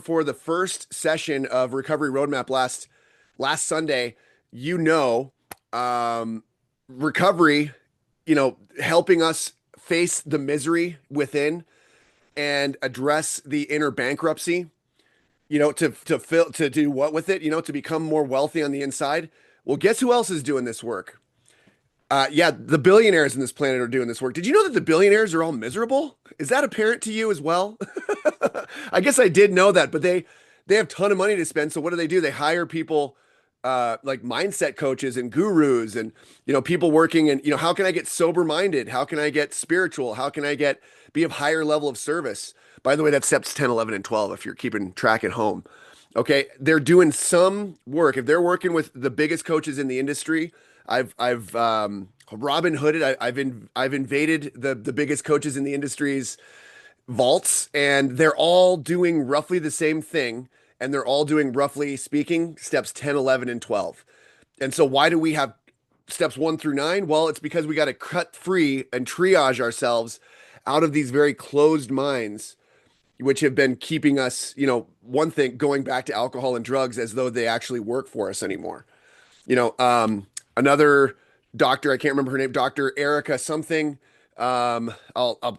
for the first session of Recovery Roadmap last Sunday, you know, um, recovery, helping us face the misery within and address the inner bankruptcy, to do what with it, to become more wealthy on the inside. Well, guess who else is doing this work? Yeah, the billionaires in this planet are doing this work. Did you know that the billionaires are all miserable? Is that apparent to you as well? I guess I did know that, but they have a ton of money to spend. So what do? They hire people like mindset coaches and gurus and people working and how can I get sober minded? How can I get spiritual? How can I get be of higher level of service? By the way, that's steps 10, 11, and 12 if you're keeping track at home. Okay, they're doing some work. If they're working with the biggest coaches in the industry, I've Robin Hooded. I've invaded the biggest coaches in the industry's vaults, and they're all doing roughly the same thing, and they're all doing roughly speaking steps 10, 11, and 12. And so why do we have steps 1 through 9? Well, it's because we got to cut free and triage ourselves out of these very closed minds, which have been keeping us, one thing, going back to alcohol and drugs as though they actually work for us anymore. Another doctor, I can't remember her name, Dr. Erica something. I'll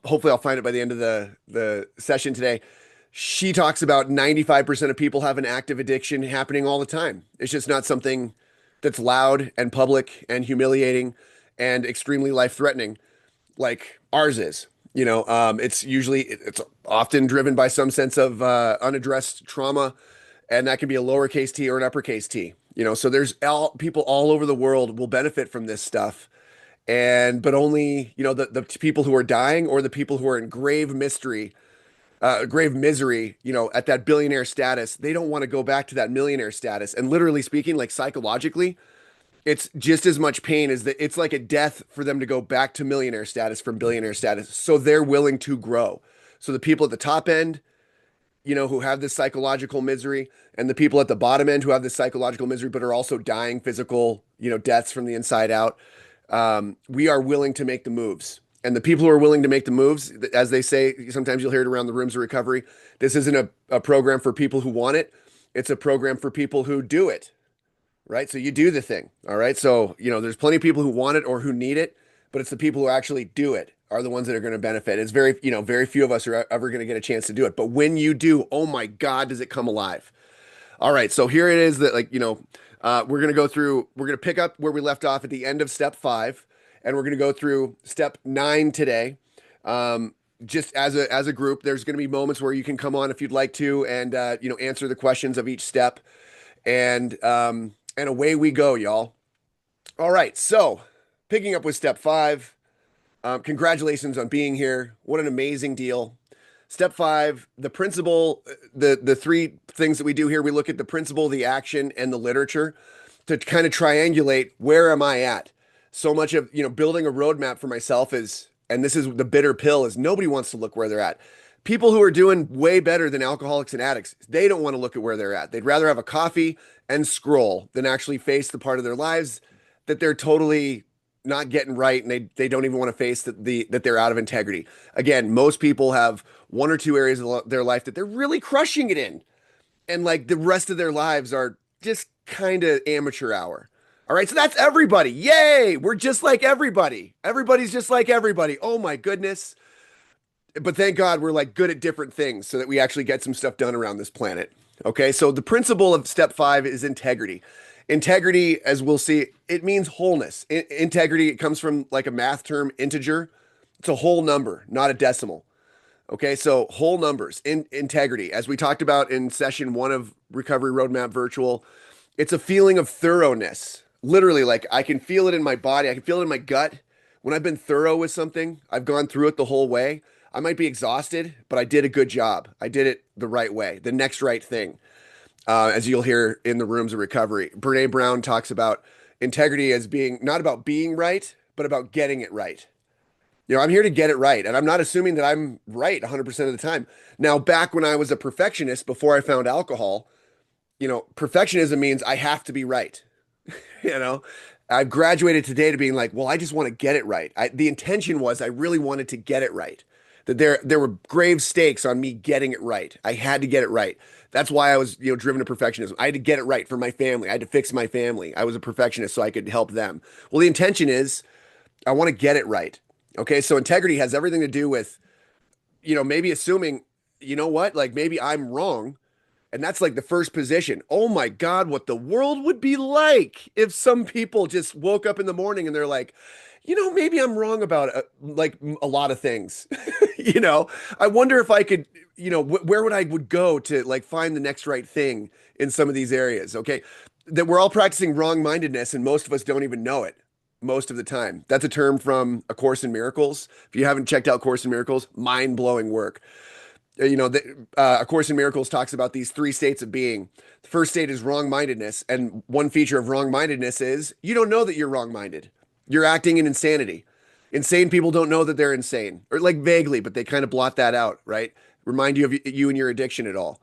hopefully I'll find it by the end of the session today. She talks about 95% of people have an active addiction happening all the time. It's just not something that's loud and public and humiliating and extremely life-threatening like ours is. It's often driven by some sense of unaddressed trauma, and that can be a lowercase t or an uppercase T. So there's people all over the world will benefit from this stuff, but only the people who are dying or the people who are in grave misery, at that billionaire status. They don't want to go back to that millionaire status. And literally speaking, like psychologically, it's just as much pain as that. It's like a death for them to go back to millionaire status from billionaire status. So they're willing to grow. So the people at the top end, who have this psychological misery, and the people at the bottom end who have this psychological misery, but are also dying physical, deaths from the inside out. We are willing to make the moves. And the people who are willing to make the moves, as they say, sometimes you'll hear it around the rooms of recovery. This isn't a program for people who want it. It's a program for people who do it. Right? So you do the thing. All right. So, there's plenty of people who want it or who need it, but it's the people who actually do it are the ones that are going to benefit. It's very few of us are ever going to get a chance to do it. But when you do, oh my God, does it come alive? All right. So here it is that we're going to pick up where we left off at the end of step 5, and we're going to go through step 9 today. Just as a group, there's going to be moments where you can come on if you'd like to, and, answer the questions of each step. And away we go, y'all. All right. So picking up with step 5, congratulations on being here. What an amazing deal. Step 5, the principle, the 3 things that we do here, we look at the principle, the action, and the literature to kind of triangulate where am I at. So much of, building a roadmap for myself is, and this is the bitter pill, is nobody wants to look where they're at. People who are doing way better than alcoholics and addicts, they don't want to look at where they're at. They'd rather have a coffee and scroll than actually face the part of their lives that they're totally not getting right, and they don't even want to face that they're out of integrity. Again, most people have 1 or 2 areas of their life that they're really crushing it in, and like the rest of their lives are just kind of amateur hour. All right, so that's everybody. Yay! We're just like everybody. Everybody's just like everybody. Oh my goodness. But thank God we're like good at different things so that we actually get some stuff done around this planet. Okay, so the principle of step 5 is integrity. Integrity, as we'll see, it means wholeness. Integrity, it comes from like a math term, integer. It's a whole number, not a decimal. Okay, so whole numbers, integrity. As we talked about in session 1 of Recovery Roadmap Virtual, it's a feeling of thoroughness. Literally, like I can feel it in my body. I can feel it in my gut. When I've been thorough with something, I've gone through it the whole way. I might be exhausted, but I did a good job. I did it the right way, the next right thing. As you'll hear in the rooms of recovery, Brene Brown talks about integrity as being not about being right, but about getting it right. I'm here to get it right. And I'm not assuming that I'm right 100% of the time. Now, back when I was a perfectionist before I found alcohol, perfectionism means I have to be right. I've graduated today to being like, well, I just want to get it right. The intention was I really wanted to get it right. That there were grave stakes on me getting it right. I had to get it right. That's why I was, driven to perfectionism. I had to get it right for my family. I had to fix my family. I was a perfectionist so I could help them. Well, the intention is I want to get it right. Okay. So integrity has everything to do with, maybe assuming, what, like maybe I'm wrong. And that's like the first position. Oh my God, what the world would be like if some people just woke up in the morning and they're like, maybe I'm wrong about like a lot of things. you know, I wonder if I could, where would I would go to like find the next right thing in some of these areas. Okay. That we're all practicing wrong-mindedness and most of us don't even know it most of the time. That's a term from A Course in Miracles. If you haven't checked out Course in Miracles, mind-blowing work. A Course in Miracles talks about these three states of being. The first state is wrong-mindedness, and one feature of wrong-mindedness is you don't know that you're wrong-minded. You're acting in insanity. Insane people don't know that they're insane, or like vaguely, but they kind of blot that out, right? Remind you of you and your addiction at all.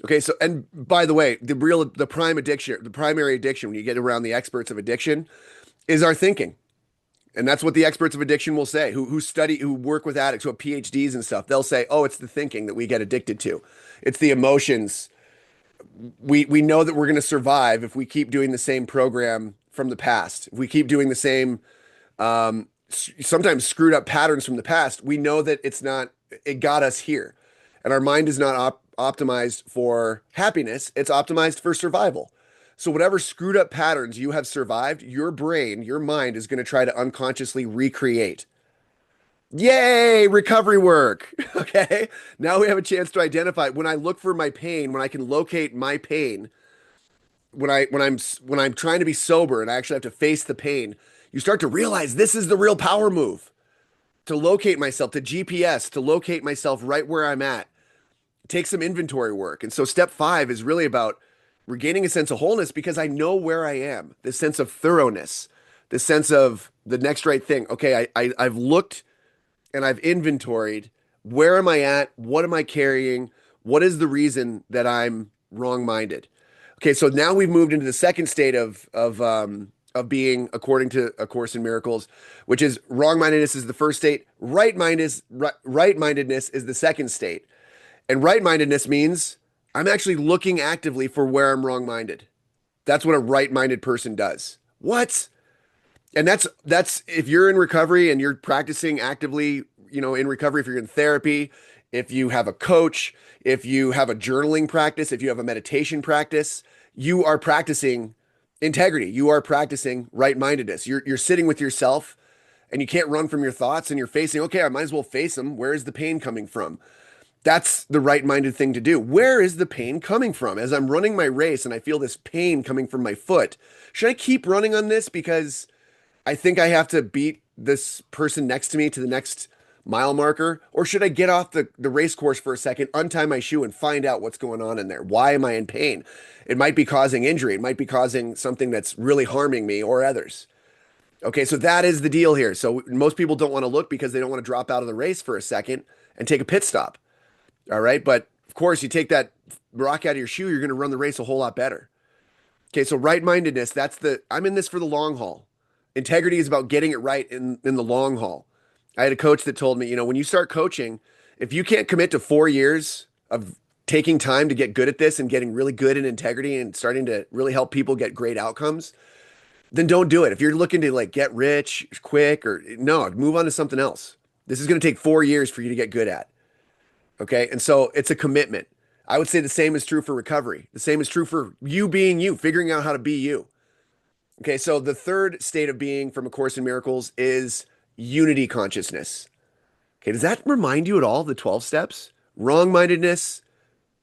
Okay, so and by the way, the primary addiction when you get around the experts of addiction is our thinking. And that's what the experts of addiction will say, who work with addicts, who have PhDs and stuff. They'll say, "Oh, it's the thinking that we get addicted to. It's the emotions. We know that we're going to survive if we keep doing the same program from the past. If we keep doing the same sometimes screwed up patterns from the past, we know that it got us here. And our mind is not optimized for happiness, it's optimized for survival. So whatever screwed up patterns you have survived, your brain, your mind is going to try to unconsciously recreate. Yay, recovery work. Okay. Now we have a chance to identify when I look for my pain, when I can locate my pain, when I'm trying to be sober and I actually have to face the pain, you start to realize this is the real power move to locate myself, to GPS, to locate myself right where I'm at. Take some inventory work. And so step 5 is really about regaining a sense of wholeness because I know where I am, this sense of thoroughness, this sense of the next right thing. Okay, I've looked and I've inventoried. Where am I at? What am I carrying? What is the reason that I'm wrong-minded? Okay, so now we've moved into the second state of being, according to A Course in Miracles, which is wrong-mindedness is the first state. Right-mindedness is the second state. And right-mindedness means I'm actually looking actively for where I'm wrong-minded. That's what a right-minded person does. What? And that's if you're in recovery and you're practicing actively, in recovery, if you're in therapy, if you have a coach, if you have a journaling practice, if you have a meditation practice, you are practicing integrity. You are practicing right-mindedness. You're sitting with yourself and you can't run from your thoughts and you're facing, okay, I might as well face them. Where is the pain coming from? That's the right-minded thing to do. Where is the pain coming from? As I'm running my race and I feel this pain coming from my foot, should I keep running on this because I think I have to beat this person next to me to the next mile marker? Or should I get off the race course for a second, untie my shoe and find out what's going on in there? Why am I in pain? It might be causing injury. It might be causing something that's really harming me or others. Okay, so that is the deal here. So most people don't want to look because they don't want to drop out of the race for a second and take a pit stop. All right. But of course, you take that rock out of your shoe, you're going to run the race a whole lot better. Okay. So right-mindedness, I'm in this for the long haul. Integrity is about getting it right in the long haul. I had a coach that told me, when you start coaching, if you can't commit to 4 years of taking time to get good at this and getting really good in integrity and starting to really help people get great outcomes, then don't do it. If you're looking to like get rich quick or no, move on to something else. This is going to take 4 years for you to get good at. Okay. And so it's a commitment. I would say the same is true for recovery. The same is true for you being you, figuring out how to be you. Okay. So the third state of being from A Course in Miracles is unity consciousness. Okay. Does that remind you at all of the 12 steps? Wrong-mindedness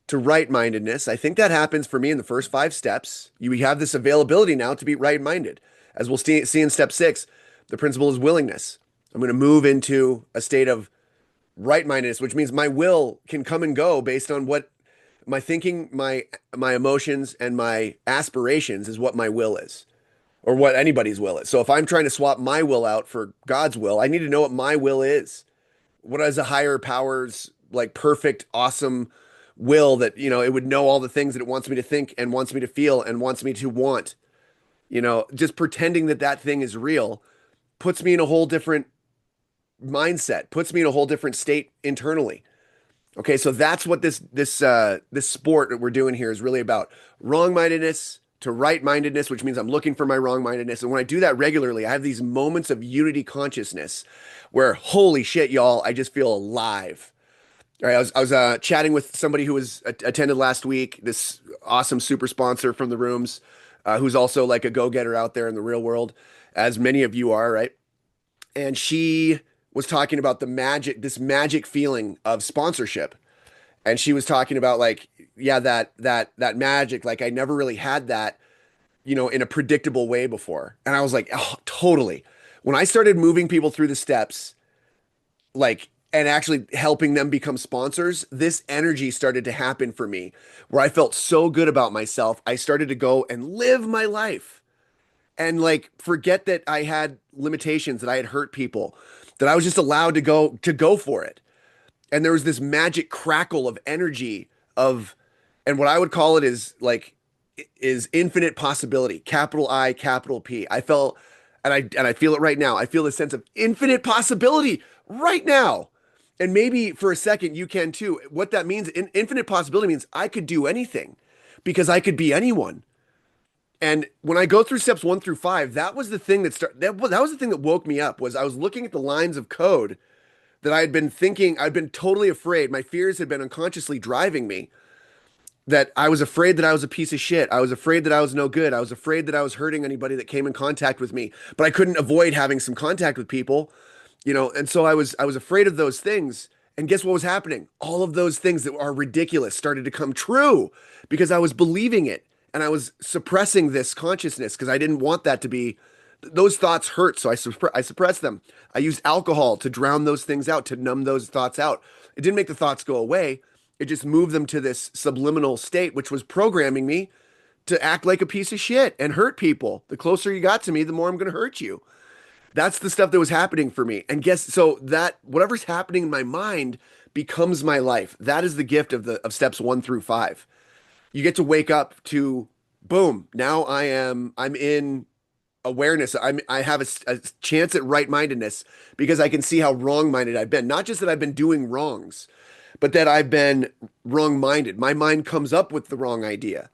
to right-mindedness. I think that happens for me in the first 5 steps. You have this availability now to be right-minded. As we'll see in step 6, the principle is willingness. I'm going to move into a state of right-mindedness, which means my will can come and go based on what my thinking, my emotions, and my aspirations is what my will is, or what anybody's will is. So if I'm trying to swap my will out for God's will, I need to know what my will is. What is a higher power's like perfect, awesome will that, it would know all the things that it wants me to think and wants me to feel and wants me to want. Just pretending that thing is real puts me in a whole different mindset, puts me in a whole different state internally. Okay, so that's what this sport that we're doing here is really about. Wrong-mindedness to right-mindedness, which means I'm looking for my wrong-mindedness. And when I do that regularly, I have these moments of unity consciousness where, holy shit, y'all, I just feel alive. All right, I was chatting with somebody who was attended last week, this awesome super sponsor from the rooms, who's also like a go-getter out there in the real world, as many of you are, right? And she was talking about this magic feeling of sponsorship. And she was talking about like, yeah, that magic, like I never really had that, in a predictable way before. And I was like, oh, totally. When I started moving people through the steps, like, and actually helping them become sponsors, this energy started to happen for me where I felt so good about myself. I started to go and live my life and like forget that I had limitations, that I had hurt people, that I was just allowed to go for it. And there was this magic crackle of energy of, and what I would call it is infinite possibility, capital I, capital P. I felt, and I feel it right now. I feel a sense of infinite possibility right now. And maybe for a second you can too. What that means, infinite possibility means I could do anything because I could be anyone. And when I go through steps 1 through 5, that was the thing that was the thing that woke me up. Was I was looking at the lines of code that I had been thinking, I'd been totally afraid. My fears had been unconsciously driving me. That I was afraid that I was a piece of shit. I was afraid that I was no good. I was afraid that I was hurting anybody that came in contact with me. But I couldn't avoid having some contact with people, and so I was afraid of those things. And guess what was happening? All of those things that are ridiculous started to come true because I was believing it and I was suppressing this consciousness because I didn't want that to be. Those thoughts hurt, so I suppressed them. I used alcohol to drown those things out, to numb those thoughts out. It didn't make the thoughts go away. It just moved them to this subliminal state, which was programming me to act like a piece of shit and hurt people. The closer you got to me, the more I'm going to hurt you. That's the stuff that was happening for me. And guess so that whatever's happening in my mind becomes my life. That is the gift of steps 1 through 5. You get to wake up to boom. Now I'm in awareness. I have a chance at right-mindedness because I can see how wrong-minded I've been. Not just that I've been doing wrongs, but that I've been wrong-minded. My mind comes up with the wrong idea.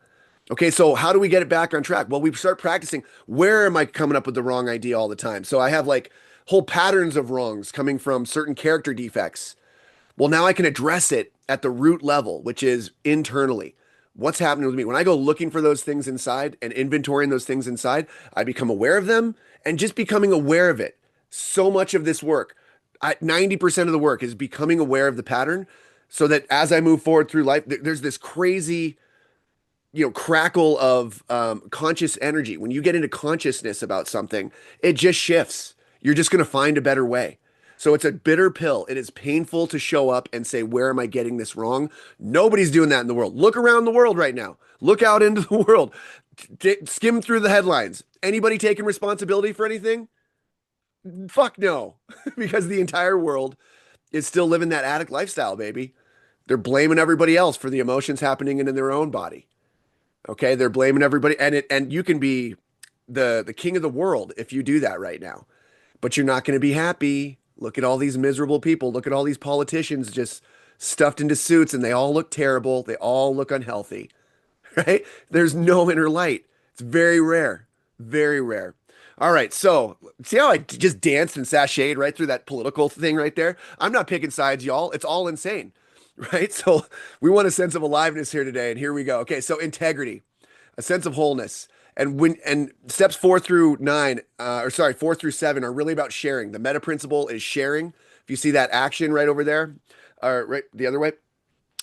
Okay, so how do we get it back on track? Well, we start practicing. Where am I coming up with the wrong idea all the time? So I have like whole patterns of wrongs coming from certain character defects. Well, now I can address it at the root level, which is internally. What's happening with me? When I go looking for those things inside and inventorying those things inside, I become aware of them and just becoming aware of it. So much of this work, 90% of the work is becoming aware of the pattern so that as I move forward through life, there's this crazy crackle of conscious energy. When you get into consciousness about something, it just shifts. You're just going to find a better way. So it's a bitter pill. It is painful to show up and say, where am I getting this wrong? Nobody's doing that in the world. Look around the world right now. Look out into the world. Skim through the headlines. Anybody taking responsibility for anything? Fuck no. Because the entire world is still living that addict lifestyle, baby. They're blaming everybody else for the emotions happening in their own body. Okay, they're blaming everybody, and you can be the king of the world if you do that right now, but you're not going to be happy. Look at all these miserable people. Look at all these politicians just stuffed into suits, and they all look terrible. They all look unhealthy, right? There's no inner light. It's very rare, very rare. All right, so see how I just danced and sashayed right through that political thing right there? I'm not picking sides, y'all. It's all insane. Right? So we want a sense of aliveness here today, and here we go. Okay, so integrity, a sense of wholeness, and steps 4 through 9, or sorry, 4 through 7 are really about sharing. The meta principle is sharing. If you see that action right over there, or right the other way,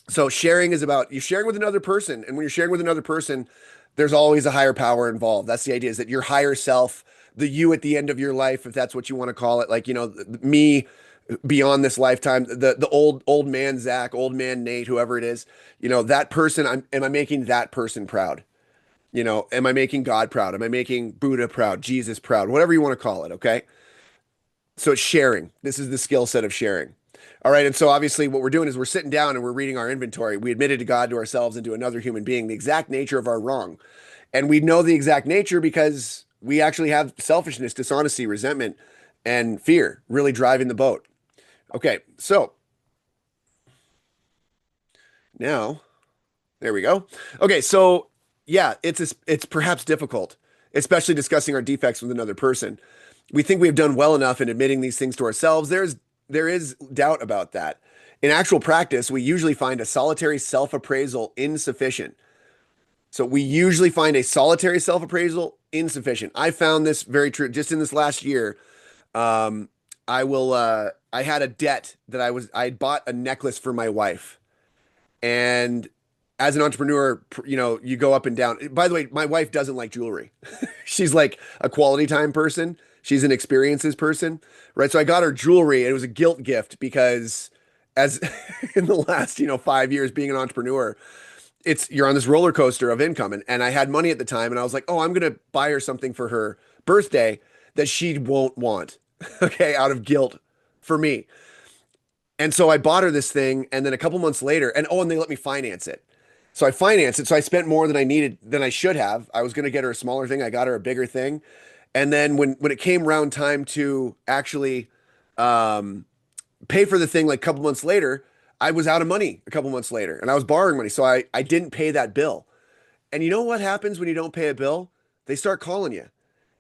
so sharing is about you sharing with another person, and when you're sharing with another person, there's always a higher power involved. That's the idea, is that your higher self, the you at the end of your life, if that's what you want to call it, like me beyond this lifetime, the old man Zach, old man Nate, whoever it is, that person, am I making that person proud? Am I making God proud? Am I making Buddha proud, Jesus proud, whatever you want to call it? Okay. So it's sharing. This is the skill set of sharing. All right. And so obviously what we're doing is we're sitting down and we're reading our inventory. We admitted to God, to ourselves, and to another human being the exact nature of our wrong. And we know the exact nature because we actually have selfishness, dishonesty, resentment, and fear really driving the boat. Okay, so Now, there we go. Okay, so yeah, it's perhaps difficult, especially discussing our defects with another person. We think we have done well enough in admitting these things to ourselves. There is doubt about that. In actual practice, we usually find a solitary self-appraisal insufficient. So we usually find a solitary self-appraisal insufficient. I found this very true just in this last year. Um, I had a debt that I had bought a necklace for my wife. And as an entrepreneur, you go up and down. By the way, my wife doesn't like jewelry. She's like a quality time person. She's an experiences person, right? So I got her jewelry and it was a guilt gift because as in the last, 5 years being an entrepreneur, you're on this roller coaster of income. And I had money at the time and I was like, oh, I'm gonna buy her something for her birthday that she won't want. Okay, out of guilt for me. And so I bought her this thing, and then a couple months later, and they let me finance it. So I financed it. So I spent more than I needed than I should have. I was going to get her a smaller thing. I got her a bigger thing. And then when it came round time to actually um, pay for the thing, like a couple months later, I was out of money a couple months later, and I was borrowing money. So I didn't pay that bill. And you know what happens when you don't pay a bill? They start calling you.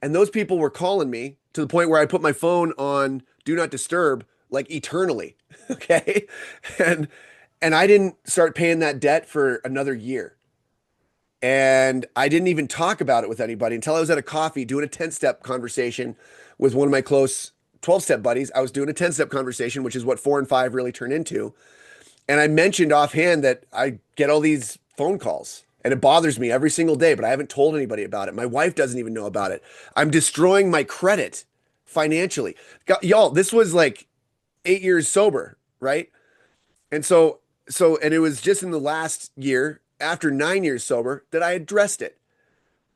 And those people were calling me to the point where I put my phone on do not disturb like eternally. Okay. And and I didn't start paying that debt for another year. And I didn't even talk about it with anybody until I was at a coffee doing a 10-step conversation with one of my close 12-step buddies. I was doing a 10-step conversation, which is what 4 and 5 really turn into. And I mentioned offhand that I get all these phone calls and it bothers me every single day, but I haven't told anybody about it. My wife doesn't even know about it. I'm destroying my credit financially. Y'all, this was like 8 years sober, right? And and it was just in the last year, after 9 years sober, that I addressed it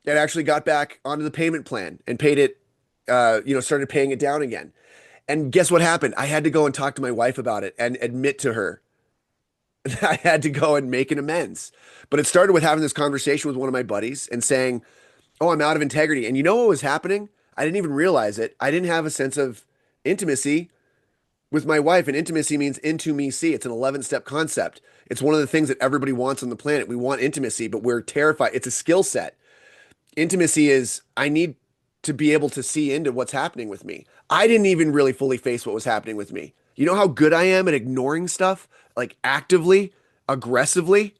and actually got back onto the payment plan and paid it, started paying it down again. And guess what happened? I had to go and talk to my wife about it and admit to her I had to go and make an amends. But it started with having this conversation with one of my buddies and saying, oh, I'm out of integrity. And you know what was happening? I didn't even realize it. I didn't have a sense of intimacy with my wife. And intimacy means into me see. It's an 11-step concept. It's one of the things that everybody wants on the planet. We want intimacy, but we're terrified. It's a skill set. Intimacy is I need to be able to see into what's happening with me. I didn't even really fully face what was happening with me. You know how good I am at ignoring stuff, like actively, aggressively,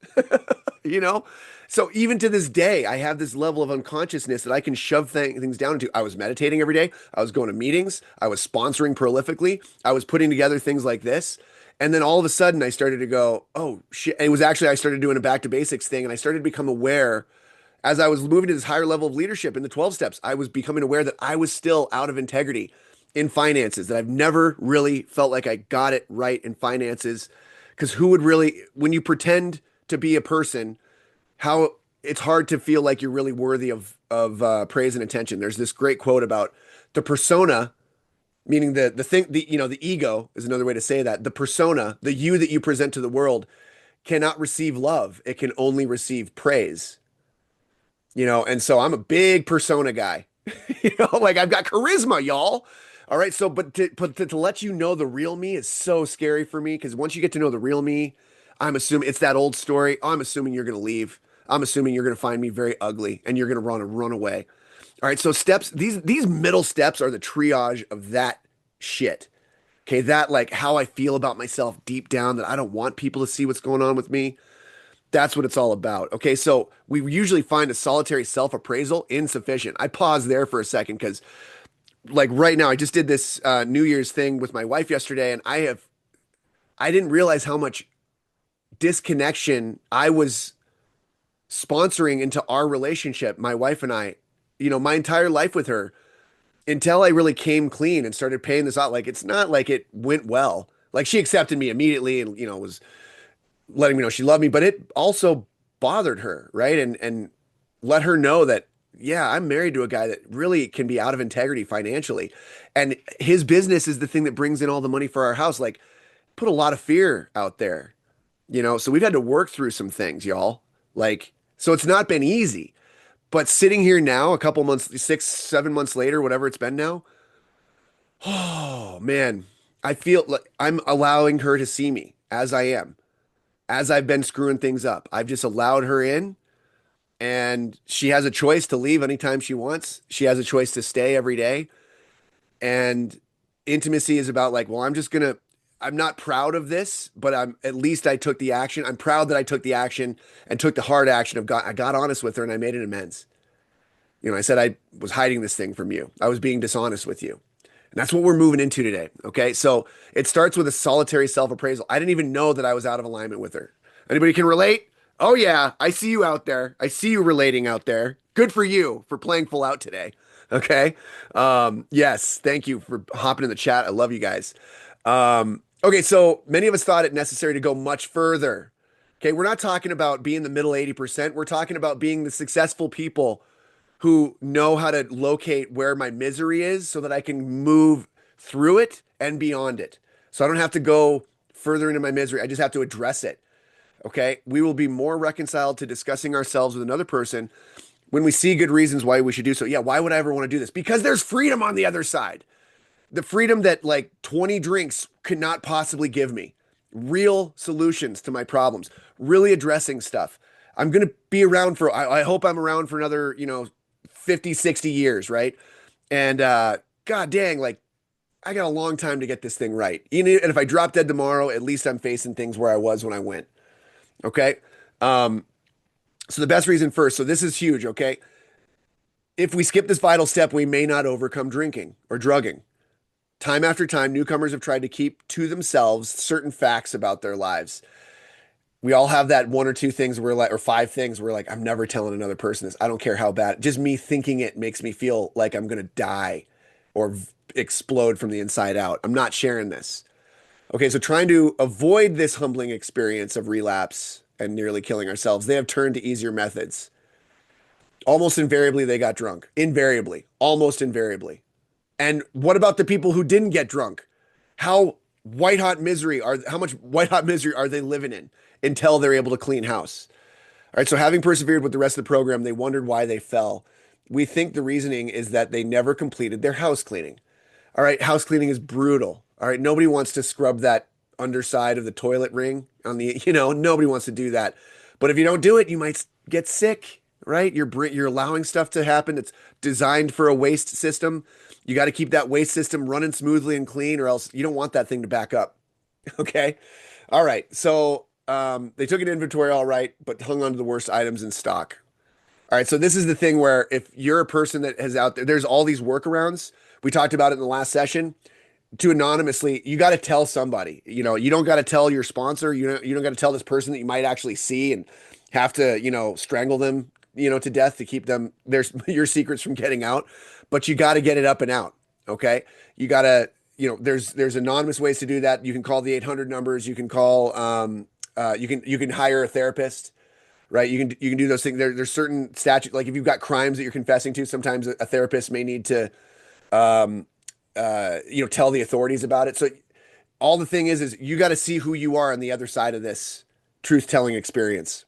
you know? So even to this day, I have this level of unconsciousness that I can shove things down into. I was meditating every day. I was going to meetings. I was sponsoring prolifically. I was putting together things like this. And then all of a sudden I started to go, oh shit. It was actually, I started doing a back to basics thing and I started to become aware as I was moving to this higher level of leadership in the 12 steps. I was becoming aware that I was still out of integrity in finances, that I've never really felt like I got it right in finances. Because who would really, when you pretend to be a person, how it's hard to feel like you're really worthy of praise and attention. There's this great quote about the persona, meaning the thing, the ego is another way to say that. The persona, the you that you present to the world, cannot receive love. It can only receive praise. And so I'm a big persona guy. Like I've got charisma, y'all. All right, so but to let you know the real me is so scary for me because once you get to know the real me, I'm assuming it's that old story. I'm assuming you're gonna leave. I'm assuming you're gonna find me very ugly and you're gonna run away. All right, so steps, these middle steps are the triage of that shit. Okay, that like how I feel about myself deep down, that I don't want people to see what's going on with me. That's what it's all about. Okay, so we usually find a solitary self-appraisal insufficient. I pause there for a second because, like right now, I just did this New Year's thing with my wife yesterday, and I didn't realize how much disconnection I was sponsoring into our relationship, my wife and I, my entire life with her, until I really came clean and started paying this out. Like it's not like it went well. Like she accepted me immediately and was letting me know she loved me, but it also bothered her, right? And let her know that, yeah, I'm married to a guy that really can be out of integrity financially. And his business is the thing that brings in all the money for our house. Like, put a lot of fear out there, So we've had to work through some things, y'all. Like, so it's not been easy. But sitting here now, a couple months, 6, 7 months later, whatever it's been now, oh man, I feel like I'm allowing her to see me as I am. as I've been screwing things up. I've just allowed her in, and she has a choice to leave anytime she wants. She has a choice to stay every day. And intimacy is about like, well, I'm not proud of this, but at least I took the action. I'm proud that I took the action and took the hard action I got honest with her and I made an amends. I said I was hiding this thing from you. I was being dishonest with you. And that's what we're moving into today. Okay. So it starts with a solitary self appraisal. I didn't even know that I was out of alignment with her. Anybody can relate? Oh, yeah. I see you out there. I see you relating out there. Good for you for playing full out today. Okay. Yes. Thank you for hopping in the chat. I love you guys. Okay. So many of us thought it necessary to go much further. Okay. We're not talking about being the middle 80%. We're talking about being the successful people who know how to locate where my misery is so that I can move through it and beyond it. So I don't have to go further into my misery. I just have to address it. Okay. We will be more reconciled to discussing ourselves with another person when we see good reasons why we should do so. Yeah. Why would I ever want to do this? Because there's freedom on the other side. The freedom that like 20 drinks could not possibly give me. Real solutions to my problems, really addressing stuff. I'm going to be around I hope I'm around for another, 50, 60 years, right? And god dang, like I got a long time to get this thing right. And if I drop dead tomorrow, at least I'm facing things where I was when I went. Okay. So the best reason first. So this is huge. Okay. If we skip this vital step, we may not overcome drinking or drugging. Time after time, newcomers have tried to keep to themselves certain facts about their lives. We all have that one or two things where like, or five things where like, I'm never telling another person this. I don't care how bad. Just me thinking it makes me feel like I'm going to die or explode from the inside out. I'm not sharing this. Okay. So trying to avoid this humbling experience of relapse and nearly killing ourselves, they have turned to easier methods. Almost invariably, they got drunk. Invariably, almost invariably. And what about the people who didn't get drunk? How how much white hot misery are they living in until they're able to clean house? All right. So having persevered with the rest of the program, they wondered why they fell. We think the reasoning is that they never completed their house cleaning. All right. House cleaning is brutal. All right. Nobody wants to scrub that underside of the toilet ring on the, nobody wants to do that. But if you don't do it, you might get sick, right? You're allowing stuff to happen. It's designed for a waste system. You got to keep that waste system running smoothly and clean, or else you don't want that thing to back up. Okay. All right. So they took an inventory, all right, but hung on to the worst items in stock. All right. So this is the thing where if you're a person that has out there, there's all these workarounds. We talked about it in the last session. To anonymously, you got to tell somebody. You don't got to tell your sponsor. You don't got to tell this person that you might actually see and have to, strangle them, to death to keep them your secrets from getting out. But you got to get it up and out. Okay. You got to, there's anonymous ways to do that. You can call the 800 numbers. You can call, you can hire a therapist, right? You can do those things. There's certain statute, like if you've got crimes that you're confessing to, sometimes a therapist may need to, tell the authorities about it. So all the thing is you got to see who you are on the other side of this truth-telling experience.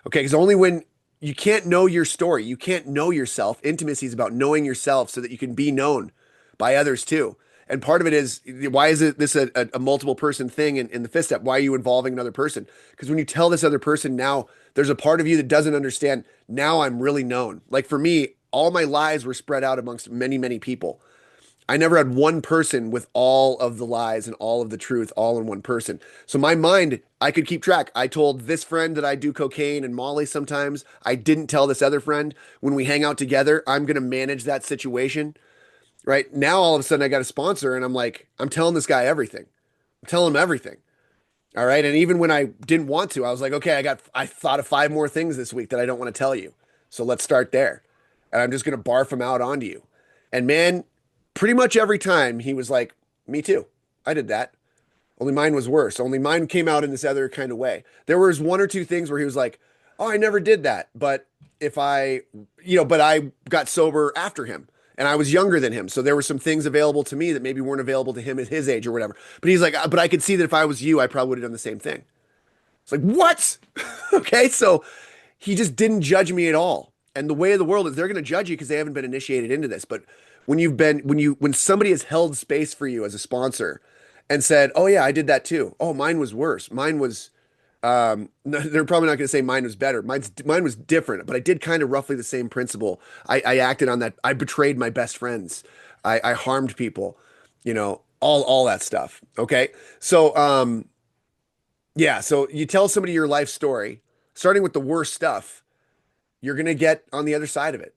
Okay. Because only when you can't know your story, you can't know yourself. Intimacy is about knowing yourself so that you can be known by others too. And part of it is, why is this a multiple person thing in the fifth step? Why are you involving another person? Because when you tell this other person, now there's a part of you that doesn't understand. Now I'm really known. Like for me, all my lies were spread out amongst many, many people. I never had one person with all of the lies and all of the truth all in one person. So my mind, I could keep track. I told this friend that I do cocaine and Molly sometimes. I didn't tell this other friend. When we hang out together, I'm going to manage that situation. Right now, all of a sudden I got a sponsor and I'm telling this guy everything. I'm telling him everything. All right. And even when I didn't want to, I was like, okay, I thought of 5 more things this week that I don't want to tell you. So let's start there. And I'm just going to barf them out onto you. And man, pretty much every time he was like, me too. I did that. Only mine was worse. Only mine came out in this other kind of way. There was 1 or 2 things where he was like, oh, I never did that. But but I got sober after him and I was younger than him. So there were some things available to me that maybe weren't available to him at his age or whatever. But he's like, but I could see that if I was you, I probably would have done the same thing. It's like, what? Okay. So he just didn't judge me at all. And the way of the world is they're going to judge you because they haven't been initiated into this. But when somebody has held space for you as a sponsor and said, oh yeah, I did that too. Oh, mine was worse. Mine was They're probably not going to say mine was better. Mine was different, but I did kind of roughly the same principle. I acted on that. I betrayed my best friends. I harmed people, all that stuff. Okay. So, yeah. So you tell somebody your life story, starting with the worst stuff, you're going to get on the other side of it.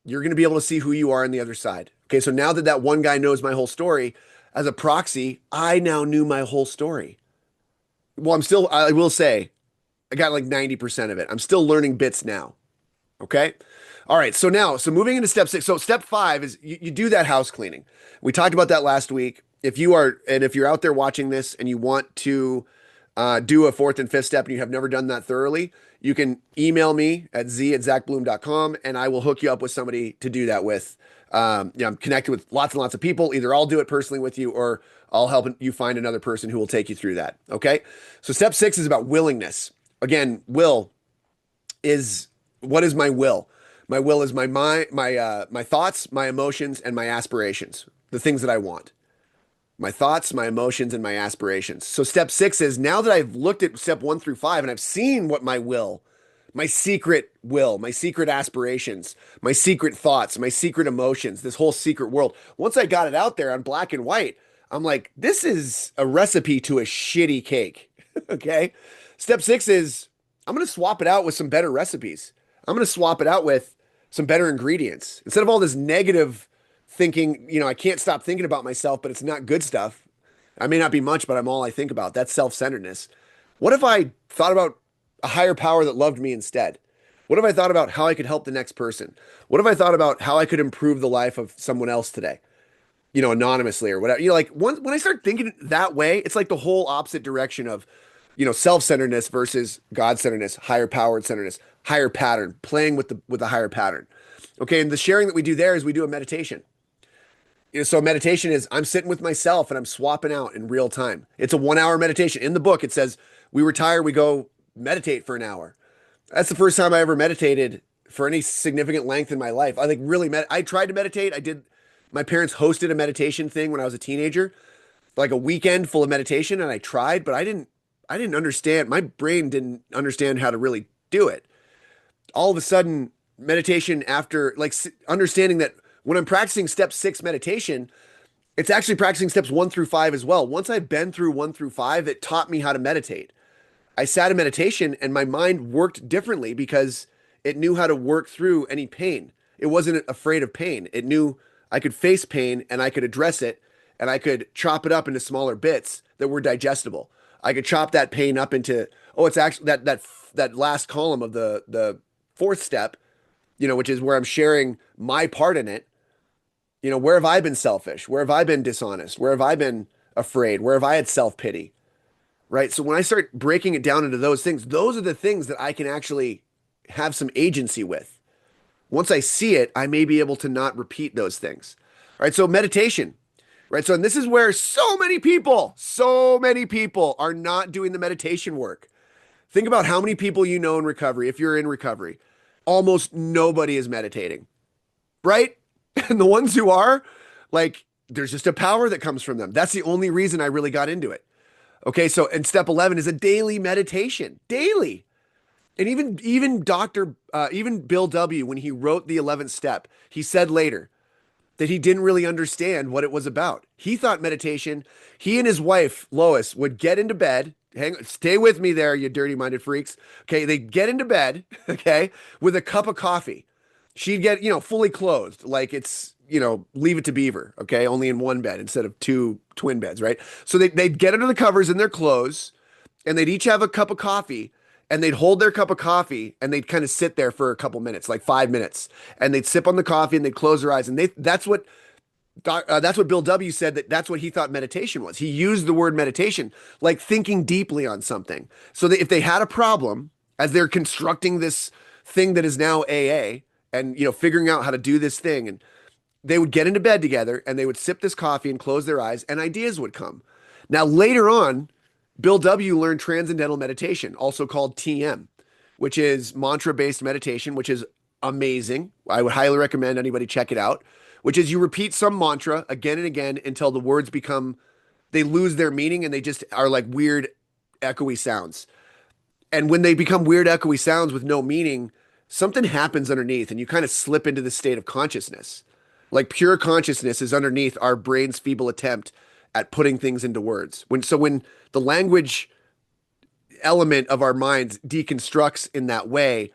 You're going to be able to see who you are on the other side. Okay. So now that one guy knows my whole story, as a proxy, I now knew my whole story. Well, I will say, I got like 90% of it. I'm still learning bits now. Okay. All right. So moving into step 6. So step 5 is you do that house cleaning. We talked about that last week. If you're out there watching this and you want to do a 4th and 5th step and you have never done that thoroughly, you can email me at z@zachbloom.com and I will hook you up with somebody to do that with. I'm connected with lots and lots of people. Either I'll do it personally with you or I'll help you find another person who will take you through that. Okay. So step 6 is about willingness. Again, will is what is my will? My will is my mind, my thoughts, my emotions, and my aspirations, the things that I want. My thoughts, my emotions, and my aspirations. So step 6 is now that I've looked at step 1 through 5 and I've seen what my secret will, my secret aspirations, my secret thoughts, my secret emotions, this whole secret world. Once I got it out there on black and white, I'm like, this is a recipe to a shitty cake. Okay. Step 6 is I'm going to swap it out with some better recipes. I'm going to swap it out with some better ingredients. Instead of all this negative thinking, I can't stop thinking about myself, but it's not good stuff. I may not be much, but I'm all I think about. That's self-centeredness. What if I thought about a higher power that loved me instead? What if I thought about how I could help the next person? What if I thought about how I could improve the life of someone else today? Anonymously or whatever. Like when I start thinking that way, it's like the whole opposite direction of, self-centeredness versus God-centeredness, higher powered centeredness, higher pattern, playing with the higher pattern. Okay, and the sharing that we do there is we do a meditation. So meditation is I'm sitting with myself and I'm swapping out in real time. It's a 1 hour meditation. In the book, it says we retire, we go meditate for an hour. That's the first time I ever meditated for any significant length in my life. I I tried to meditate. My parents hosted a meditation thing when I was a teenager, like a weekend full of meditation, and I tried, but I didn't understand. My brain didn't understand how to really do it. All of a sudden, meditation after understanding that when I'm practicing step 6 meditation, it's actually practicing steps 1 through 5 as well. Once I've been through 1 through 5, it taught me how to meditate. I sat in meditation and my mind worked differently because it knew how to work through any pain. It wasn't afraid of pain. It knew I could face pain and I could address it and I could chop it up into smaller bits that were digestible. I could chop that pain up into, it's actually that last column of the 4th step, which is where I'm sharing my part in it. Where have I been selfish? Where have I been dishonest? Where have I been afraid? Where have I had self-pity? Right? So when I start breaking it down into those things, those are the things that I can actually have some agency with. Once I see it, I may be able to not repeat those things. All right? So meditation, right? So, and this is where so many people are not doing the meditation work. Think about how many people you know in recovery, if you're in recovery. Almost nobody is meditating, right? And the ones who are, there's just a power that comes from them. That's the only reason I really got into it. Okay, so and step 11 is a daily meditation, daily. And even Bill W., when he wrote the 11th step, he said later that he didn't really understand what it was about. He thought meditation, he and his wife, Lois, would get into bed. Stay with me there, you dirty-minded freaks. Okay, they'd get into bed, okay, with a cup of coffee. She'd get, fully clothed, like it's, Leave It to Beaver, okay, only in one bed instead of 2 twin beds, right? So they'd get under the covers in their clothes, and they'd each have a cup of coffee, and they'd hold their cup of coffee, and they'd kind of sit there for a couple minutes, like 5 minutes, and they'd sip on the coffee, and they'd close their eyes, and that's what Bill W. said, that's what he thought meditation was. He used the word meditation, like thinking deeply on something. So that if they had a problem, as they're constructing this thing that is now AA, and figuring out how to do this thing, and they would get into bed together and they would sip this coffee and close their eyes and ideas would come. Now, later on, Bill W. learned transcendental meditation, also called TM, which is mantra-based meditation, which is amazing. I would highly recommend anybody check it out, which is you repeat some mantra again and again until the words they lose their meaning and they just are like weird echoey sounds. And when they become weird, echoey sounds with no meaning, something happens underneath and you kind of slip into the state of consciousness. Like pure consciousness is underneath our brain's feeble attempt at putting things into words. When the language element of our minds deconstructs in that way,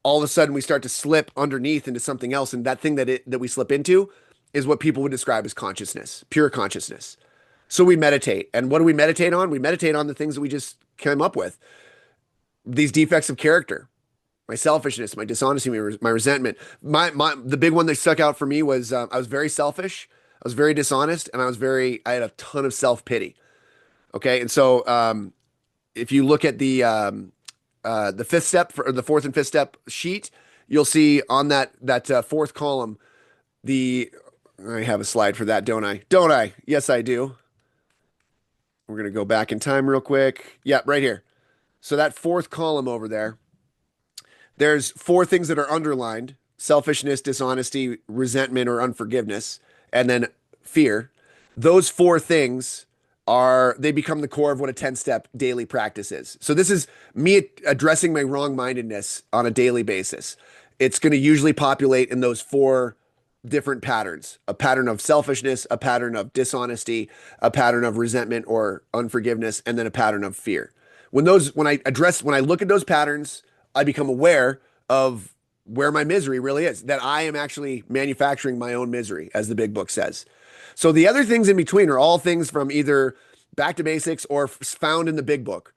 all of a sudden we start to slip underneath into something else. And that thing that we slip into is what people would describe as consciousness, pure consciousness. So we meditate. And what do we meditate on? We meditate on the things that we just came up with. These defects of character, my selfishness, my dishonesty, my resentment. The big one that stuck out for me was I was very selfish, I was very dishonest, and I had a ton of self-pity. Okay. And so if you look at the fifth step or the fourth and fifth step sheet, you'll see on that fourth column, I have a slide for that, don't I? Don't I? Yes, I do. We're going to go back in time real quick. Yeah, right here. So that fourth column over there, there's four things that are underlined: selfishness, dishonesty, resentment, or unforgiveness, and then fear. Those four things they become the core of what a 10-step daily practice is. So this is me addressing my wrong-mindedness on a daily basis. It's going to usually populate in those four different patterns: a pattern of selfishness, a pattern of dishonesty, a pattern of resentment or unforgiveness, and then a pattern of fear. When I look at those patterns, I become aware of where my misery really is, that I am actually manufacturing my own misery, as the big book says. So the other things in between are all things from either back to basics or found in the big book.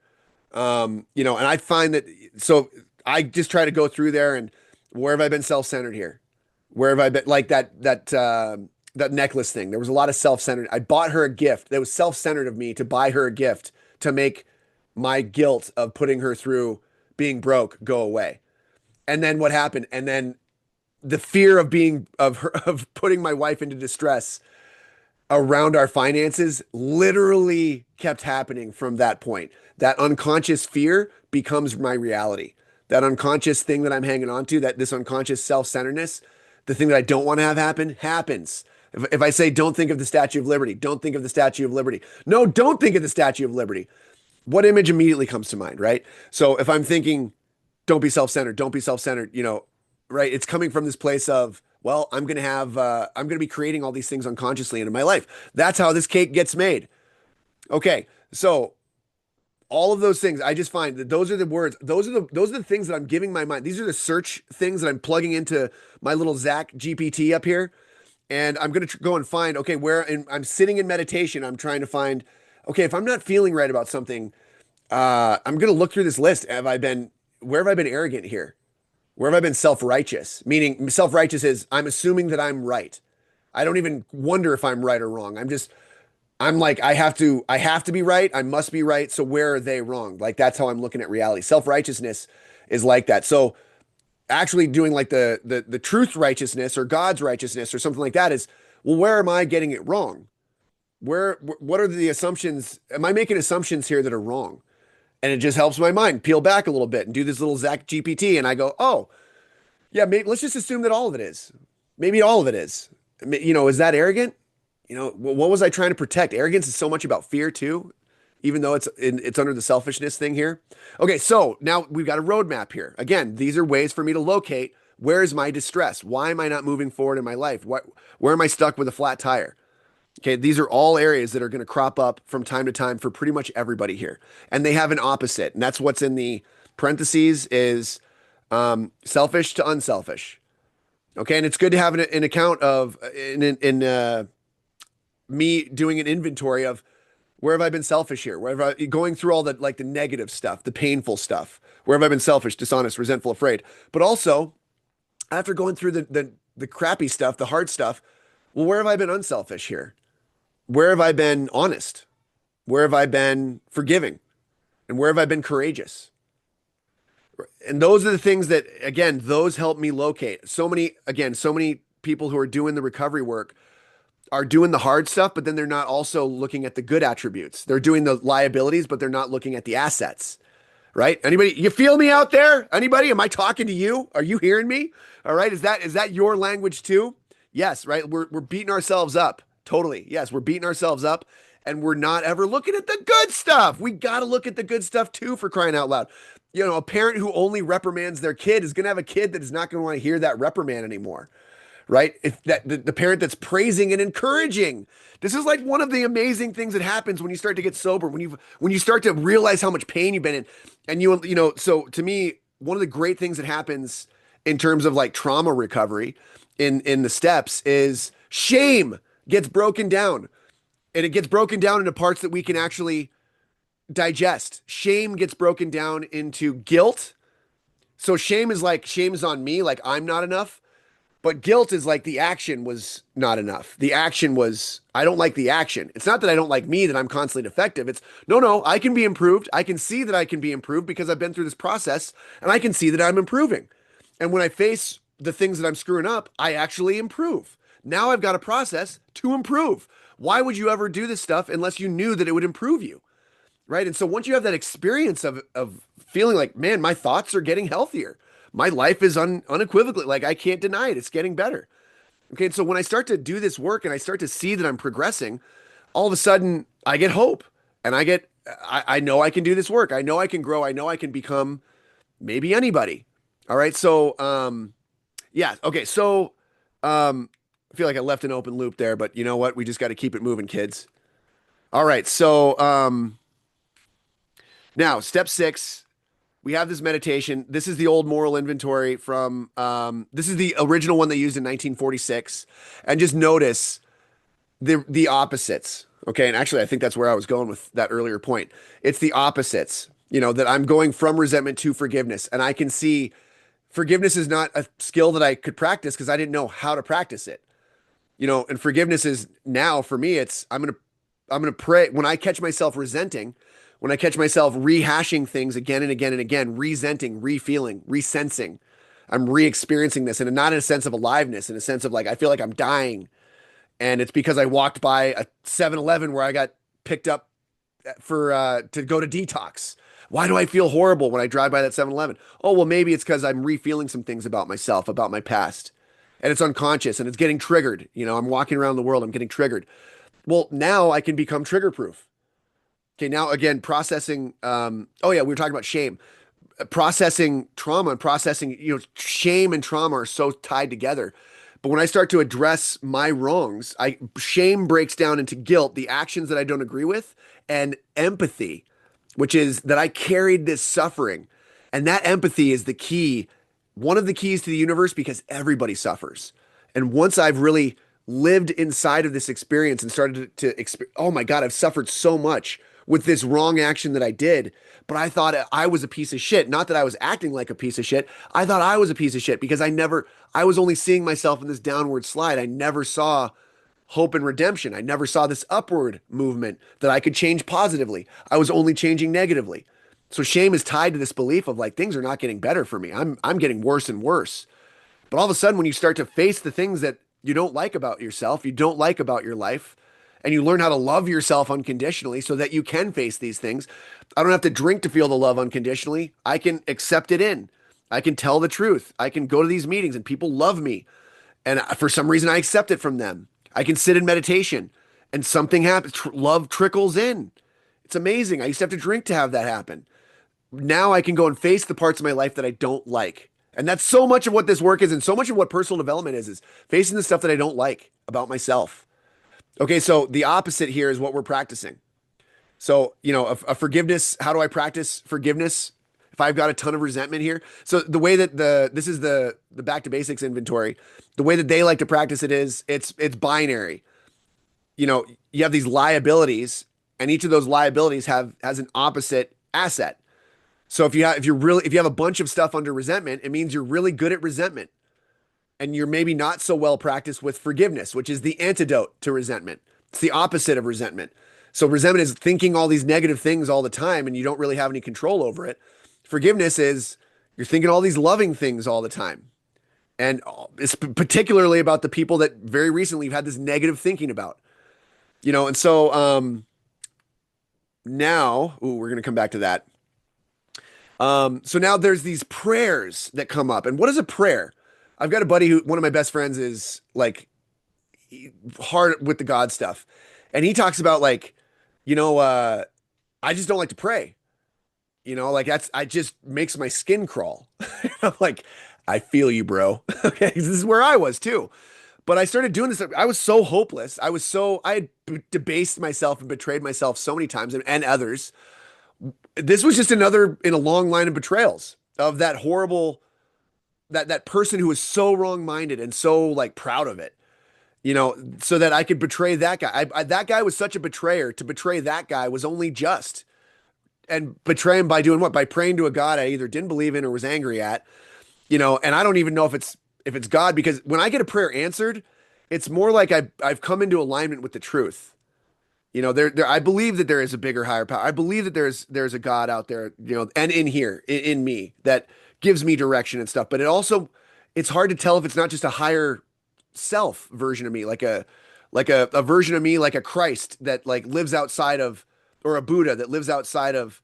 And I find that, so I just try to go through there and where have I been self-centered here? Where have I been like that necklace thing? There was a lot of self-centered. I bought her a gift. That was self-centered of me to buy her a gift to make my guilt of putting her through being broke go away. And then what happened? And then the fear of putting my wife into distress around our finances literally kept happening from that point. That unconscious fear becomes my reality. That unconscious thing that I'm hanging on to, that this unconscious self-centeredness, the thing that I don't want to have happen, happens. If I say, don't think of the Statue of Liberty, don't think of the Statue of Liberty. No, don't think of the Statue of Liberty. What image immediately comes to mind, right? So if I'm thinking, don't be self-centered, don't be self-centered, right? It's coming from this place of, well, I'm going to be creating all these things unconsciously into my life. That's how this cake gets made. Okay. So all of those things, I just find that those are the words, those are the things that I'm giving my mind. These are the search things that I'm plugging into my little Zach GPT up here. And I'm going to go and find, okay, I'm sitting in meditation. I'm trying to find, okay, if I'm not feeling right about something, I'm going to look through this list. Where have I been arrogant here? Where have I been self-righteous? Meaning self-righteous is I'm assuming that I'm right. I don't even wonder if I'm right or wrong. I'm like, I have to be right. I must be right. So where are they wrong? Like that's how I'm looking at reality. Self-righteousness is like that. So actually doing like the truth righteousness or God's righteousness or something like that is, well, where am I getting it wrong? What are the assumptions? Am I making assumptions here that are wrong? And it just helps my mind peel back a little bit and do this little Zach GPT. And I go, oh, yeah, maybe let's just assume that all of it is. Maybe all of it is. Is that arrogant? What was I trying to protect? Arrogance is so much about fear too, even though it's under the selfishness thing here. Okay, so now we've got a roadmap here. Again, these are ways for me to locate where is my distress? Why am I not moving forward in my life? Where am I stuck with a flat tire? Okay, these are all areas that are going to crop up from time to time for pretty much everybody here. And they have an opposite. And that's what's in the parentheses is selfish to unselfish. Okay, and it's good to have an account of me doing an inventory of where have I been selfish here? Where have I going through all the negative stuff, the painful stuff? Where have I been selfish, dishonest, resentful, afraid? But also, after going through the crappy stuff, the hard stuff, well, where have I been unselfish here? Where have I been honest? Where have I been forgiving? And where have I been courageous? And those are the things that, again, those help me locate. So many people who are doing the recovery work are doing the hard stuff, but then they're not also looking at the good attributes. They're doing the liabilities, but they're not looking at the assets. Right? Anybody, you feel me out there? Anybody? Am I talking to you? Are you hearing me? All right. Is that your language too? Yes. Right. We're beating ourselves up. Totally. Yes. We're beating ourselves up and we're not ever looking at the good stuff. We got to look at the good stuff too, for crying out loud. A parent who only reprimands their kid is going to have a kid that is not going to want to hear that reprimand anymore, right? If that the parent that's praising and encouraging. This is like one of the amazing things that happens when you start to get sober, when you start to realize how much pain you've been in. And so to me, one of the great things that happens in terms of like trauma recovery in the steps is shame gets broken down. And it gets broken down into parts that we can actually digest. Shame gets broken down into guilt. So shame is on me, like I'm not enough. But guilt is like the action was not enough. The action was, I don't like the action. It's not that I don't like me, that I'm constantly defective. It's no, I can be improved. I can see that I can be improved because I've been through this process and I can see that I'm improving. And when I face the things that I'm screwing up, I actually improve. Now I've got a process to improve. Why would you ever do this stuff unless you knew that it would improve you? Right. And so once you have that experience of feeling like, man, my thoughts are getting healthier. My life is unequivocally, like I can't deny it. It's getting better. Okay. And so when I start to do this work and I start to see that I'm progressing, all of a sudden I get hope and I know I can do this work. I know I can grow. I know I can become maybe anybody. All right. So, yeah. Okay. So, I feel like I left an open loop there, but you know what? We just got to keep it moving, kids. All right. So, now step 6, we have this meditation. This is the old moral inventory from, this is the original one they used in 1946. And just notice the opposites. Okay. And actually, I think that's where I was going with that earlier point. It's the opposites, that I'm going from resentment to forgiveness. And I can see forgiveness is not a skill that I could practice because I didn't know how to practice it. And forgiveness is now for me, I'm going to pray when I catch myself resenting, when I catch myself rehashing things again and again and again, resenting, refeeling, resensing. I'm re-experiencing this and not in a sense of aliveness, in a sense of like, I feel like I'm dying. And it's because I walked by a 7-Eleven where I got picked up to go to detox. Why do I feel horrible when I drive by that 7-Eleven? Oh, well, maybe it's because I'm refeeling some things about myself, about my past. And it's unconscious and it's getting triggered. I'm walking around the world, I'm getting triggered. Well, now I can become trigger proof. Okay, now again, processing. Oh yeah, we were talking about shame, processing trauma and processing. Shame and trauma are so tied together. But when I start to address my wrongs, shame breaks down into guilt, the actions that I don't agree with, and empathy, which is that I carried this suffering, and that empathy is the key, one of the keys to the universe because everybody suffers. And once I've really lived inside of this experience and started to experience, oh my God, I've suffered so much with this wrong action that I did, but I thought I was a piece of shit. Not that I was acting like a piece of shit. I thought I was a piece of shit because I was only seeing myself in this downward slide. I never saw hope and redemption. I never saw this upward movement that I could change positively. I was only changing negatively. So shame is tied to this belief of like, things are not getting better for me. I'm getting worse and worse. But all of a sudden, when you start to face the things that you don't like about yourself, you don't like about your life, and you learn how to love yourself unconditionally so that you can face these things. I don't have to drink to feel the love unconditionally. I can accept it in. I can tell the truth. I can go to these meetings and people love me. And for some reason, I accept it from them. I can sit in meditation and something happens. Love trickles in. It's amazing. I used to have to drink to have that happen. Now I can go and face the parts of my life that I don't like. And that's so much of what this work is, and so much of what personal development is facing the stuff that I don't like about myself. Okay, so the opposite here is what we're practicing. So, a forgiveness, how do I practice forgiveness if I've got a ton of resentment here? So the way that this is the back to basics inventory, the way that they like to practice it is it's binary. You have these liabilities, and each of those liabilities has an opposite asset. So if you have a bunch of stuff under resentment, it means you're really good at resentment. And you're maybe not so well practiced with forgiveness, which is the antidote to resentment. It's the opposite of resentment. So resentment is thinking all these negative things all the time and you don't really have any control over it. Forgiveness is you're thinking all these loving things all the time. And it's particularly about the people that very recently you've had this negative thinking about. And so now, we're going to come back to that. So now there's these prayers that come up. And what is a prayer? I've got a buddy one of my best friends is like hard with the God stuff. And he talks about like, I just don't like to pray. Like I just makes my skin crawl. I'm like, I feel you, bro. Okay, this is where I was too. But I started doing this. I was so hopeless. I had debased myself and betrayed myself so many times and others. This was just another in a long line of betrayals of that horrible, that person who was so wrong-minded and so like proud of it, so that I could betray that guy. That guy was such a betrayer. To betray that guy was only just. And betray him by doing what? By praying to a God I either didn't believe in or was angry at, and I don't even know if it's God, because when I get a prayer answered, it's more like I've come into alignment with the truth. I believe that there is a bigger, higher power. I believe that there's a God out there, and in here, in me, that gives me direction and stuff. But it's hard to tell if it's not just a higher self version of me, like a version of me, like a Christ that like lives outside of, or a Buddha that lives outside of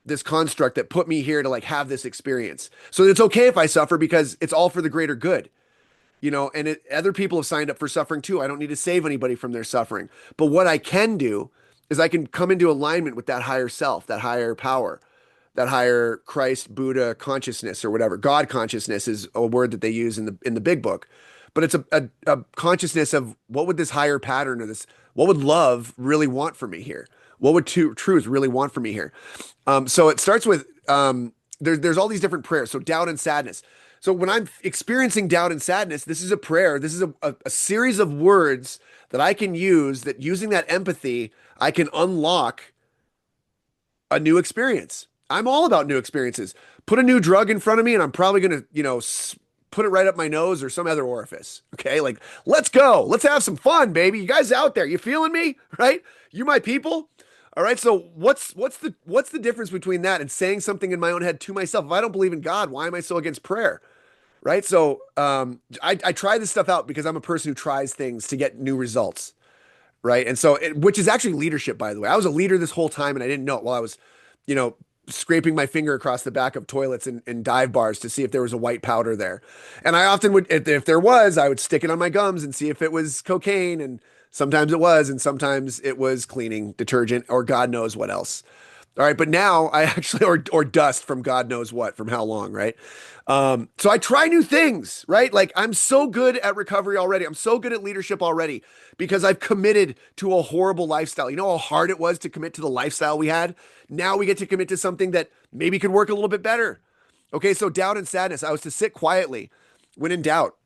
this construct that put me here to like have this experience. So it's okay if I suffer because it's all for the greater good. Other people have signed up for suffering too. I don't need to save anybody from their suffering. But what I can do is I can come into alignment with that higher self, that higher power, that higher Christ, Buddha consciousness or whatever. God consciousness is a word that they use in the big book. But it's a consciousness of what would this higher pattern or what would love really want for me here? What would truth really want for me here? So it starts with there's all these different prayers. So doubt and sadness. So when I'm experiencing doubt and sadness, this is a prayer. This is a series of words that I can use, that using that empathy, I can unlock a new experience. I'm all about new experiences. Put a new drug in front of me, and I'm probably going to, put it right up my nose or some other orifice. Okay. Like, let's go. Let's have some fun, baby. You guys out there, you feeling me? Right? You my people. All right. So what's the difference between that and saying something in my own head to myself? If I don't believe in God, why am I so against prayer? Right. So I try this stuff out because I'm a person who tries things to get new results. Right. And so, which is actually leadership, by the way. I was a leader this whole time and I didn't know it while I was, you know, scraping my finger across the back of toilets and dive bars to see if there was a white powder there. And I often would, if there was, I would stick it on my gums and see if it was cocaine. And sometimes it was, and sometimes it was cleaning detergent or God knows what else. All right. But now I actually, or dust from God knows what, from how long. Right. So I try new things, right? Like I'm so good at recovery already. I'm so good at leadership already because I've committed to a horrible lifestyle. You know how hard it was to commit to the lifestyle we had? Now we get to commit to something that maybe could work a little bit better. Okay. So doubt and sadness. I was to sit quietly when in doubt,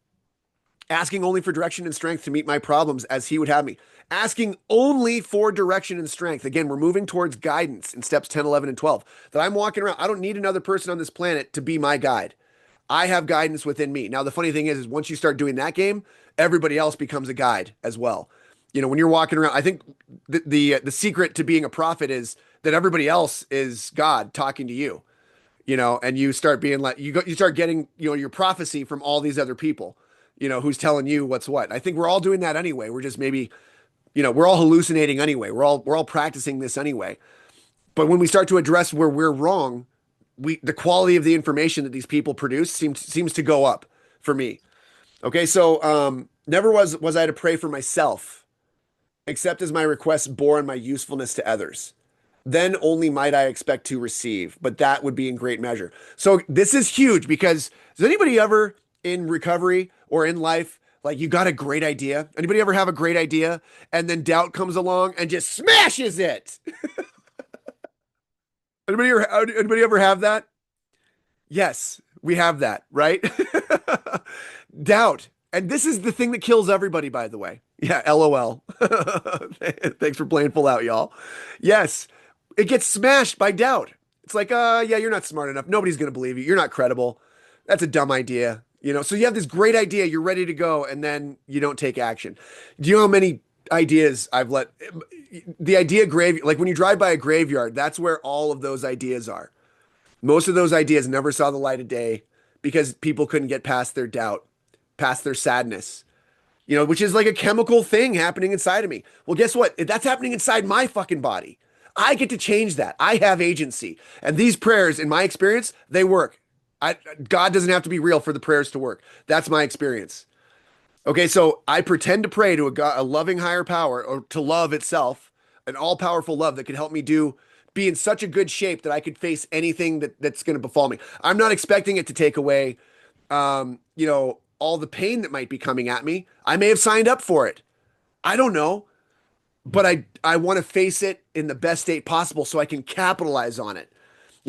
asking only for direction and strength to meet my problems as he would have me. Asking only for direction and strength. Again, we're moving towards guidance in steps 10, 11, and 12. That I'm walking around. I don't need another person on this planet to be my guide. I have guidance within me. Now, the funny thing is once you start doing that game, everybody else becomes a guide as well. When you're walking around, I think the secret to being a prophet is that everybody else is God talking to you, and you start being like, you start getting, your prophecy from all these other people, who's telling you what's what. I think we're all doing that anyway. We're just maybe, we're all hallucinating anyway. We're all practicing this anyway. But when we start to address where we're wrong, the quality of the information that these people produce seems to go up for me. Okay, so never was I to pray for myself, except as my requests bore on my usefulness to others. Then only might I expect to receive, but that would be in great measure. So this is huge because does anybody ever in recovery or in life, like you got a great idea? Anybody ever have a great idea and then doubt comes along and just smashes it? Anybody ever have that? Yes, we have that, right? Doubt. And this is the thing that kills everybody, by the way. Yeah, LOL. Thanks for playing full out, y'all. Yes, it gets smashed by doubt. It's like, yeah, you're not smart enough. Nobody's going to believe you. You're not credible. That's a dumb idea. So you have this great idea, you're ready to go, and then you don't take action. Do you know how many ideas I've let the idea like when you drive by a graveyard, that's where all of those ideas are. Most of those ideas never saw the light of day because people couldn't get past their doubt, past their sadness, which is like a chemical thing happening inside of me. Well, guess what? That's happening inside my fucking body. I get to change that. I have agency. And these prayers, in my experience, they work. God doesn't have to be real for the prayers to work. That's my experience. Okay, so I pretend to pray to a loving higher power, or to love itself, an all-powerful love that can help me do be in such a good shape that I could face anything that's going to befall me. I'm not expecting it to take away, all the pain that might be coming at me. I may have signed up for it. I don't know, but I want to face it in the best state possible so I can capitalize on it.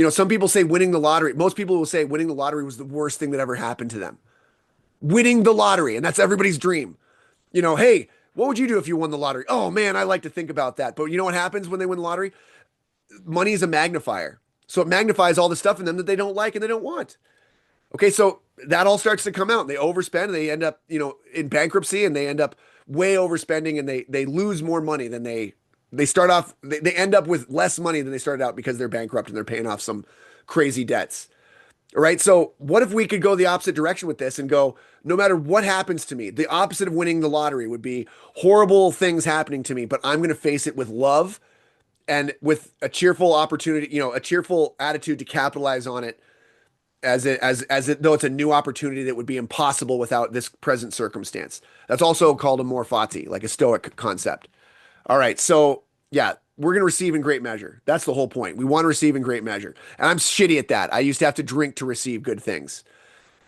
Some people say winning the lottery. Most people will say winning the lottery was the worst thing that ever happened to them. Winning the lottery, and that's everybody's dream. Hey, what would you do if you won the lottery? Oh man, I like to think about that. But you know what happens when they win the lottery? Money is a magnifier. So it magnifies all the stuff in them that they don't like and they don't want. Okay, so that all starts to come out. They overspend and they end up, in bankruptcy, and they end up way overspending, and they lose more money than they start off. They end up with less money than they started out because they're bankrupt and they're paying off some crazy debts. All right. So what if we could go the opposite direction with this and go, no matter what happens to me, the opposite of winning the lottery would be horrible things happening to me, but I'm going to face it with love and with a cheerful opportunity, a cheerful attitude to capitalize on it as it though it's a new opportunity that would be impossible without this present circumstance. That's also called a more fati, like a stoic concept. All right. So yeah, we're going to receive in great measure. That's the whole point. We want to receive in great measure. And I'm shitty at that. I used to have to drink to receive good things.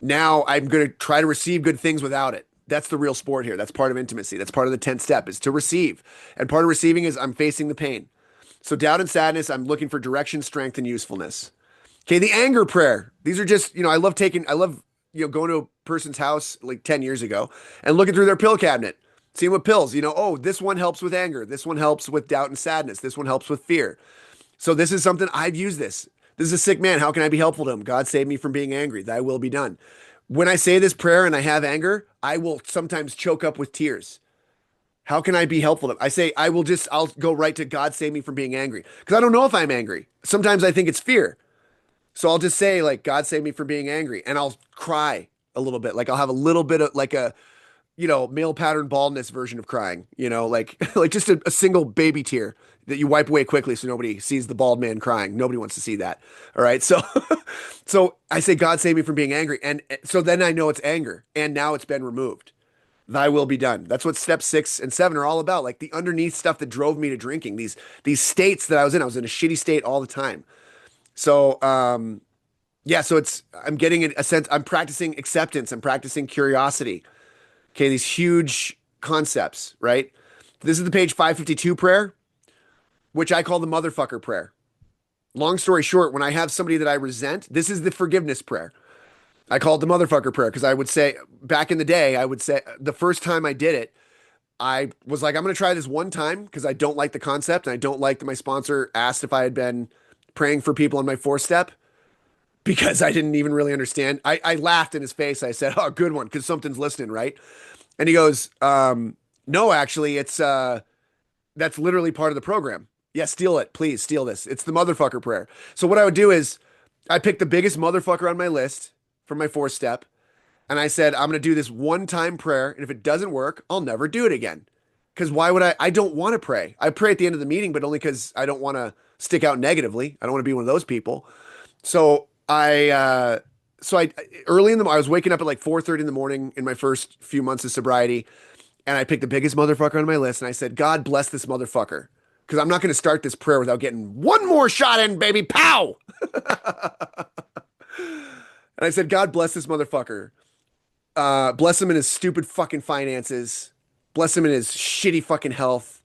Now I'm going to try to receive good things without it. That's the real sport here. That's part of intimacy. That's part of the 10th step, is to receive. And part of receiving is I'm facing the pain. So doubt and sadness, I'm looking for direction, strength, and usefulness. Okay, the anger prayer. These are just, I love, going to a person's house like 10 years ago and looking through their pill cabinet, seeing what pills, oh, this one helps with anger. This one helps with doubt and sadness. This one helps with fear. So this is something I've used this. This is a sick man. How can I be helpful to him? God save me from being angry. Thy will be done. When I say this prayer and I have anger, I will sometimes choke up with tears. How can I be helpful to them? I say, I'll go right to God save me from being angry. Because I don't know if I'm angry. Sometimes I think it's fear. So I'll just say, like, God save me from being angry. And I'll cry a little bit. Like I'll have a little bit of like a, male pattern baldness version of crying, like, like just a single baby tear that you wipe away quickly so nobody sees the bald man crying. Nobody wants to see that. All right. So, so I say, God save me from being angry. And so then I know it's anger, and now it's been removed. Thy will be done. That's what steps 6 and 7 are all about. Like the underneath stuff that drove me to drinking, these states that I was in a shitty state all the time. So, yeah, so I'm getting a sense, I'm practicing acceptance, I'm practicing curiosity. Okay, these huge concepts, right? This is the page 552 prayer, which I call the motherfucker prayer. Long story short, when I have somebody that I resent, this is the forgiveness prayer. I call it the motherfucker prayer because I would say, back in the day, I would say the first time I did it, I was like, I'm going to try this one time because I don't like the concept, and I don't like that my sponsor asked if I had been praying for people on my 4th step, because I didn't even really understand. I laughed in his face. I said, oh, good one, because something's listening, right? And he goes, no, actually, it's that's literally part of the program. Yeah, steal it. Please steal this. It's the motherfucker prayer. So what I would do is I picked the biggest motherfucker on my list from my 4th step, and I said, I'm going to do this one-time prayer, and if it doesn't work, I'll never do it again. Because why would I don't want to pray. I pray at the end of the meeting, but only because I don't want to stick out negatively. I don't want to be one of those people. So I early in the, I was waking up at like 4:30 in the morning in my first few months of sobriety, and I picked the biggest motherfucker on my list, and I said, God bless this motherfucker, because I'm not going to start this prayer without getting one more shot in, baby. Pow! And I said, God bless this motherfucker. Bless him in his stupid fucking finances. Bless him in his shitty fucking health.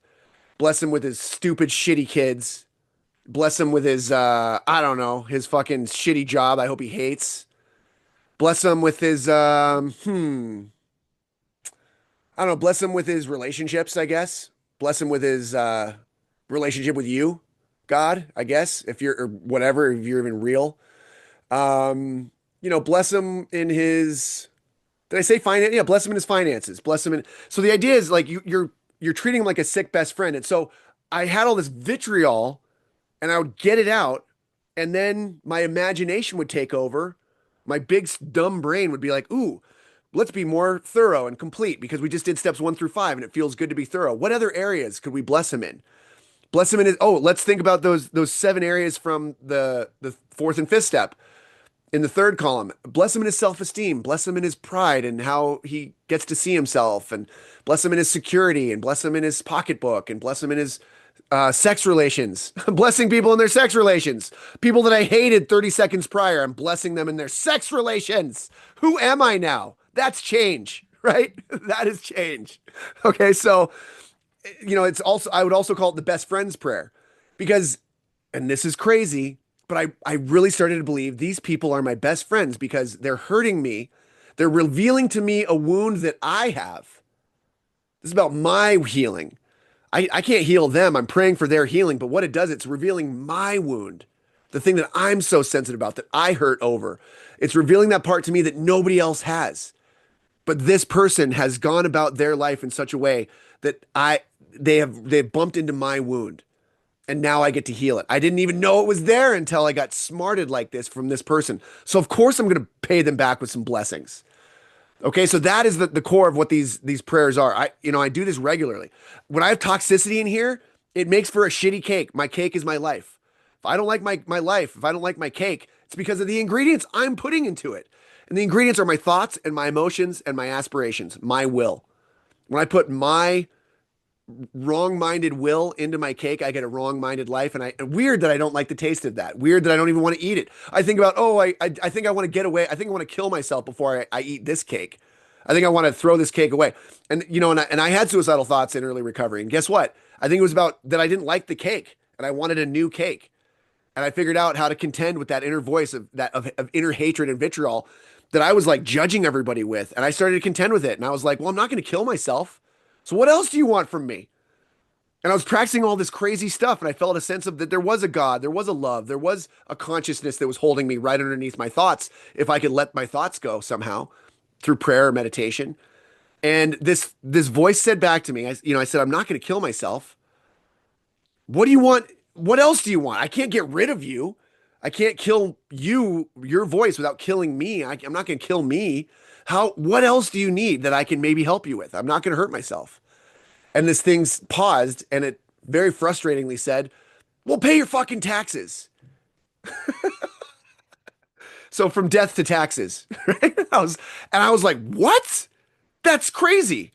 Bless him with his stupid shitty kids. Bless him with his, I don't know, his fucking shitty job I hope he hates. Bless him with his, I don't know, bless him with his relationships, I guess. Bless him with his relationship with you, God, I guess, if you're, or whatever, if you're even real. Bless him in his, did I say finance? Yeah, bless him in his finances. Bless him in, so the idea is like you're treating him like a sick best friend. And so I had all this vitriol, and I would get it out, and then my imagination would take over. My big dumb brain would be like, ooh, let's be more thorough and complete because we just did steps 1 through 5 and it feels good to be thorough. What other areas could we bless him in? Bless him in his, oh, let's think about those 7 areas from the 4th and 5th step in the 3rd column. Bless him in his self-esteem, bless him in his pride and how he gets to see himself, and bless him in his security, and bless him in his pocketbook, and bless him in his Sex relations. I'm blessing people in their sex relations. People that I hated 30 seconds prior, I'm blessing them in their sex relations. Who am I now? That's change, right? That is change. Okay, so it's also, I would also call it the best friends prayer because, and this is crazy, but I really started to believe these people are my best friends because they're hurting me. They're revealing to me a wound that I have. This is about my healing. I can't heal them. I'm praying for their healing, but what it does, it's revealing my wound, the thing that I'm so sensitive about, that I hurt over. It's revealing that part to me that nobody else has. But this person has gone about their life in such a way that they've bumped into my wound. And now I get to heal it. I didn't even know it was there until I got smarted like this from this person. So of course I'm going to pay them back with some blessings. Okay, so that is the core of what these prayers are. I do this regularly. When I have toxicity in here, it makes for a shitty cake. My cake is my life. If I don't like my life, if I don't like my cake, it's because of the ingredients I'm putting into it. And the ingredients are my thoughts and my emotions and my aspirations, my will. When I put my wrong-minded will into my cake, I get a wrong-minded life. And weird that I don't like the taste of that. Weird that I don't even want to eat it. I think about, I think I want to get away. I think I want to kill myself before I eat this cake. I think I want to throw this cake away. And I had suicidal thoughts in early recovery. And guess what? I think it was about that I didn't like the cake and I wanted a new cake. And I figured out how to contend with that inner voice of inner hatred and vitriol that I was like judging everybody with. And I started to contend with it. And I was like, well, I'm not going to kill myself. So what else do you want from me? And I was practicing all this crazy stuff, and I felt a sense of that there was a God, there was a love, there was a consciousness that was holding me right underneath my thoughts if I could let my thoughts go somehow through prayer or meditation. And this voice said back to me, I said, I'm not going to kill myself. What do you want? What else do you want? I can't get rid of you. I can't kill your voice without killing me. I'm not going to kill me. What else do you need that I can maybe help you with? I'm not going to hurt myself. And this thing paused and it very frustratingly said, well, pay your fucking taxes. So from death to taxes, right? I was like, what? That's crazy.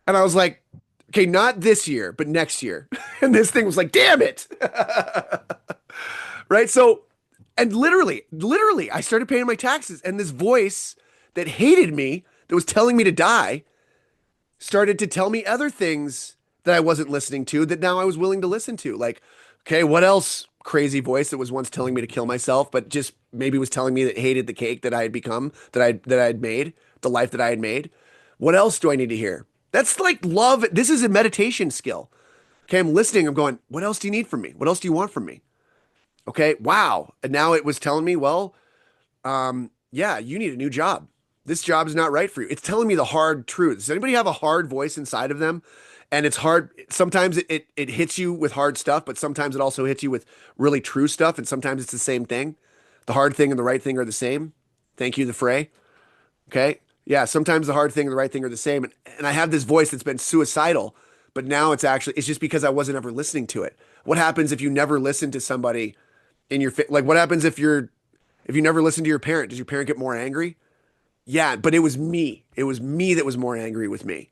And I was like, okay, not this year, but next year. And this thing was like, damn it. Right? So, and literally, I started paying my taxes. And this voice that hated me, that was telling me to die, started to tell me other things that I wasn't listening to that now I was willing to listen to. Like, okay, what else? Crazy voice that was once telling me to kill myself, but just maybe was telling me that hated the cake that I had become, that I had made, the life that I had made. What else do I need to hear? That's like love. This is a meditation skill. Okay, I'm listening. I'm going, what else do you need from me? What else do you want from me? Okay, wow. And now it was telling me, well, yeah, you need a new job. This job is not right for you. It's telling me the hard truth. Does anybody have a hard voice inside of them? And it's hard. Sometimes it hits you with hard stuff, but sometimes it also hits you with really true stuff. And sometimes it's the same thing. The hard thing and the right thing are the same. Thank you, the fray. Okay. Yeah. Sometimes the hard thing and the right thing are the same. And I have this voice that's been suicidal, but now it's just because I wasn't ever listening to it. What happens if you never listen to somebody in your, like, what happens if you never listen to your parent? Does your parent get more angry? Yeah, but it was me. It was me that was more angry with me.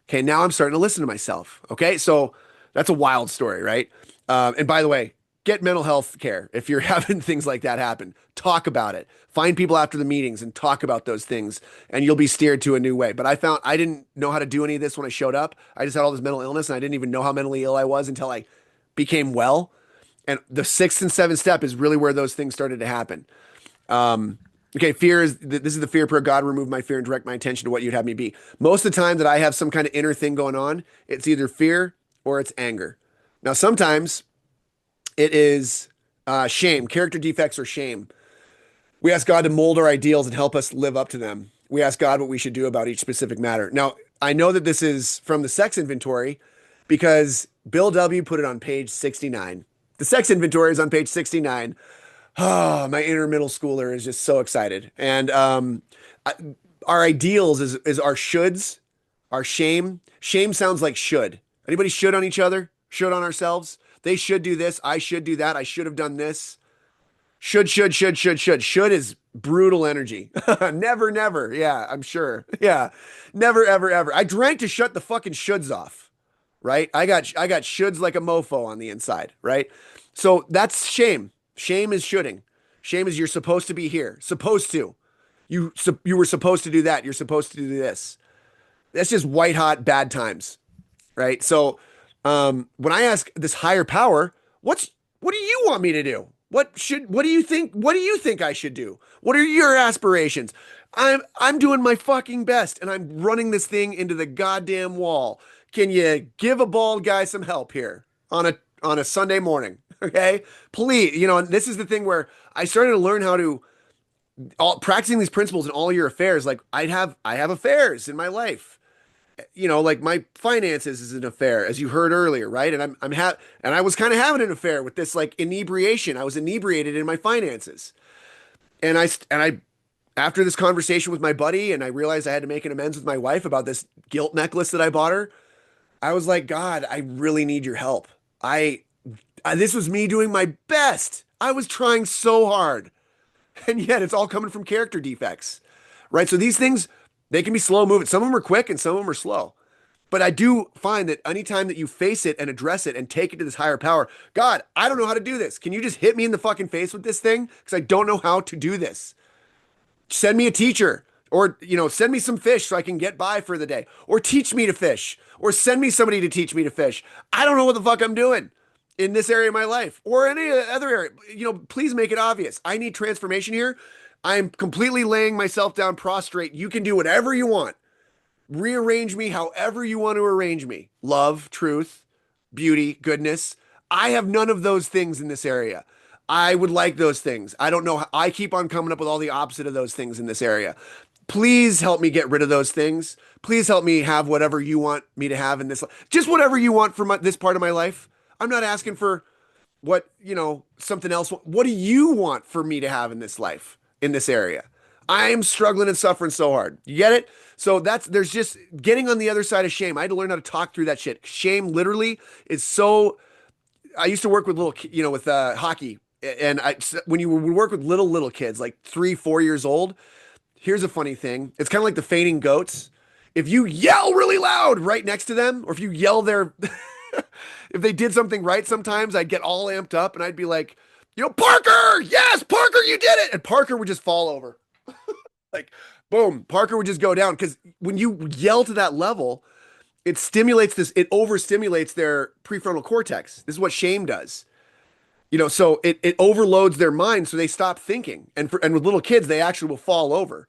Okay, now I'm starting to listen to myself. Okay, so that's a wild story, right? And by the way, get mental health care if you're having things like that happen. Talk about it. Find people after the meetings and talk about those things, and you'll be steered to a new way. But I found I didn't know how to do any of this when I showed up. I just had all this mental illness, and I didn't even know how mentally ill I was until I became well. And the sixth and seventh step is really where those things started to happen. Okay, this is the fear prayer. God, remove my fear and direct my attention to what you'd have me be. Most of the time that I have some kind of inner thing going on, it's either fear or it's anger. Now, sometimes it is shame, character defects or shame. We ask God to mold our ideals and help us live up to them. We ask God what we should do about each specific matter. Now, I know that this is from the sex inventory because Bill W. put it on page 69. The sex inventory is on page 69. Oh, my inner middle schooler is just so excited. And our ideals is our shoulds, our shame. Shame sounds like should. Anybody should on each other? Should on ourselves? They should do this. I should do that. I should have done this. Should. Should is brutal energy. Never, never. Yeah, I'm sure. Yeah. Never, ever, ever. I drank to shut the fucking shoulds off. right? I got shoulds like a mofo on the inside, right? So that's shame. Shame is shoulding. Shame is you're supposed to be here. Supposed to. You were supposed to do that. You're supposed to do this. That's just white hot bad times, right? So when I ask this higher power, what do you want me to do? What do you think I should do? What are your aspirations? I'm doing my fucking best and I'm running this thing into the goddamn wall. Can you give a bald guy some help here on a Sunday morning? Okay? Please, and this is the thing where I started to learn how to all practicing these principles in all your affairs. Like I have affairs in my life, like my finances is an affair, as you heard earlier, right? And and I was kind of having an affair with this like inebriation. I was inebriated in my finances, and I after this conversation with my buddy, and I realized I had to make an amends with my wife about this guilt necklace that I bought her. I was like, God, I really need your help. This was me doing my best. I was trying so hard, and yet it's all coming from character defects, right? So these things, they can be slow moving. Some of them are quick and some of them are slow. But I do find that anytime that you face it and address it and take it to this higher power, God, I don't know how to do this. Can you just hit me in the fucking face with this thing? Because I don't know how to do this. Send me a teacher, or, send me some fish so I can get by for the day, or teach me to fish, or send me somebody to teach me to fish. I don't know what the fuck I'm doing in this area of my life or any other area. Please make it obvious. I need transformation here. I'm completely laying myself down prostrate. You can do whatever you want. Rearrange me however you want to arrange me. Love, truth, beauty, goodness. I have none of those things in this area. I would like those things. I don't know. I keep on coming up with all the opposite of those things in this area. Please help me get rid of those things. Please help me have whatever you want me to have in this. Just whatever you want for this part of my life. I'm not asking for something else. What do you want for me to have in this life, in this area? I'm struggling and suffering so hard. You get it? So there's just getting on the other side of shame. I had to learn how to talk through that shit. Shame literally is so. I used to work with with hockey, and when you would work with little kids, like 3, 4 years old. Here's a funny thing. It's kind of like the fainting goats. If you yell really loud right next to them, or if you yell their, if they did something right, sometimes I'd get all amped up and I'd be like, Parker, yes, Parker, you did it. And Parker would just fall over. Like, boom, Parker would just go down. Because when you yell to that level, it overstimulates their prefrontal cortex. This is what shame does. So it overloads their mind, so they stop thinking. And with little kids, they actually will fall over.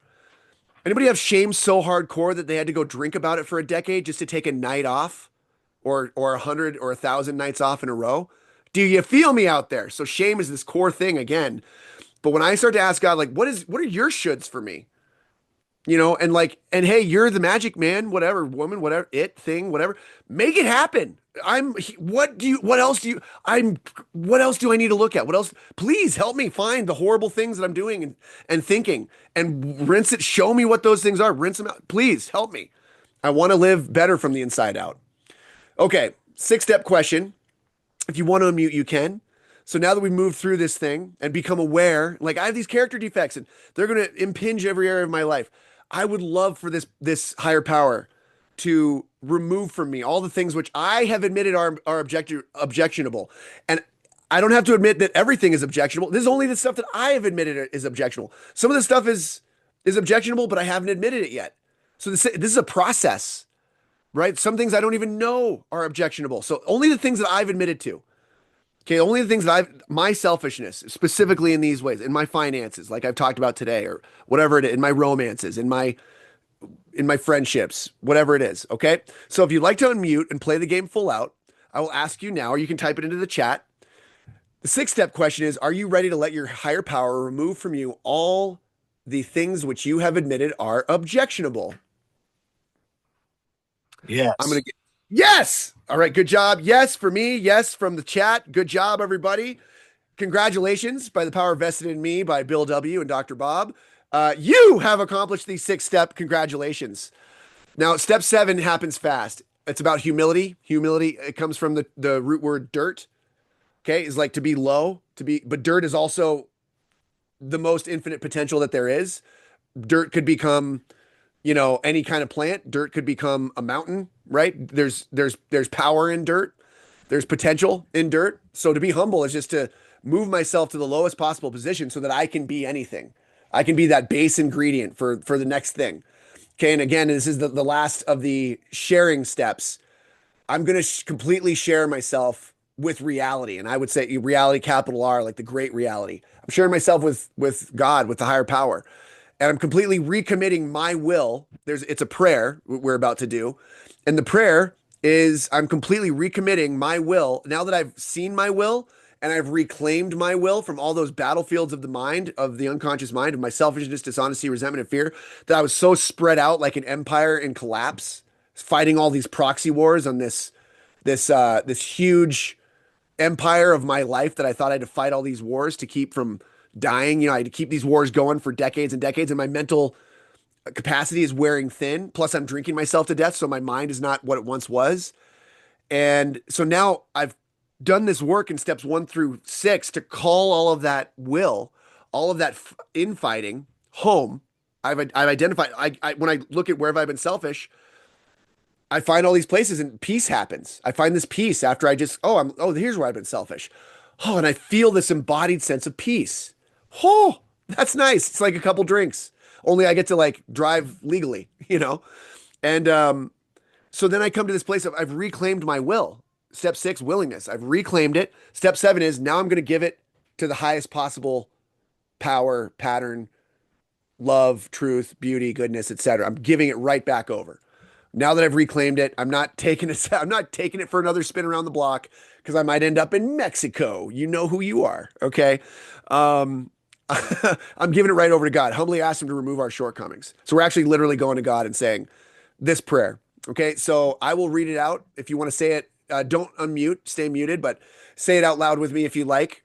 Anybody have shame so hardcore that they had to go drink about it for a decade just to take a night off, or 100 or 1,000 nights off in a row? Do you feel me out there? So shame is this core thing again. But when I start to ask God, like, what are your shoulds for me? And hey, you're the magic man, whatever, woman, whatever, thing, whatever. Make it happen. What else do I need to look at? What else? Please help me find the horrible things that I'm doing and thinking, and rinse it. Show me what those things are. Rinse them out. Please help me. I want to live better from the inside out. Okay. 6-step question. If you want to unmute, you can. So now that we've moved through this thing and become aware, like I have these character defects and they're going to impinge every area of my life. I would love for this higher power to remove from me all the things which I have admitted are objectionable. And I don't have to admit that everything is objectionable. This is only the stuff that I have admitted is objectionable. Some of the stuff is objectionable, but I haven't admitted it yet. So this is a process, right? Some things I don't even know are objectionable. So only the things that I've admitted to. Okay, only the things that my selfishness, specifically in these ways, in my finances, like I've talked about today, or whatever it is, in my romances, in my friendships, whatever it is. Okay, so if you'd like to unmute and play the game full out, I will ask you now, or you can type it into the chat. The 6-step question is, are you ready to let your higher power remove from you all the things which you have admitted are objectionable? Yes. I'm going to get, yes. All right. Good job. Yes, for me. Yes, from the chat. Good job, everybody. Congratulations by the power vested in me by Bill W. and Dr. Bob. You have accomplished the 6-step. Congratulations. Now, step 7 happens fast. It's about humility. Humility, it comes from the root word dirt. Okay. Is like to be low, but dirt is also the most infinite potential that there is. Dirt could become, any kind of plant. Dirt could become a mountain. right? There's power in dirt. There's potential in dirt. So to be humble is just to move myself to the lowest possible position so that I can be anything. I can be that base ingredient for the next thing. Okay, and again, this is the last of the sharing steps. I'm going to completely share myself with reality, and I would say reality, capital R, like the great reality. I'm sharing myself with God, with the higher power, and I'm completely recommitting my will. It's a prayer we're about to do, and the prayer is I'm completely recommitting my will now that I've seen my will and I've reclaimed my will from all those battlefields of the mind, of the unconscious mind, of my selfishness, dishonesty, resentment, and fear, that I was so spread out like an empire in collapse, fighting all these proxy wars on this huge empire of my life that I thought I had to fight all these wars to keep from dying. I had to keep these wars going for decades and decades, and my mental capacity is wearing thin. Plus, I'm drinking myself to death, so my mind is not what it once was. And so now I've done this work in steps 1 through 6 to call all of that will, all of that infighting home. I've identified. When I look at where have I been selfish, I find all these places and peace happens. I find this peace after I just here's where I've been selfish. Oh, and I feel this embodied sense of peace. Oh, that's nice. It's like a couple drinks. Only I get to like drive legally. And so then I come to this place of I've reclaimed my will. Step 6, willingness. I've reclaimed it. Step 7 is now I'm going to give it to the highest possible power, pattern, love, truth, beauty, goodness, etc. I'm giving it right back over. Now that I've reclaimed it, I'm not taking it. I'm not taking it for another spin around the block because I might end up in Mexico. You know who you are, okay? I'm giving it right over to God. Humbly ask Him to remove our shortcomings. So we're actually literally going to God and saying this prayer. Okay, so I will read it out. If you want to say it, don't unmute, stay muted, but say it out loud with me if you like.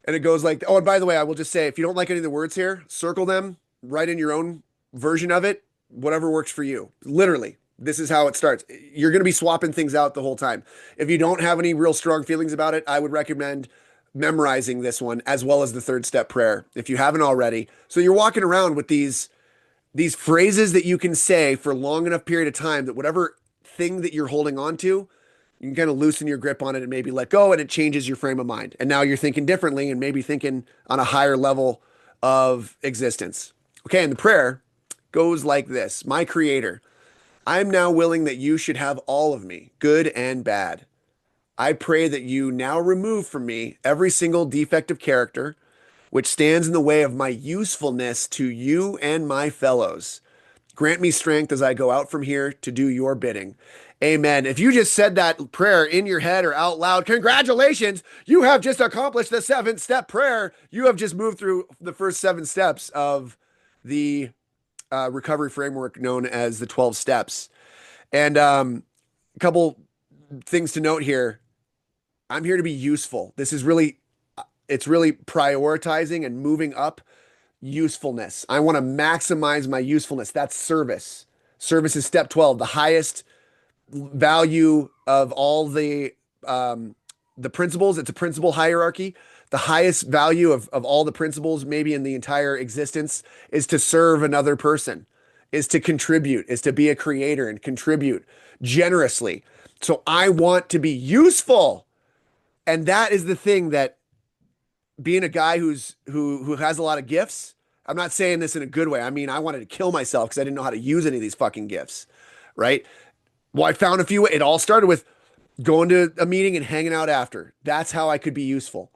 And it goes like, oh, and by the way, I will just say, if you don't like any of the words here, circle them, write in your own version of it, whatever works for you. Literally, this is how it starts. You're going to be swapping things out the whole time. If you don't have any real strong feelings about it, I would recommend memorizing this one as well as the 3rd step prayer if you haven't already. So you're walking around with these phrases that you can say for a long enough period of time that whatever thing that you're holding on to, you can kind of loosen your grip on it and maybe let go, and it changes your frame of mind. And now you're thinking differently and maybe thinking on a higher level of existence. Okay, and the prayer goes like this. My Creator, I am now willing that you should have all of me, good and bad. I pray that you now remove from me every single defect of character which stands in the way of my usefulness to you and my fellows. Grant me strength as I go out from here to do your bidding. Amen. If you just said that prayer in your head or out loud, congratulations, you have just accomplished the 7th step prayer. You have just moved through the first 7 steps of the recovery framework known as the 12 steps. And a couple things to note here. I'm here to be useful. It's really prioritizing and moving up usefulness. I want to maximize my usefulness. That's service. Service is step 12, the highest value of all the principles. It's a principle hierarchy. The highest value of all the principles, maybe in the entire existence, is to serve another person, is to contribute, is to be a creator and contribute generously. So I want to be useful. And that is the thing that being a guy who has a lot of gifts, I'm not saying this in a good way. I mean, I wanted to kill myself because I didn't know how to use any of these fucking gifts, right? Well, I found a few. It all started with going to a meeting and hanging out after. That's how I could be useful.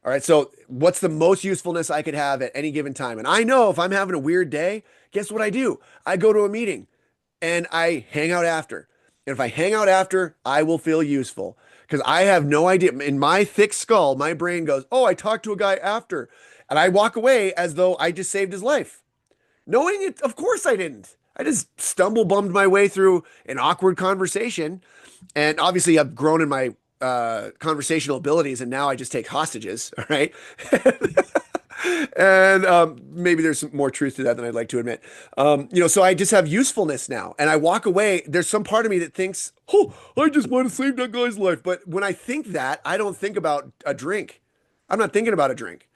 All right. So what's the most usefulness I could have at any given time? And I know if I'm having a weird day, guess what I do? I go to a meeting and I hang out after. And if I hang out after, I will feel useful because I have no idea. In my thick skull, my brain goes, oh, I talked to a guy after. And I walk away as though I just saved his life. Knowing it, of course I didn't. I just bummed my way through an awkward conversation. And obviously I've grown in my conversational abilities, and now I just take hostages. All right. And maybe there's some more truth to that than I'd like to admit. So I just have usefulness now, and I walk away. There's some part of me that thinks, oh, I just want to save that guy's life. But when I think that, I don't think about a drink. I'm not thinking about a drink.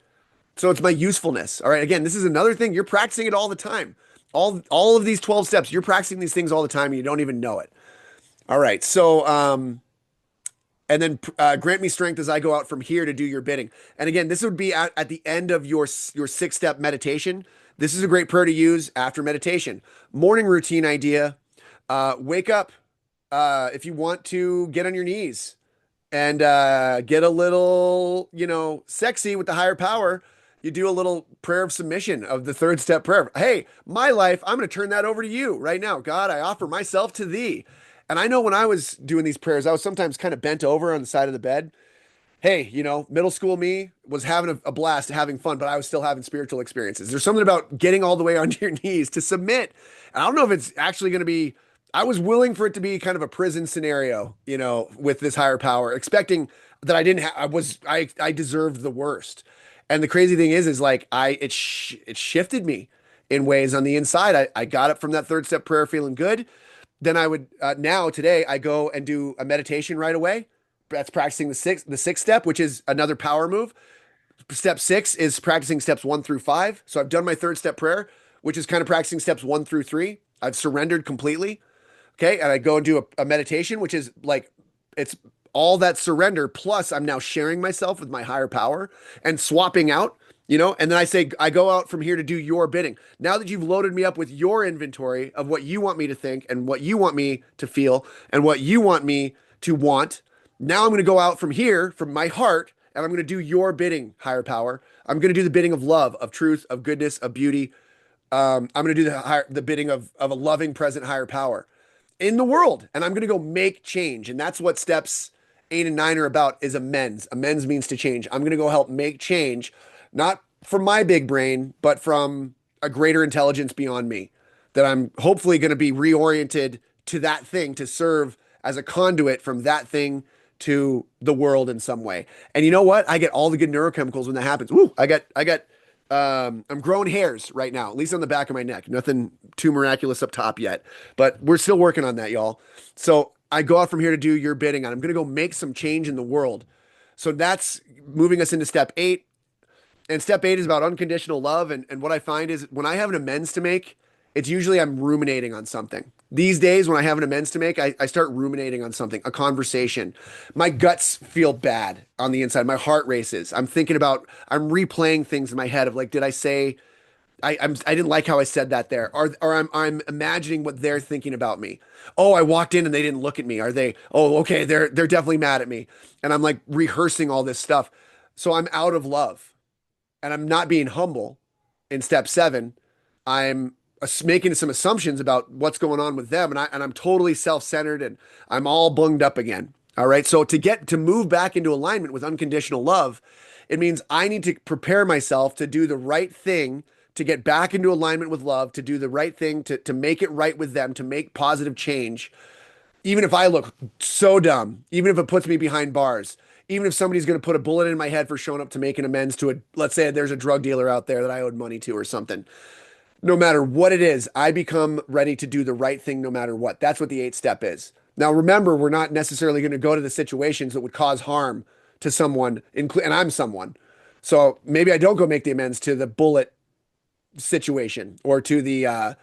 So it's my usefulness. All right. Again, this is another thing. You're practicing it all the time. All of these 12 steps, you're practicing these things all the time and you don't even know it. All right. And then grant me strength as I go out from here to do your bidding. And again, this would be at the end of your 6 step meditation. This is a great prayer to use after meditation. Morning routine idea. Wake up. If you want to get on your knees and get a little, sexy with the higher power, you do a little prayer of submission of the 3rd step prayer. Hey, my life, I'm going to turn that over to you right now. God, I offer myself to thee. And I know when I was doing these prayers, I was sometimes kind of bent over on the side of the bed. Hey, middle school me was having a blast, having fun, but I was still having spiritual experiences. There's something about getting all the way onto your knees to submit. And I don't know if it's actually going to be, I was willing for it to be kind of a prison scenario, with this higher power, expecting that I didn't have, I deserved the worst. And the crazy thing is like, it shifted me in ways on the inside. I got up from that 3rd step prayer feeling good. Then I would, now today I go and do a meditation right away. That's practicing the sixth step, which is another power move. Step 6 is practicing steps 1 through 5. So I've done my 3rd step prayer, which is kind of practicing steps 1 through 3. I've surrendered completely. Okay. And I go and do a meditation, which is like, it's all that surrender. Plus, I'm now sharing myself with my higher power and swapping out, and then I say, I go out from here to do your bidding. Now that you've loaded me up with your inventory of what you want me to think and what you want me to feel and what you want me to want, now I'm going to go out from here, from my heart, and I'm going to do your bidding, higher power. I'm going to do the bidding of love, of truth, of goodness, of beauty. I'm going to do the bidding of a loving, present higher power in the world, and I'm going to go make change. And that's what steps 8 and 9 are about, is amends. Amends means to change. I'm going to go help make change, not from my big brain, but from a greater intelligence beyond me, that I'm hopefully going to be reoriented to that thing to serve as a conduit from that thing to the world in some way. And you know what? I get all the good neurochemicals when that happens. Woo! I'm growing hairs right now, at least on the back of my neck. Nothing too miraculous up top yet, but we're still working on that, y'all. So I go out from here to do your bidding, and I'm going to go make some change in the world. So that's moving us into step 8. And step 8 is about unconditional love. And what I find is when I have an amends to make, it's usually I'm ruminating on something. These days, when I have an amends to make, I start ruminating on something, a conversation. My guts feel bad on the inside. My heart races. I'm replaying things in my head of like, did I say, I didn't like how I said that there, or I'm imagining what they're thinking about me. Oh, I walked in and they didn't look at me. Are they? Oh, okay, they're definitely mad at me, and I'm like rehearsing all this stuff. So I'm out of love, and I'm not being humble. In step 7, I'm making some assumptions about what's going on with them, and I'm totally self-centered, and I'm all bunged up again. All right, so to move back into alignment with unconditional love, it means I need to prepare myself to do the right thing, to get back into alignment with love, to do the right thing, to make it right with them, to make positive change, even if I look so dumb, even if it puts me behind bars, even if somebody's going to put a bullet in my head for showing up to make an amends to let's say there's a drug dealer out there that I owed money to or something. No matter what it is, I become ready to do the right thing no matter what. That's what the 8th step is. Now, remember, we're not necessarily going to go to the situations that would cause harm to someone, and I'm someone. So maybe I don't go make the amends to the bullet situation or to the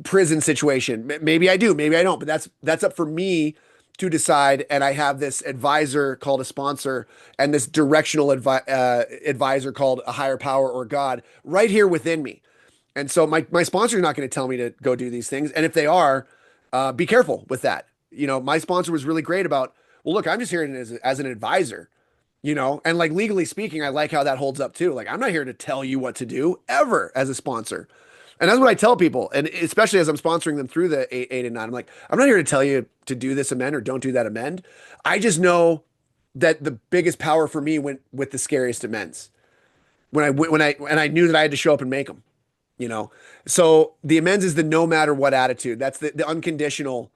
prison situation. Maybe I do, maybe I don't, but that's up for me to decide. And I have this advisor called a sponsor and this directional advisor called a higher power or God right here within me. And so my sponsor is not going to tell me to go do these things. And if they are, be careful with that. My sponsor was really great about, well, look, I'm just here as an advisor, and like legally speaking, I like how that holds up too. Like, I'm not here to tell you what to do ever as a sponsor. And that's what I tell people. And especially as I'm sponsoring them through the 8 and 9, I'm like, I'm not here to tell you to do this amend or don't do that amend. I just know that the biggest power for me went with the scariest amends and I knew that I had to show up and make them. So the amends is the no matter what attitude. That's the unconditional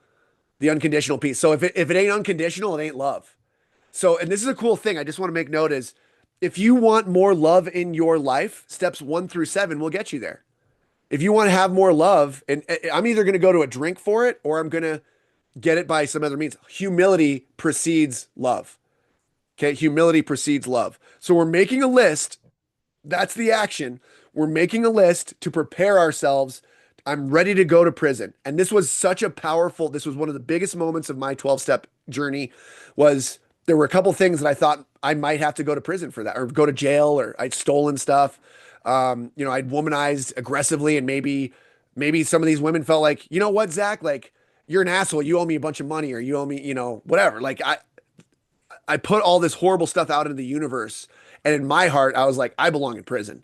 piece. So if it ain't unconditional, it ain't love. So, and this is a cool thing I just want to make note is, if you want more love in your life, steps 1 through 7 will get you there. If you want to have more love, and I'm either going to go to a drink for it or I'm going to get it by some other means. Humility precedes love. Okay. Humility precedes love. So we're making a list. That's the action. We're making a list to prepare ourselves I'm ready to go to prison. And this was such a powerful, this was one of the biggest moments of my 12-step journey was there were a couple things that I thought I might have to go to prison for that or go to jail or I'd stolen stuff. I'd womanized aggressively and maybe some of these women felt like, you know what, Zach, like you're an asshole. You owe me a bunch of money or you owe me, whatever. Like I put all this horrible stuff out into the universe. And in my heart, I was like, I belong in prison,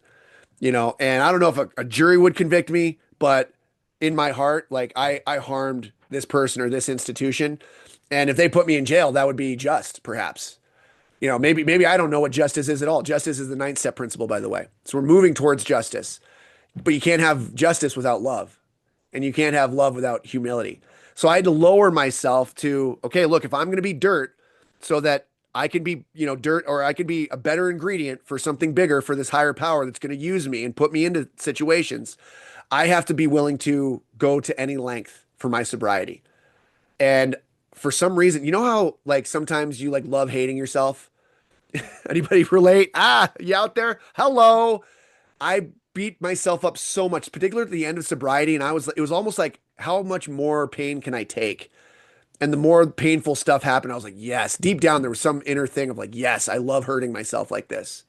and I don't know if a jury would convict me, but in my heart, like I harmed this person or this institution. And if they put me in jail, that would be just, perhaps. Maybe I don't know what justice is at all. Justice is the ninth step principle, by the way. So we're moving towards justice, but you can't have justice without love, and you can't have love without humility. So I had to lower myself to, okay, look, if I'm going to be dirt so that I can be, dirt, or I could be a better ingredient for something bigger for this higher power that's going to use me and put me into situations, I have to be willing to go to any length for my sobriety. And for some reason, you know how like sometimes you like love hating yourself? Anybody relate? You out there? Hello. I beat myself up so much, particularly at the end of sobriety. And it was almost like, how much more pain can I take? And the more painful stuff happened, I was like, yes. Deep down, there was some inner thing of like, yes, I love hurting myself like this.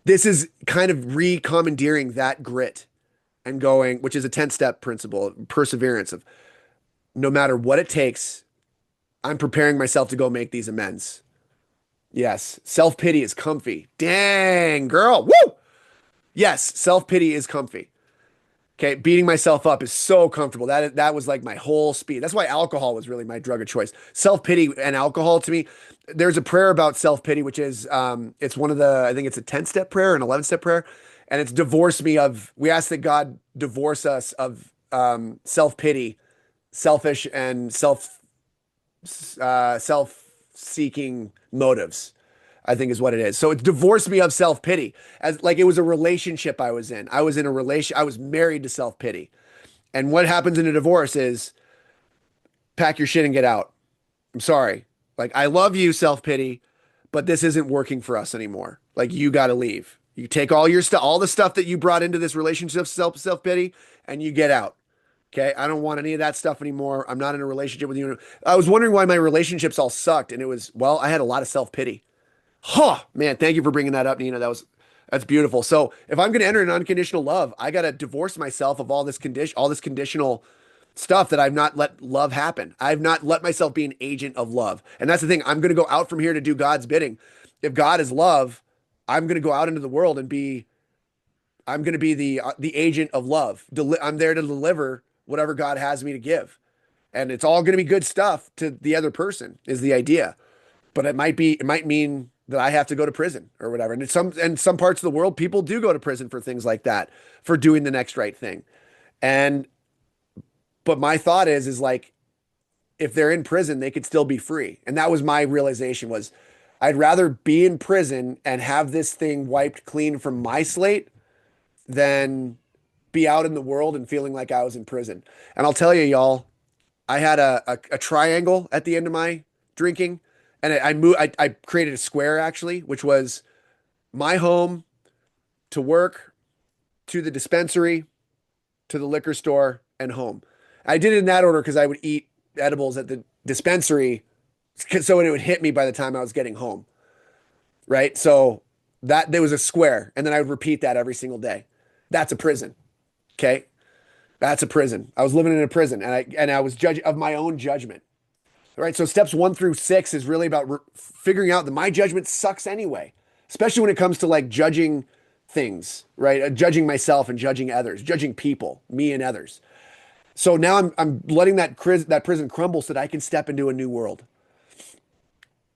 This is kind of recommandeering that grit and going, which is a 10-step principle, perseverance of no matter what it takes, I'm preparing myself to go make these amends. Yes, self-pity is comfy. Dang, girl. Woo! Yes, self-pity is comfy. Okay, beating myself up is so comfortable. That was like my whole speed. That's why alcohol was really my drug of choice. Self-pity and alcohol to me. There's a prayer about self-pity, which is it's one of the, I think it's a 10-step prayer, an 11-step prayer, and it's divorce me of, we ask that God divorce us of self-pity, selfish and self-seeking motives, I think is what it is. So it divorced me of self-pity, as like it was a relationship I was in. I was in a relation. I was married to self-pity. And what happens in a divorce is pack your shit and get out. I'm sorry. Like I love you, self-pity, but this isn't working for us anymore. Like you got to leave. You take all your stuff, all the stuff that you brought into this relationship, self-pity, and you get out. Okay. I don't want any of that stuff anymore. I'm not in a relationship with you. I was wondering why my relationships all sucked. And it was, well, I had a lot of self-pity. Huh, man, thank you for bringing that up, Nina. That's beautiful. So if I'm going to enter an unconditional love, I got to divorce myself of all this conditional stuff that I've not let love happen. I've not let myself be an agent of love. And that's the thing. I'm going to go out from here to do God's bidding. If God is love, I'm going to go out into the world and I'm going to be the agent of love. I'm there to deliver whatever God has me to give. And it's all going to be good stuff to the other person is the idea. But it might mean that I have to go to prison or whatever. And in some parts of the world, people do go to prison for things like that, for doing the next right thing. But my thought is like, if they're in prison, they could still be free. And that was my realization was I'd rather be in prison and have this thing wiped clean from my slate than be out in the world and feeling like I was in prison. And I'll tell you, y'all, I had a triangle at the end of my drinking. And I created a square actually, which was my home to work, to the dispensary, to the liquor store, and home. I did it in that order because I would eat edibles at the dispensary so it would hit me by the time I was getting home. Right? So that there was a square, and then I would repeat that every single day. That's a prison. Okay? That's a prison. I was living in a prison, and I was judge of my own judgment. All right, so steps 1 through 6 is really about figuring out that my judgment sucks anyway, especially when it comes to like judging things, right? Judging myself and judging others, judging people, me and others. So now I'm letting that prison crumble so that I can step into a new world.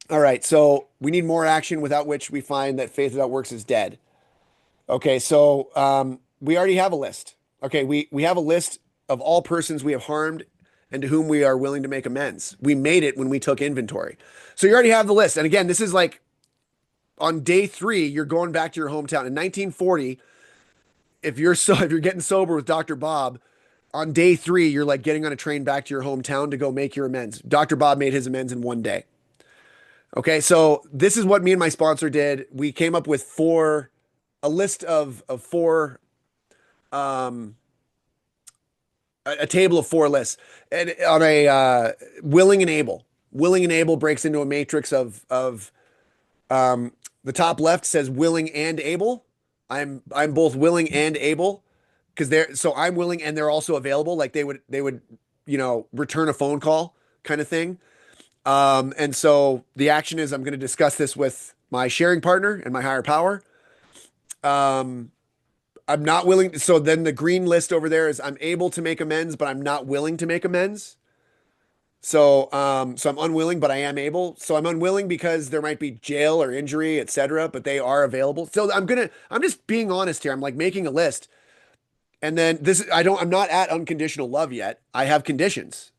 All right, so we need more action, without which we find that faith without works is dead. Okay, so we already have a list. Okay, we have a list of all persons we have harmed and to whom we are willing to make amends. We made it when we took inventory. So you already have the list. And again, this is like on day 3, you're going back to your hometown. In 1940, if you're getting sober with Dr. Bob, on day 3, you're like getting on a train back to your hometown to go make your amends. Dr. Bob made his amends in 1 day. Okay, so this is what me and my sponsor did. We came up with a list of 4 a table of four lists, and on a willing and able. Willing and able breaks into a matrix of the top left says willing and able. I'm both willing and able because they're so I'm willing and they're also available. Like they would return a phone call kind of thing. And so the action is I'm going to discuss this with my sharing partner and my higher power. Um, I'm not willing. So then the green list over there is I'm able to make amends, but I'm not willing to make amends. So I'm unwilling, but I am able. So I'm unwilling because there might be jail or injury, etc., but they are available. So I'm just being honest here. I'm like making a list. And then I'm not at unconditional love yet. I have conditions,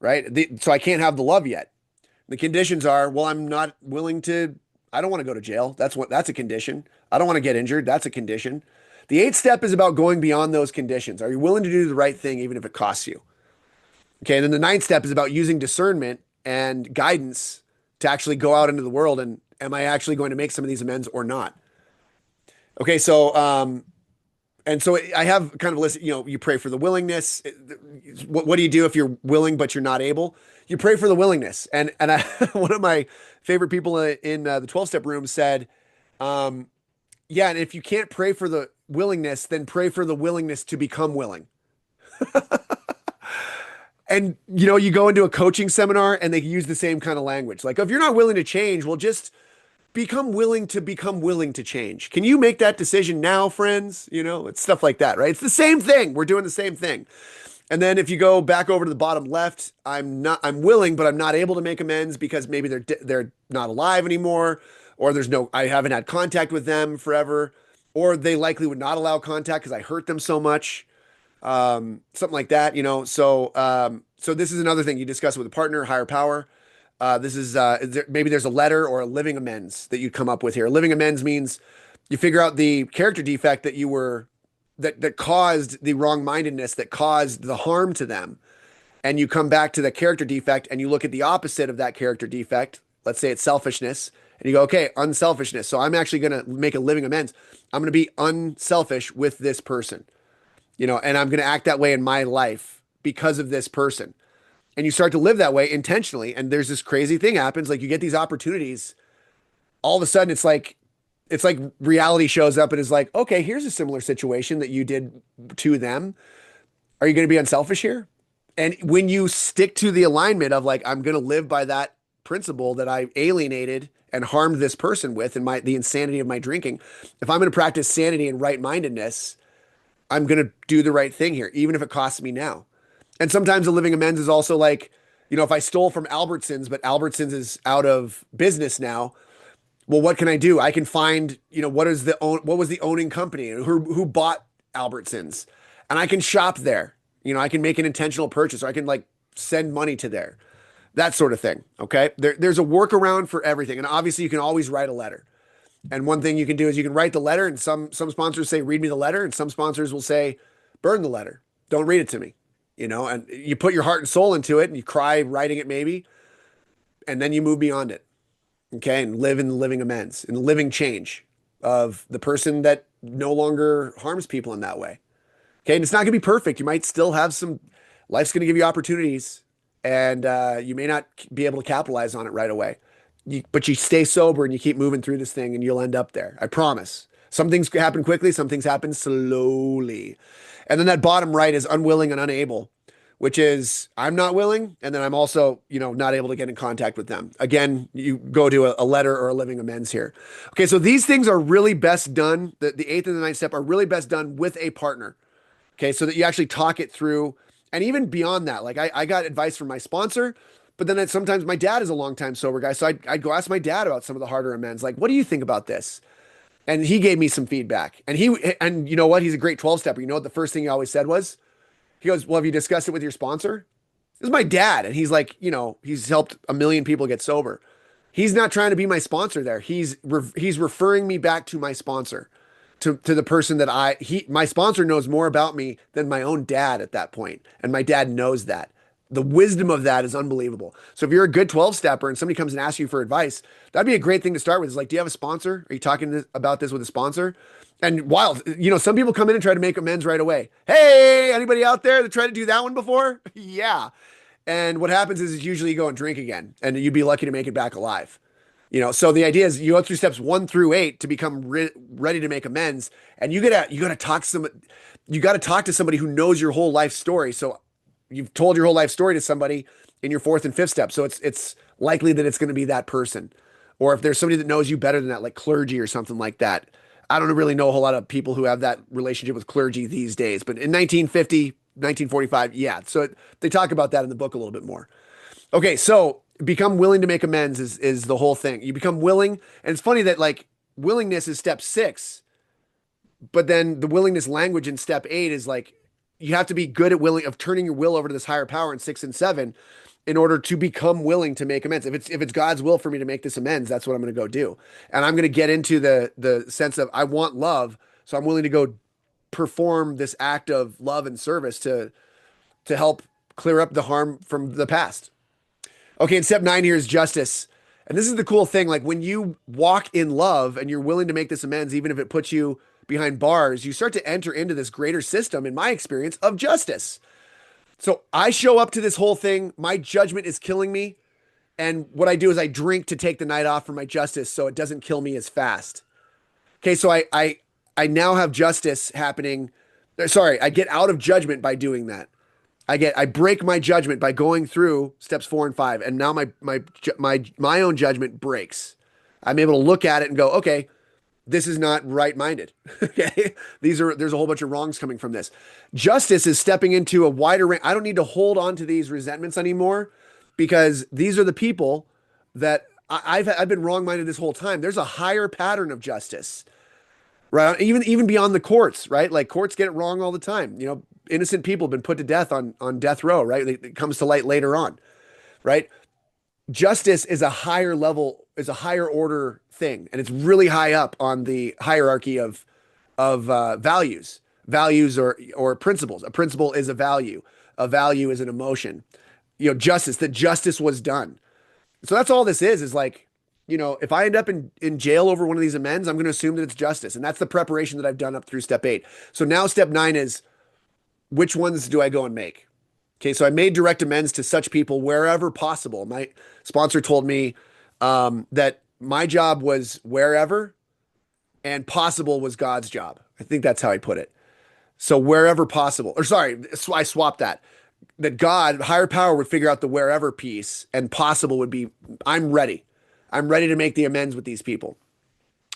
right? So I can't have the love yet. The conditions are, well, I don't want to go to jail. That's a condition. I don't want to get injured. That's a condition. The eighth step is about going beyond those conditions. Are you willing to do the right thing, even if it costs you? Okay. And then the ninth step is about using discernment and guidance to actually go out into the world. And am I actually going to make some of these amends or not? Okay. And so I have kind of a list, you pray for the willingness. What do you do if you're willing, but you're not able? You pray for the willingness. And one of my favorite people in the 12-step room said, yeah, and if you can't pray for the willingness, then pray for the willingness to become willing. And, you go into a coaching seminar and they use the same kind of language. Like, if you're not willing to change, well, just become willing to change. Can you make that decision now, friends? It's stuff like that, right? It's the same thing. We're doing the same thing. And then if you go back over to the bottom left, I'm willing, but I'm not able to make amends because maybe they're not alive anymore, or I haven't had contact with them forever, or they likely would not allow contact because I hurt them so much. Something like that, so this is another thing you discuss with a partner, higher power. This is maybe there's a letter or a living amends that you come up with here. Living amends means you figure out the character defect that caused the wrong-mindedness, that caused the harm to them. And you come back to the character defect and you look at the opposite of that character defect. Let's say it's selfishness. And you go, okay, unselfishness. So I'm actually going to make a living amends. I'm going to be unselfish with this person. And I'm going to act that way in my life because of this person. And you start to live that way intentionally. And there's this crazy thing happens. Like, you get these opportunities. All of a sudden, it's like reality shows up and is like, okay, here's a similar situation that you did to them. Are you going to be unselfish here? And when you stick to the alignment of like, I'm going to live by that principle that I alienated and harmed this person with, and the insanity of my drinking, if I'm going to practice sanity and right-mindedness, I'm going to do the right thing here, even if it costs me now. And sometimes a living amends is also like, if I stole from Albertsons, but Albertsons is out of business now, well, what can I do? I can find, what was the owning company, who bought Albertsons, and I can shop there. I can make an intentional purchase, or I can like send money to there, that sort of thing. Okay. There's a workaround for everything. And obviously you can always write a letter. And one thing you can do is you can write the letter, and some sponsors say, read me the letter. And some sponsors will say, burn the letter. Don't read it to me. And you put your heart and soul into it and you cry writing it maybe, and then you move beyond it. Okay. And live in the living amends, in the living change of the person that no longer harms people in that way. Okay. And it's not going to be perfect. You might still have life's going to give you opportunities, and you may not be able to capitalize on it right away. But you stay sober and you keep moving through this thing and you'll end up there. I promise. Some things happen quickly. Some things happen slowly. And then that bottom right is unwilling and unable, which is I'm not willing. And then I'm also, not able to get in contact with them. Again, you go to a letter or a living amends here. Okay. So these things are really best done. The eighth and the ninth step are really best done with a partner. Okay. So that you actually talk it through. And even beyond that, like I got advice from my sponsor, but then sometimes my dad is a longtime sober guy. So I'd go ask my dad about some of the harder amends. Like, what do you think about this? And he gave me some feedback. And you know what? He's a great 12-stepper. You know what the first thing he always said was? He goes, well, have you discussed it with your sponsor? This is my dad. And he's like, he's helped a million people get sober. He's not trying to be my sponsor there. He's referring me back to my sponsor, to the person that my sponsor knows more about me than my own dad at that point. And my dad knows that. The wisdom of that is unbelievable. So if you're a good 12-stepper and somebody comes and asks you for advice, that'd be a great thing to start with. Is like, do you have a sponsor? Are you talking about this with a sponsor? And wild, some people come in and try to make amends right away. Hey, anybody out there that tried to do that one before? Yeah. And what happens is usually you go and drink again, and you'd be lucky to make it back alive. So the idea is you go through steps 1 through 8 to become ready to make amends, and you gotta talk to somebody who knows your whole life story. So you've told your whole life story to somebody in your 4th and 5th step, so it's likely that it's going to be that person, or if there's somebody that knows you better than that, like clergy or something like that. I don't really know a whole lot of people who have that relationship with clergy these days, but in 1950, 1945, yeah. So they talk about that in the book a little bit more. Okay, so become willing to make amends is the whole thing. You become willing, and it's funny that like willingness is step 6, but then the willingness language in step 8 is like you have to be good at willing of turning your will over to this higher power in 6 and 7 in order to become willing to make amends. If it's God's will for me to make this amends, that's what I'm going to go do. And I'm going to get into the sense of I want love, so I'm willing to go perform this act of love and service to help clear up the harm from the past. Okay, and step 9 here is justice. And this is the cool thing. Like when you walk in love and you're willing to make this amends, even if it puts you behind bars, you start to enter into this greater system, in my experience, of justice. So I show up to this whole thing. My judgment is killing me. And what I do is I drink to take the night off from my justice so it doesn't kill me as fast. Okay, so I now have justice happening. Sorry, I get out of judgment by doing that. I break my judgment by going through steps 4 and 5, and now my own judgment breaks. I'm able to look at it and go, okay, this is not right-minded. Okay, there's a whole bunch of wrongs coming from this. Justice is stepping into a wider range. I don't need to hold on to these resentments anymore because these are the people that I've been wrong-minded this whole time. There's a higher pattern of justice, right? Even beyond the courts, right? Like courts get it wrong all the time. Innocent people have been put to death on death row, right? It comes to light later on, right? Justice is a higher level, is a higher order thing, and it's really high up on the hierarchy of values or principles. A principle is a value. A value is an emotion. Justice. That justice was done. So that's all this is like, if I end up in jail over one of these amends, I'm going to assume that it's justice, and that's the preparation that I've done up through step 8. So now step 9 is which ones do I go and make? Okay, so I made direct amends to such people wherever possible. My sponsor told me that my job was wherever and possible was God's job. I think that's how I put it. So wherever possible, or sorry, I swapped that. That God, higher power, would figure out the wherever piece, and possible would be I'm ready. I'm ready to make the amends with these people.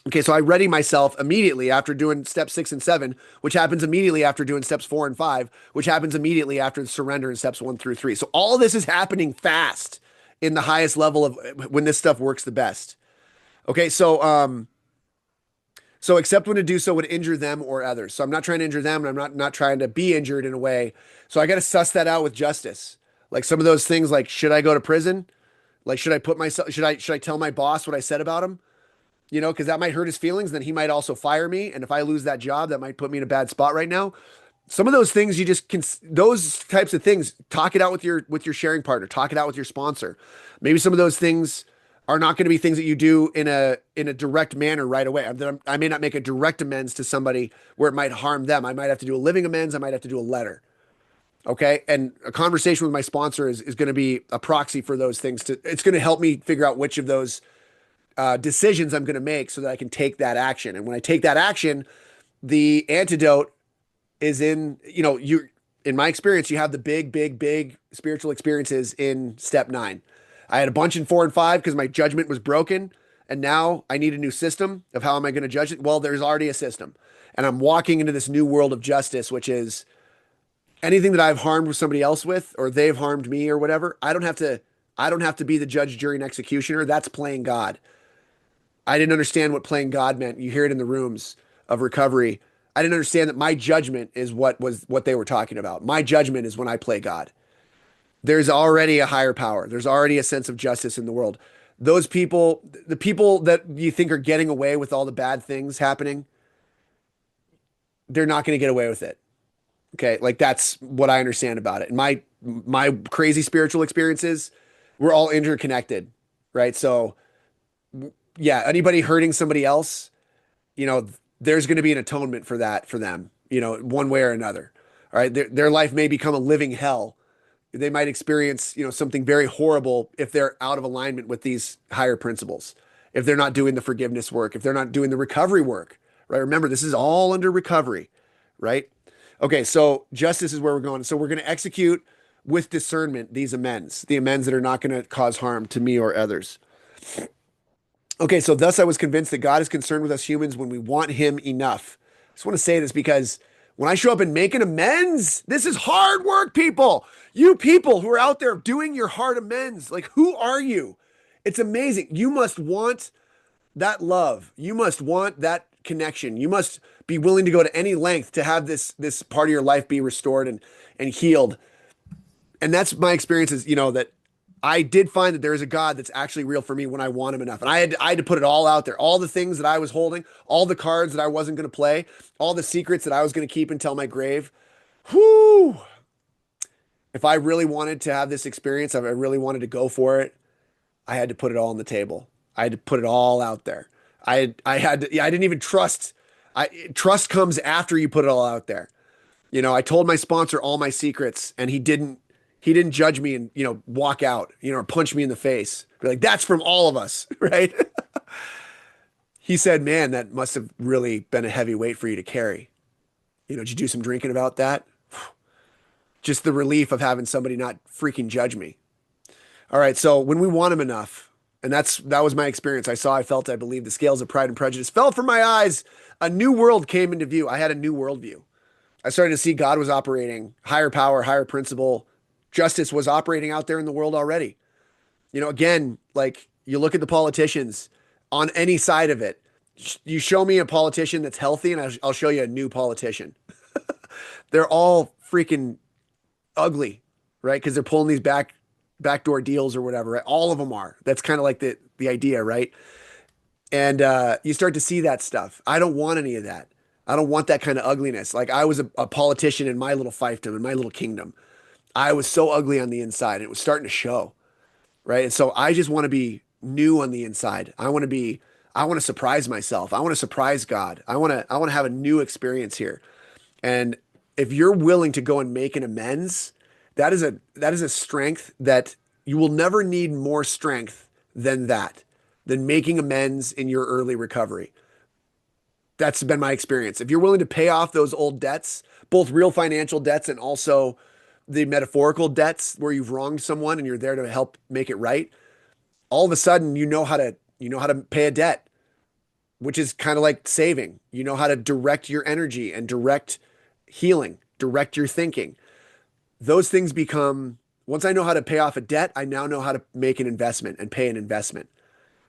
Okay, so I ready myself immediately after doing steps 6 and 7, which happens immediately after doing steps 4 and 5, which happens immediately after the surrender in steps 1 through 3. So all this is happening fast in the highest level of when this stuff works the best. Okay, so except when to do so would injure them or others. So I'm not trying to injure them, and I'm not trying to be injured in a way. So I got to suss that out with justice. Like some of those things, like should I go to prison? Like should I tell my boss what I said about him? Because that might hurt his feelings. Then he might also fire me. And if I lose that job, that might put me in a bad spot right now. Some of those things you just can, those types of things, talk it out with your sharing partner, talk it out with your sponsor. Maybe some of those things are not going to be things that you do in a direct manner right away. I may not make a direct amends to somebody where it might harm them. I might have to do a living amends. I might have to do a letter. Okay. And a conversation with my sponsor is going to be a proxy for those things. It's going to help me figure out which of those decisions I'm going to make so that I can take that action. And when I take that action, the antidote is in my experience, you have the big spiritual experiences in step 9. I had a bunch in 4 and 5 because my judgment was broken. And now I need a new system of how am I going to judge it? Well, there's already a system, and I'm walking into this new world of justice, which is anything that I've harmed somebody else with, or they've harmed me or whatever. I don't have to be the judge, jury, and executioner. That's playing God. I didn't understand what playing God meant. You hear it in the rooms of recovery. I didn't understand that my judgment is what they were talking about. My judgment is when I play God. There's already a higher power. There's already a sense of justice in the world. Those people, the people that you think are getting away with all the bad things happening, they're not going to get away with it. Okay. Like that's what I understand about it. And my crazy spiritual experiences, we're all interconnected, right? So yeah, anybody hurting somebody else, there's going to be an atonement for that for them, one way or another. All right. Their life may become a living hell. They might experience, something very horrible if they're out of alignment with these higher principles. If they're not doing the forgiveness work, if they're not doing the recovery work, right? Remember, this is all under recovery, right? Okay, so justice is where we're going. So we're going to execute with discernment these amends, the amends that are not going to cause harm to me or others. Okay, so thus I was convinced that God is concerned with us humans when we want him enough. I just want to say this because when I show up and making amends, this is hard work, people. You people who are out there doing your hard amends, like who are you? It's amazing. You must want that love. You must want that connection. You must be willing to go to any length to have this part of your life be restored and healed. And that's my experience is, that I did find that there is a God that's actually real for me when I want him enough. And I had to put it all out there. All the things that I was holding, all the cards that I wasn't going to play, all the secrets that I was going to keep until my grave. Whoo! If I really wanted to have this experience, if I really wanted to go for it, I had to put it all on the table. I had to put it all out there. I didn't even trust. Trust comes after you put it all out there. I told my sponsor all my secrets and he didn't judge me and, walk out, or punch me in the face. Be like, that's from all of us, right? He said, man, that must have really been a heavy weight for you to carry. Did you do some drinking about that? Just the relief of having somebody not freaking judge me. All right. So when we want him enough, and that was my experience. I saw, I felt, I believed the scales of pride and prejudice fell from my eyes. A new world came into view. I had a new worldview. I started to see God was operating, higher power, higher principle. Justice was operating out there in the world already. Again, like you look at the politicians on any side of it. You show me a politician that's healthy and I'll show you a new politician. They're all freaking ugly, right? Because they're pulling these backdoor deals or whatever, right? All of them are. That's kind of like the idea, right? And you start to see that stuff. I don't want any of that. I don't want that kind of ugliness. Like I was a politician in my little fiefdom, in my little kingdom. I was so ugly on the inside. And it was starting to show, right? And so I just want to be new on the inside. I want to surprise myself. I want to surprise God. I want to have a new experience here. And if you're willing to go and make an amends, that is a strength that you will never need more strength than making amends in your early recovery. That's been my experience. If you're willing to pay off those old debts, both real financial debts and also the metaphorical debts where you've wronged someone and you're there to help make it right, all of a sudden you know how to pay a debt, which is kind of like saving. You know how to direct your energy and direct healing, direct your thinking. Those things become, once I know how to pay off a debt, I now know how to make an investment and pay an investment,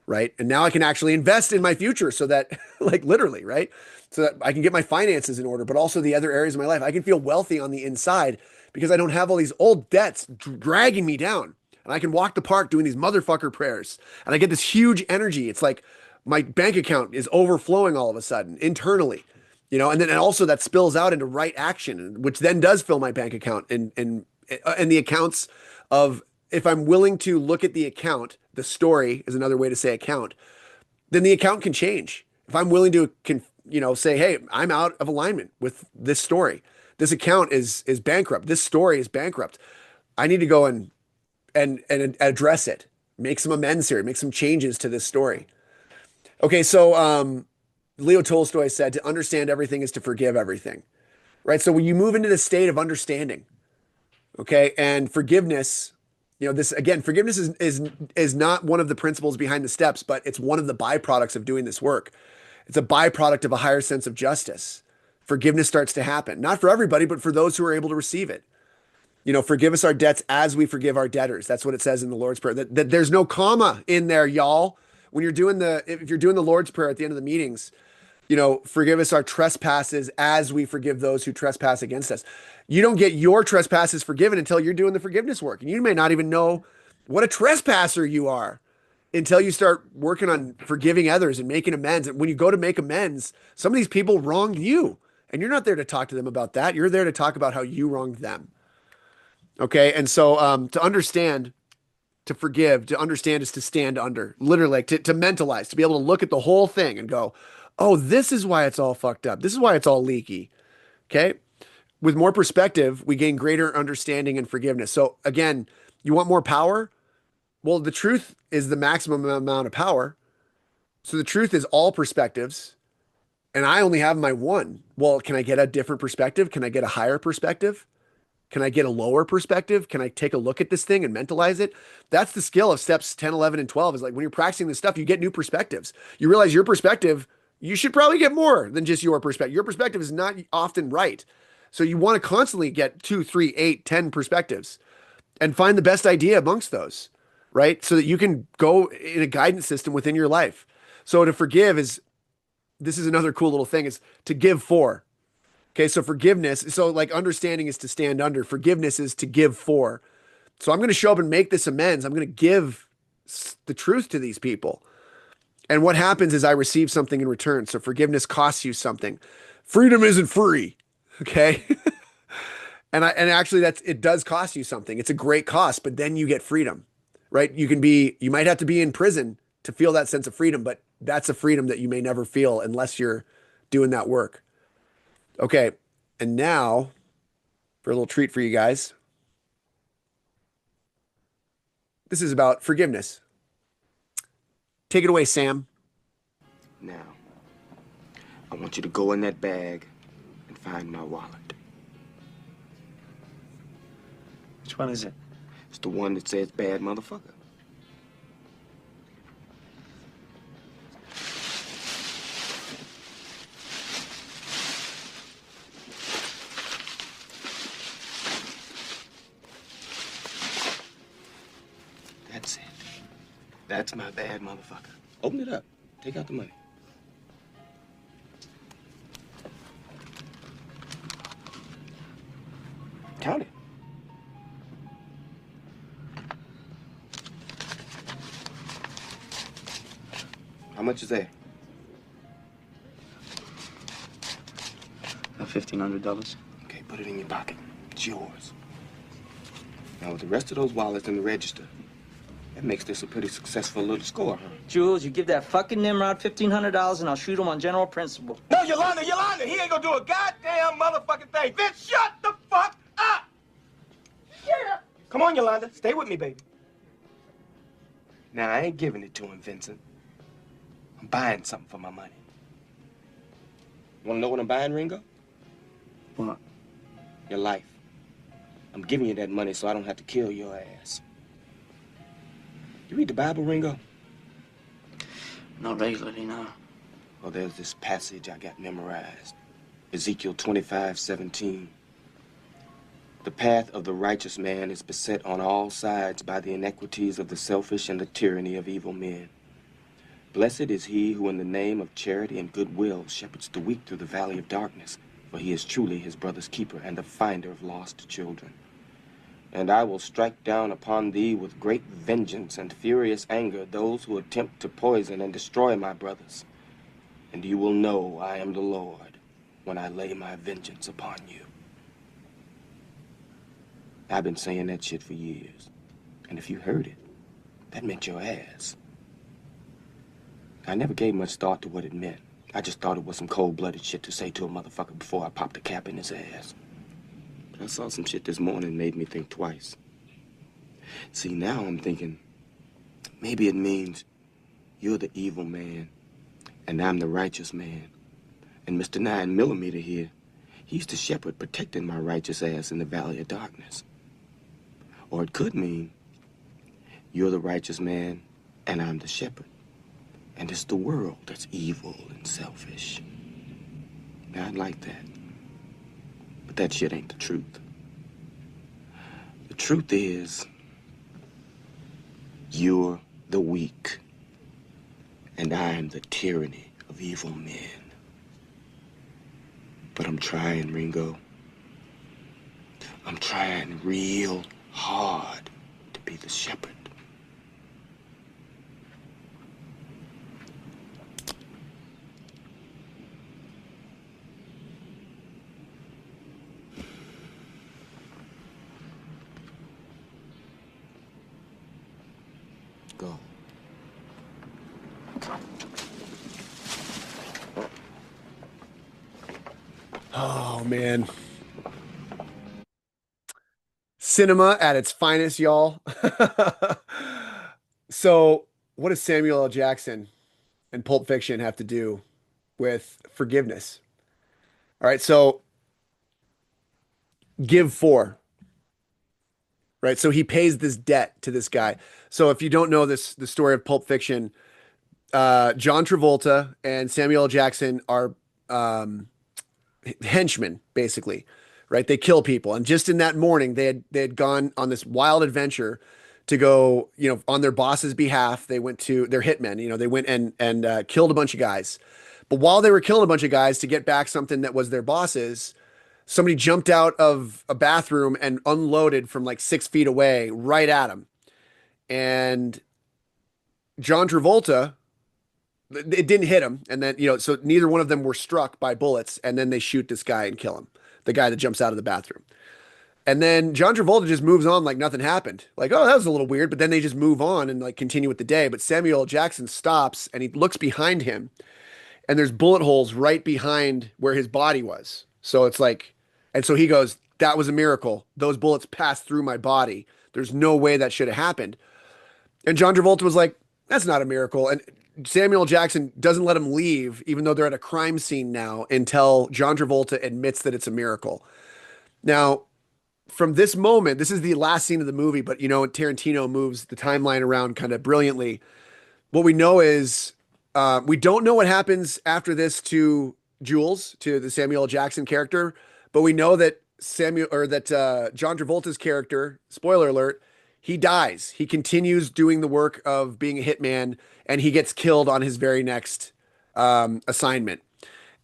right? And now I can actually invest in my future so that, like literally, right? So that I can get my finances in order, but also the other areas of my life. I can feel wealthy on the inside because I don't have all these old debts dragging me down. And I can walk the park doing these motherfucker prayers. And I get this huge energy. It's like my bank account is overflowing all of a sudden internally, and then also that spills out into right action, which then does fill my bank account and the accounts of, if I'm willing to look at the account, the story is another way to say account, then the account can change. If I'm willing to, say, hey, I'm out of alignment with this story. This account is bankrupt. This story is bankrupt. I need to go and address it, make some amends here, make some changes to this story. Okay, so Leo Tolstoy said, to understand everything is to forgive everything, right? So when you move into the state of understanding, okay, and forgiveness, this again, forgiveness is not one of the principles behind the steps, but it's one of the byproducts of doing this work. It's a byproduct of a higher sense of justice. Forgiveness starts to happen, not for everybody, but for those who are able to receive it. Forgive us our debts as we forgive our debtors. That's what it says in the Lord's Prayer. That there's no comma in there, y'all. When if you're doing the Lord's Prayer at the end of the meetings, forgive us our trespasses as we forgive those who trespass against us. You don't get your trespasses forgiven until you're doing the forgiveness work. And you may not even know what a trespasser you are until you start working on forgiving others and making amends. And when you go to make amends, some of these people wronged you. And you're not there to talk to them about that. You're there to talk about how you wronged them. Okay. And so to understand, to forgive, to understand is to stand under, literally, like to mentalize, to be able to look at the whole thing and go, Oh, this is why it's all fucked up. This is why it's all leaky. Okay. With more perspective, we gain greater understanding and forgiveness. So again, you want more power? Well, the truth is the maximum amount of power. So the truth is all perspectives, and I only have my one. Well, can I get a different perspective? Can I get a higher perspective? Can I get a lower perspective? Can I take a look at this thing and mentalize it? That's the skill of steps 10, 11, and 12 is like when you're practicing this stuff, you get new perspectives. You realize your perspective, you should probably get more than just your perspective. Your perspective is not often right. So you want to constantly get 2, 3, 8, 10 perspectives and find the best idea amongst those, right? So that you can go in a guidance system within your life. So to forgive is, this is another cool little thing, is to give for. Okay, so forgiveness, so like understanding is to stand under, forgiveness is to give for. So I'm going to show up and make this amends. I'm going to give the truth to these people. And what happens is I receive something in return. So forgiveness costs you something. Freedom isn't free. Okay. And actually it does cost you something. It's a great cost, but then you get freedom, right? You might have to be in prison to feel that sense of freedom, but that's a freedom that you may never feel unless you're doing that work. Okay. And now for a little treat for you guys. This is about forgiveness. Take it away, Sam. Now, I want you to go in that bag and find my wallet. Which one is it? It's the one that says bad motherfucker. That's it. That's my bad motherfucker. Open it up. Take out the money. Count it. How much is there? $1,500. Okay, put it in your pocket. It's yours. Now, with the rest of those wallets in the register, that makes this a pretty successful little score, huh? Jules, you give that fucking Nimrod $1,500 and I'll shoot him on general principle. No, Yolanda, he ain't gonna do a goddamn motherfucking thing. Vince, shut the fuck up! Shut up! Come on, Yolanda, stay with me, baby. Now, I ain't giving it to him, Vincent. I'm buying something for my money. You wanna know what I'm buying, Ringo? What? Your life. I'm giving you that money so I don't have to kill your ass. You read the Bible, Ringo? Not regularly, no. Well, there's this passage I got memorized. Ezekiel 25:17. The path of the righteous man is beset on all sides by the iniquities of the selfish and the tyranny of evil men. Blessed is he who in the name of charity and goodwill shepherds the weak through the valley of darkness, for he is truly his brother's keeper and the finder of lost children. And I will strike down upon thee with great vengeance and furious anger those who attempt to poison and destroy my brothers. And you will know I am the Lord when I lay my vengeance upon you. I've been saying that shit for years. And if you heard it, that meant your ass. I never gave much thought to what it meant. I just thought it was some cold-blooded shit to say to a motherfucker before I popped a cap in his ass. But I saw some shit this morning made me think twice. See, now I'm thinking, maybe it means you're the evil man, and I'm the righteous man. And Mr. 9mm here, he's the shepherd protecting my righteous ass in the valley of darkness. Or it could mean you're the righteous man, and I'm the shepherd. And it's the world that's evil and selfish. Now, I'd like that. But that shit ain't the truth. The truth is, you're the weak, and I'm the tyranny of evil men. But I'm trying, Ringo. I'm trying real hard to be the shepherd. Go. Oh man. Cinema at its finest, y'all. So, what does Samuel L. Jackson and Pulp Fiction have to do with forgiveness? All right, so give for, right? So he pays this debt to this guy. So if you don't know this, the story of Pulp Fiction, John Travolta and Samuel L. Jackson are henchmen, basically, right? They kill people, and just in that morning, they had gone on this wild adventure to go, on their boss's behalf. They went to their hitmen, they went and killed a bunch of guys. But while they were killing a bunch of guys to get back something that was their boss's, somebody jumped out of a bathroom and unloaded from like 6 feet away right at him. And John Travolta, it didn't hit him. And then, so neither one of them were struck by bullets. And then they shoot this guy and kill him, the guy that jumps out of the bathroom. And then John Travolta just moves on like nothing happened. Like, oh, that was a little weird. But then they just move on and like continue with the day. But Samuel L. Jackson stops and he looks behind him and there's bullet holes right behind where his body was. So it's like, and so he goes, that was a miracle. Those bullets passed through my body. There's no way that should have happened. And John Travolta was like, that's not a miracle. And Samuel L. Jackson doesn't let him leave, even though they're at a crime scene now, until John Travolta admits that it's a miracle. Now, from this moment, this is the last scene of the movie, but Tarantino moves the timeline around kind of brilliantly. What we know is we don't know what happens after this to Jules, to the Samuel L. Jackson character, but we know that John Travolta's character, spoiler alert, he dies. He continues doing the work of being a hitman, and he gets killed on his very next assignment,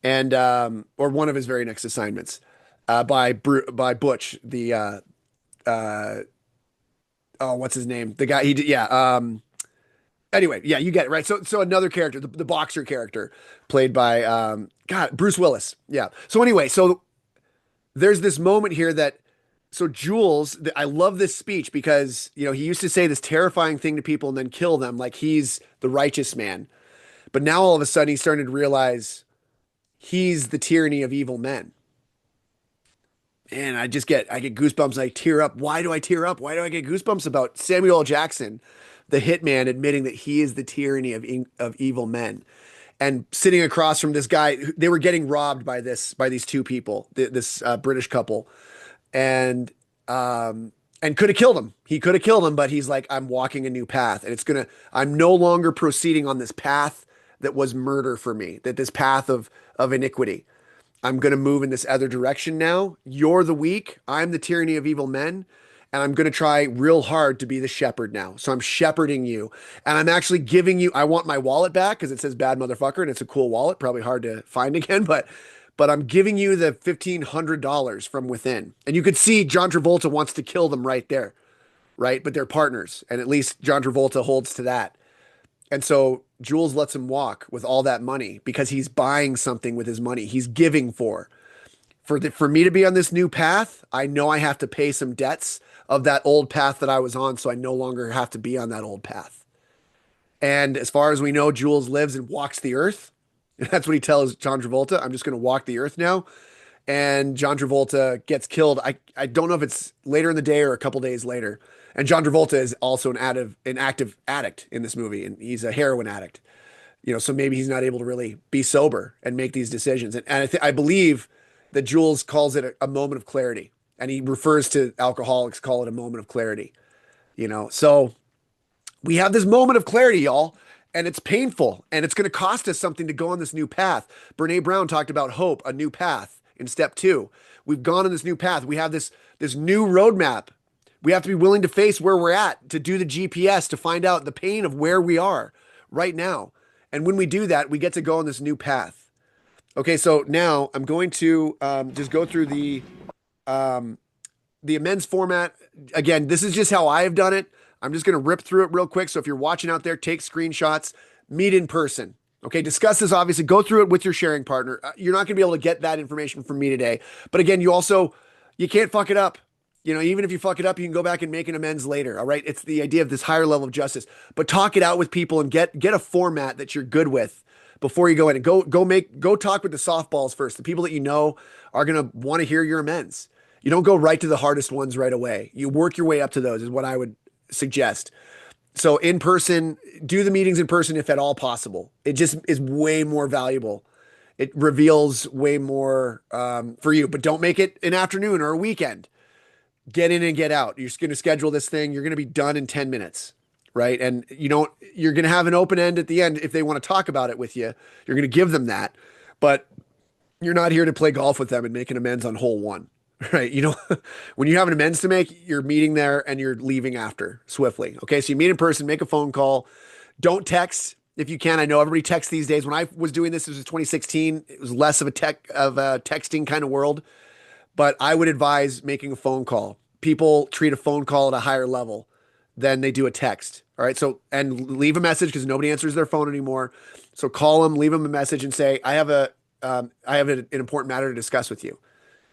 and or one of his very next assignments by Butch, the what's his name? The guy anyway, yeah, you get it, right? So another character, the boxer character, played by Bruce Willis. Yeah. So anyway, so there's this moment here so Jules, I love this speech because, he used to say this terrifying thing to people and then kill them like he's the righteous man. But now all of a sudden he's starting to realize he's the tyranny of evil men. And I get goosebumps and I tear up. Why do I tear up? Why do I get goosebumps about Samuel L. Jackson, the hitman, admitting that he is the tyranny of evil men? And sitting across from this guy, they were getting robbed by these two people, this British couple, and could have killed him. He could have killed him, but he's like, I'm walking a new path, and I'm no longer proceeding on this path that was murder for me, this path of iniquity. I'm going to move in this other direction now. You're the weak. I'm the tyranny of evil men. And I'm going to try real hard to be the shepherd now. So I'm shepherding you. And I'm actually giving you, I want my wallet back because it says bad motherfucker and it's a cool wallet, probably hard to find again, but I'm giving you the $1,500 from within. And you could see John Travolta wants to kill them right there, right? But they're partners. And at least John Travolta holds to that. And so Jules lets him walk with all that money because he's buying something with his money. He's giving for me to be on this new path. I know I have to pay some debts of that old path that I was on, so I no longer have to be on that old path. And as far as we know, Jules lives and walks the earth. That's what he tells John Travolta. I'm just going to walk the earth now. And John Travolta gets killed. I don't know if it's later in the day or a couple days later. And John Travolta is also an active addict in this movie, and he's a heroin addict. So maybe he's not able to really be sober and make these decisions. And I believe that Jules calls it a moment of clarity. And he refers to alcoholics, call it a moment of clarity, So we have this moment of clarity, y'all, and it's painful, and it's going to cost us something to go on this new path. Brene Brown talked about hope, a new path in step 2. We've gone on this new path. We have this new roadmap. We have to be willing to face where we're at, to do the GPS, to find out the pain of where we are right now. And when we do that, we get to go on this new path. Okay, so now I'm going to just go through the amends format. Again, this is just how I have done it. I'm just going to rip through it real quick. So if you're watching out there, take screenshots, meet in person. Okay, discuss this, obviously. Go through it with your sharing partner. You're not going to be able to get that information from me today. But again, you can't fuck it up. Even if you fuck it up, you can go back and make an amends later. All right. It's the idea of this higher level of justice, but talk it out with people and get a format that you're good with before you go in, and go talk with the softballs first. The people that you know are going to want to hear your amends. You don't go right to the hardest ones right away. You work your way up to those is what I would suggest. So in person, do the meetings in person if at all possible. It just is way more valuable. It reveals way more for you, but don't make it an afternoon or a weekend. Get in and get out. You're just going to schedule this thing. You're going to be done in 10 minutes, right? And you're going to have an open end at the end. If they want to talk about it with you, you're going to give them that, but you're not here to play golf with them and make an amends on hole one, right? When you have an amends to make, you're meeting there and you're leaving after swiftly. Okay. So you meet in person, make a phone call. Don't text if you can. I know everybody texts these days. When I was doing this was 2016. It was less of a texting kind of world, but I would advise making a phone call. People treat a phone call at a higher level than they do a text. All right. So, and leave a message because nobody answers their phone anymore. So call them, leave them a message and say, I have an important matter to discuss with you.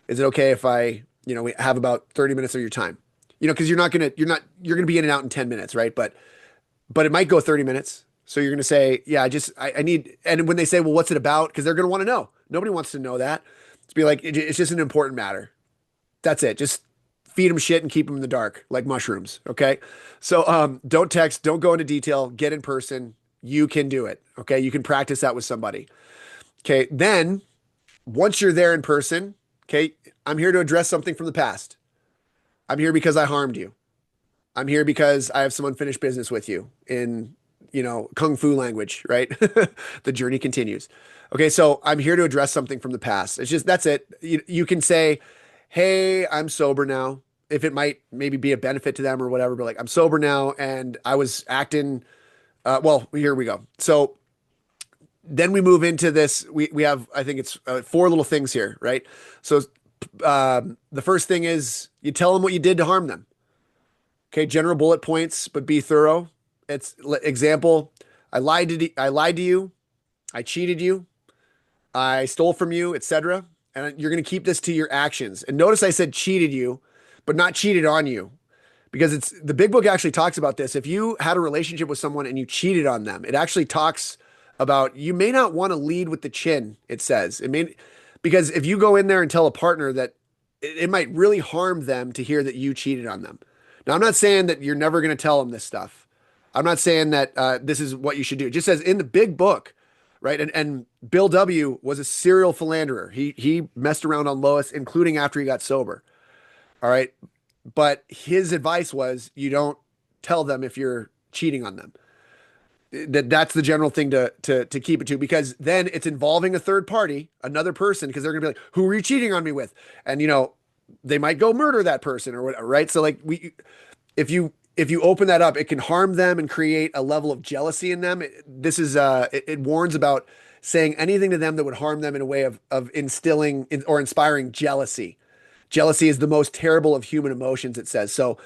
Is it okay if we have about 30 minutes of your time? Cause you're going to be in and out in 10 minutes. Right. But it might go 30 minutes. So you're going to say, yeah, I need, and when they say, well, what's it about? Cause they're going to want to know. Nobody wants to know that. To be like, it's just an important matter. That's it. Just feed them shit and keep them in the dark like mushrooms. Okay. So, don't text, don't go into detail, get in person. You can do it. Okay. You can practice that with somebody. Okay. Then once you're there in person, okay, I'm here to address something from the past. I'm here because I harmed you. I'm here because I have some unfinished business with you in, Kung Fu language, right? The journey continues. Okay. So I'm here to address something from the past. That's it. You can say, hey, I'm sober now. If it might maybe be a benefit to them or whatever, but like, I'm sober now and I was acting, well, here we go. So then we move into this. We have, I think it's 4 little things here, right? So the first thing is you tell them what you did to harm them. Okay, general bullet points, but be thorough. It's example. I lied to you. I cheated you. I stole from you, etc. And you're going to keep this to your actions. And notice I said cheated you, but not cheated on you, because the big book actually talks about this. If you had a relationship with someone and you cheated on them, it actually talks about you may not want to lead with the chin. It says because if you go in there and tell a partner that it might really harm them to hear that you cheated on them. Now, I'm not saying that you're never going to tell them this stuff. I'm not saying that this is what you should do. It just says in the big book, right? And Bill W. was a serial philanderer. He messed around on Lois, including after he got sober. All right. But his advice was you don't tell them if you're cheating on them. That's the general thing to keep it to, because then it's involving a third party, another person, because they're going to be like, who are you cheating on me with? And, they might go murder that person or whatever, right? So like if you open that up, it can harm them and create a level of jealousy in them. It warns about saying anything to them that would harm them in a way of instilling or inspiring jealousy. Jealousy is the most terrible of human emotions, it says. So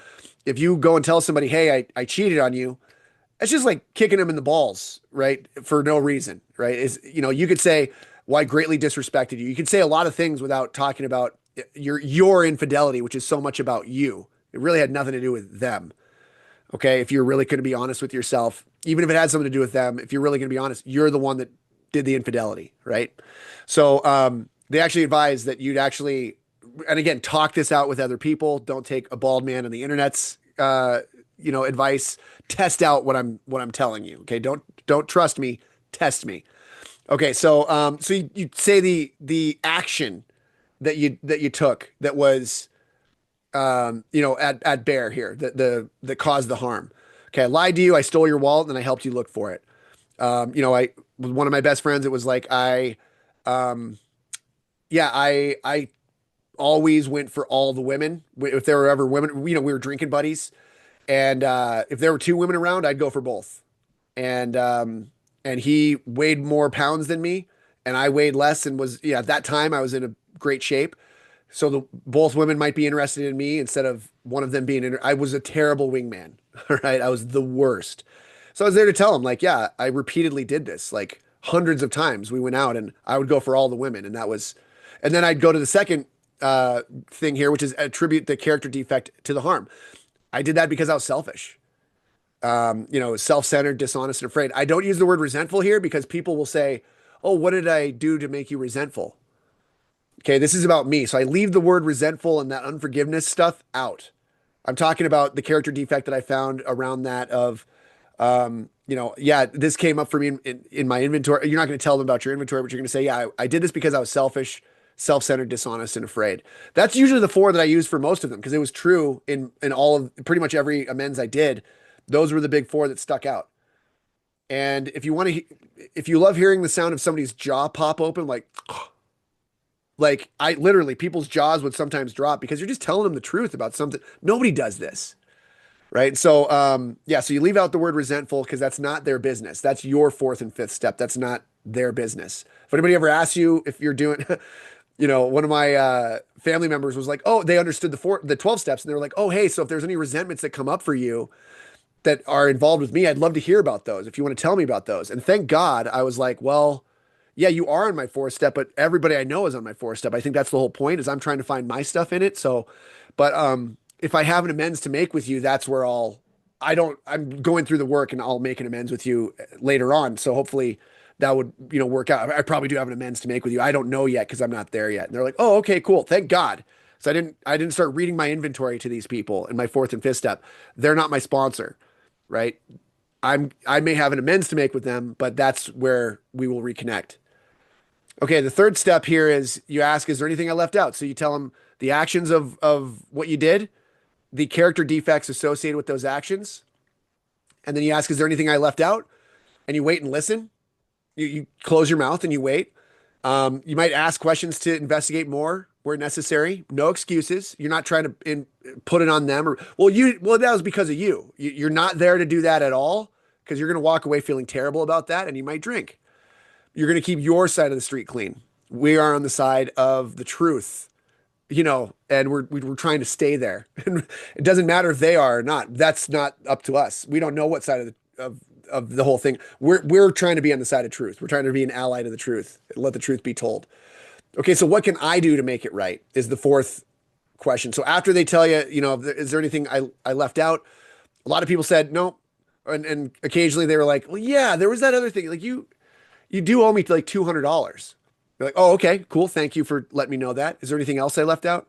if you go and tell somebody, hey, I cheated on you, it's just like kicking them in the balls, right? For no reason, right? You could say, well, I greatly disrespected you. You could say a lot of things without talking about your infidelity, which is so much about you. It really had nothing to do with them. Okay. If you're really going to be honest with yourself, even if it had something to do with them, if you're really going to be honest, you're the one that did the infidelity. Right. So, they actually advise that you'd actually, and again, talk this out with other people. Don't take a bald man on the internet's, advice. Test out what I'm telling you. Okay. Don't trust me. Test me. Okay. So, you say the action that you took that was, at bear here, that caused the harm. Okay. I lied to you. I stole your wallet and I helped you look for it. I with one of my best friends, it was like, I always went for all the women. If there were ever women, we were drinking buddies. And, if there were 2 women around, I'd go for both. And he weighed more pounds than me and I weighed less and was, at that time I was in a great shape. So both women might be interested in me instead of one of them being I was a terrible wingman. All right. I was the worst. So I was there to tell him like, yeah, I repeatedly did this like hundreds of times. We went out and I would go for all the women. And then I'd go to the second thing here, which is attribute the character defect to the harm. I did that because I was selfish. self-centered, dishonest, and afraid. I don't use the word resentful here because people will say, oh, what did I do to make you resentful? Okay, this is about me. So I leave the word resentful and that unforgiveness stuff out. I'm talking about the character defect that I found around that of, yeah, this came up for me in my inventory. You're not going to tell them about your inventory, but you're going to say, yeah, I did this because I was selfish, self-centered, dishonest, and afraid. That's usually the 4 that I use for most of them because it was true in all of pretty much every amends I did. Those were the big 4 that stuck out. And if you love hearing the sound of somebody's jaw pop open, like I literally, people's jaws would sometimes drop because you're just telling them the truth about something. Nobody does this, right? So, yeah, so you leave out the word resentful because that's not their business. That's your 4th and 5th step. That's not their business. If anybody ever asks you if you're doing, one of my family members was like, oh, they understood the 12 steps, and they were like, oh, hey, so if there's any resentments that come up for you that are involved with me, I'd love to hear about those. If you want to tell me about those. And thank God I was like, well, yeah, you are on my 4th step, but everybody I know is on my 4th step. I think that's the whole point is I'm trying to find my stuff in it. So, but if I have an amends to make with you, that's where I'm going through the work and I'll make an amends with you later on. So hopefully that would, work out. I probably do have an amends to make with you. I don't know yet because I'm not there yet. And they're like, oh, okay, cool. Thank God. So I didn't start reading my inventory to these people in my 4th and 5th step. They're not my sponsor, right? I may have an amends to make with them, but that's where we will reconnect. Okay, the 3rd step here is you ask, is there anything I left out? So you tell them the actions of what you did, the character defects associated with those actions. And then you ask, is there anything I left out? And you wait and listen. You close your mouth and you wait. You might ask questions to investigate more where necessary. No excuses. You're not trying to put it on them well, that was because of you. You're not there to do that at all because you're going to walk away feeling terrible about that and you might drink. You're going to keep your side of the street clean. We are on the side of the truth, and we're trying to stay there. And it doesn't matter if they are or not. That's not up to us. We don't know what side of the whole thing. We're trying to be on the side of truth. We're trying to be an ally to the truth. Let the truth be told. Okay, so what can I do to make it right is the 4th question. So after they tell you, is there anything I left out? A lot of people said no. And occasionally they were like, well, yeah, there was that other thing. Like you do owe me like $200. You're like, oh, okay, cool. Thank you for letting me know that. Is there anything else I left out?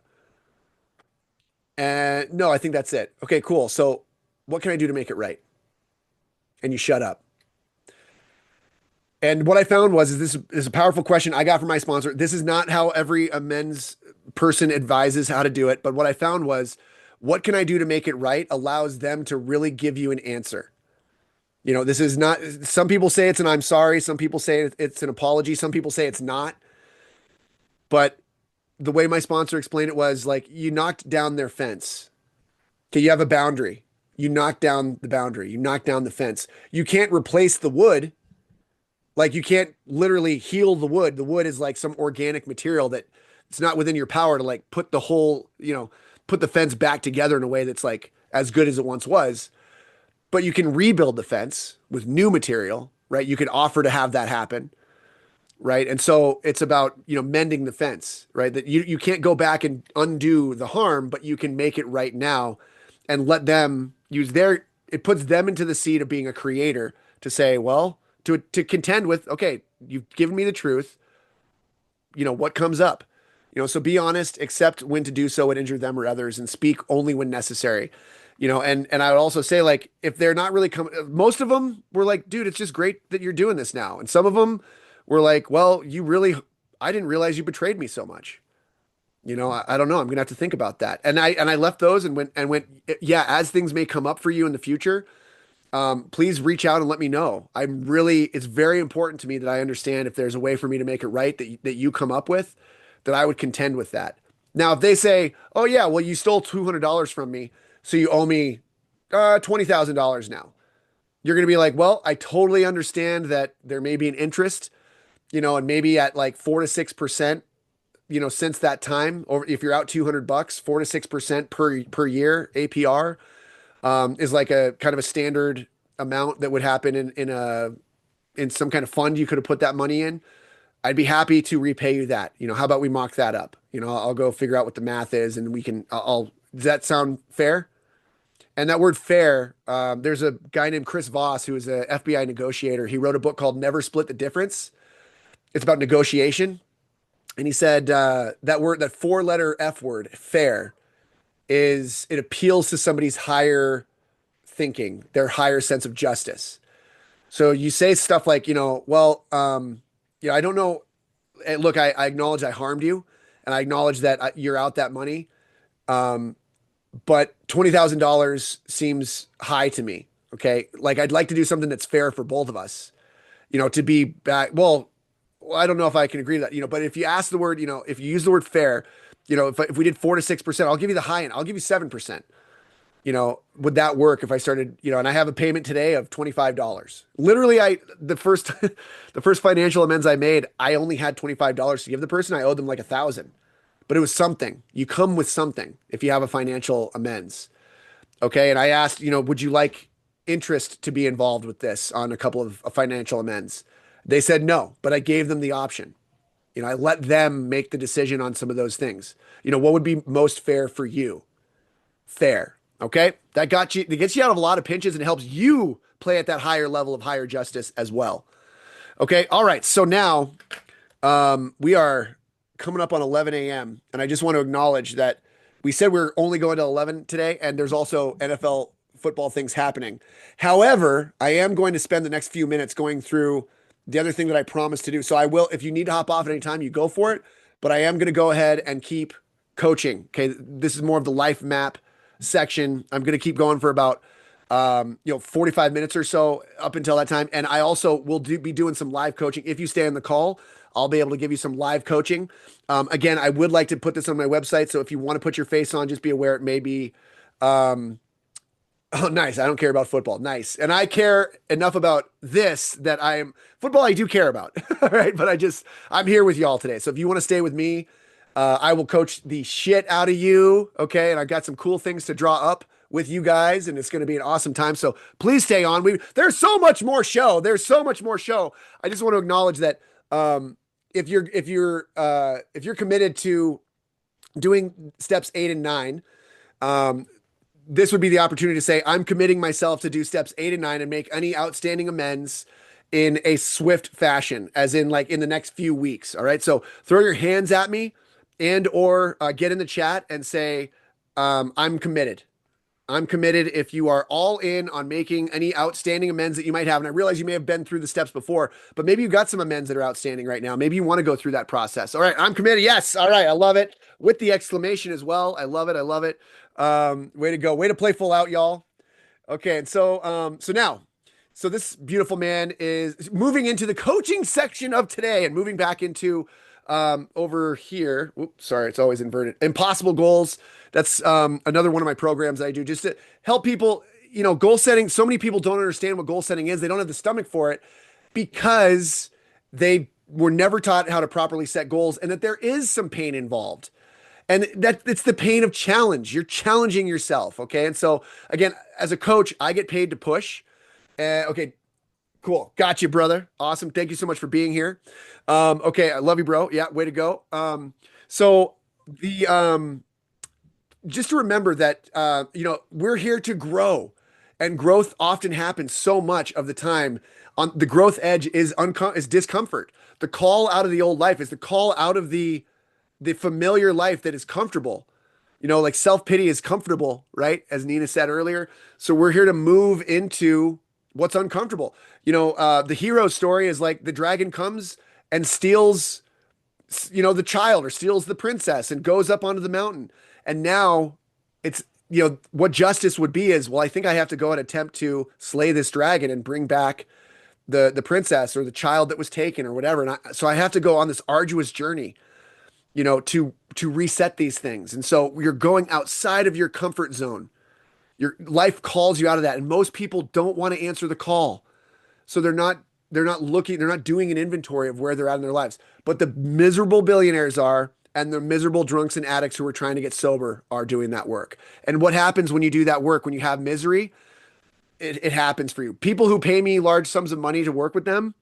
And no, I think that's it. Okay, cool. So what can I do to make it right? And you shut up. And what I found this is a powerful question I got from my sponsor. This is not how every amends person advises how to do it. But what I found was, what can I do to make it right allows them to really give you an answer. This is not, some people say it's an I'm sorry. Some people say it's an apology. Some people say it's not. But the way my sponsor explained it was like, you knocked down their fence. Okay, you have a boundary. You knock down the boundary. You knock down the fence. You can't replace the wood. Like you can't literally heal the wood. The wood is like some organic material that it's not within your power to like put the whole, put the fence back together in a way that's like as good as it once was. But you can rebuild the fence with new material, right? You can offer to have that happen, right? And so it's about, mending the fence, right? That you can't go back and undo the harm, but you can make it right now and let them use it puts them into the seat of being a creator to say, well, to contend with, okay, you've given me the truth, what comes up? So be honest, accept when to do so would injure them or others, and speak only when necessary. And I would also say, like, if they're not really coming, most of them were like, dude, it's just great that you're doing this now. And some of them were like, well, I didn't realize you betrayed me so much. I don't know. I'm gonna have to think about that. And I left those and went, yeah, as things may come up for you in the future, please reach out and let me know. It's very important to me that I understand if there's a way for me to make it right that you come up with, that I would contend with that. Now, if they say, oh yeah, well, you stole $200 from me, so you owe me $20,000 now. You're going to be like, well, I totally understand that there may be an interest, and maybe at like 4 to 6%, since that time, or if you're out $200, 4 to 6% per year APR is like a kind of a standard amount that would happen in some kind of fund you could have put that money in. I'd be happy to repay you that. How about we mock that up? I'll go figure out what the math is and does that sound fair? And that word fair, there's a guy named Chris Voss, who is a FBI negotiator. He wrote a book called Never Split the Difference. It's about negotiation. And he said that word, that four-letter F word, fair, it appeals to somebody's higher thinking, their higher sense of justice. So you say stuff like, well, I don't know. Look, I acknowledge I harmed you, and I acknowledge that you're out that money. But $20,000 seems high to me. Okay. Like, I'd like to do something that's fair for both of us, to be back. Well, I don't know if I can agree with that, but if you ask the word, if you use the word fair, if we did 4 to 6%, I'll give you the high end. I'll give you 7%. Would that work if I started, and I have a payment today of $25. Literally, the first financial amends I made, I only had $25 to give the person. I owed them like 1,000, but it was something. You come with something if you have a financial amends. Okay. And I asked, would you like interest to be involved with this on a couple of financial amends? They said no, but I gave them the option. I let them make the decision on some of those things. What would be most fair for you? Fair. Okay. That gets you out of a lot of pinches, and it helps you play at that higher level of higher justice as well. Okay. All right. So now, we are coming up on 11 a.m. and I just want to acknowledge that we said we're only going to 11 today, and there's also NFL football things happening. However, I am going to spend the next few minutes going through the other thing that I promised to do. So I will, if you need to hop off at any time, you go for it, but I am going to go ahead and keep coaching. Okay. This is more of the life map section. I'm going to keep going for about 45 minutes or so up until that time. And I also will be doing some live coaching. If you stay on the call, I'll be able to give you some live coaching. Again, I would like to put this on my website. So if you want to put your face on, just be aware it may be, oh, nice. I don't care about football. Nice. And I care enough about this that football I do care about. All right. But I'm here with y'all today. So if you want to stay with me, I will coach the shit out of you. Okay. And I've got some cool things to draw up with you guys, and it's going to be an awesome time. So please stay on. There's so much more show. There's so much more show. I just want to acknowledge that, if you're committed to doing steps 8 and 9, this would be the opportunity to say, I'm committing myself to do steps 8 and 9 and make any outstanding amends in a swift fashion, as in like in the next few weeks. All right. So throw your hands at me or get in the chat and say, I'm committed. I'm committed if you are all in on making any outstanding amends that you might have. And I realize you may have been through the steps before, but maybe you've got some amends that are outstanding right now. Maybe you want to go through that process. All right. I'm committed. Yes. All right. I love it. With the exclamation as well. I love it. I love it. Way to go. Way to play full out, y'all. Okay. And so this beautiful man is moving into the coaching section of today and moving back into, over here. Whoops, sorry. It's always inverted. Impossible goals. That's, another one of my programs I do just to help people, goal setting. So many people don't understand what goal setting is. They don't have the stomach for it because they were never taught how to properly set goals, and that there is some pain involved. And that it's the pain of challenge. You're challenging yourself. Okay. And so again, as a coach, I get paid to push. Okay, cool. Got you, brother. Awesome. Thank you so much for being here. Okay. I love you, bro. Yeah. Way to go. Just to remember that, we're here to grow, and growth often happens so much of the time. On the growth edge is discomfort. The call out of the old life is the call out of the familiar life that is comfortable. Like self-pity is comfortable, right? As Nina said earlier. So we're here to move into what's uncomfortable. The hero story is like the dragon comes and steals, the child, or steals the princess and goes up onto the mountain. And now it's, what justice would be is, well, I think I have to go and attempt to slay this dragon and bring back the princess or the child that was taken or whatever. And so I have to go on this arduous journey, to reset these things. And so you're going outside of your comfort zone. Your life calls you out of that. And most people don't want to answer the call. So they're not doing an inventory of where they're at in their lives. But the miserable billionaires are, and the miserable drunks and addicts who are trying to get sober are doing that work. And what happens when you do that work, when you have misery, it happens for you. People who pay me large sums of money to work with them,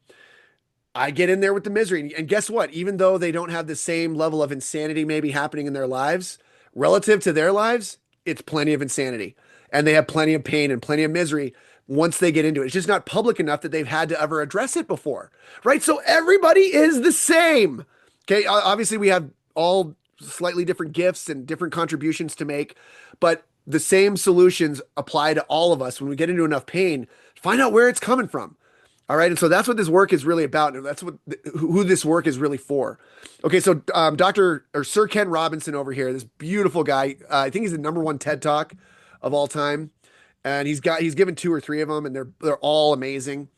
I get in there with the misery. And guess what? Even though they don't have the same level of insanity maybe happening in their lives, relative to their lives, it's plenty of insanity. and they have plenty of pain and plenty of misery once they get into it. It's just not public enough that they've had to ever address it before, right? So everybody is the same. Okay, obviously we have all slightly different gifts and different contributions to make, but the same solutions apply to all of us when we get into enough pain. Find out where it's coming from. All right, and so that's what this work is really about, and that's who this work is really for. Okay, so Dr. or Sir Ken Robinson over here, this beautiful guy. I think he's the #1 TED Talk of all time, and he's given 2 or 3 of them, and they're all amazing.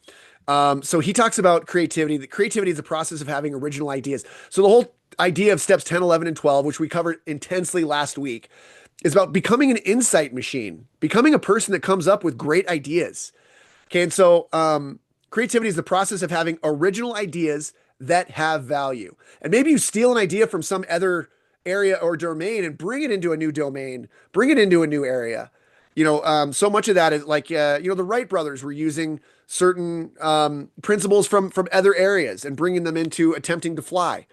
So he talks about creativity. That creativity is the process of having original ideas. So the whole idea of steps 10, 11, and 12, which we covered intensely last week, is about becoming an insight machine, becoming a person that comes up with great ideas. Okay, and so creativity is the process of having original ideas that have value. And maybe you steal an idea from some other area or domain and bring it into a new domain, bring it into a new area. So much of that is like, the Wright brothers were using certain principles from other areas and bringing them into attempting to fly,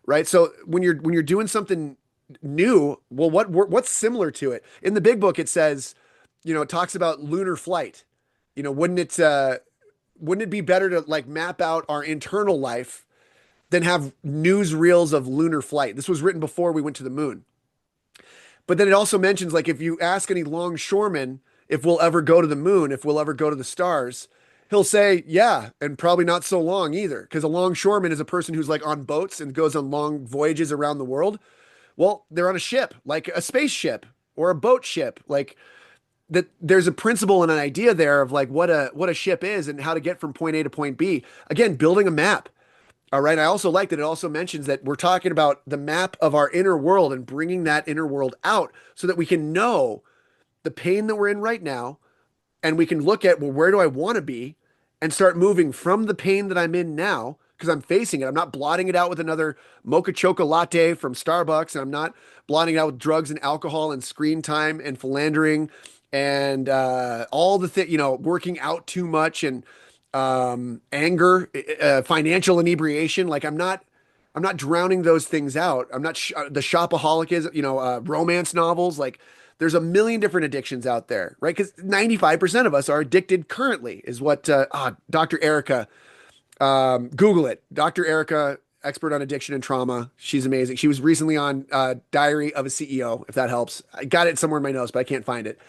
right? So when you're doing something new, well, what's similar to it? In the big book, it says, it talks about lunar flight. Wouldn't it be better to like map out our internal life than have newsreels of lunar flight? This was written before we went to the moon. But then it also mentions, like, if you ask any longshoreman if we'll ever go to the moon, if we'll ever go to the stars, he'll say, yeah, and probably not so long either. Because a longshoreman is a person who's like on boats and goes on long voyages around the world. Well, they're on a ship, like a spaceship or a boat ship. Like that, there's a principle and an idea there of like what a ship is and how to get from point A to point B. Again, building a map. All right. I also like that it also mentions that we're talking about the map of our inner world and bringing that inner world out so that we can know the pain that we're in right now. And we can look at, well, where do I want to be, and start moving from the pain that I'm in now, because I'm facing it. I'm not blotting it out with another mocha choco latte from Starbucks. And I'm not blotting it out with drugs and alcohol and screen time and philandering and all the things, working out too much and anger, financial inebriation. Like I'm not drowning those things out. I'm not the shopaholic is, romance novels. Like there's a million different addictions out there, right? Because 95% of us are addicted currently is what Dr. Erica, Google it. Dr. Erica, expert on addiction and trauma. She's amazing. She was recently on Diary of a CEO, if that helps. I got it somewhere in my notes, but I can't find it.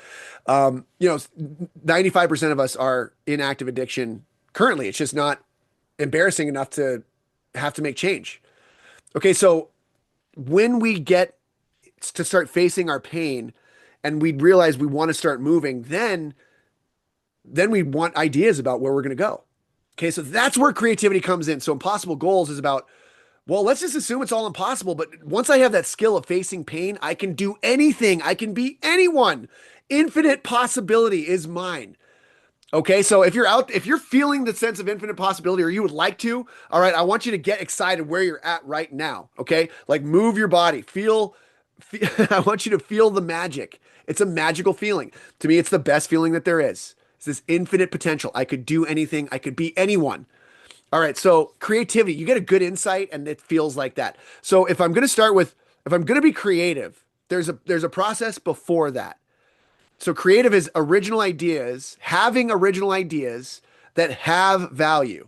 95% of us are in active addiction currently. It's just not embarrassing enough to have to make change. Okay, so when we get to start facing our pain and we realize we want to start moving, then we want ideas about where we're going to go. Okay, so that's where creativity comes in. So impossible goals is about, well, let's just assume it's all impossible. But once I have that skill of facing pain, I can do anything. I can be anyone. Infinite possibility is mine. Okay, so if you're feeling the sense of infinite possibility, or you would like to, all right, I want you to get excited where you're at right now. Okay, like move your body, I want you to feel the magic. It's a magical feeling. To me, it's the best feeling that there is. It's this infinite potential. I could do anything. I could be anyone. All right, so creativity, you get a good insight, and it feels like that. So if I'm going to be creative, there's a process before that. So creative is original ideas, having original ideas that have value.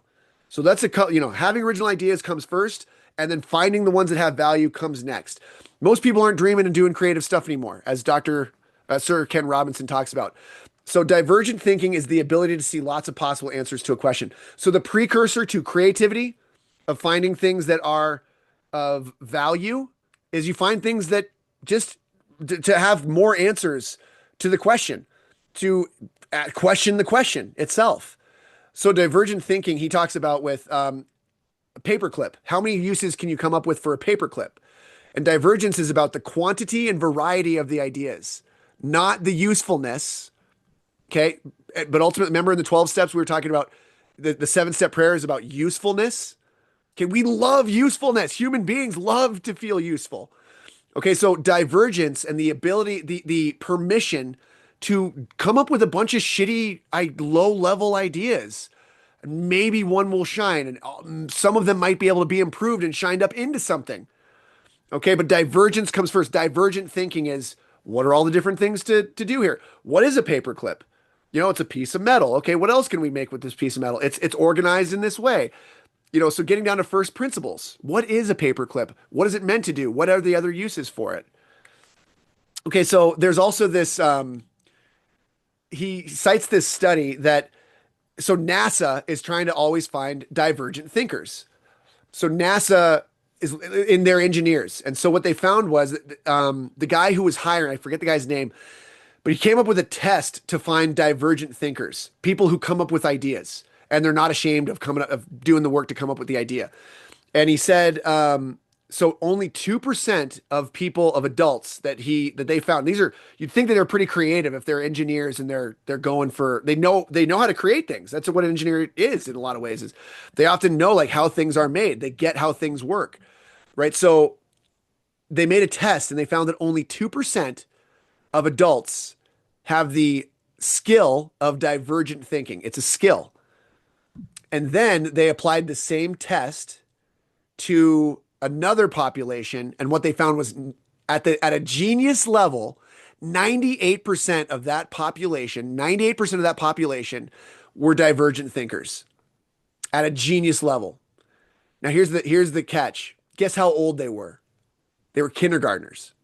So that's having original ideas comes first, and then finding the ones that have value comes next. Most people aren't dreaming and doing creative stuff anymore, as Dr. Sir Ken Robinson talks about. So divergent thinking is the ability to see lots of possible answers to a question. So the precursor to creativity, of finding things that are of value, is you find things that just to have more answers to the question, to question the question itself. So divergent thinking, he talks about with a paperclip. How many uses can you come up with for a paperclip? And divergence is about the quantity and variety of the ideas, not the usefulness. Okay. But ultimately, remember in the 12 steps, we were talking about the 7-step prayer is about usefulness. Okay. We love usefulness. Human beings love to feel useful. Okay. So divergence and the ability, the permission to come up with a bunch of shitty, low level ideas. Maybe one will shine, and some of them might be able to be improved and shined up into something. Okay. But divergence comes first. Divergent thinking is, What are all the different things to do here? What is a paper clip? It's a piece of metal. Okay, what else can we make with this piece of metal? It's organized in this way. So getting down to first principles. What is a paper clip? What is it meant to do? What are the other uses for it? Okay, so there's also this he cites this study that so NASA is trying to always find divergent thinkers. So NASA is in their engineers. And so what they found was that, the guy who was hiring, I forget the guy's name, but he came up with a test to find divergent thinkers, people who come up with ideas and they're not ashamed of doing the work to come up with the idea. And he said, so only 2% of people, of adults that they found, you'd think that they're pretty creative if they're engineers and they're going for, they know how to create things. That's what an engineer is in a lot of ways, is they often know like how things are made. They get how things work, right? So they made a test and they found that only 2% of adults have the skill of divergent thinking. It's a skill. And then they applied the same test to another population, and what they found was at a genius level, 98% of that population were divergent thinkers at a genius level. Now here's the catch. Guess how old they were? They were kindergartners.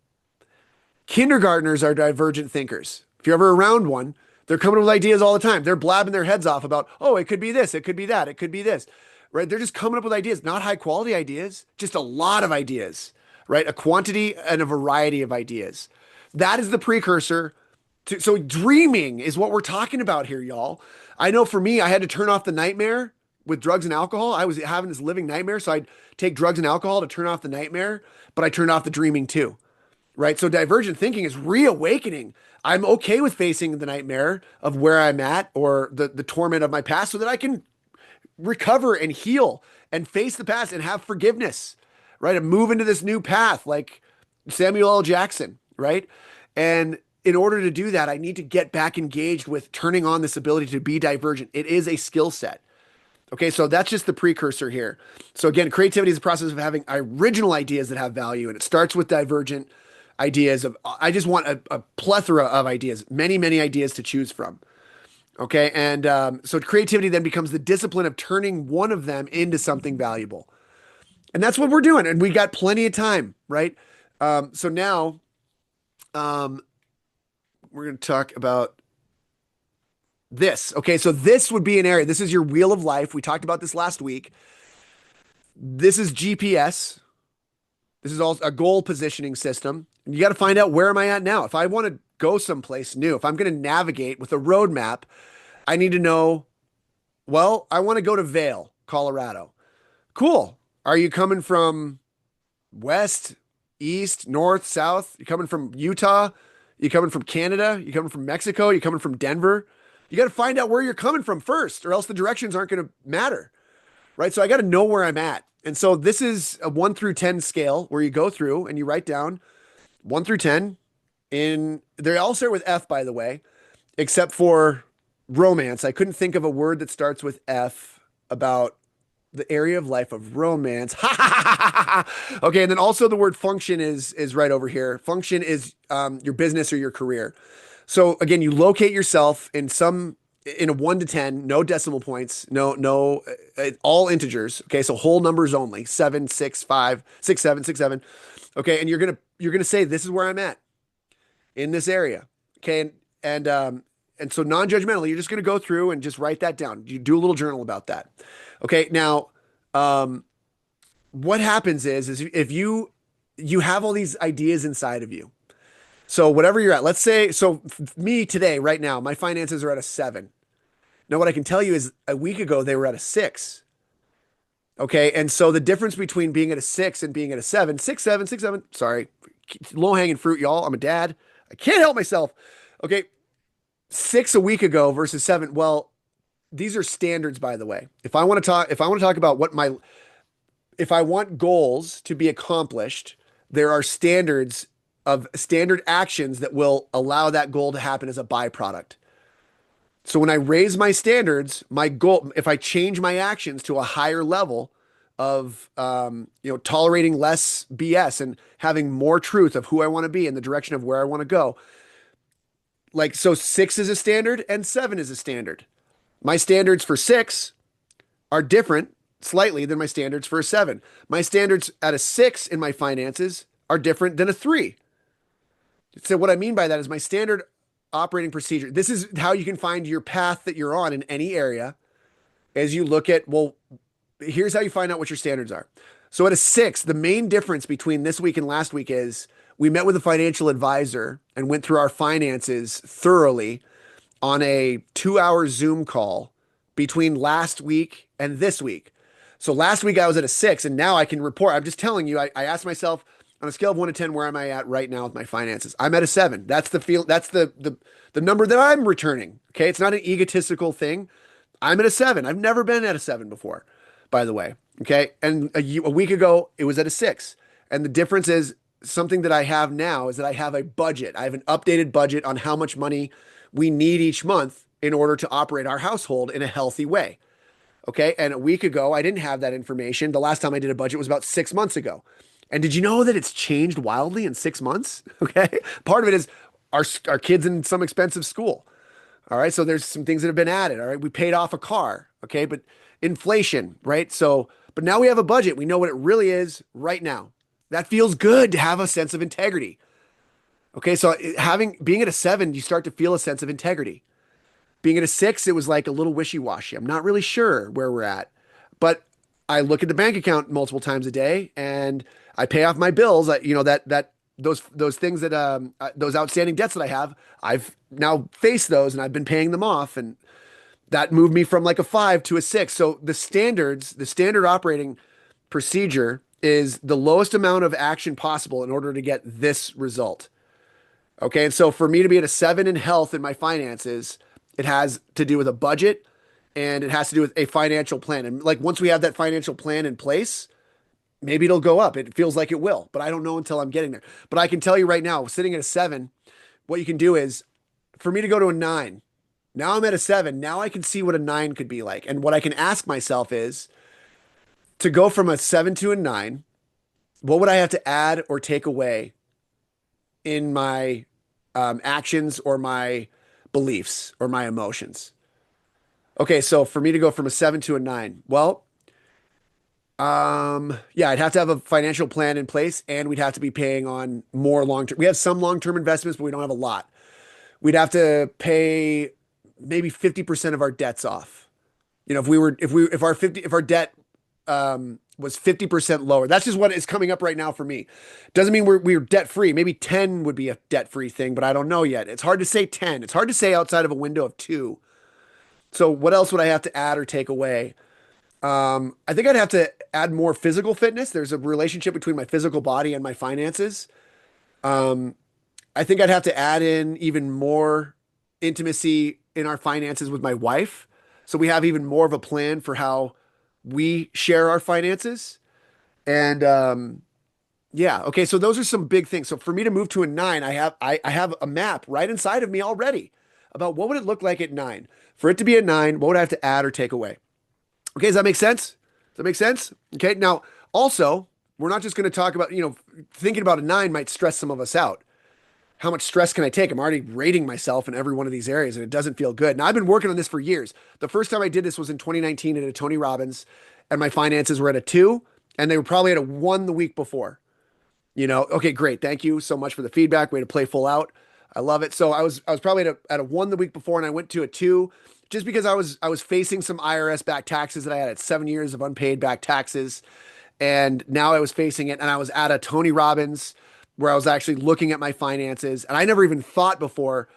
Kindergartners are divergent thinkers. If you're ever around one, they're coming up with ideas all the time. They're blabbing their heads off about, oh, it could be this, it could be that, it could be this. Right? They're just coming up with ideas, not high quality ideas, just a lot of ideas, right? A quantity and a variety of ideas. That is the precursor to, so dreaming is what we're talking about here, y'all. I know for me, I had to turn off the nightmare with drugs and alcohol. I was having this living nightmare. So I'd take drugs and alcohol to turn off the nightmare, but I turned off the dreaming too, right? So divergent thinking is reawakening. I'm okay with facing the nightmare of where I'm at or the torment of my past so that I can recover and heal and face the past and have forgiveness, right? And move into this new path like Samuel L. Jackson, right? And in order to do that, I need to get back engaged with turning on this ability to be divergent. It is a skill set. Okay, so that's just the precursor here. So again, creativity is a process of having original ideas that have value, and it starts with divergent ideas of, I just want a plethora of ideas, many, many ideas to choose from. Okay. And so creativity then becomes the discipline of turning one of them into something valuable. And that's what we're doing. And we got plenty of time, right? So now we're going to talk about this. Okay. So this would be an area. This is your wheel of life. We talked about this last week. This is GPS. This is also a goal positioning system. And you got to find out, where am I at now? If I want to go someplace new, if I'm going to navigate with a roadmap, I need to know, well, I want to go to Vail, Colorado. Cool. Are you coming from west, east, north, south? You coming from Utah? You coming from Canada? You coming from Mexico? You coming from Denver? You got to find out where you're coming from first, or else the directions aren't going to matter, right? So I got to know where I'm at. And so this is a 1 through 10 scale where you go through and you write down 1 through 10. They all start with F, by the way, except for romance. I couldn't think of a word that starts with F about the area of life of romance. Okay, and then also the word function is right over here. Function is your business or your career. So again, you locate yourself in a 1 to 10, no decimal points, no, all integers. Okay, so whole numbers only, 7, 6, 5, 6, 7, 6, 7. Okay, and you're gonna say, this is where I'm at in this area. Okay, and so non-judgmentally, you're just gonna go through and just write that down. You do a little journal about that. Okay, now what happens is if you have all these ideas inside of you. So whatever you're at, let's say, so me today, right now, my finances are at a 7. Now, what I can tell you is a week ago, they were at a 6. Okay. And so the difference between being at a 6 and being at a 7, 6, 7, 6, 7, sorry, low hanging fruit, y'all. I'm a dad. I can't help myself. Okay. 6 a week ago versus 7. Well, these are standards, by the way. If I want to talk about if I want goals to be accomplished, there are standard actions that will allow that goal to happen as a byproduct. So when I raise my standards, my goal, if I change my actions to a higher level of tolerating less BS and having more truth of who I want to be in the direction of where I want to go. Like, so 6 is a standard and 7 is a standard. My standards for 6 are different slightly than my standards for a 7. My standards at a 6 in my finances are different than a 3. So what I mean by that is my standard operating procedure. This is how you can find your path that you're on in any area as you look at, well, here's how you find out what your standards are. So at a 6, the main difference between this week and last week is we met with a financial advisor and went through our finances thoroughly on a 2-hour Zoom call between last week and this week. So last week I was at a 6, and now I can report. I'm just telling you, I asked myself on a scale of 1 to 10, where am I at right now with my finances? I'm at a 7. That's the number that I'm returning. Okay. It's not an egotistical thing. I'm at a 7. I've never been at a 7 before, by the way. Okay. And a week ago, it was at a 6. And the difference is something that I have now is that I have a budget. I have an updated budget on how much money we need each month in order to operate our household in a healthy way. Okay. And a week ago, I didn't have that information. The last time I did a budget was about 6 months ago. And did you know that it's changed wildly in 6 months? Okay. Part of it is our kids in some expensive school. All right. So there's some things that have been added. All right. We paid off a car. Okay. But inflation, right? So, but now we have a budget. We know what it really is right now. That feels good to have a sense of integrity. Okay. So being at a 7, you start to feel a sense of integrity. Being at a 6, it was like a little wishy-washy. I'm not really sure where we're at, but I look at the bank account multiple times a day and I pay off my bills. Those things that, those outstanding debts that I have, I've now faced those and I've been paying them off, and that moved me from like a 5 to a 6. So the standard operating procedure is the lowest amount of action possible in order to get this result. Okay. And so for me to be at a 7 in health in my finances, it has to do with a budget and it has to do with a financial plan. And like, once we have that financial plan in place, maybe it'll go up. It feels like it will, but I don't know until I'm getting there. But I can tell you right now, sitting at a 7, what you can do is for me to go to a 9. Now I'm at a 7. Now I can see what a 9 could be like. And what I can ask myself is to go from a 7 to a 9, what would I have to add or take away in my actions or my beliefs or my emotions? Okay, so for me to go from a 7 to a 9, well, yeah, I'd have to have a financial plan in place, and we'd have to be paying on more long-term. We have some long-term investments, but we don't have a lot. We'd have to pay maybe 50% of our debts off. You know, if our debt was 50% lower. That's just what is coming up right now for me. Doesn't mean we're debt free. Maybe 10 would be a debt free thing, but I don't know yet. It's hard to say 10. It's hard to say outside of a window of 2. So what else would I have to add or take away? I think I'd have to add more physical fitness. There's a relationship between my physical body and my finances. I think I'd have to add in even more intimacy in our finances with my wife. So we have even more of a plan for how we share our finances. And, yeah. Okay. So those are some big things. So for me to move to a 9, I have a map right inside of me already about what would it look like at 9. For it to be a 9, what would I have to add or take away? Okay. Does that make sense? Does that make sense? Okay. Now, also, we're not just going to talk about, thinking about a 9 might stress some of us out. How much stress can I take? I'm already rating myself in every one of these areas and it doesn't feel good. Now, I've been working on this for years. The first time I did this was in 2019 at a Tony Robbins, and my finances were at a 2, and they were probably at a 1 the week before. Okay, great. Thank you so much for the feedback. Way to play full out. I love it. So I was probably at a 1 the week before, and I went to a 2 just because I was facing some IRS back taxes that I had 7 years of unpaid back taxes. And now I was facing it, and I was at a Tony Robbins where I was actually looking at my finances. And I never even thought before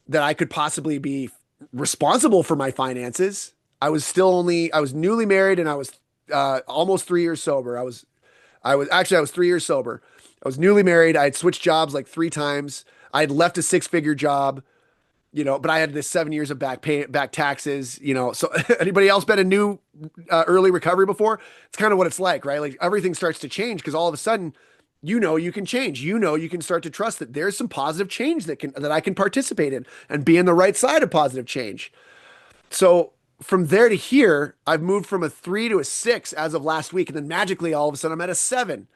that I could possibly be responsible for my finances. I was newly married, and I was almost 3 years sober. I was 3 years sober. I was newly married. I had switched jobs like 3 times. I had left a 6-figure job, but I had this 7 years of back taxes, so anybody else been a new early recovery before? It's kind of what it's like, right? Like everything starts to change because all of a sudden, you can change, you can start to trust that there's some positive change that I can participate in and be in the right side of positive change. So from there to here, I've moved from a 3 to a 6 as of last week. And then magically, all of a sudden, I'm at a 7.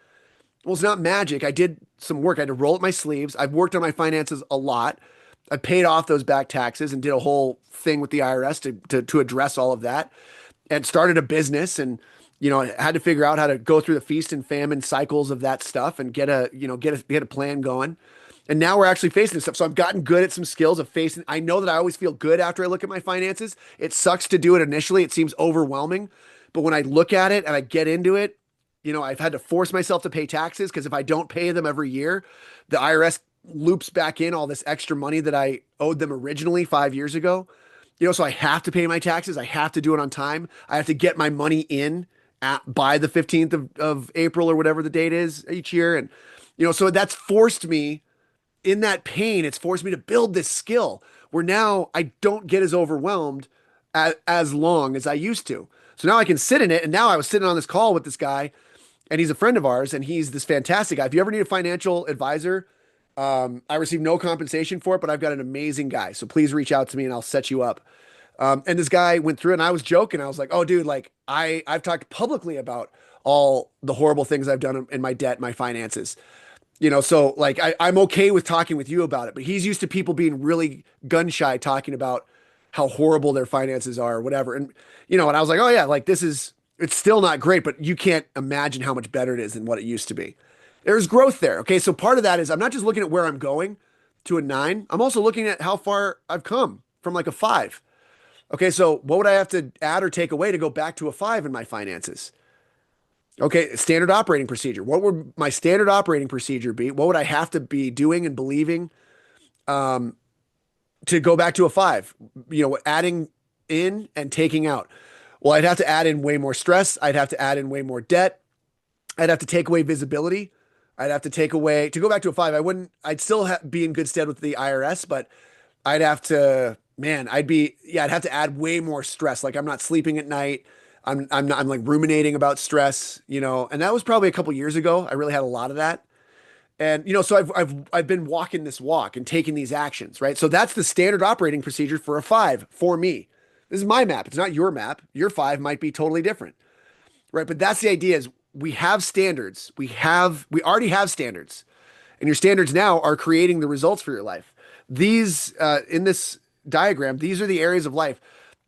Well, it's not magic. I did some work. I had to roll up my sleeves. I've worked on my finances a lot. I paid off those back taxes and did a whole thing with the IRS to address all of that, and started a business. And I had to figure out how to go through the feast and famine cycles of that stuff and get a plan going. And now we're actually facing this stuff. So I've gotten good at some skills of facing. I know that I always feel good after I look at my finances. It sucks to do it initially. It seems overwhelming. But when I look at it and I get into it, I've had to force myself to pay taxes, because if I don't pay them every year, the IRS loops back in all this extra money that I owed them originally 5 years ago. So I have to pay my taxes. I have to do it on time. I have to get my money in by the 15th of April or whatever the date is each year. And, so that's forced me, in that pain, it's forced me to build this skill where now I don't get as overwhelmed as long as I used to. So now I can sit in it. And now I was sitting on this call with this guy, and he's a friend of ours, and he's this fantastic guy. If you ever need a financial advisor, I receive no compensation for it, but I've got an amazing guy. So please reach out to me and I'll set you up. And this guy went through it, and I was joking. I was like, oh, dude, like I've talked publicly about all the horrible things I've done in my debt, my finances. So like I'm okay with talking with you about it, but he's used to people being really gun shy talking about how horrible their finances are or whatever. And, and I was like, oh yeah, like it's still not great, but you can't imagine how much better it is than what it used to be. There's growth there. Okay. So part of that is I'm not just looking at where I'm going to a 9. I'm also looking at how far I've come from like a 5. Okay. So what would I have to add or take away to go back to a 5 in my finances? Okay, standard operating procedure. What would my standard operating procedure be? What would I have to be doing and believing to go back to a 5? Adding in and taking out. Well, I'd have to add in way more stress. I'd have to add in way more debt. I'd have to take away visibility. I'd have to take away, to go back to a 5. I'd still be in good stead with the IRS, but I'd have to, I'd have to add way more stress. Like I'm not sleeping at night. I'm like ruminating about stress, and that was probably a couple years ago. I really had a lot of that. And, so I've been walking this walk and taking these actions, right? So that's the standard operating procedure for a 5 for me. This is my map. It's not your map. Your 5 might be totally different, right? But that's the idea, is we have standards. We already have standards, and your standards now are creating the results for your life. These, in this diagram, these are the areas of life.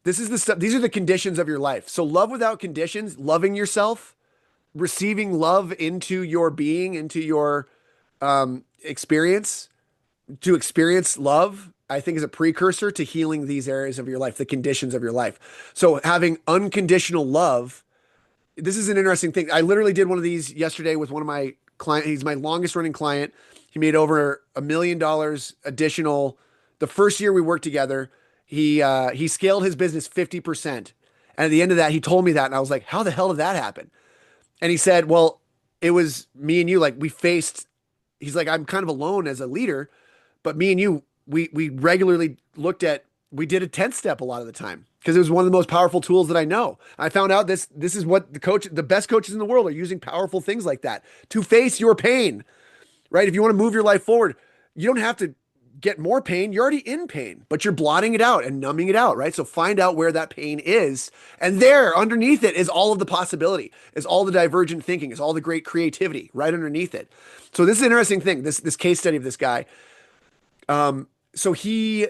This is the stuff. These are the conditions of your life. So love without conditions, loving yourself, receiving love into your being, into your experience, to experience love, I think is a precursor to healing these areas of your life, the conditions of your life. So having unconditional love, this is an interesting thing. I literally did one of these yesterday with one of my clients. He's my longest running client. He made over $1 million additional. The first year we worked together, he scaled his business 50%. And at the end of that, he told me that. And I was like, how the hell did that happen? And he said, well, it was me and you, like he's like, I'm kind of alone as a leader, but me and you, we regularly we did a 10th step a lot of the time, because it was one of the most powerful tools that I know. I found out this is what the best coaches in the world are using, powerful things like that to face your pain, right? If you want to move your life forward, you don't have to get more pain. You're already in pain, but you're blotting it out and numbing it out, right? So find out where that pain is. And there underneath it is all of the possibility, is all the divergent thinking, is all the great creativity right underneath it. So this is an interesting thing, this case study of this guy. So he's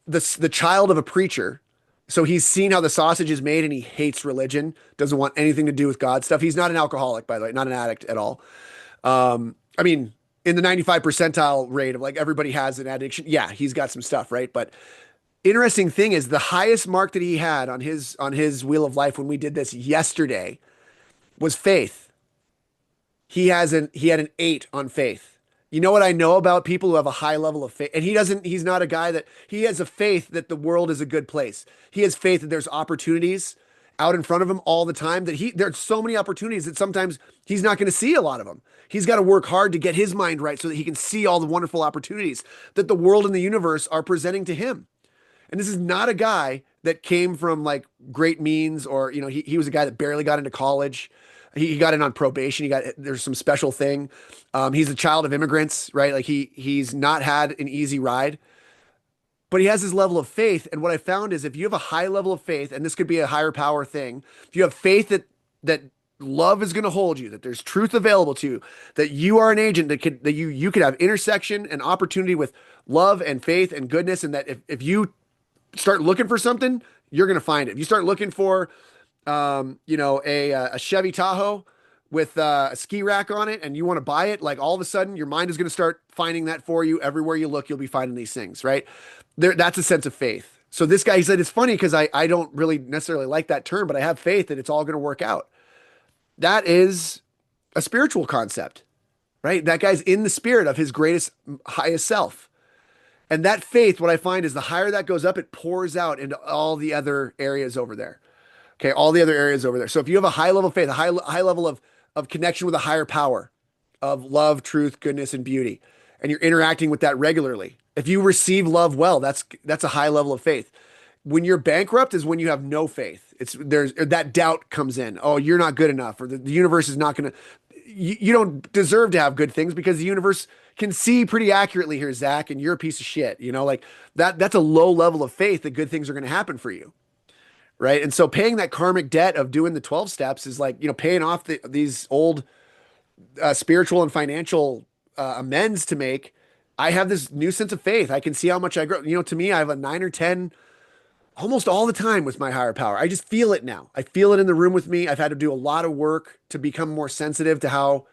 the child of a preacher. So he's seen how the sausage is made, and he hates religion, doesn't want anything to do with God stuff. He's not an alcoholic, by the way, not an addict at all. I mean, in the 95 percentile rate of like everybody has an addiction. Yeah, he's got some stuff, right? But interesting thing is the highest mark that he had on his wheel of life when we did this yesterday was faith. He had an 8 on faith. You know what I know about people who have a high level of faith? And he's not a guy he has a faith that the world is a good place. He has faith that there's opportunities out in front of him all the time, that there's so many opportunities that sometimes he's not going to see a lot of them. He's got to work hard to get his mind right so that he can see all the wonderful opportunities that the world and the universe are presenting to him. And this is not a guy that came from like great means, or, he was a guy that barely got into college. He got in on probation. There's some special thing. He's a child of immigrants, right? Like he's not had an easy ride. but he has his level of faith. And what I found is if you have a high level of faith, and this could be a higher power thing, if you have faith that love is going to hold you, that there's truth available to you, that you are an agent that you could have intersection and opportunity with love and faith and goodness, and that if you start looking for something, you're going to find it. If you start looking for a Chevy Tahoe with a ski rack on it and you want to buy it, like all of a sudden your mind is going to start finding that for you. Everywhere you look, you'll be finding these things, right? That's a sense of faith. So this guy, he said, it's funny because I don't really necessarily like that term, but I have faith that it's all going to work out. That is a spiritual concept, right? That guy's in the spirit of his greatest, highest self. And that faith, what I find is the higher that goes up, it pours out into all the other areas over there. Okay, all the other areas over there. So if you have a high level of faith, a high level of connection with a higher power, of love, truth, goodness, and beauty, and you're interacting with that regularly, if you receive love well, that's a high level of faith. When you're bankrupt is when you have no faith. There's that doubt comes in. Oh, you're not good enough, or the universe is not going to. You don't deserve to have good things because the universe can see pretty accurately here, Zach, and you're a piece of shit. Like that. That's a low level of faith that good things are going to happen for you. Right. And so paying that karmic debt of doing the 12 steps is like, paying off these old spiritual and financial amends to make. I have this new sense of faith. I can see how much I grow. To me, I have a 9 or 10 almost all the time with my higher power. I just feel it now. I feel it in the room with me. I've had to do a lot of work to become more sensitive to how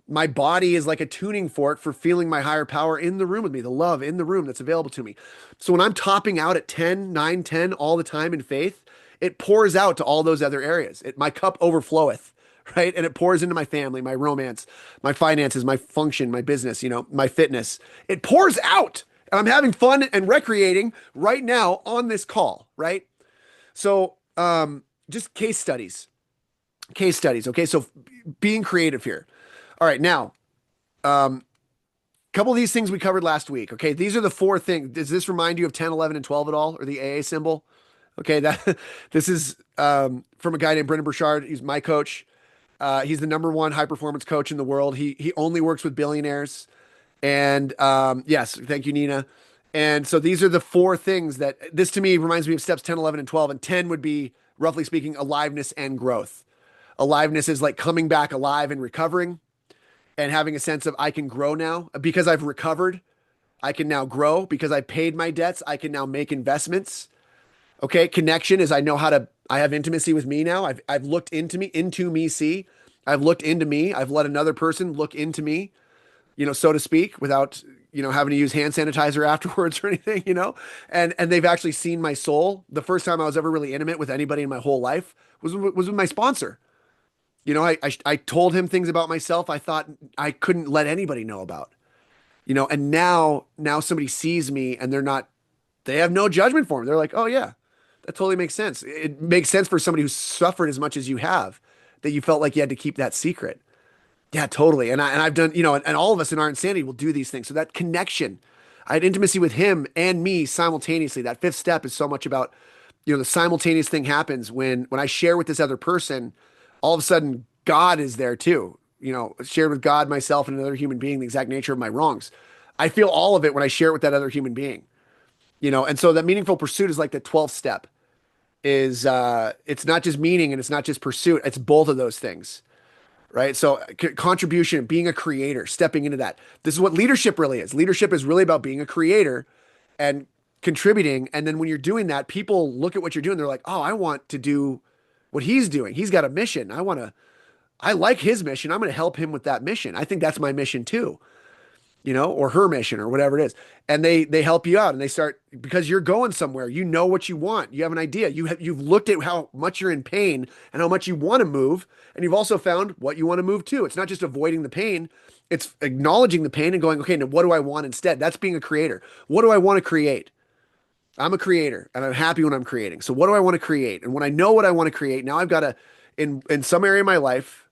my body is like a tuning fork for feeling my higher power in the room with me, the love in the room that's available to me. So when I'm topping out at 10, 9, 10 all the time in faith, it pours out to all those other areas. My cup overfloweth, right? And it pours into my family, my romance, my finances, my function, my business, my fitness. It pours out. And I'm having fun and recreating right now on this call, right? So just case studies. Okay, so being creative here. All right, now, couple of these things we covered last week. Okay, these are the 4 things. Does this remind you of 10, 11, and 12 at all, or the AA symbol? Okay, this is from a guy named Brendan Burchard. He's my coach. He's the #1 high performance coach in the world. He only works with billionaires. And yes, thank you, Nina. And so these are the 4 things that this to me reminds me of steps 10, 11, and 12. And 10 would be, roughly speaking, aliveness and growth. Aliveness is like coming back alive and recovering and having a sense of I can grow now because I've recovered. I can now grow because I paid my debts. I can now make investments. Okay. Connection is I have intimacy with me now. I've looked into me, see, I've looked into me. I've let another person look into me, so to speak, without, having to use hand sanitizer afterwards or anything, and they've actually seen my soul. The first time I was ever really intimate with anybody in my whole life was with my sponsor. I told him things about myself I thought I couldn't let anybody know about, and now somebody sees me and they have no judgment for me. They're like, oh yeah, that totally makes sense. It makes sense for somebody who's suffered as much as you have, that you felt like you had to keep that secret. Yeah, totally. And I've done, and all of us in our insanity will do these things. So that connection, I had intimacy with him and me simultaneously. That 5th step is so much about, the simultaneous thing happens when I share with this other person, all of a sudden God is there too. Shared with God, myself, and another human being, the exact nature of my wrongs. I feel all of it when I share it with that other human being, and so that meaningful pursuit is like the 12th step. It's not just meaning and it's not just pursuit. It's both of those things, right? So contribution, being a creator, stepping into that. This is what leadership really is. Leadership is really about being a creator and contributing. And then when you're doing that, people look at what you're doing. They're like, oh, I want to do what he's doing. He's got a mission. I like his mission. I'm going to help him with that mission. I think that's my mission too. Or her mission or whatever it is. And they help you out and they start, because you're going somewhere, what you want. You have an idea. You've looked at how much you're in pain and how much you want to move. And you've also found what you want to move to. It's not just avoiding the pain. It's acknowledging the pain and going, okay, now what do I want instead? That's being a creator. What do I want to create? I'm a creator and I'm happy when I'm creating. So what do I want to create? And when I know what I want to create, now I've got to, in some area of my life,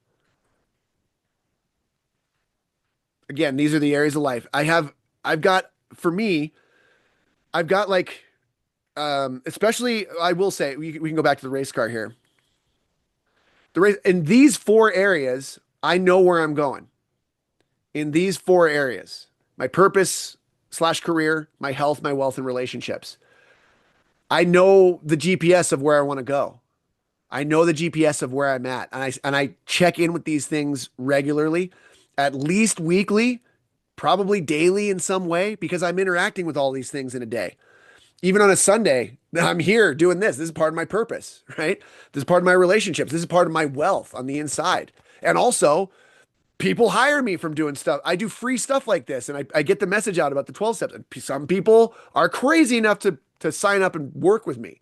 again, these are the areas of life. I've got like, especially, I will say, we can go back to the race car here. The race in these 4 areas, I know where I'm going. In these 4 areas, my purpose, life/career, my health, my wealth, and relationships. I know the GPS of where I want to go. I know the GPS of where I'm at. And I check in with these things regularly, at least weekly, probably daily in some way, because I'm interacting with all these things in a day. Even on a Sunday, I'm here doing this. This is part of my purpose, right? This is part of my relationships. This is part of my wealth on the inside. And also, people hire me from doing stuff. I do free stuff like this, and I get the message out about the 12 steps. And some people are crazy enough to sign up and work with me,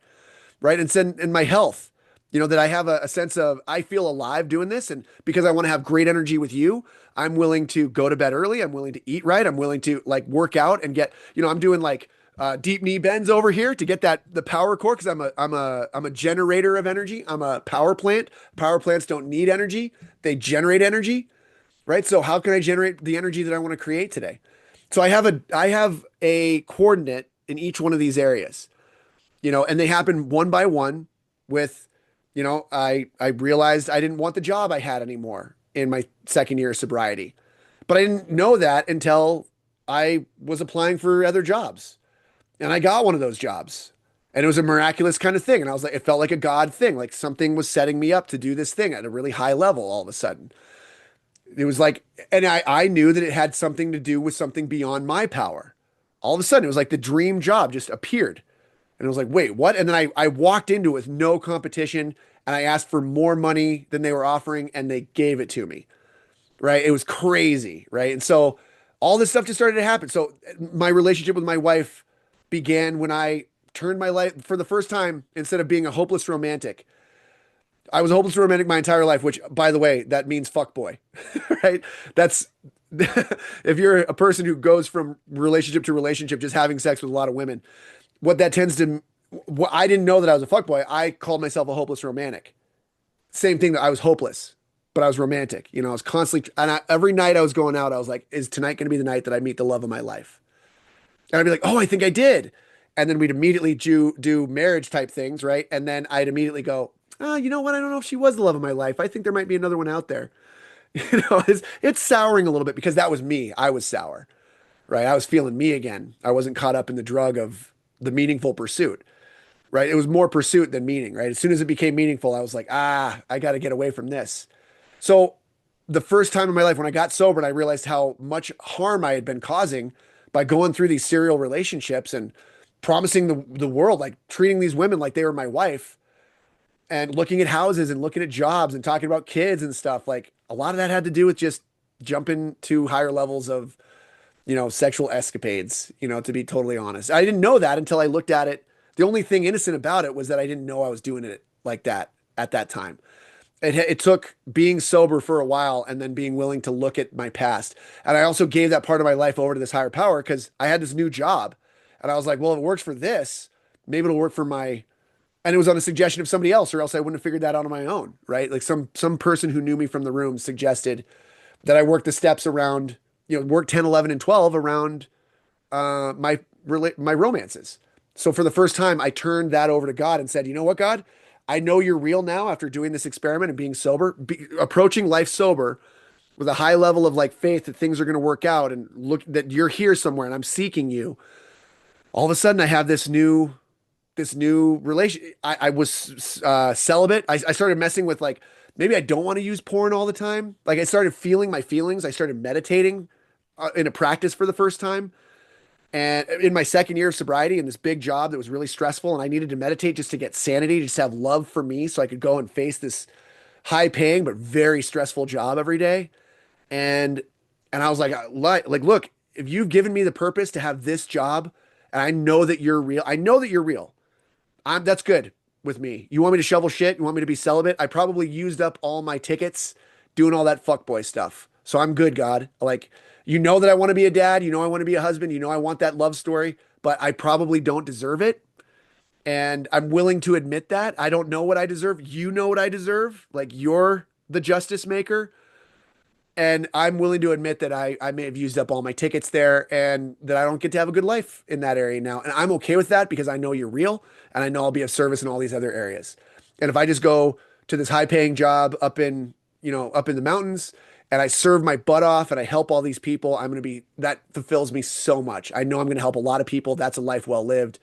right? And send in my health, that I have a sense of, I feel alive doing this. And because I want to have great energy with you, I'm willing to go to bed early. I'm willing to eat right. I'm willing to like work out and get, I'm doing like deep knee bends over here to get the power core. Cause I'm a generator of energy. I'm a power plant. Power plants don't need energy. They generate energy, right? So how can I generate the energy that I want to create today? So I have a coordinate in each one of these areas, and they happen one by one with, I realized I didn't want the job I had anymore in my second year of sobriety, but I didn't know that until I was applying for other jobs, and I got one of those jobs, and it was a miraculous kind of thing. And I was like, it felt like a God thing, like something was setting me up to do this thing at a really high level. All of a sudden it was like, and I knew that it had something to do with something beyond my power. All of a sudden it was like the dream job just appeared. And I was like, wait, what? And then I walked into it with no competition, and I asked for more money than they were offering, and they gave it to me. Right. It was crazy. Right. And so all this stuff just started to happen. So my relationship with my wife began when I turned my life for the first time. Instead of being a hopeless romantic, I was a hopeless romantic my entire life, which, by the way, that means fuckboy. Right. That's if you're a person who goes from relationship to relationship, just having sex with a lot of women, what that tends to, I didn't know that I was a fuckboy. I called myself a hopeless romantic. Same thing, that I was hopeless, but I was romantic. I was constantly, and every night I was going out, I was like, is tonight going to be the night that I meet the love of my life? And I'd be like, oh, I think I did. And then we'd immediately do marriage type things, right? And then I'd immediately go, oh, you know what? I don't know if she was the love of my life. I think there might be another one out there. It's souring a little bit, because that was me. I was sour, right? I was feeling me again. I wasn't caught up in the drug of the meaningful pursuit, right? It was more pursuit than meaning, right? As soon as it became meaningful, I was like, I got to get away from this. So the first time in my life when I got sober and I realized how much harm I had been causing by going through these serial relationships and promising the world, like treating these women like they were my wife, and looking at houses and looking at jobs and talking about kids and stuff, like a lot of that had to do with just jumping to higher levels of, sexual escapades, to be totally honest. I didn't know that until I looked at it. The only thing innocent about it was that I didn't know I was doing it like that at that time. It took being sober for a while and then being willing to look at my past. And I also gave that part of my life over to this higher power, because I had this new job, and I was like, well, if it works for this, maybe it'll work for and it was on a suggestion of somebody else, or else I wouldn't have figured that out on my own, right? Like some person who knew me from the room suggested that I work the steps around, work 10, 11, and 12 around my romances. So for the first time, I turned that over to God and said, you know what, God, I know you're real now after doing this experiment and being sober, approaching life sober with a high level of like faith that things are going to work out, and look that you're here somewhere and I'm seeking you. All of a sudden I have this new relation. I was celibate. I started messing with, like, maybe I don't want to use porn all the time. Like, I started feeling my feelings. I started meditating in a practice for the first time. And in my second year of sobriety, in this big job that was really stressful, and I needed to meditate just to get sanity, just to have love for me, so I could go and face this high paying but very stressful job every day. And I was like, look, if you've given me the purpose to have this job, and I know that you're real, that's good with me. You want me to shovel shit? You want me to be celibate? I probably used up all my tickets doing all that fuckboy stuff. So I'm good, God. Like, that I want to be a dad. I want to be a husband. I want that love story, but I probably don't deserve it. And I'm willing to admit that. I don't know what I deserve. You know what I deserve. Like, you're the justice maker. And I'm willing to admit that I may have used up all my tickets there, and that I don't get to have a good life in that area now. And I'm okay with that, because I know you're real, and I know I'll be of service in all these other areas. And if I just go to this high paying job up in the mountains, and I serve my butt off and I help all these people, that fulfills me so much. I know I'm going to help a lot of people. That's a life well lived.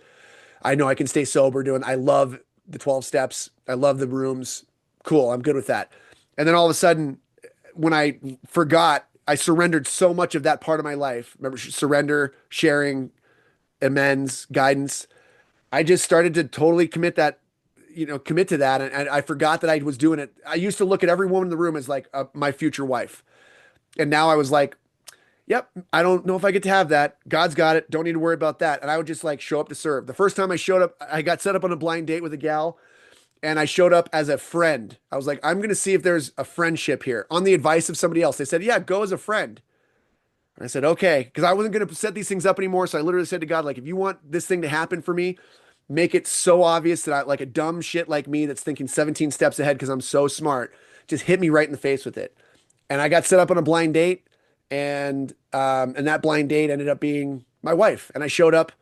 I know I can stay sober I love the 12 steps. I love the rooms. Cool. I'm good with that. And then all of a sudden, when I forgot, I surrendered so much of that part of my life. Remember, surrender, sharing, amends, guidance. I just started to totally commit to that. And I forgot that I was doing it. I used to look at every woman in the room as like my future wife. And now I was like, yep, I don't know if I get to have that. God's got it. Don't need to worry about that. And I would just like show up to serve. The first time I showed up, I got set up on a blind date with a gal and I showed up as a friend. I was like, I'm going to see if there's a friendship here on the advice of somebody else. They said, yeah, go as a friend. And I said, okay, because I wasn't going to set these things up anymore. So I literally said to God, like, if you want this thing to happen for me, make it so obvious that I like a dumb shit like me that's thinking 17 steps ahead because I'm so smart, just hit me right in the face with it. And I got set up on a blind date, and that blind date ended up being my wife. And I showed up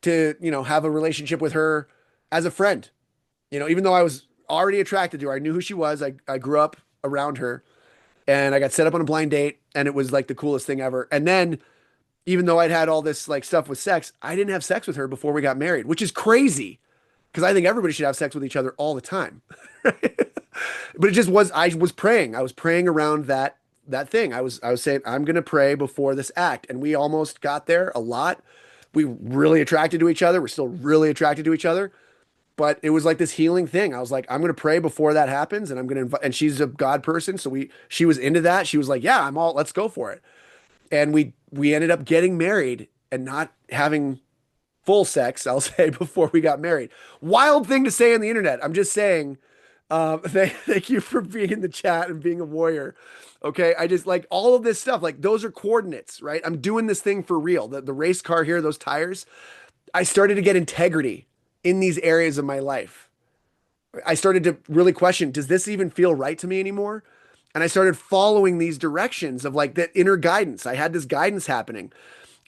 to, have a relationship with her as a friend. Even though I was already attracted to her, I knew who she was. I grew up around her, and I got set up on a blind date, and it was like the coolest thing ever. And then, even though I'd had all this like stuff with sex, I didn't have sex with her before we got married, which is crazy because I think everybody should have sex with each other all the time. But it just was, I was praying. I was praying around that thing. I was saying, I'm going to pray before this act. And we almost got there a lot. We really attracted to each other. We're still really attracted to each other. But it was like this healing thing. I was like, I'm going to pray before that happens. And I'm going to invite, and she's a God person. So she was into that. She was like, yeah, let's go for it. And we ended up getting married and not having full sex, I'll say, before we got married. Wild thing to say on the internet. I'm just saying, thank you for being in the chat and being a warrior. Okay. I just like all of this stuff. Like those are coordinates, right? I'm doing this thing for real. The race car here, those tires, I started to get integrity in these areas of my life. I started to really question, does this even feel right to me anymore? And I started following these directions of like that inner guidance. I had this guidance happening.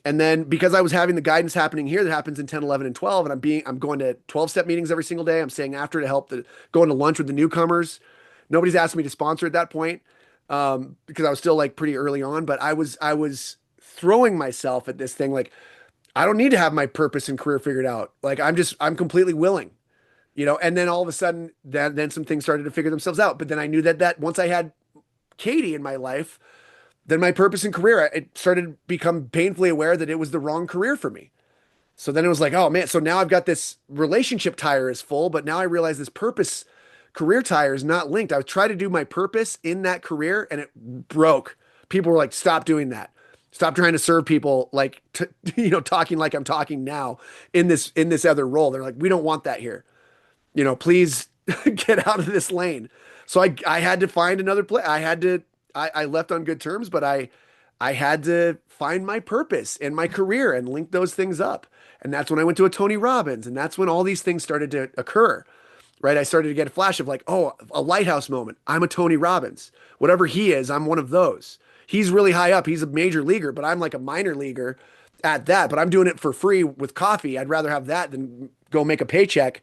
And then because I was having the guidance happening here that happens in 10, 11, and 12, and I'm going to 12-step meetings every single day. I'm staying after to help going to lunch with the newcomers. Nobody's asked me to sponsor at that point because I was still like pretty early on, but I was throwing myself at this thing. Like, I don't need to have my purpose and career figured out. Like, I'm completely willing, and then all of a sudden then some things started to figure themselves out. But then I knew that once I had Katie in my life, then my purpose and career, it started to become painfully aware that it was the wrong career for me. So then it was like, oh man, so now I've got this relationship tire is full, but now I realize this purpose career tire is not linked. I was trying to do my purpose in that career and it broke. People were like, stop doing that. Stop trying to serve people like, talking like I'm talking now in this other role. They're like, we don't want that here. Please get out of this lane. So I had to find another place. I left on good terms, but I had to find my purpose in my career and link those things up. And that's when I went to a Tony Robbins. And that's when all these things started to occur, right? I started to get a flash of like, oh, a lighthouse moment. I'm a Tony Robbins. Whatever he is, I'm one of those. He's really high up. He's a major leaguer, but I'm like a minor leaguer at that. But I'm doing it for free with coffee. I'd rather have that than go make a paycheck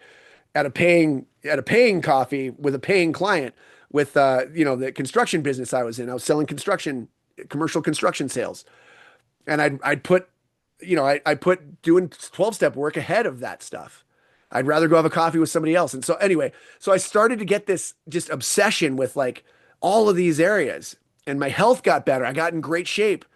at a paying coffee with a paying client with the construction business I was in. I was selling commercial construction sales. And I'd put doing 12-step work ahead of that stuff. I'd rather go have a coffee with somebody else. And so anyway, so I started to get this just obsession with like all of these areas, and my health got better. I got in great shape.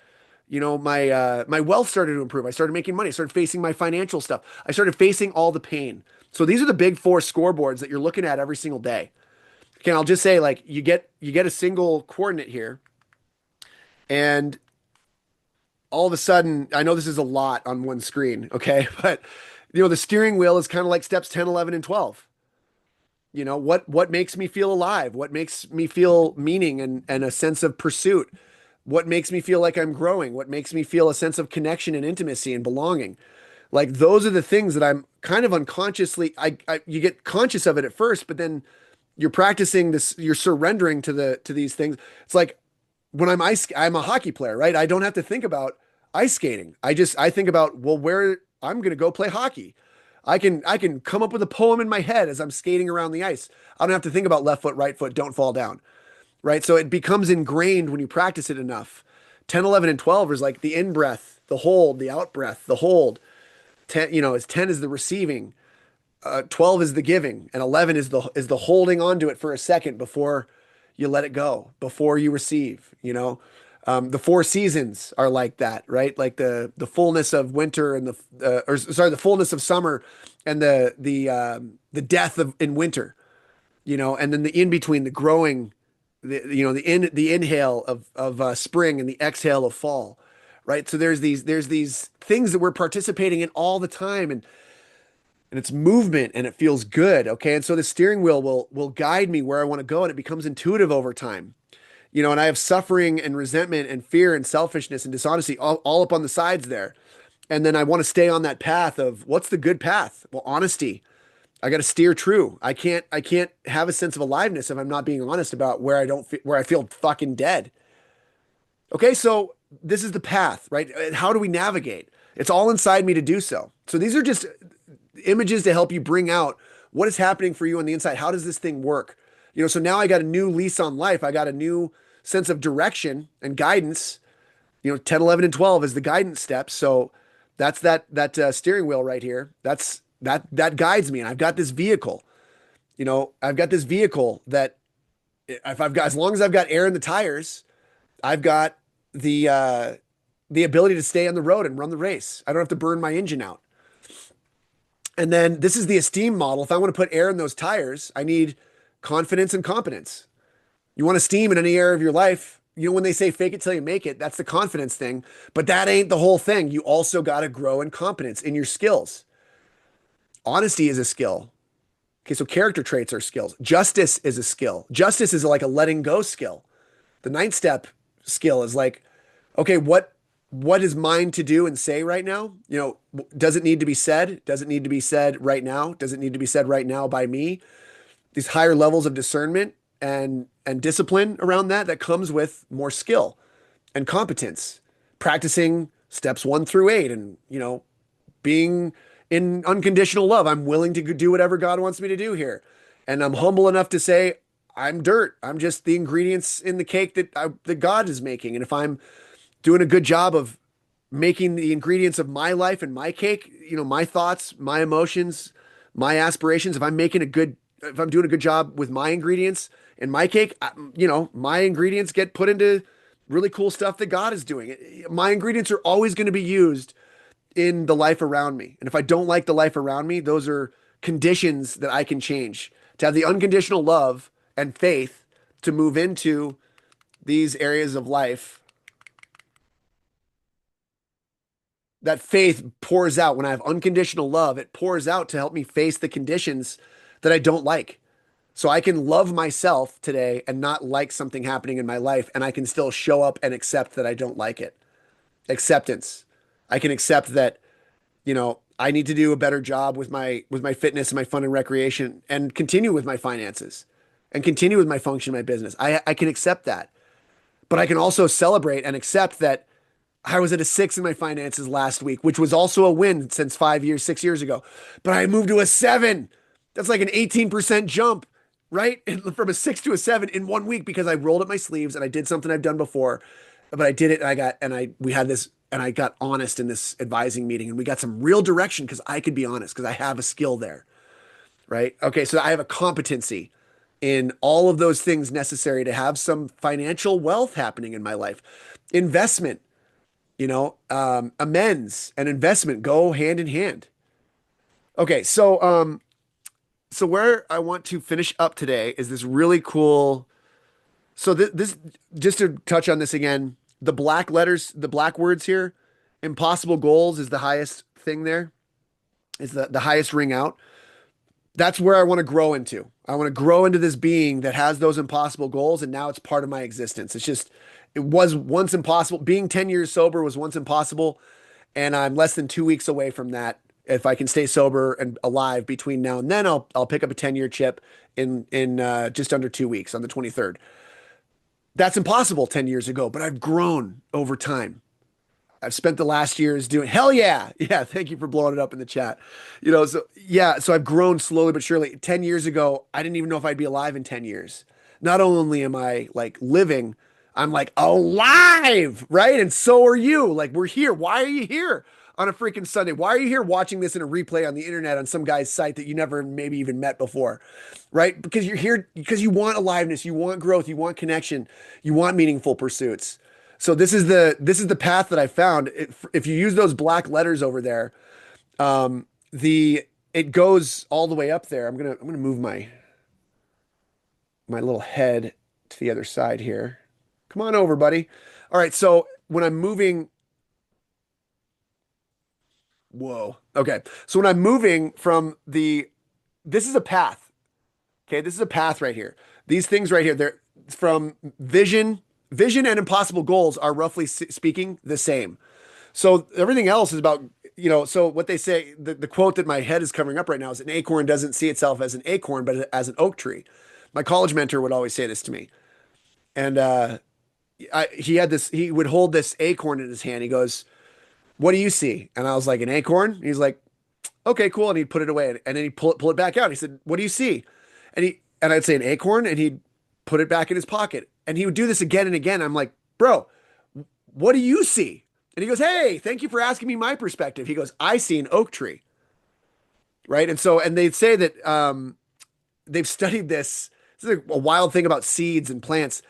My wealth started to improve. I started making money. I started facing my financial stuff. I started facing all the pain. So these are the big four scoreboards that you're looking at every single day. Okay, I'll just say like you get a single coordinate here, and all of a sudden, I know this is a lot on one screen, okay? But the steering wheel is kind of like steps 10, 11, and 12. What makes me feel alive? What makes me feel meaning and a sense of pursuit? What makes me feel like I'm growing? What makes me feel a sense of connection and intimacy and belonging? Like those are the things that I'm kind of unconsciously, you get conscious of it at first, but then you're practicing this, you're surrendering to these things. It's like when I'm a hockey player, right? I don't have to think about ice skating. I think about, well, where I'm going to go play hockey. I can come up with a poem in my head as I'm skating around the ice. I don't have to think about left foot, right foot, don't fall down. right? So it becomes ingrained when you practice it enough. 10, 11, and 12 is like the in breath, the hold, the out breath, the hold. 10, is 10 is the receiving. 12 is the giving, and 11 is the holding onto it for a second before you let it go, before you receive, the four seasons are like that, right? Like the fullness of winter and the fullness of summer and the death of in winter, and then the in between, the growing, the inhale of spring and the exhale of fall, right? So there's these things that we're participating in all the time, and it's movement and it feels good. Okay. And so the steering wheel will guide me where I want to go, and it becomes intuitive over time. And I have suffering and resentment and fear and selfishness and dishonesty all up on the sides there. And then I want to stay on that path of what's the good path? Well, honesty. I got to steer true. I can't have a sense of aliveness if I'm not being honest about where I feel fucking dead. Okay. So this is the path, right? How do we navigate? It's all inside me to do so. So these are just images to help you bring out what is happening for you on the inside. How does this thing work? So now I got a new lease on life. I got a new sense of direction and guidance. 10, 11, and 12 is the guidance steps. So that's that steering wheel right here. That guides me. And I've got this vehicle. I've got this vehicle that as long as I've got air in the tires, I've got the ability to stay on the road and run the race. I don't have to burn my engine out. And then this is the esteem model. If I want to put air in those tires, I need confidence and competence. You want esteem in any area of your life. When they say fake it till you make it, that's the confidence thing. But that ain't the whole thing. You also got to grow in competence in your skills. Honesty is a skill. Okay, so character traits are skills. Justice is a skill. Justice is like a letting go skill. The ninth step skill is like, okay, what is mine to do and say right now? Does it need to be said? Does it need to be said right now? Does it need to be said right now by me? These higher levels of discernment and discipline around that comes with more skill and competence, practicing steps 1 through 8, and being in unconditional love. I'm willing to do whatever God wants me to do here, and I'm humble enough to say I'm dirt. I'm just the ingredients in the cake that God is making, and if I'm doing a good job of making the ingredients of my life and my cake, my thoughts, my emotions, my aspirations, if I'm doing a good job with my ingredients in my cake, my ingredients get put into really cool stuff that God is doing. My ingredients are always going to be used in the life around me. And if I don't like the life around me, those are conditions that I can change to have the unconditional love and faith to move into these areas of life. That faith pours out when I have unconditional love. It pours out to help me face the conditions that I don't like. So I can love myself today and not like something happening in my life, and I can still show up and accept that I don't like it. Acceptance. I can accept that, I need to do a better job with my fitness and my fun and recreation, and continue with my finances and continue with my function, my business. I can accept that. But I can also celebrate and accept that I was at a 6 in my finances last week, which was also a win since 6 years ago. But I moved to a 7. That's like an 18% jump, right? From a 6 to a 7 in 1 week, because I rolled up my sleeves and I did something I've done before. But I did it, and we had this, and I got honest in this advising meeting, and we got some real direction because I could be honest, because I have a skill there, right? Okay, so I have a competency in all of those things necessary to have some financial wealth happening in my life. Investment. Amends and investment go hand in hand. Okay, so where I want to finish up today is this really cool. So this just to touch on this again, the black letters, the black words here, impossible goals is the highest thing there. Is the highest ring out. That's where I want to grow into. I want to grow into this being that has those impossible goals, and now it's part of my existence. It was once impossible. Being 10 years sober was once impossible, and I'm less than 2 weeks away from that. If I can stay sober and alive between now and then, I'll pick up a 10-year chip in just under 2 weeks on the 23rd. That's impossible 10 years ago, but I've grown over time. I've spent the last years doing hell yeah. Yeah. Thank you for blowing it up in the chat. So I've grown slowly but surely. 10 years ago, I didn't even know if I'd be alive in 10 years. not only am I like living, I'm like alive, right? And so are you. Like we're here. Why are you here on a freaking Sunday? Why are you here watching this in a replay on the internet on some guy's site that you never maybe even met before? Right? Because you're here because you want aliveness, you want growth, you want connection, you want meaningful pursuits. So this is the path that I found. If you use those black letters over there, the it goes all the way up there. I'm gonna move my little head to the other side here. Come on over, buddy. All right, so when I'm moving, whoa. Okay. So when I'm moving from this is a path. Okay, this is a path right here. These things right here, they're from vision and impossible goals are roughly speaking the same. So everything else is about, so what they say, the quote that my head is covering up right now is an acorn doesn't see itself as an acorn, but as an oak tree. My college mentor would always say this to me. And he would hold this acorn in his hand. He goes, "What do you see?" And I was like, "An acorn?" And he's like, "Okay, cool." And he'd put it away. And then he'd pull it back out. He said, "What do you see?" And I'd say an acorn, and he'd put it back in his pocket. And he would do this again and again. I'm like, "Bro, what do you see?" And he goes, "Hey, thank you for asking me my perspective." He goes, "I see an oak tree." Right. And they'd say that they've studied this. This is a wild thing about seeds and plants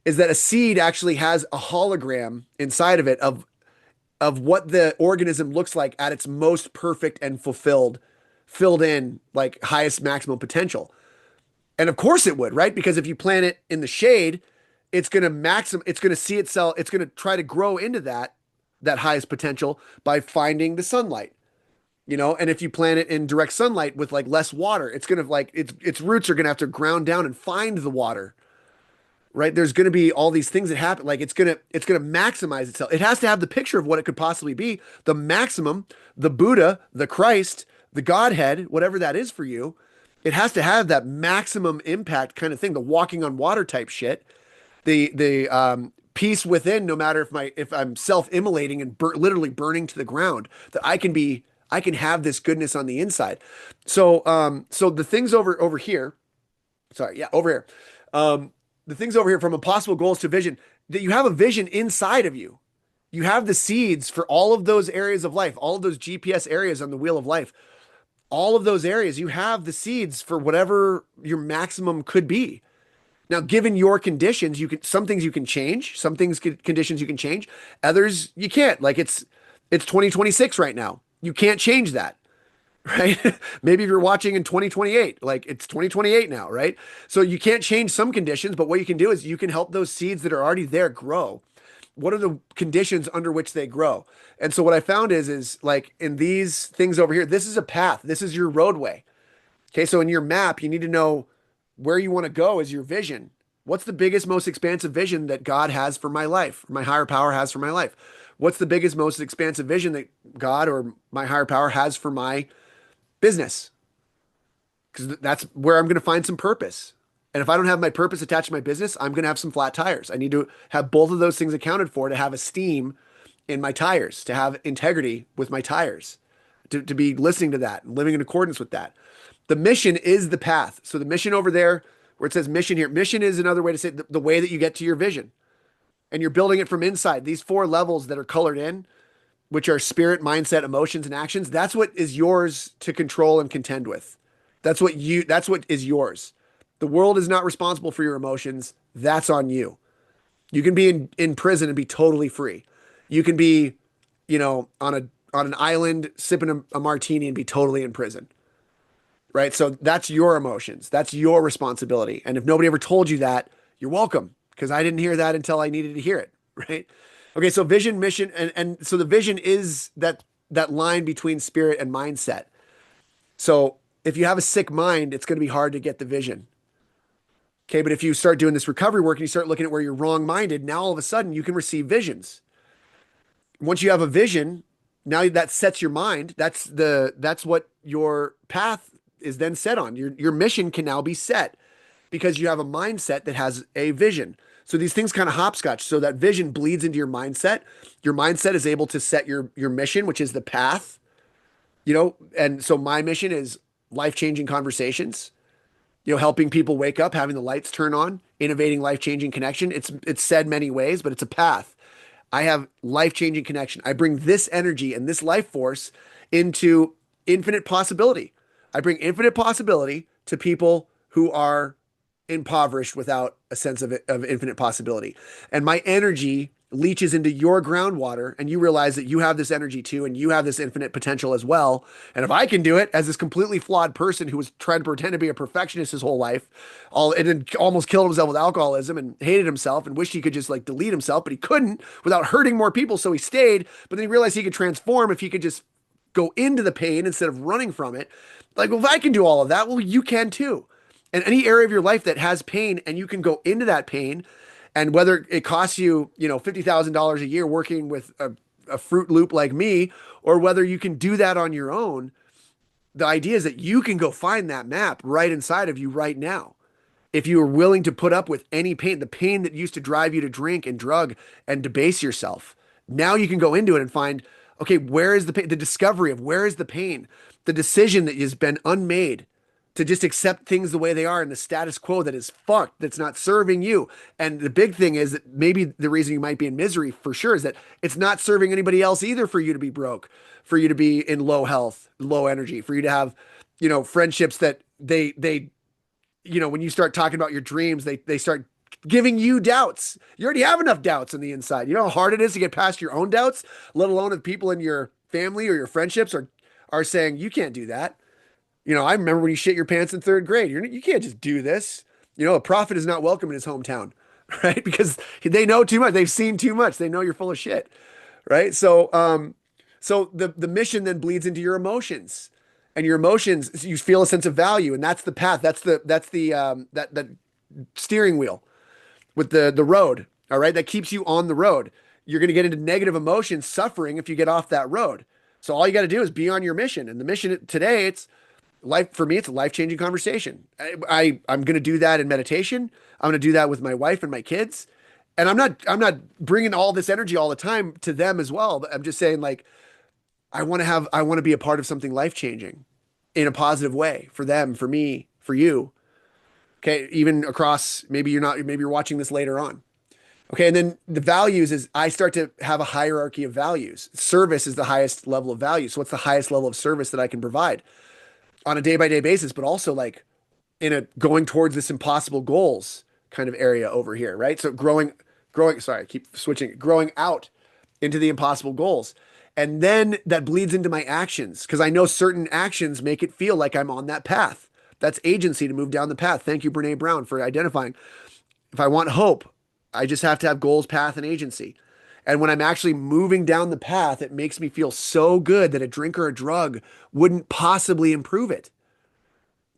is that a seed actually has a hologram inside of it of what the organism looks like at its most perfect and filled in, like highest maximum potential. And of course it would, right? Because if you plant it in the shade, it's going to see itself, it's going to try to grow into that highest potential by finding the sunlight. And if you plant it in direct sunlight with like less water, it's going to like its roots are going to have to ground down and find the water. Right? There's going to be all these things that happen. Like it's going to maximize itself. It has to have the picture of what it could possibly be, the maximum, the Buddha, the Christ, the Godhead, whatever that is for you. It has to have that maximum impact kind of thing, the walking on water type shit, the peace within. No matter if I'm self-immolating and literally burning to the ground, that I can have this goodness on the inside. So the things over here, sorry, yeah, over here. The things over here from impossible goals to vision, that you have a vision inside of you. You have the seeds for all of those areas of life, all of those GPS areas on the wheel of life, all of those areas. You have the seeds for whatever your maximum could be. Now, given your conditions, some things you can change, conditions you can change, others you can't. Like it's 2026 right now. You can't change that. Right? Maybe if you're watching in 2028, like it's 2028 now, right? So you can't change some conditions, but what you can do is you can help those seeds that are already there grow. What are the conditions under which they grow? And so what I found is like in these things over here, this is a path. This is your roadway. Okay. So in your map, you need to know where you want to go is your vision. What's the biggest, most expansive vision that God has for my life? My higher power has for my life? What's the biggest, most expansive vision that God or my higher power has for my business? Because that's where I'm going to find some purpose. And if I don't have my purpose attached to my business, I'm going to have some flat tires. I need to have both of those things accounted for to have esteem in my tires, to have integrity with my tires, to be listening to that and living in accordance with that. The mission is the path. So the mission over there where it says mission here, mission is another way to say the way that you get to your vision. And you're building it from inside. These 4 levels that are colored in, which are spirit, mindset, emotions, and actions. That's what is yours to control and contend with. That's what is yours. The world is not responsible for your emotions. That's on you. You can be in prison and be totally free. You can be, on an island sipping a martini and be totally in prison. Right? So that's your emotions. That's your responsibility. And if nobody ever told you that, you're welcome, because I didn't hear that until I needed to hear it. Right? Okay, so vision, mission, and so the vision is that line between spirit and mindset. So if you have a sick mind, it's going to be hard to get the vision. Okay, but if you start doing this recovery work and you start looking at where you're wrong-minded, now all of a sudden you can receive visions. Once you have a vision, now that sets your mind. That's what your path is then set on. Your mission can now be set because you have a mindset that has a vision. So these things kind of hopscotch. So that vision bleeds into your mindset. Your mindset is able to set your mission, which is the path, and so my mission is life-changing conversations. helping people wake up, having the lights turn on, innovating life-changing connection. It's said many ways, but it's a path. I have life-changing connection. I bring this energy and this life force into infinite possibility. I bring infinite possibility to people who are impoverished without a sense of infinite possibility. And my energy leaches into your groundwater, and you realize that you have this energy too, and you have this infinite potential as well. And if I can do it as this completely flawed person who was trying to pretend to be a perfectionist his whole life, and then almost killed himself with alcoholism and hated himself and wished he could just like delete himself, but he couldn't without hurting more people, so he stayed. But then he realized he could transform if he could just go into the pain instead of running from it. Like, well, if I can do all of that, well, you can too. And any area of your life that has pain and you can go into that pain, and whether it costs you, $50,000 a year working with a Fruit Loop like me, or whether you can do that on your own, the idea is that you can go find that map right inside of you right now. If you are willing to put up with any pain, the pain that used to drive you to drink and drug and debase yourself, now you can go into it and find, okay, where is the pain? The discovery of where is the pain? The decision that has been unmade to just accept things the way they are in the status quo that is fucked, that's not serving you. And the big thing is that maybe the reason you might be in misery for sure is that it's not serving anybody else either, for you to be broke, for you to be in low health, low energy, for you to have, friendships that they when you start talking about your dreams, they start giving you doubts. You already have enough doubts on the inside. You know how hard it is to get past your own doubts, let alone if people in your family or your friendships are saying, you can't do that. I remember when you shit your pants in third grade. You can't just do this. A prophet is not welcome in his hometown, right? Because they know too much. They've seen too much. They know you're full of shit, right? So the mission then bleeds into your emotions, and your emotions, you feel a sense of value, and that's the path. That's that steering wheel with the road. All right, that keeps you on the road. You're going to get into negative emotions, suffering if you get off that road. So all you got to do is be on your mission. And the mission today, it's life for me. It's a life-changing conversation. I'm going to do that in meditation. I'm going to do that with my wife and my kids. And I'm not bringing all this energy all the time to them as well. But I'm just saying, like, I want to be a part of something life-changing in a positive way for them, for me, for you. Okay. Even across, maybe you're watching this later on. Okay. And then the values is I start to have a hierarchy of values. Service is the highest level of value. So what's the highest level of service that I can provide on a day-by-day basis, but also like in a going towards this impossible goals kind of area over here, right? So sorry, I keep switching, growing out into the impossible goals. And then that bleeds into my actions, because I know certain actions make it feel like I'm on that path. That's agency to move down the path. Thank you, Brene Brown, for identifying. If I want hope, I just have to have goals, path, and agency. And when I'm actually moving down the path, it makes me feel so good that a drink or a drug wouldn't possibly improve it.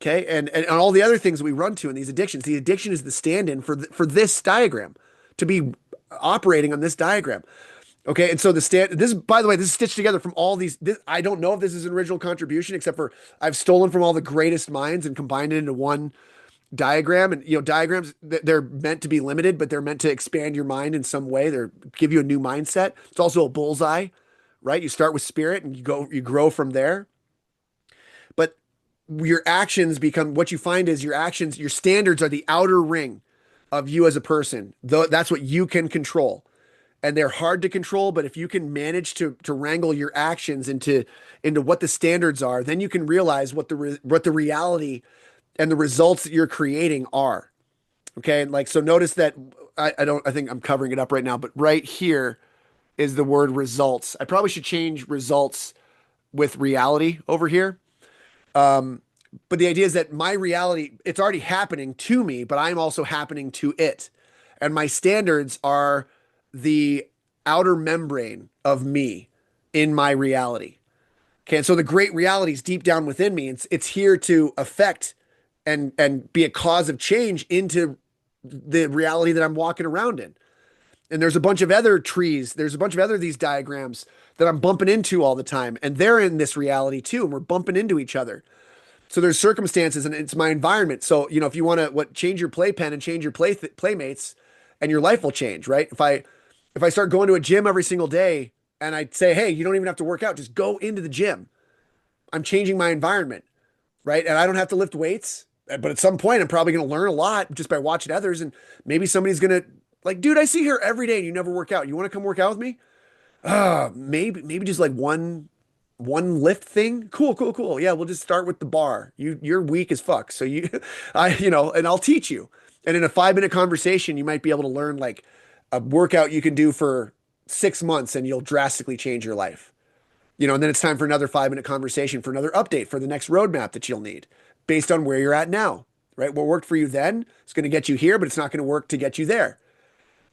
Okay. And all the other things we run to in these addictions, the addiction is the stand-in for this diagram, to be operating on this diagram. Okay. And so by the way, this is stitched together from all these. I don't know if this is an original contribution, except for I've stolen from all the greatest minds and combined it into one diagram. And diagrams, they're meant to be limited, but they're meant to expand your mind in some way. They're give you a new mindset. It's also a bullseye, right? You start with spirit and you grow from there. But your actions become, what you find is your actions, your standards are the outer ring of you as a person. Though that's what you can control. And they're hard to control, but if you can manage to wrangle your actions into what the standards are, then you can realize what the reality and the results that you're creating are. Okay. And like, so notice that I think I'm covering it up right now, but right here is the word results. I probably should change results with reality over here. But the idea is that my reality, it's already happening to me, but I'm also happening to it. And my standards are the outer membrane of me in my reality. Okay. And so the great reality is deep down within me. It's here to affect and be a cause of change into the reality that I'm walking around in. And there's a bunch of other trees. There's a bunch of other these diagrams that I'm bumping into all the time. And they're in this reality too. And we're bumping into each other. So there's circumstances and it's my environment. So, if you want to change your playpen and change your playmates, and your life will change, right? If I start going to a gym every single day and I say, hey, you don't even have to work out, just go into the gym. I'm changing my environment, right? And I don't have to lift weights. But at some point, I'm probably going to learn a lot just by watching others. And maybe somebody's going to like, dude, I see her every day and you never work out. You want to come work out with me? Maybe just like one lift thing. Cool, cool, cool. Yeah, we'll just start with the bar. You're weak as fuck. So and I'll teach you. And in a 5-minute conversation, you might be able to learn like a workout you can do for 6 months and you'll drastically change your life. And then it's time for another 5-minute conversation for another update for the next roadmap that you'll need based on where you're at now, right? What worked for you then is going to get you here, but it's not going to work to get you there.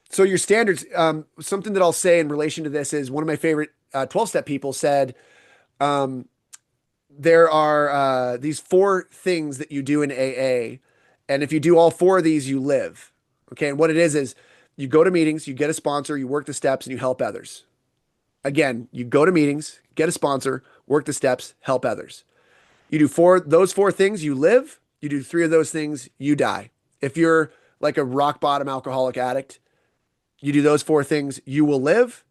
So your standards, something that I'll say in relation to this is one of my favorite 12-step people said, there are these 4 things that you do in AA. And if you do all 4 of these, you live. Okay. And what it is you go to meetings, you get a sponsor, you work the steps, and you help others. Again, you go to meetings, get a sponsor, work the steps, help others. You do those 4 things, you live. You do 3 of those things, you die. If you're like a rock bottom alcoholic addict, you do those 4 things, you will live.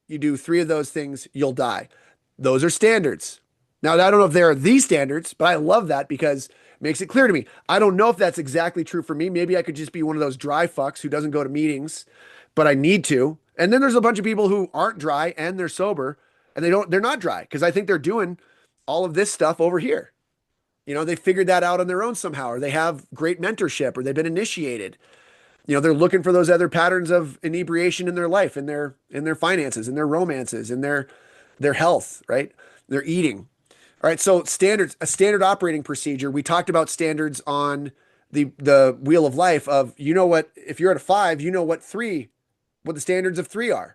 You do 3 of those things, you'll die. Those are standards. Now, I don't know if they're the standards, but I love that because it makes it clear to me. I don't know if that's exactly true for me. Maybe I could just be one of those dry fucks who doesn't go to meetings, but I need to. And then there's a bunch of people who aren't dry and they're sober and they're not dry because I think they're doing all of this stuff over here. They figured that out on their own somehow, or they have great mentorship, or they've been initiated. They're looking for those other patterns of inebriation in their life, in their finances, in their romances, in their health, right? Their eating. All right. So standards, a standard operating procedure. We talked about standards on the wheel of life of, what, if you're at a 5, what the standards of 3 are.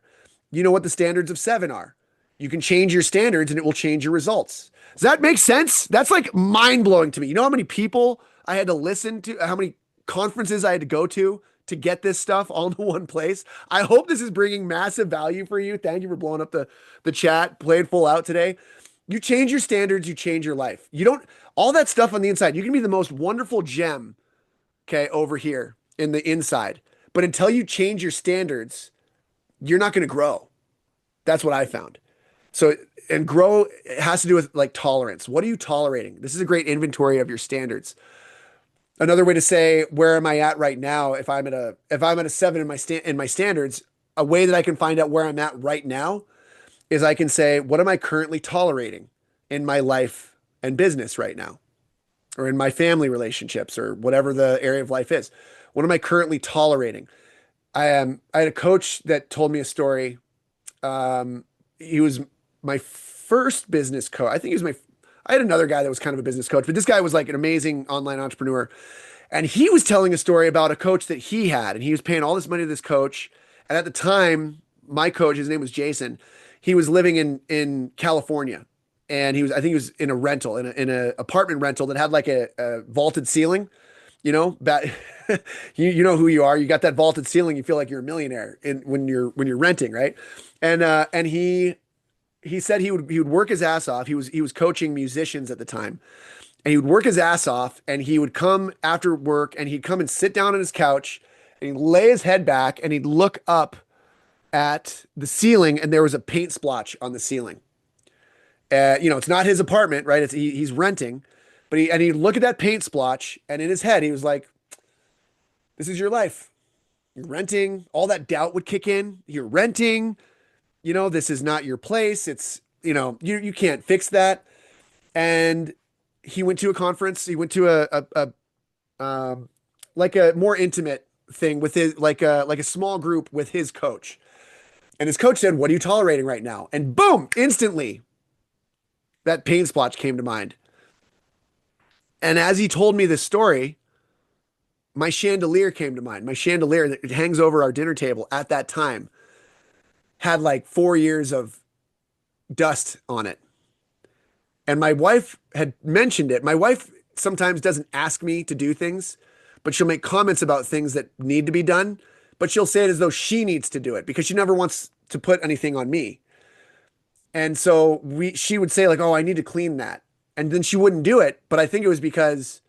What the standards of 7 are. You can change your standards and it will change your results. Does that make sense? That's like mind blowing to me. You know how many people I had to listen to, how many conferences I had to go to get this stuff all into one place. I hope this is bringing massive value for you. Thank you for blowing up the chat, playing full out today. You change your standards, you change your life. You don't, all that stuff on the inside, you can be the most wonderful gem, okay, over here in the inside. But until you change your standards, you're not going to grow. That's what I found. So, and grow has to do with like tolerance. What are you tolerating? This is a great inventory of your standards. Another way to say, where am I at right now? If I'm at a 7 in my standards, a way that I can find out where I'm at right now is I can say, what am I currently tolerating in my life and business right now? Or in my family relationships or whatever the area of life is. What am I currently tolerating? I had a coach that told me a story. He was my first business coach. I think he was I had another guy that was kind of a business coach, but this guy was like an amazing online entrepreneur. And he was telling a story about a coach that he had, and he was paying all this money to this coach. And at the time, my coach, his name was Jason, he was living in California. And I think he was in a rental, in a apartment rental that had like a vaulted ceiling, you know who you are. You got that vaulted ceiling. You feel like you're a millionaire when you're renting. Right. And he said he would work his ass off. He was coaching musicians at the time, and he would work his ass off, and he would come after work and he'd come and sit down on his couch and he'd lay his head back and he'd look up at the ceiling, and there was a paint splotch on the ceiling. It's not his apartment, right? He's renting, but he'd look at that paint splotch, and in his head, he was like, this is your life. You're renting. All that doubt would kick in. You're renting. This is not your place. It's, you can't fix that. And he went to a conference. He went to like a more intimate thing with his, like a small group with his coach. And his coach said, what are you tolerating right now? And boom, instantly that paint splotch came to mind. And as he told me this story, my chandelier came to mind. My chandelier that hangs over our dinner table at that time had like 4 years of dust on it. And my wife had mentioned it. My wife sometimes doesn't ask me to do things, but she'll make comments about things that need to be done, but she'll say it as though she needs to do it because she never wants to put anything on me. And so she would say like, oh, I need to clean that. And then she wouldn't do it. But I think it was because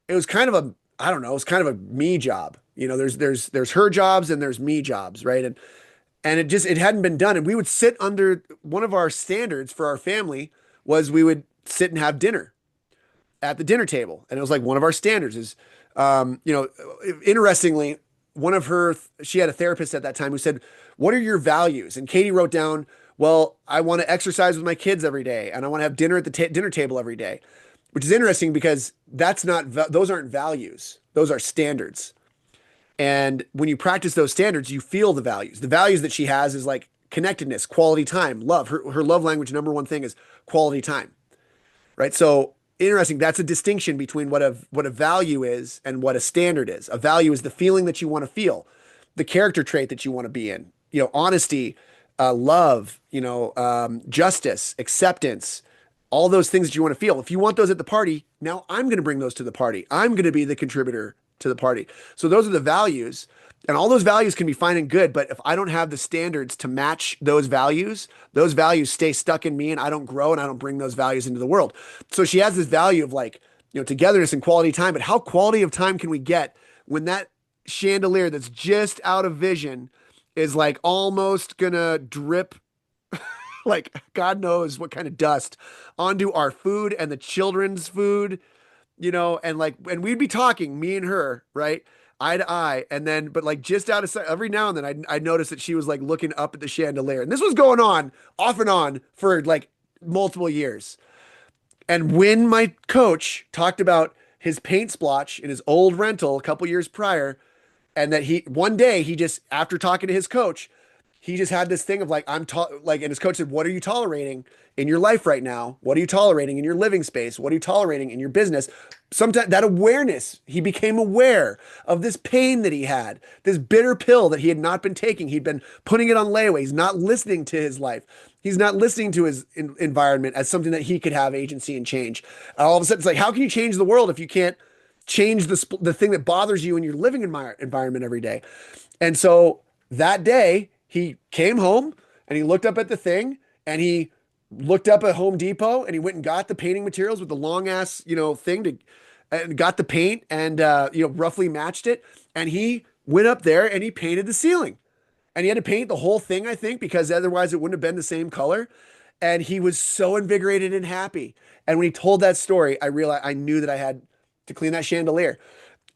it was kind of it was kind of a me job. There's her jobs and there's me jobs. Right. And it hadn't been done. And we would sit under, one of our standards for our family was we would sit and have dinner. at the dinner table. And it was like one of our standards is, you know, interestingly, she had a therapist at that time who said, "What are your values?" And Katie wrote down, "Well, I want to exercise with my kids every day, and I want to have dinner at the dinner table every day," which is interesting because those aren't values; those are standards. And when you practice those standards, you feel the values. The values that she has is like connectedness, quality time, love. Her love language, number one thing is quality time, right? So interesting. That's a distinction between what a value is and what a standard is. A value is the feeling that you want to feel, the character trait that you want to be in. You know, honesty, love. You know, justice, acceptance. All those things that you want to feel. If you want those at the party, now I'm going to bring those to the party. I'm going to be the contributor to the party. So those are the values. And all those values can be fine and good, but if I don't have the standards to match those values stay stuck in me and I don't grow and I don't bring those values into the world. So she has this value of like, you know, togetherness and quality time, but how quality of time can we get when that chandelier that's just out of vision is like almost gonna drip like God knows what kind of dust onto our food and the children's food, you know, and like, and we'd be talking, me and her, right? Eye to eye. And then, but like just out of sight, every now and then I noticed that she was like looking up at the chandelier. And this was going on off and on for like multiple years. And when my coach talked about his paint splotch in his old rental a couple years prior, and that one day he just, after talking to his coach, he just had this thing of like, and his coach said, "What are you tolerating in your life right now? What are you tolerating in your living space? What are you tolerating in your business?" Sometimes that awareness, he became aware of this pain that he had, this bitter pill that he had not been taking. He'd been putting it on layaway. He's not listening to his life. He's not listening to his environment as something that he could have agency and change. All of a sudden, it's like, how can you change the world if you can't change the thing that bothers you in your living environment every day? And so that day, he came home and he looked up at the thing and he looked up at Home Depot and he went and got the painting materials with the long ass, you know, thing and got the paint and, you know, roughly matched it. And he went up there and he painted the ceiling and he had to paint the whole thing, I think, because otherwise it wouldn't have been the same color. And he was so invigorated and happy. And when he told that story, I realized I knew that I had to clean that chandelier.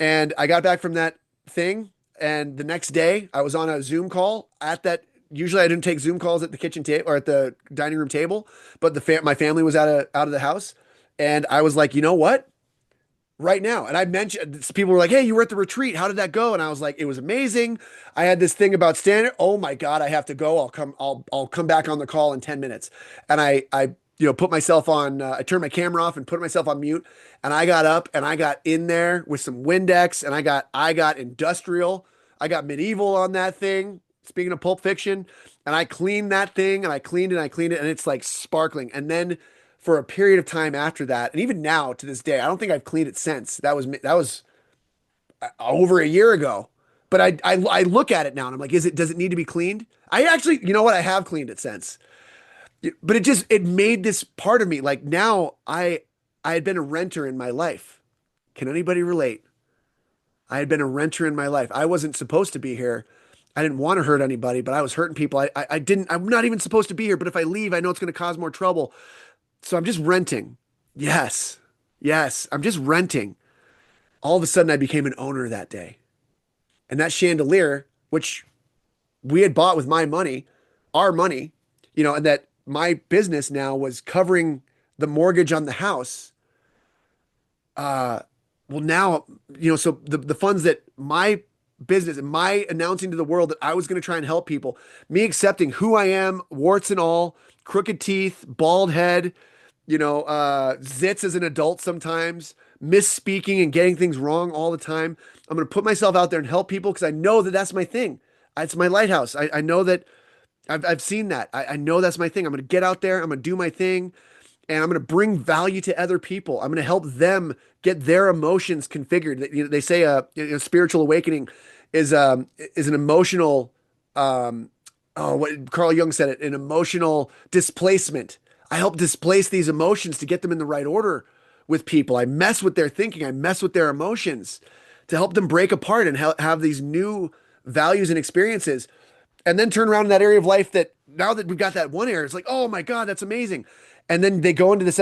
And I got back from that thing. And the next day I was on a Zoom call at that. Usually I didn't take Zoom calls at the kitchen table or at the dining room table, but my family was out of the house. And I was like, you know what? Right now. And I mentioned, people were like, "Hey, you were at the retreat. How did that go?" And I was like, "It was amazing. I had this thing about standard. Oh my God, I have to go. I'll come back on the call in 10 minutes." And I you know, put myself on, I turned my camera off and put myself on mute. And I got up and I got in there with some Windex and I got industrial. I got medieval on that thing. Speaking of Pulp Fiction, and I cleaned that thing and I cleaned it and it's like sparkling. And then for a period of time after that, and even now to this day, I don't think I've cleaned it since. That was over a year ago. But I look at it now and I'm like, does it need to be cleaned? I actually, you know what? I have cleaned it since. But it made this part of me. Like now I had been a renter in my life. Can anybody relate? I had been a renter in my life. I wasn't supposed to be here. I didn't want to hurt anybody, but I was hurting people. I'm not even supposed to be here, but if I leave, I know it's going to cause more trouble. So I'm just renting. Yes. I'm just renting. All of a sudden I became an owner that day. And that chandelier, which we had bought with my money, our money, you know, and that my business now was covering the mortgage on the house. Well, now, you know, so the funds that my business and my announcing to the world that I was going to try and help people, me accepting who I am, warts and all, crooked teeth, bald head, you know, zits as an adult sometimes, misspeaking and getting things wrong all the time. I'm going to put myself out there and help people because I know that that's my thing. It's my lighthouse. I know that I've seen that. I know that's my thing. I'm going to get out there. I'm going to do my thing. And I'm going to bring value to other people. I'm going to help them get their emotions configured. You know, they say a spiritual awakening is an emotional, what Carl Jung said it, an emotional displacement. I help displace these emotions to get them in the right order with people. I mess with their thinking. I mess with their emotions to help them break apart and have these new values and experiences. And then turn around in that area of life that now that we've got that one area, it's like, oh my God, that's amazing. And then they go into this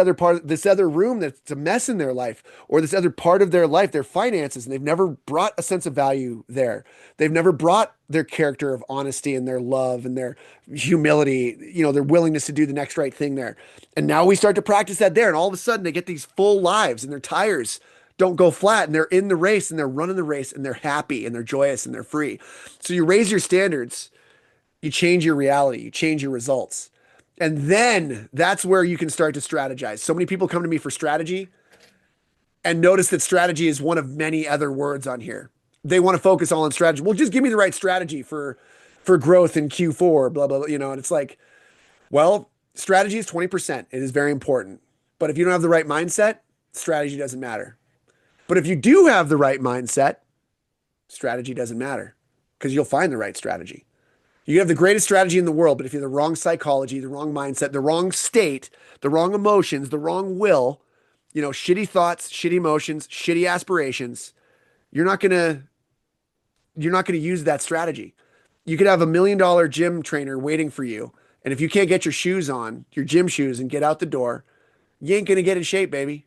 other room that's a mess in their life, or this other part of their life, their finances, and they've never brought a sense of value there. They've never brought their character of honesty and their love and their humility, their willingness to do the next right thing there. And now we start to practice that there. And all of a sudden they get these full lives and their tires don't go flat and they're in the race and they're running the race and they're happy and they're joyous and they're free. So you raise your standards, you change your reality, you change your results. And then that's where you can start to strategize. So many people come to me for strategy and notice that strategy is one of many other words on here. They want to focus all on strategy. Well, just give me the right strategy for growth in Q4, blah, blah, blah, and it's like, well, strategy is 20%. It is very important. But if you don't have the right mindset, strategy doesn't matter. But if you do have the right mindset, strategy doesn't matter because you'll find the right strategy. You can have the greatest strategy in the world, but if you're the wrong psychology, the wrong mindset, the wrong state, the wrong emotions, the wrong will, shitty thoughts, shitty emotions, shitty aspirations, you're not going to use that strategy. You could have $1 million gym trainer waiting for you. And if you can't get your shoes on, your gym shoes, and get out the door, you ain't going to get in shape, baby.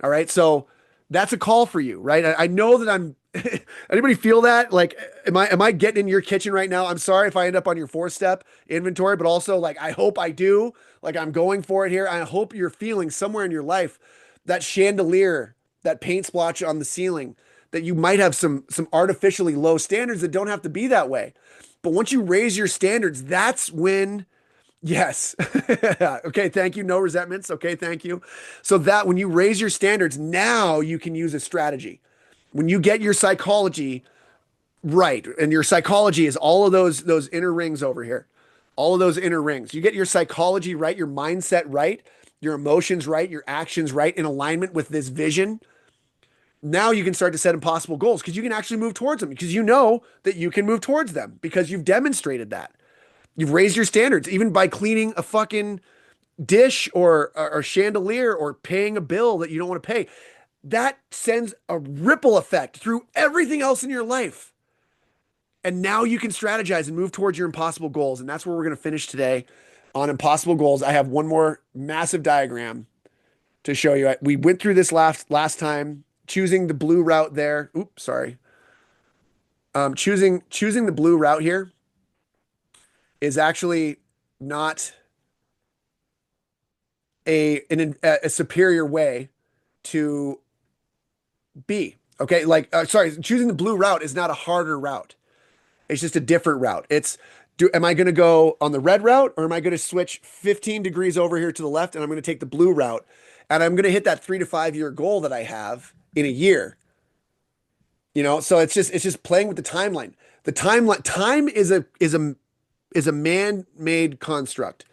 All right. So that's a call for you, right? I know that I'm, anybody feel that? Like, am I getting in your kitchen right now? I'm sorry if I end up on your 4-step inventory, but also like, I hope I do. Like, I'm going for it here. I hope you're feeling somewhere in your life that chandelier, that paint splotch on the ceiling, that you might have some artificially low standards that don't have to be that way. But once you raise your standards, that's when, yes. Okay, thank you. No resentments. Okay, thank you. So that when you raise your standards, now you can use a strategy. When you get your psychology right, and your psychology is all of those inner rings over here, all of those inner rings. You get your psychology right, your mindset right, your emotions right, your actions right, in alignment with this vision. Now you can start to set impossible goals because you can actually move towards them because you know that you can move towards them because you've demonstrated that. You've raised your standards even by cleaning a fucking dish or chandelier or paying a bill that you don't want to pay. That sends a ripple effect through everything else in your life. And now you can strategize and move towards your impossible goals. And that's where we're going to finish today on impossible goals. I have one more massive diagram to show you. We went through this last time, choosing the blue route there. Oops, sorry. Choosing the blue route here is actually not a superior way to be. Okay, choosing the blue route is not a harder route. It's just a different route. Am I going to go on the red route, or am I going to switch 15 degrees over here to the left and I'm going to take the blue route and I'm going to hit that 3 to 5 year goal that I have in a year? So it's just playing with the timeline. Time is a man-made construct.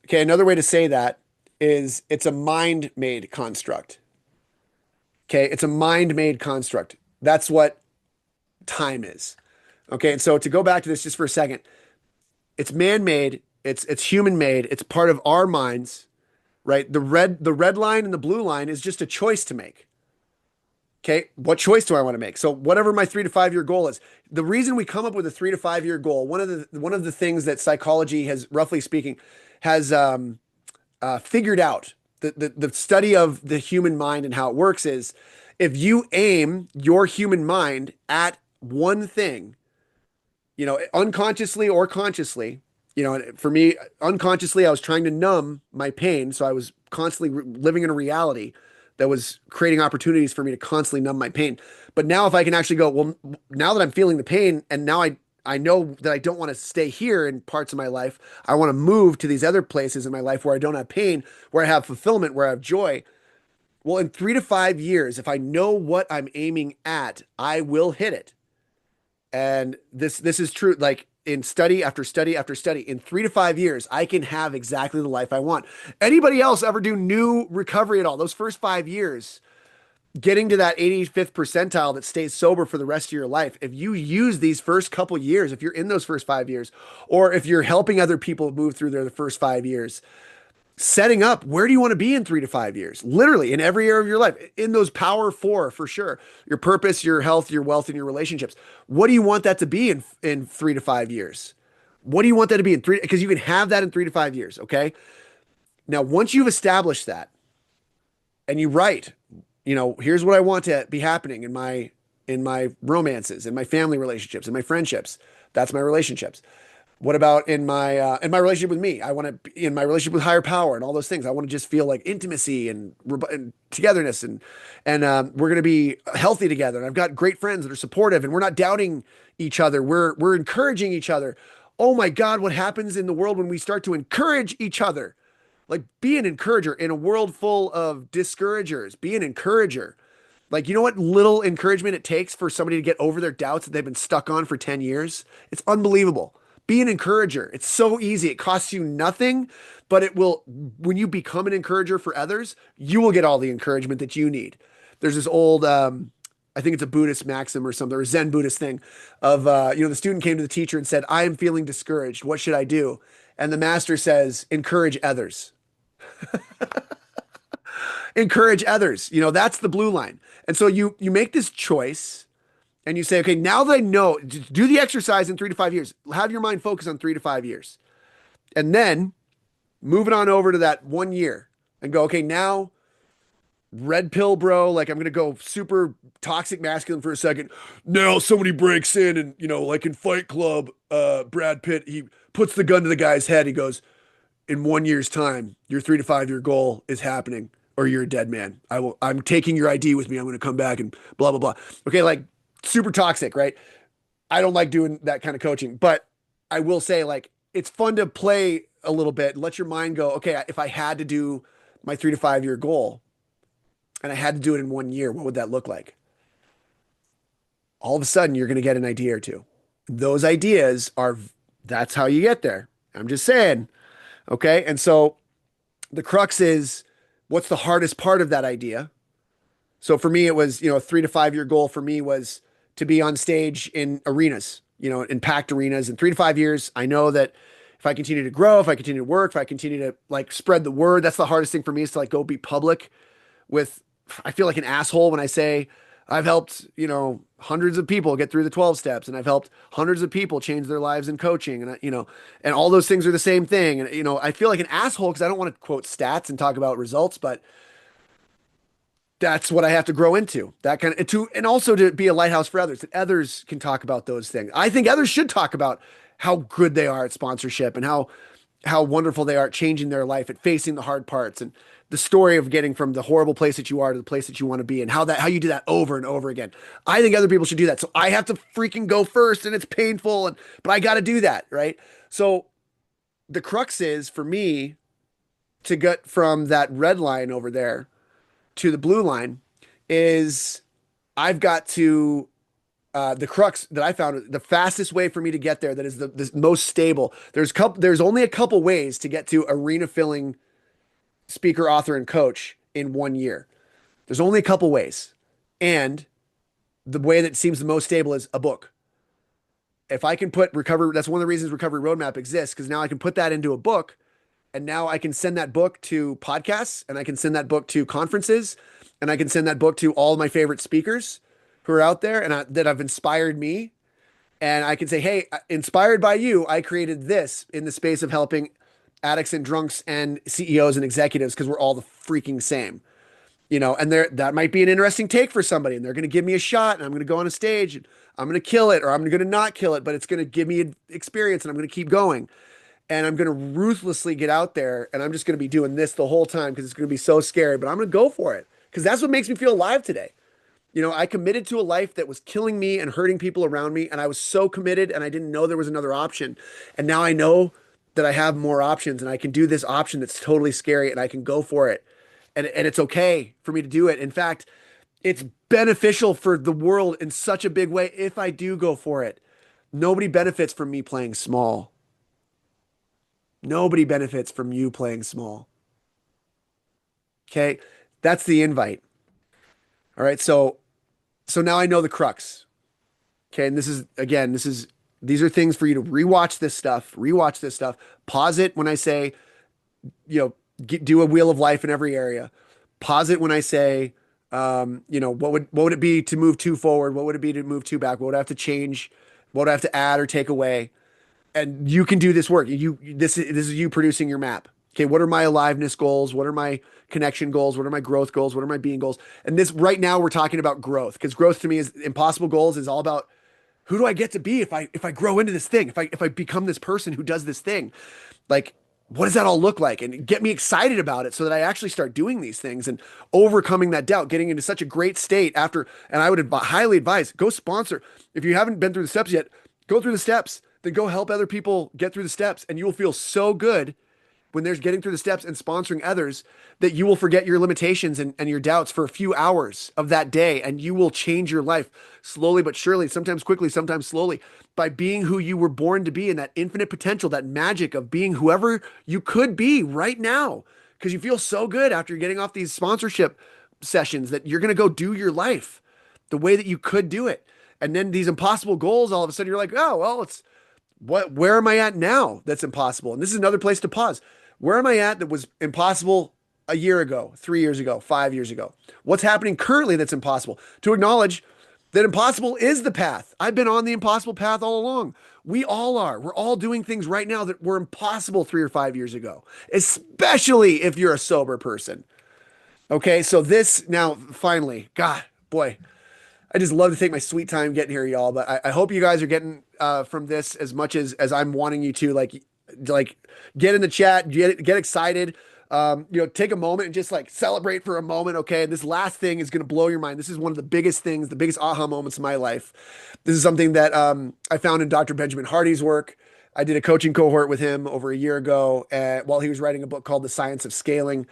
Okay, another way to say that is it's a mind-made construct. Okay, it's a mind-made construct. That's what time is. Okay, and so to go back to this just for a second, it's man-made, it's human-made, it's part of our minds, right? The red line and the blue line is just a choice to make. Okay, what choice do I want to make? So whatever my 3 to 5 year goal is, the reason we come up with a 3 to 5 year goal, one of the things that psychology has, roughly speaking, has figured out, the study of the human mind and how it works is, if you aim your human mind at one thing, unconsciously or consciously, for me, unconsciously, I was trying to numb my pain. So I was constantly living in a reality that was creating opportunities for me to constantly numb my pain. But now if I can actually go, well, now that I'm feeling the pain and now I know that I don't want to stay here in parts of my life, I want to move to these other places in my life where I don't have pain, where I have fulfillment, where I have joy. Well, in 3 to 5 years, if I know what I'm aiming at, I will hit it. And this is true. Like, in study after study after study, in 3 to 5 years, I can have exactly the life I want. Anybody else ever do new recovery at all? Those first 5 years, getting to that 85th percentile that stays sober for the rest of your life. If you use these first couple years, if you're in those first 5 years, or if you're helping other people move through the first 5 years, setting up, where do you want to be in 3 to 5 years? Literally in every area of your life, in those power 4 for sure. Your purpose, your health, your wealth, and your relationships. What do you want that to be in 3 to 5 years? What do you want that to be in 3? Because you can have that in 3 to 5 years. Okay. Now, once you've established that and you write, here's what I want to be happening in my romances, in my family relationships, in my friendships. That's my relationships. What about in my relationship with me? I want to be in my relationship with higher power and all those things. I want to just feel like intimacy and togetherness and we're going to be healthy together. And I've got great friends that are supportive and we're not doubting each other. We're encouraging each other. Oh my God, what happens in the world when we start to encourage each other? Like be an encourager in a world full of discouragers. Be an encourager. Like, you know what little encouragement it takes for somebody to get over their doubts that they've been stuck on for 10 years? It's unbelievable. Be an encourager. It's so easy. It costs you nothing, but it will, when you become an encourager for others, you will get all the encouragement that you need. There's this old, I think it's a Buddhist maxim or something, or a Zen Buddhist thing of, the student came to the teacher and said, I am feeling discouraged. What should I do? And the master says, encourage others. Encourage others. That's the blue line. And so you make this choice and you say, okay, now that I know, do the exercise in 3 to 5 years. Have your mind focus on 3 to 5 years. And then move it on over to that 1 year and go, okay, now red pill, bro. Like I'm going to go super toxic masculine for a second. Now somebody breaks in and, like in Fight Club, Brad Pitt, he puts the gun to the guy's head. He goes, in 1 year's time, your 3 to 5 year goal is happening or you're a dead man. I'm taking your ID with me. I'm going to come back and blah, blah, blah. Okay. Like super toxic, right? I don't like doing that kind of coaching, but I will say like, it's fun to play a little bit and let your mind go, okay, if I had to do my 3 to 5 year goal and I had to do it in 1 year, what would that look like? All of a sudden you're going to get an idea or two. Those ideas that's how you get there. I'm just saying. Okay. And so the crux is what's the hardest part of that idea? So for me, it was, a 3 to 5 year goal for me was to be on stage in arenas, in packed arenas in 3 to 5 years. I know that if I continue to grow, if I continue to work, if I continue to like spread the word, that's the hardest thing for me is to like go be public with, I feel like an asshole when I say I've helped, hundreds of people get through the 12 steps and I've helped hundreds of people change their lives in coaching and, and all those things are the same thing. And, I feel like an asshole because I don't want to quote stats and talk about results, but that's what I have to grow into that kind of and also to be a lighthouse for others, that others can talk about those things. I think others should talk about how good they are at sponsorship and how wonderful they are at changing their life, at facing the hard parts and the story of getting from the horrible place that you are to the place that you want to be and how you do that over and over again. I think other people should do that. So I have to freaking go first and it's painful but I got to do that. Right. So the crux is for me to get from that red line over there to the blue line is I've got to, the crux that I found, the fastest way for me to get there, that is the most stable. There's only a couple ways to get to arena filling speaker, author, and coach in 1 year. There's only a couple ways. And the way that seems the most stable is a book. If I can put recovery, that's one of the reasons Recovery Roadmap exists, because now I can put that into a book and now I can send that book to podcasts and I can send that book to conferences and I can send that book to all of my favorite speakers who are out there and that have inspired me. And I can say, hey, inspired by you, I created this in the space of helping addicts and drunks and CEOs and executives because we're all the freaking same, and that might be an interesting take for somebody and they're going to give me a shot and I'm going to go on a stage and I'm going to kill it or I'm going to not kill it, but it's going to give me an experience and I'm going to keep going and I'm going to ruthlessly get out there and I'm just going to be doing this the whole time because it's going to be so scary, but I'm going to go for it because that's what makes me feel alive today. I committed to a life that was killing me and hurting people around me. And I was so committed and I didn't know there was another option. And now I know that I have more options and I can do this option that's totally scary and I can go for it. And it's okay for me to do it. In fact, it's beneficial for the world in such a big way if I do go for it. Nobody benefits from me playing small. Nobody benefits from you playing small. Okay? That's the invite. All right, so now I know the crux. Okay, and these are things for you to rewatch this stuff, pause it when I say, do a wheel of life in every area. Pause it when I say, what would it be to move 2 forward? What would it be to move 2 back? What would I have to change? What would I have to add or take away? And you can do this work. This is you producing your map. Okay, what are my aliveness goals? What are my connection goals? What are my growth goals? What are my being goals? And this right now we're talking about growth, because growth to me is impossible goals is all about who do I get to be if I grow into this thing, if I become this person who does this thing, like what does that all look like? And get me excited about it so that I actually start doing these things and overcoming that doubt, getting into such a great state after. And I would highly advise, go sponsor. If you haven't been through the steps yet, go through the steps, then go help other people get through the steps. And you will feel so good when there's getting through the steps and sponsoring others that you will forget your limitations and your doubts for a few hours of that day. And you will change your life slowly but surely, sometimes quickly, sometimes slowly, by being who you were born to be, and that infinite potential, that magic of being whoever you could be right now. Because you feel so good after you're getting off these sponsorship sessions that you're going to go do your life the way that you could do it. And then these impossible goals, all of a sudden you're like, oh, well, where am I at now that's impossible? And this is another place to pause. Where am I at that was impossible a year ago, 3 years ago, 5 years ago? What's happening currently that's impossible? To acknowledge that impossible is the path. I've been on the impossible path all along. We all are. We're all doing things right now that were impossible 3 or 5 years ago, especially if you're a sober person. Okay, so this now finally, God, boy, I just love to take my sweet time getting here, y'all. But I hope you guys are getting from this as much as I'm wanting you to. Like get in the chat, get excited. Take a moment and just like celebrate for a moment. Okay, and this last thing is going to blow your mind. This is one of the biggest things, the biggest aha moments of my life. This is something that I found in Dr. Benjamin Hardy's work. I did a coaching cohort with him over a year ago while he was writing a book called The Science of Scaling.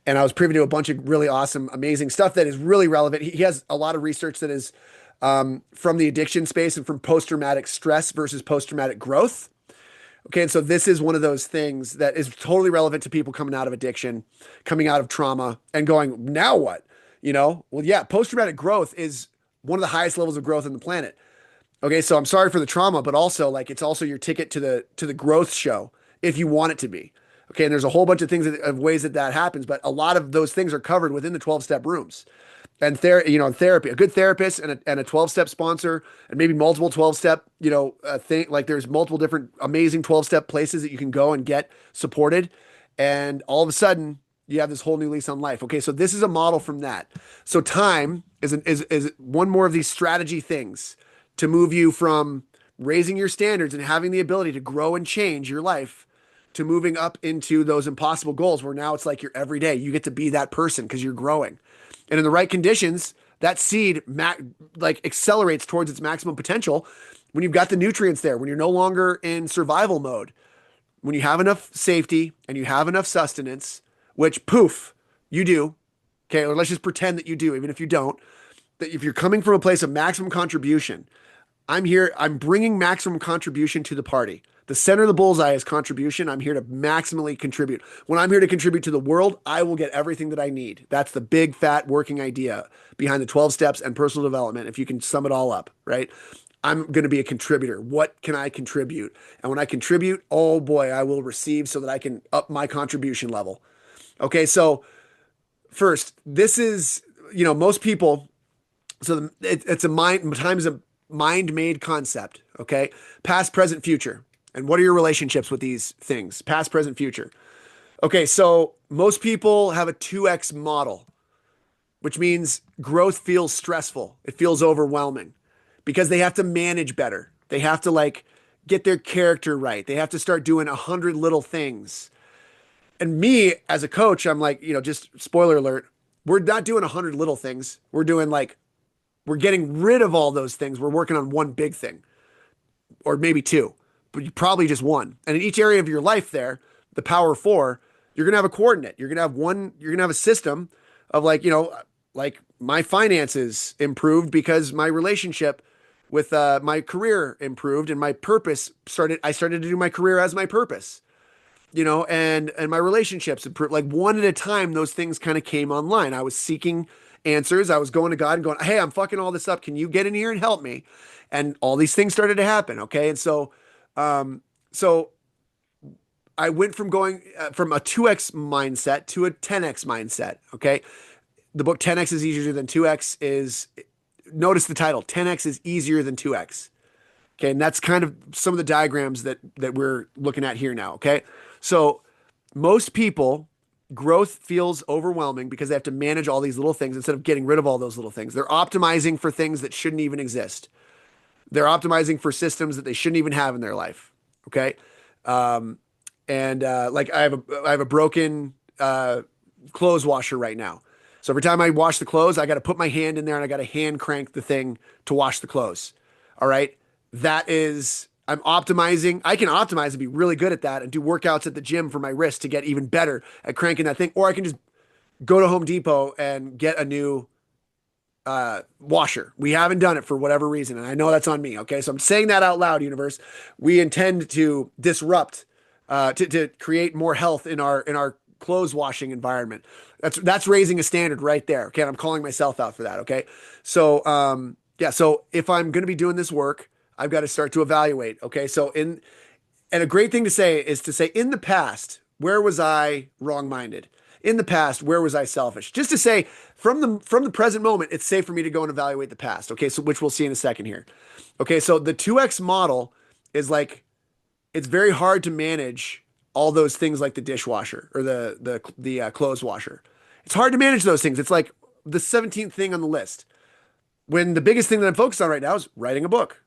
And I was privy to a bunch of really awesome, amazing stuff that is really relevant. He has a lot of research that is from the addiction space and from post-traumatic stress versus post-traumatic growth. Okay, and so this is one of those things that is totally relevant to people coming out of addiction, coming out of trauma, and going, now what? Well, yeah, post-traumatic growth is one of the highest levels of growth on the planet. Okay, so I'm sorry for the trauma, but also like it's also your ticket to the growth show if you want it to be. Okay, and there's a whole bunch of things of ways that happens, but a lot of those things are covered within the 12-step rooms. And therapy, a good therapist and a 12-step sponsor, and maybe multiple 12-step, thing, like there's multiple different amazing 12-step places that you can go and get supported. And all of a sudden you have this whole new lease on life. Okay, so this is a model from that. So time is one more of these strategy things to move you from raising your standards and having the ability to grow and change your life to moving up into those impossible goals where now it's like your everyday. You get to be that person because you're growing. And in the right conditions, that seed accelerates towards its maximum potential when you've got the nutrients there, when you're no longer in survival mode, when you have enough safety and you have enough sustenance, which poof, you do. Okay, or let's just pretend that you do, even if you don't, that if you're coming from a place of maximum contribution, I'm bringing maximum contribution to the party. The center of the bullseye is contribution. I'm here to maximally contribute. When I'm here to contribute to the world, I will get everything that I need. That's the big, fat working idea behind the 12 steps and personal development. If you can sum it all up, right? I'm going to be a contributor. What can I contribute? And when I contribute, oh boy, I will receive so that I can up my contribution level. Okay. So first, this is, most people, so it's time is a mind-made concept. Okay. Past, present, future. And what are your relationships with these things? Past, present, future. Okay, so most people have a 2x model, which means growth feels stressful. It feels overwhelming because they have to manage better. They have to get their character right. They have to start doing 100 little things. And me as a coach, I'm like, just spoiler alert, we're not doing 100 little things. We're doing we're getting rid of all those things. We're working on one big thing or maybe two. But you probably just one. And in each area of your life there, the power of 4, you're going to have a coordinate. You're going to have a system of my finances improved because my relationship with my career improved and my purpose I started to do my career as my purpose, and my relationships improved. One at a time, those things kind of came online. I was seeking answers. I was going to God and going, hey, I'm fucking all this up. Can you get in here and help me? And all these things started to happen. Okay. And so I went from going from a 2x mindset to a 10x mindset. Okay. The book 10x is easier than 2x notice the title, 10x is easier than 2x. Okay. And that's kind of some of the diagrams that we're looking at here now. Okay. So most people, growth feels overwhelming because they have to manage all these little things instead of getting rid of all those little things. They're optimizing for things that shouldn't even exist. They're optimizing for systems that they shouldn't even have in their life. Okay. And like I have a broken clothes washer right now. So every time I wash the clothes, I got to put my hand in there and I got to hand crank the thing to wash the clothes. All right. That is, I'm optimizing. I can optimize and be really good at that and do workouts at the gym for my wrist to get even better at cranking that thing. Or I can just go to Home Depot and get a new washer. We haven't done it for whatever reason. And I know that's on me. Okay. So I'm saying that out loud, universe. We intend to disrupt, to create more health in our clothes washing environment. That's raising a standard right there. Okay. And I'm calling myself out for that. Okay. So, yeah. So if I'm going to be doing this work, I've got to start to evaluate. Okay. So and a great thing to say is to say, in the past, where was I wrong-minded? In the past, where was I selfish? Just to say from the present moment, it's safe for me to go and evaluate the past. Okay. So which we'll see in a second here. Okay. So the 2X model is like, it's very hard to manage all those things like the dishwasher or the clothes washer. It's hard to manage those things. It's like the 17th thing on the list. When the biggest thing that I'm focused on right now is writing a book.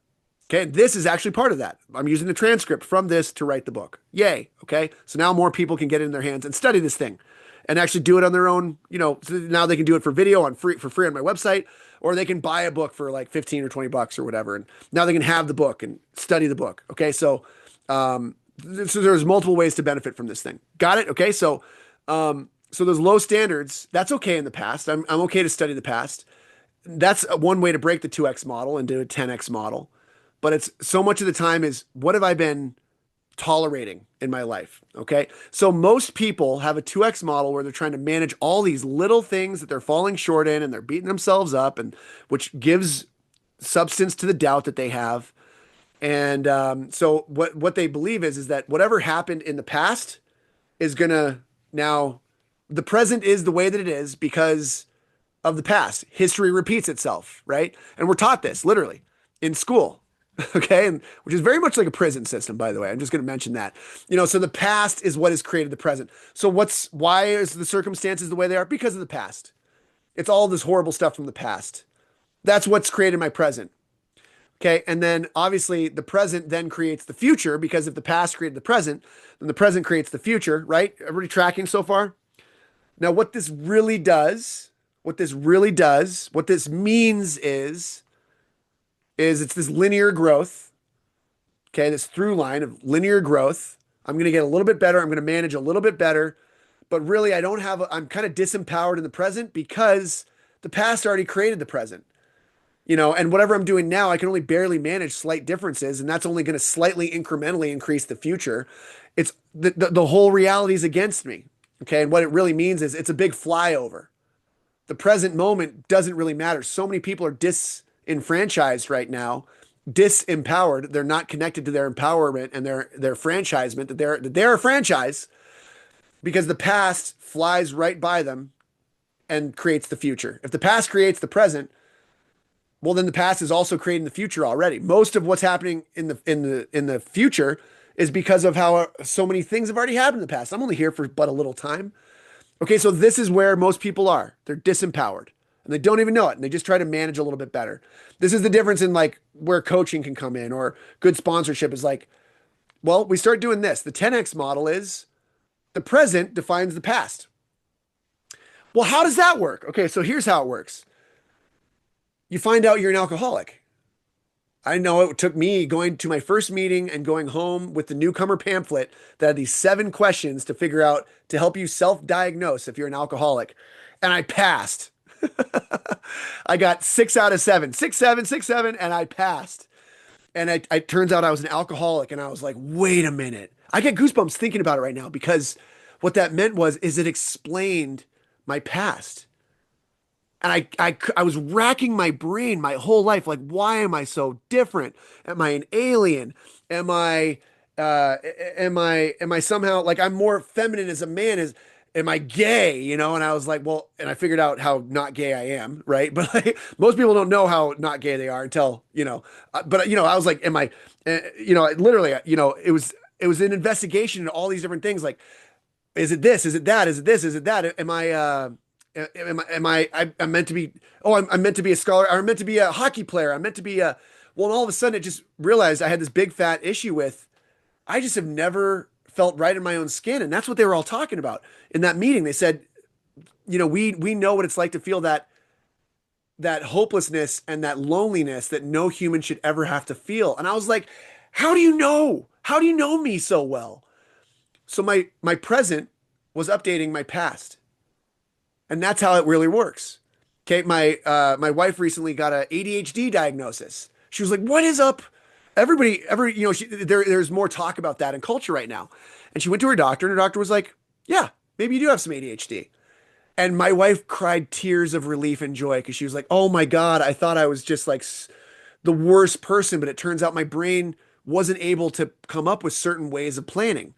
Okay, this is actually part of that. I'm using the transcript from this to write the book. Yay. Okay, so now more people can get it in their hands and study this thing and actually do it on their own. So now they can do it for video for free on my website, or they can buy a book for like 15 or 20 bucks or whatever. And now they can have the book and study the book. Okay, so there's multiple ways to benefit from this thing. Got it? Okay, so those low standards, that's okay in the past. I'm okay to study the past. That's one way to break the 2X model and do a 10X model. But it's so much of the time is what have I been tolerating in my life? Okay. So most people have a 2X model where they're trying to manage all these little things that they're falling short in and they're beating themselves up, and which gives substance to the doubt that they have. And so what they believe is that whatever happened in the past is going to now, the present is the way that it is because of the past. History repeats itself, right? And we're taught this literally in school. Okay. And which is very much like a prison system, by the way. I'm just going to mention that, so the past is what has created the present. So why is the circumstances the way they are? Because of the past. It's all this horrible stuff from the past. That's what's created my present. Okay. And then obviously the present then creates the future, because if the past created the present, then the present creates the future, right? Everybody tracking so far? Now, what this means is it's this linear growth. Okay. This through line of linear growth. I'm going to get a little bit better. I'm going to manage a little bit better, but really I'm kind of disempowered in the present because the past already created the present, and whatever I'm doing now, I can only barely manage slight differences. And that's only going to slightly incrementally increase the future. It's the whole reality is against me. Okay. And what it really means is it's a big flyover. The present moment doesn't really matter. So many people are disenfranchised right now, disempowered. They're not connected to their empowerment and their franchisement, that they're a franchise, because the past flies right by them and creates the future. If the past creates the present, well, then the past is also creating the future already. Most of what's happening in the future is because of how so many things have already happened in the past. I'm only here for but a little time. Okay, so this is where most people are. They're disempowered. And they don't even know it. And they just try to manage a little bit better. This is the difference in like where coaching can come in, or good sponsorship is like, well, we start doing this. The 10X model is the present defines the past. Well, how does that work? Okay, so here's how it works. You find out you're an alcoholic. I know it took me going to my first meeting and going home with the newcomer pamphlet that had these 7 questions to figure out to help you self-diagnose if you're an alcoholic. And I passed. I got 6 out of 7, 6, 7, 6, 7, and I passed. And it turns out I was an alcoholic, and I was like, wait a minute. I get goosebumps thinking about it right now, because what that meant is it explained my past. And I was racking my brain my whole life. Like, why am I so different? Am I an alien? Am I somehow like I'm more feminine as a man? Am I gay? And I was like, well, and I figured out how not gay I am. Right. But like, most people don't know how not gay they are until, but I was like, am I, literally, it was an investigation into all these different things. Like, is it this? Is it that? Is it this? Is it that? I'm meant to be, oh, I'm meant to be a scholar. I'm meant to be a hockey player. I'm meant to be well, and all of a sudden it just realized I had this big fat issue with, I just have never felt right in my own skin. And that's what they were all talking about in that meeting. They said, we know what it's like to feel that hopelessness and that loneliness that no human should ever have to feel. And I was like, how do you know? How do you know me so well? So my present was updating my past. And that's how it really works. Okay, my wife recently got a ADHD diagnosis. She was like, "What is up?" There's more talk about that in culture right now. And she went to her doctor, and her doctor was like, "Yeah, maybe you do have some ADHD." And my wife cried tears of relief and joy because she was like, "Oh my God, I thought I was just like the worst person, but it turns out my brain wasn't able to come up with certain ways of planning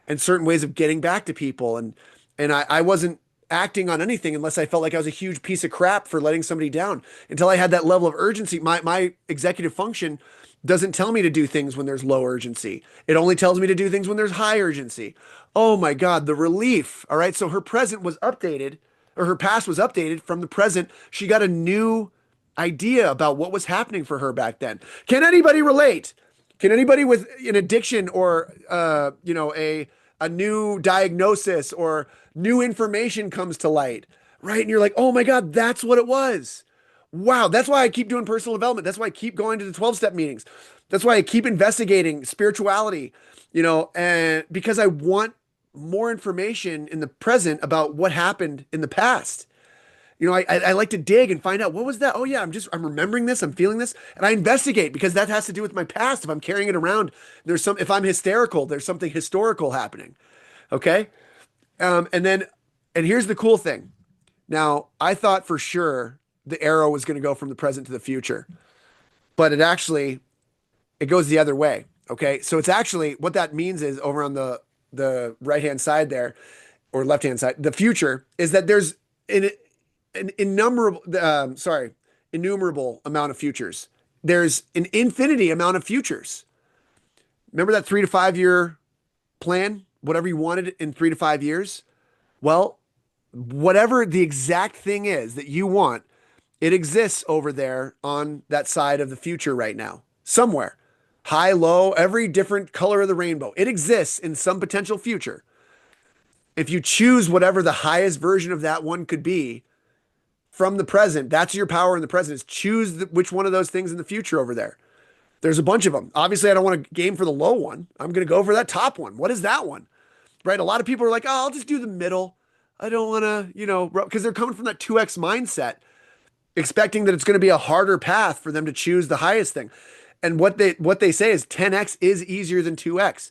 and certain ways of getting back to people. And I wasn't acting on anything unless I felt like I was a huge piece of crap for letting somebody down until I had that level of urgency. My executive function doesn't tell me to do things when there's low urgency. It only tells me to do things when there's high urgency. Oh my God, the relief. All right. So her present was updated, or her past was updated from the present. She got a new idea about what was happening for her back then. Can anybody relate? Can anybody with an addiction or a new diagnosis or new information comes to light, right? And you're like, oh my God, that's what it was. Wow. That's why I keep doing personal development. That's why I keep going to the 12-step meetings. That's why I keep investigating spirituality, and because I want more information in the present about what happened in the past. I like to dig and find out, what was that? Oh yeah, I'm remembering this, I'm feeling this, and I investigate because that has to do with my past. If I'm carrying it around, if I'm hysterical, there's something historical happening. Okay. And here's the cool thing. Now, I thought for sure the arrow was going to go from the present to the future, but it goes the other way. Okay. So it's actually, what that means is over on the right-hand side there, or left-hand side, the future is that there's an innumerable amount of futures. There's an infinity amount of futures. Remember that 3 to 5 year plan, whatever you wanted in 3 to 5 years? Well, whatever the exact thing is that you want, it exists over there on that side of the future right now, somewhere. High, low, every different color of the rainbow. It exists in some potential future. If you choose whatever the highest version of that one could be from the present, that's your power in the present, is choose which one of those things in the future over there. There's a bunch of them. Obviously, I don't want to game for the low one. I'm going to go for that top one. What is that one? Right? A lot of people are like, oh, I'll just do the middle. I don't want to, because they're coming from that 2X mindset, expecting that it's going to be a harder path for them to choose the highest thing. And what they say is 10X is easier than 2X.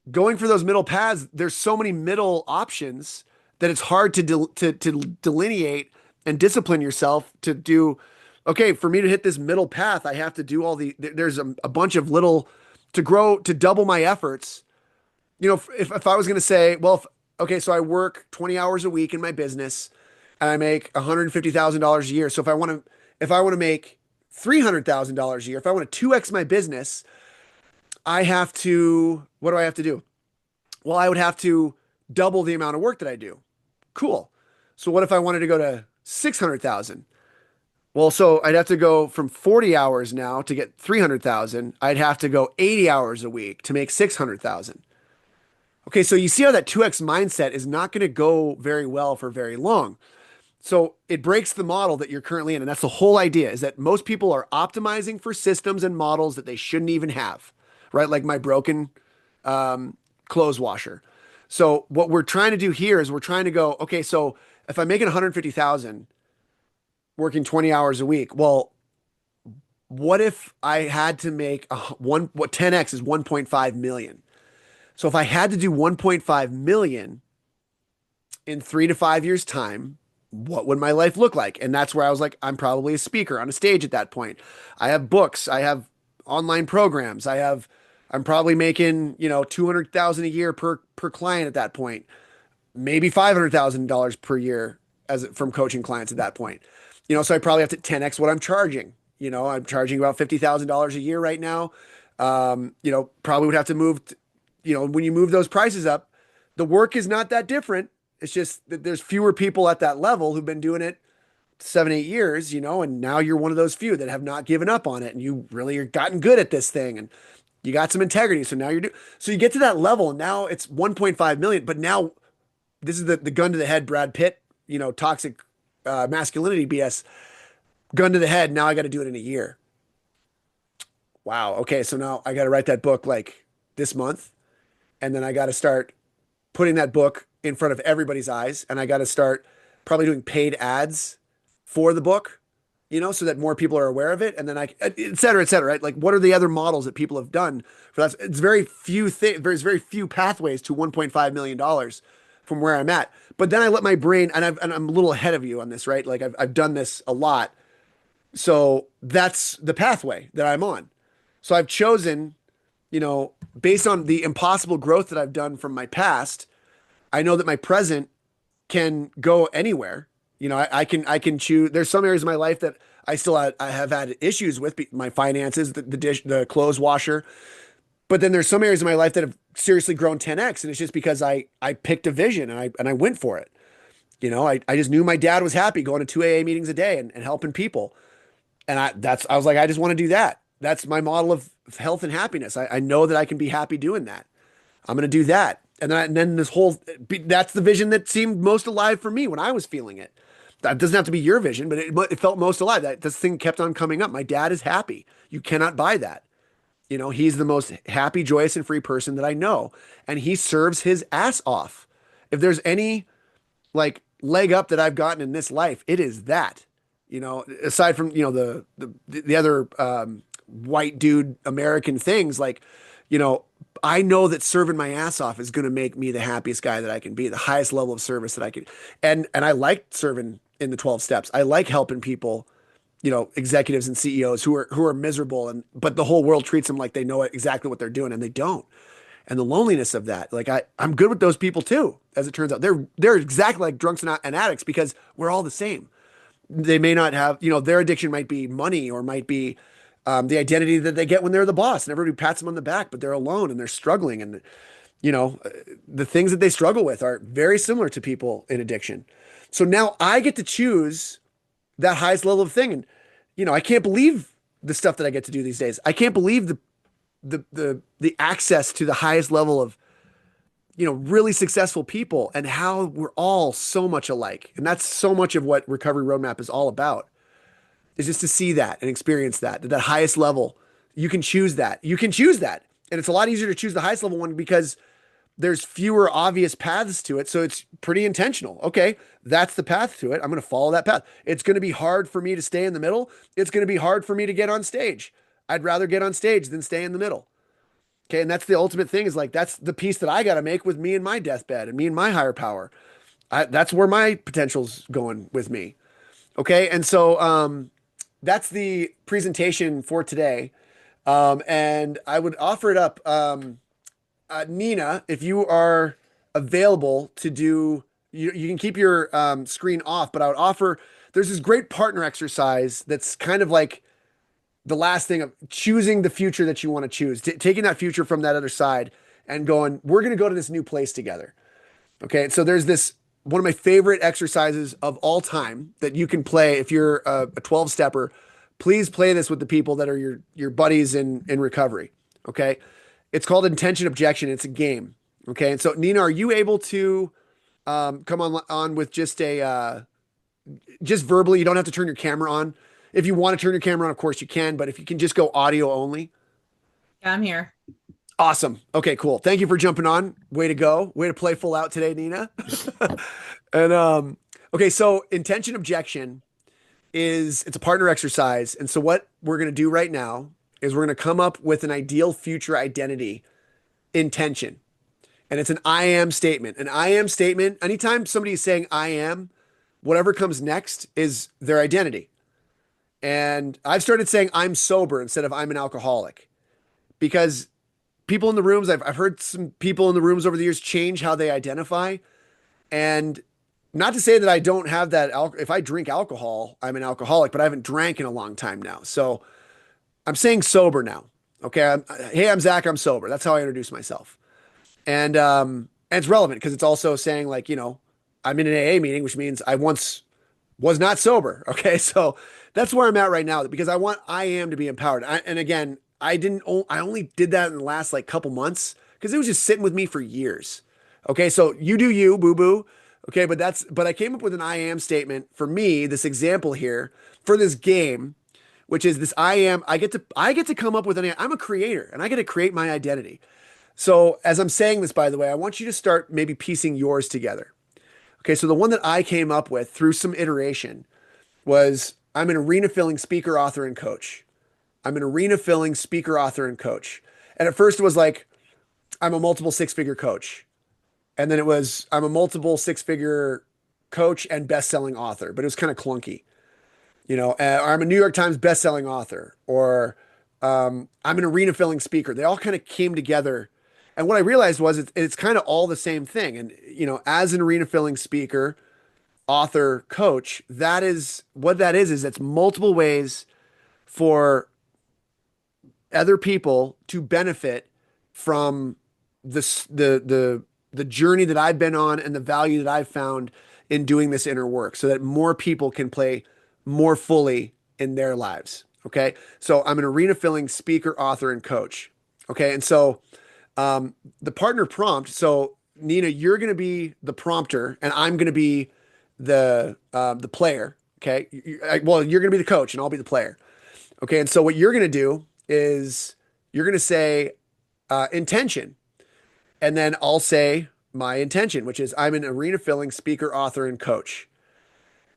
Going for those middle paths, there's so many middle options that it's hard to delineate and discipline yourself to do. Okay, for me to hit this middle path, I have to do there's a bunch of little to grow, to double my efforts. If I was going to say, well, so I work 20 hours a week in my business and I make $150,000 a year. So if I want to make $300,000 a year, if I want to 2X my business, what do I have to do? Well, I would have to double the amount of work that I do. Cool. So what if I wanted to go to 600,000? Well, so I'd have to go from 40 hours now to get 300,000. I'd have to go 80 hours a week to make 600,000. Okay. So you see how that 2X mindset is not going to go very well for very long. So it breaks the model that you're currently in. And that's the whole idea, is that most people are optimizing for systems and models that they shouldn't even have, right? Like my broken clothes washer. So what we're trying to do here is we're trying to go, okay, so if I'm making 150,000 working 20 hours a week, well, what if I had to make 10X is 1.5 million. So if I had to do 1.5 million in 3 to 5 years time, what would my life look like? And that's where I was like, I'm probably a speaker on a stage at that point. I have books, I have online programs, I'm probably making, 200,000 a year per client at that point, maybe $500,000 per year from coaching clients at that point. So I probably have to 10X what I'm charging. I'm charging about $50,000 a year right now. Probably would have to move, when you move those prices up, The work is not that different. It's just that there's fewer people at that level who've been doing it 7, 8 years, and now you're one of those few that have not given up on it, and you really are gotten good at this thing, and you got some integrity. So now so you get to that level, and now it's 1.5 million. But now this is the gun to the head, Brad Pitt, toxic masculinity BS, gun to the head. Now I got to do it in a year. Wow. Okay. So now I got to write that book like this month, and then I got to start putting that book in front of everybody's eyes, and I got to start probably doing paid ads for the book, so that more people are aware of it. And then et cetera, right? Like, what are the other models that people have done for that? It's there's very few pathways to $1.5 million from where I'm at. But then I let my brain, and I'm a little ahead of you on this, right? Like I've done this a lot. So that's the pathway that I'm on. So I've chosen, based on the impossible growth that I've done from my past, I know that my present can go anywhere. I can choose. There's some areas of my life that I have had issues with my finances, the dish, the clothes washer. But then there's some areas of my life that have seriously grown 10x, and it's just because I picked a vision and I went for it. I just knew my dad was happy going to 2 AA meetings a day and helping people. And I was like, I just want to do that. That's my model of health and happiness. I know that I can be happy doing that. I'm going to do that. And then that's the vision that seemed most alive for me when I was feeling it. That doesn't have to be your vision, but it felt most alive. This thing kept on coming up. My dad is happy. You cannot buy that. He's the most happy, joyous, and free person that I know. And he serves his ass off. If there's any like leg up that I've gotten in this life, it is that. Aside from, the other white dude American things, like, I know that serving my ass off is going to make me the happiest guy that I can be, the highest level of service that I can. And I like serving in the 12 steps. I like helping people, executives and CEOs who are miserable, but the whole world treats them like they know exactly what they're doing, and they don't. And the loneliness of that, like I'm good with those people too, as it turns out. They're exactly like drunks and addicts, because we're all the same. They may not have, their addiction might be money, or might be the identity that they get when they're the boss, and everybody pats them on the back, but they're alone and they're struggling. And, the things that they struggle with are very similar to people in addiction. So now I get to choose that highest level of thing. And, I can't believe the stuff that I get to do these days. I can't believe the access to the highest level of, really successful people, and how we're all so much alike. And that's so much of what Recovery Roadmap is all about, is just to see that and experience that highest level. You can choose that. And it's a lot easier to choose the highest level one because there's fewer obvious paths to it. So it's pretty intentional. Okay, that's the path to it. I'm going to follow that path. It's going to be hard for me to stay in the middle. It's going to be hard for me to get on stage. I'd rather get on stage than stay in the middle. Okay. And that's the ultimate thing, is like, that's the piece that I got to make with me and my deathbed and me and my higher power. That's where my potential's going with me. Okay. And so, that's the presentation for today. And I would offer it up. Nina, if you are available to do, you can keep your screen off, but I would offer, there's this great partner exercise that's kind of like the last thing of choosing the future that you want to choose, taking that future from that other side and going, we're going to go to this new place together. Okay. So there's one of my favorite exercises of all time that you can play. If you're a 12 stepper, please play this with the people that are your buddies in recovery. Okay. It's called Intention Objection. It's a game. Okay. And so, Nina, are you able to come on with just just verbally? You don't have to turn your camera on. If you want to turn your camera on, of course you can, but if you can just go audio only. Yeah, I'm here. Awesome. Okay, cool. Thank you for jumping on. Way to go. Way to play full out today, Nina. And okay, so Intention Objection it's a partner exercise. And so what we're going to do right now is we're going to come up with an ideal future identity intention. And it's an I am statement. An I am statement, anytime somebody is saying I am, whatever comes next is their identity. And I've started saying I'm sober instead of I'm an alcoholic, because people in the rooms, I've heard some people in the rooms over the years change how they identify. And not to say that I don't have that. If I drink alcohol, I'm an alcoholic, but I haven't drank in a long time now. So I'm saying sober now. Okay. Hey, I'm Zach. I'm sober. That's how I introduce myself. And And it's relevant because it's also saying like, I'm in an AA meeting, which means I once was not sober. Okay. So that's where I'm at right now because I am to be empowered. And again, I only did that in the last like couple months because it was just sitting with me for years. Okay. So you do you, boo boo. Okay. But I came up with an I am statement for me, this example here for this game, which is this I get to come up with I'm a creator and I get to create my identity. So as I'm saying this, by the way, I want you to start maybe piecing yours together. Okay, so the one that I came up with through some iteration was I'm an arena filling speaker, author, and coach. I'm an arena filling speaker, author, and coach. And at first it was like, I'm a multiple six-figure coach. And then it was, I'm a multiple six-figure coach and best-selling author, but it was kind of clunky. Or I'm a New York Times best-selling author, or I'm an arena filling speaker. They all kind of came together. And what I realized was it's kind of all the same thing. And, as an arena filling speaker, author, coach, that is what that is it's multiple ways for other people to benefit from the journey that I've been on and the value that I've found in doing this inner work so that more people can play more fully in their lives. Okay. So I'm an arena filling speaker, author, and coach. Okay. And so the partner prompt. So Nina, you're going to be the prompter and I'm going to be the player. Okay. Well, you're going to be the coach and I'll be the player. Okay. And so what you're going to do is you're going to say intention. And then I'll say my intention, which is I'm an arena filling speaker, author, and coach.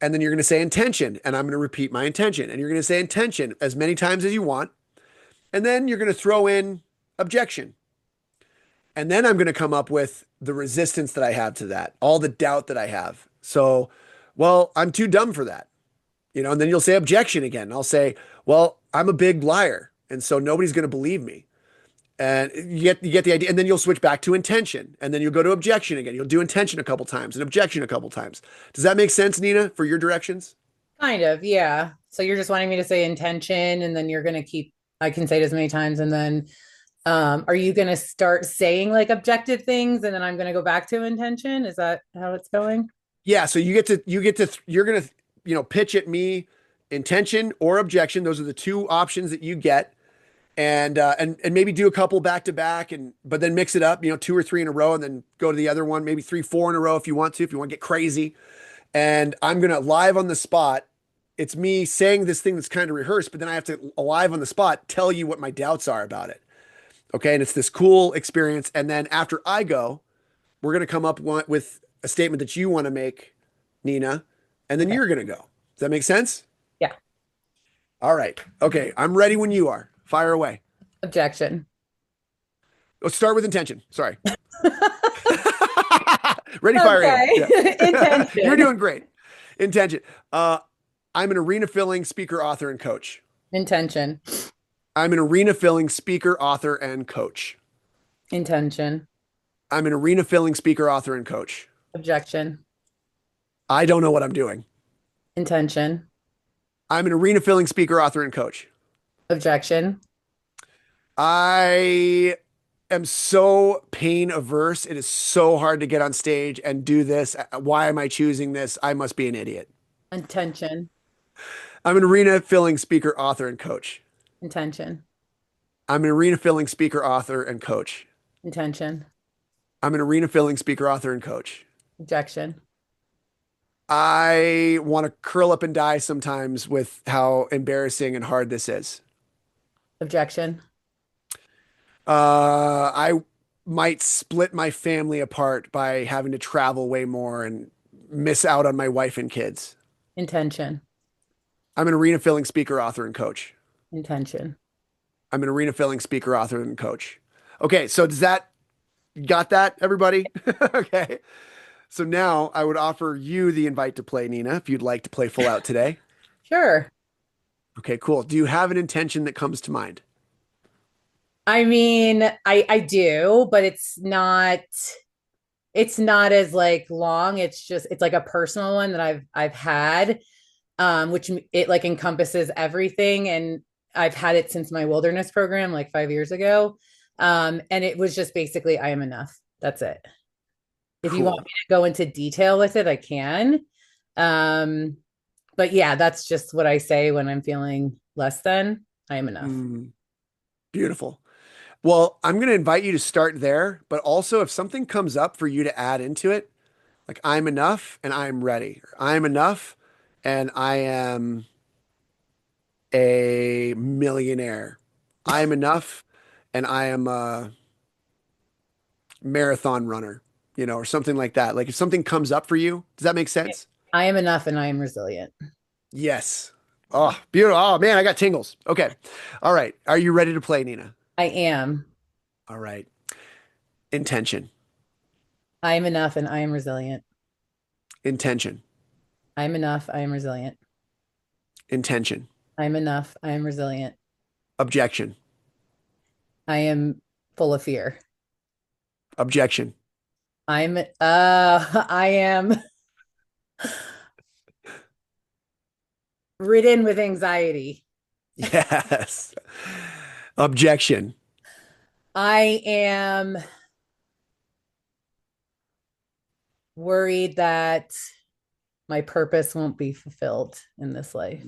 And then you're going to say intention, and I'm going to repeat my intention. And you're going to say intention as many times as you want. And then you're going to throw in objection. And then I'm going to come up with the resistance that I have to that, all the doubt that I have. So, well, I'm too dumb for that. And then you'll say objection again. And I'll say, well, I'm a big liar. And so nobody's going to believe me. And you get the idea. And then you'll switch back to intention. And then you'll go to objection again. You'll do intention a couple times and objection a couple times. Does that make sense, Nina, for your directions? Kind of, yeah. So you're just wanting me to say intention and then you're going to I can say it as many times. And then are you going to start saying like objective things and then I'm going to go back to intention? Is that how it's going? Yeah. So you're going to, pitch at me intention or objection. Those are the two options that you get. And maybe do a couple back to back but then mix it up, two or three in a row and then go to the other one, maybe 3, 4 in a row if you want to get crazy. And I'm going to live on the spot. It's me saying this thing that's kind of rehearsed, but then I have to live on the spot, tell you what my doubts are about it. Okay. And it's this cool experience. And then after I go, we're going to come up with a statement that you want to make, Nina, and then you're going to go. Does that make sense? Yeah. All right. Okay. I'm ready when you are. Fire away. Objection. Let's start with intention. Sorry. Ready, fire, aim. Yeah. Intention. You're doing great. Intention. I'm an arena filling speaker, author, and coach. Intention. I'm an arena filling speaker, author, and coach. Intention. I'm an arena filling speaker, author, and coach. Objection. I don't know what I'm doing. Intention. I'm an arena filling speaker, author, and coach. Objection. I am so pain averse. It is so hard to get on stage and do this. Why am I choosing this? I must be an idiot. Intention. I'm an arena filling speaker, author, and coach. Intention. I'm an arena filling speaker, author, and coach. Intention. I'm an arena filling speaker, author, and coach. Objection. I want to curl up and die sometimes with how embarrassing and hard this is. Objection. I might split my family apart by having to travel way more and miss out on my wife and kids. Intention. I'm an arena filling speaker, author, and coach. Intention. I'm an arena filling speaker, author, and coach. Okay, so got that, everybody? Okay. So now I would offer you the invite to play, Nina, if you'd like to play full out today. Sure. Okay, cool. Do you have an intention that comes to mind? I mean, I do, but it's not as like long. It's like a personal one that I've had, which it like encompasses everything. And I've had it since my wilderness program, like 5 years ago. And it was just basically, I am enough. That's it. If you want Cool. me to go into detail with it, I can. Um, but yeah, that's just what I say when I'm feeling less than. I am enough. Mm, beautiful. Well, I'm going to invite you to start there, but also if something comes up for you to add into it, like I'm enough and I'm ready. Or I'm enough and I am a millionaire. I am enough and I am a marathon runner, or something like that. Like if something comes up for you, does that make sense? I am enough and I am resilient. Yes. Oh, beautiful. Oh man, I got tingles. Okay. All right. Are you ready to play, Nina? I am. All right. Intention. I am enough and I am resilient. Intention. I am enough. I am resilient. Intention. I am enough. I am resilient. Objection. I am full of fear. Objection. I am ridden with anxiety. Yes. Objection. I am worried that my purpose won't be fulfilled in this life.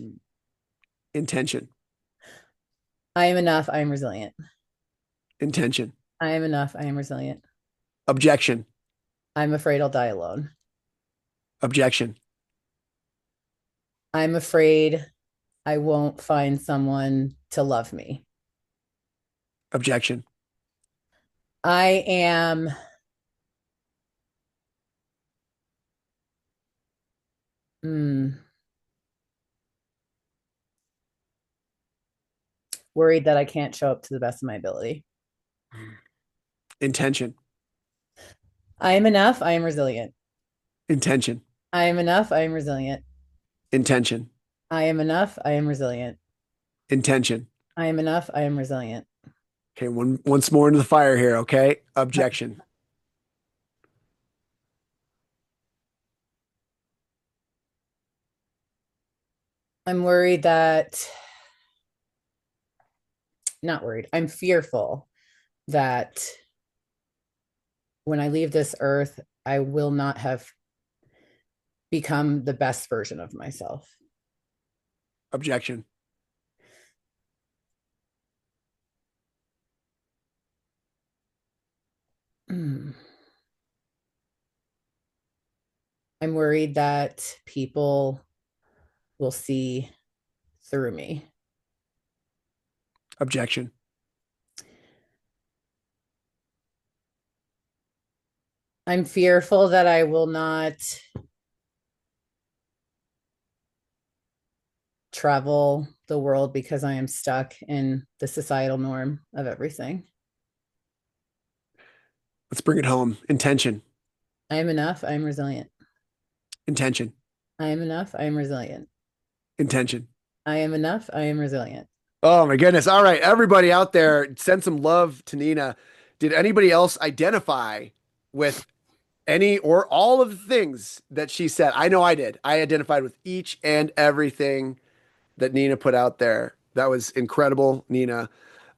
Intention. I am enough. I am resilient. Intention. I am enough. I am resilient. Objection. I'm afraid I'll die alone. Objection. I'm afraid I won't find someone to love me. Objection. I am mm, worried that I can't show up to the best of my ability. Intention. I am enough. I am resilient. Intention. I am enough. I am resilient. Intention. I am enough. I am resilient. Intention. I am enough. I am resilient. Okay, once more into the fire here, okay? Objection. I'm worried that, not worried, I'm fearful that when I leave this earth, I will not have become the best version of myself. Objection. I'm worried that people will see through me. Objection. I'm fearful that I will not travel the world because I am stuck in the societal norm of everything. Let's bring it home. Intention. I am enough. I am resilient. Intention. I am enough. I am resilient. Intention. I am enough. I am resilient. Oh my goodness. All right, everybody out there, send some love to Nina. Did anybody else identify with any or all of the things that she said? I know I did. I identified with each and everything that Nina put out there. That was incredible, Nina.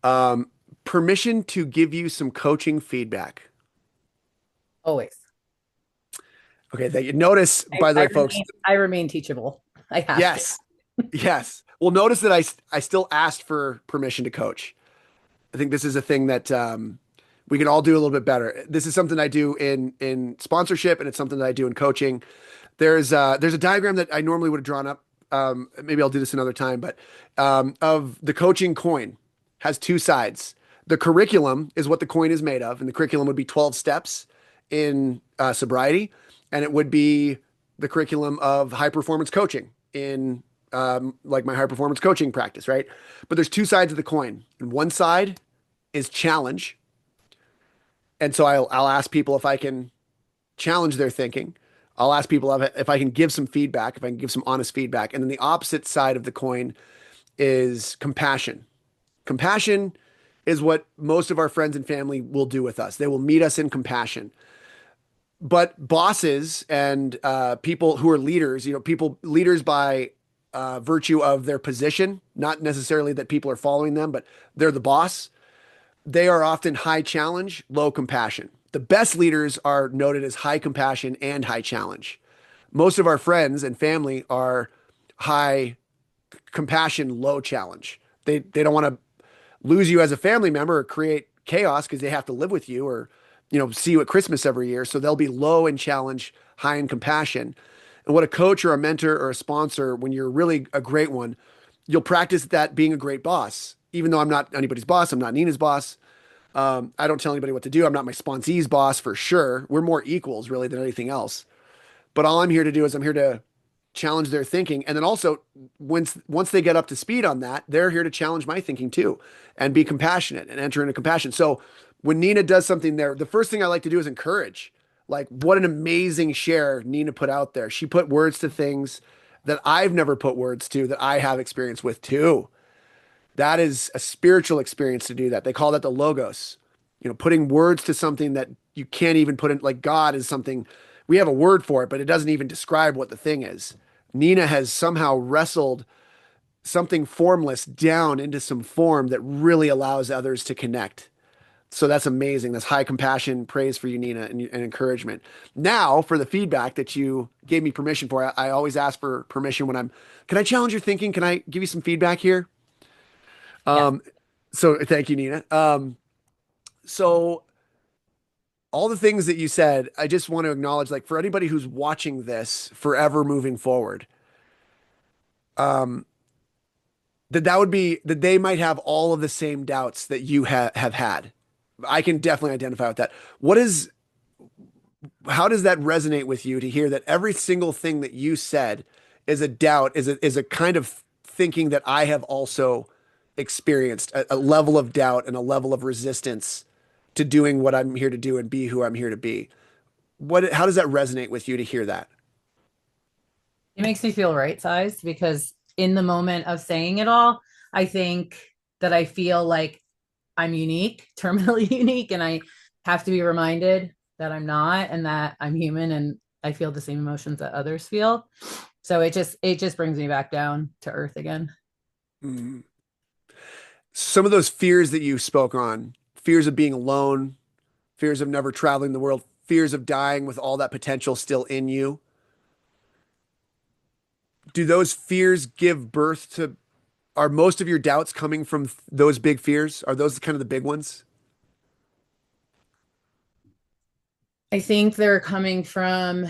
Um, Permission to give you some coaching feedback. Always. Okay, that you notice, by the way, folks. I remain teachable. I have to. Yes, yes. Well, notice that I still asked for permission to coach. I think this is a thing that we can all do a little bit better. This is something I do in sponsorship, and it's something that I do in coaching. There's a diagram that I normally would have drawn up. Maybe I'll do this another time, but of the coaching coin has two sides. The curriculum is what the coin is made of, and the curriculum would be 12 steps in sobriety, and it would be the curriculum of high performance coaching in like my high performance coaching practice, right? But there's two sides of the coin, and one side is challenge, and so I'll ask people if I can challenge their thinking. I'll ask people if I can give some feedback, if I can give some honest feedback. And then the opposite side of the coin is compassion. Compassion is what most of our friends and family will do with us. They will meet us in compassion. But bosses and people who are leaders, people leaders by virtue of their position, not necessarily that people are following them, but they're the boss. They are often high challenge, low compassion. The best leaders are noted as high compassion and high challenge. Most of our friends and family are high compassion, low challenge. They don't want to lose you as a family member or create chaos because they have to live with you or see you at Christmas every year. So they'll be low in challenge, high in compassion. And what a coach or a mentor or a sponsor, when you're really a great one, you'll practice that being a great boss. Even though I'm not anybody's boss, I'm not Nina's boss. I don't tell anybody what to do. I'm not my sponsee's boss for sure. We're more equals really than anything else. But all I'm here to do is I'm here to challenge their thinking. And then also once they get up to speed on that, they're here to challenge my thinking too and be compassionate and enter into compassion. So when Nina does something there, the first thing I like to do is encourage. Like, what an amazing share Nina put out there. She put words to things that I've never put words to, that I have experience with too. That is a spiritual experience to do that. They call that the logos, putting words to something that you can't even put in. Like, God is something, we have a word for it, but it doesn't even describe what the thing is. Nina has somehow wrestled something formless down into some form that really allows others to connect. So that's amazing. That's high compassion. Praise for you, Nina, and encouragement. Now, for the feedback that you gave me permission for, I always ask for permission when can I challenge your thinking? Can I give you some feedback here? Yeah. So thank you, Nina. So all the things that you said, I just want to acknowledge, like, for anybody who's watching this forever moving forward, that would be that they might have all of the same doubts that you have had. I can definitely identify with that. How does that resonate with you to hear that every single thing that you said is a doubt, is a kind of thinking that I have also experienced, a level of doubt and a level of resistance to doing what I'm here to do and be who I'm here to be. How does that resonate with you to hear that? It makes me feel right-sized because in the moment of saying it all, I think that I feel like I'm unique, terminally unique, and I have to be reminded that I'm not and that I'm human and I feel the same emotions that others feel. So it just brings me back down to earth again. Mm-hmm. Some of those fears that you spoke on, fears of being alone, fears of never traveling the world, fears of dying with all that potential still in you. Do those fears give birth to, are most of your doubts coming from those big fears? Are those kind of the big ones? I think they're coming from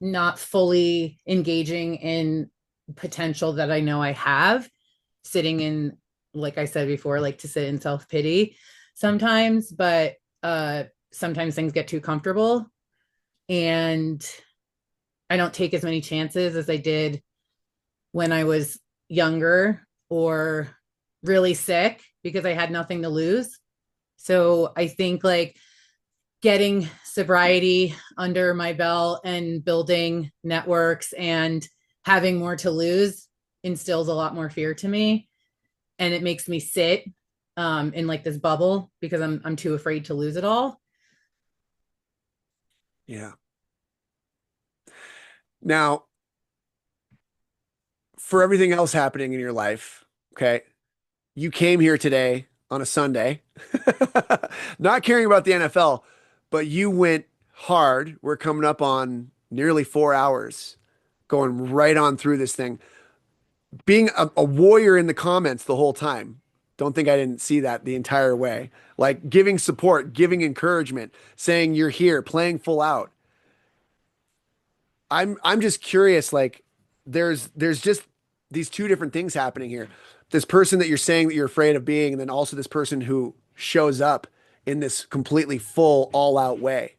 not fully engaging in potential that I know I have, sitting in, like I said before, like to sit in self-pity sometimes, but sometimes things get too comfortable and I don't take as many chances as I did when I was younger or really sick because I had nothing to lose. So I think like getting sobriety under my belt and building networks and having more to lose instills a lot more fear to me. And it makes me sit in like this bubble because I'm too afraid to lose it all. Yeah. Now, for everything else happening in your life, okay, you came here today on a Sunday, not caring about the NFL, but you went hard. We're coming up on nearly 4 hours, going right on through this thing, being a warrior in the comments the whole time. Don't think I didn't see that the entire way. Like giving support, giving encouragement, saying you're here, playing full out. I'm just curious, like there's just these two different things happening here. This person that you're saying that you're afraid of being, and then also this person who shows up in this completely full, all out way.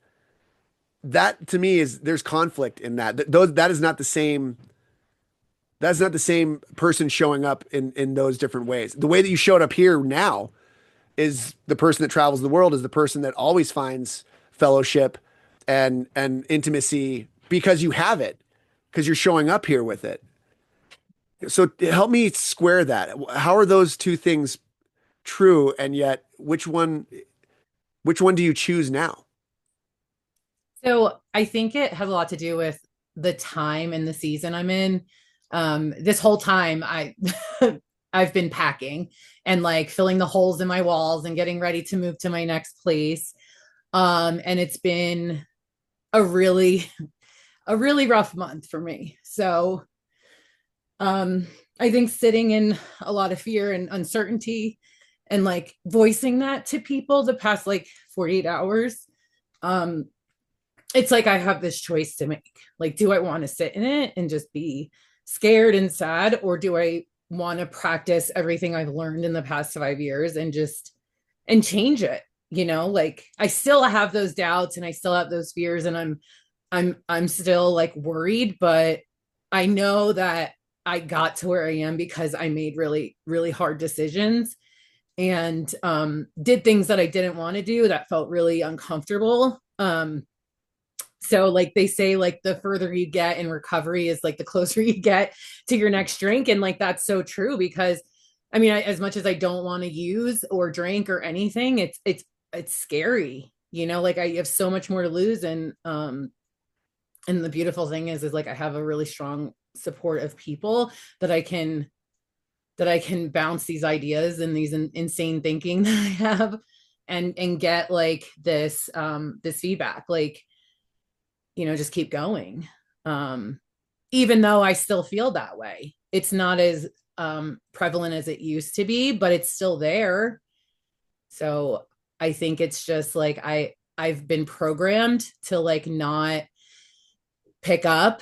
That to me is there's conflict in that. That is not the same. That's not the same person showing up in those different ways. The way that you showed up here now is the person that travels the world, is the person that always finds fellowship and intimacy because you have it, because you're showing up here with it. So help me square that. How are those two things true, and yet which one do you choose now? So I think it has a lot to do with the time and the season I'm in. This whole time I've been packing and like filling the holes in my walls and getting ready to move to my next place. And it's been a really a really rough month for me. So I think sitting in a lot of fear and uncertainty and like voicing that to people the past like 48 hours, um, it's like I have this choice to make. Like, do I want to sit in it and just be scared and sad, or do I want to practice everything I've learned in the past 5 years and just and change it? Like I still have those doubts and I still have those fears, and I'm still like worried, but I know that I got to where I am because I made really, really hard decisions and did things that I didn't want to do that felt really uncomfortable. So like they say, like the further you get in recovery is like the closer you get to your next drink. And like that's so true because I mean, as much as I don't want to use or drink or anything, it's scary, like I have so much more to lose. And the beautiful thing is like I have a really strong support of people that I can bounce these ideas and these insane thinking that I have and get like this feedback, like, just keep going. Even though I still feel that way, it's not as prevalent as it used to be, but it's still there. So I think it's just like I've been programmed to like not pick up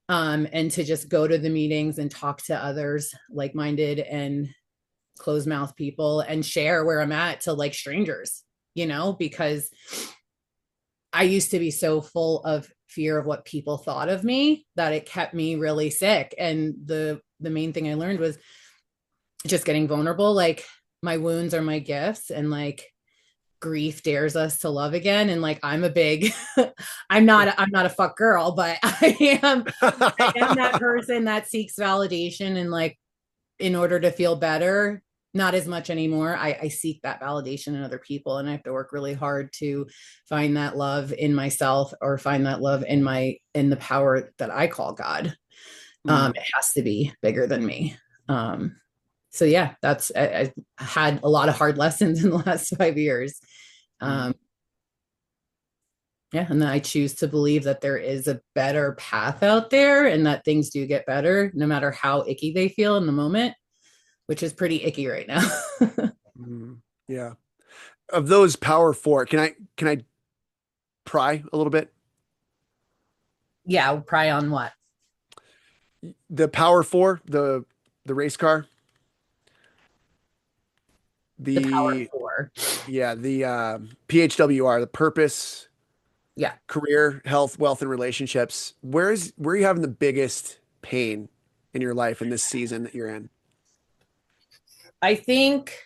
and to just go to the meetings and talk to others like-minded and closed mouth people and share where I'm at to like strangers, because I used to be so full of fear of what people thought of me that it kept me really sick. And the main thing I learned was just getting vulnerable. Like my wounds are my gifts, and like grief dares us to love again. And like I'm a big I'm not a fuck girl, but I am that person that seeks validation and like in order to feel better. Not as much anymore. I seek that validation in other people, and I have to work really hard to find that love in myself or find that love in the power that I call God. It has to be bigger than me. So yeah, I had a lot of hard lessons in the last 5 years. Yeah, and then I choose to believe that there is a better path out there and that things do get better no matter how icky they feel in the moment, which is pretty icky right now. Yeah. Of those power four, can I pry a little bit? Yeah, pry on what? The power four, the race car, The power the four. yeah, the PHWR, the purpose, Yeah. career, health, wealth, and relationships. Where are you having the biggest pain in your life in this season that you're in? I think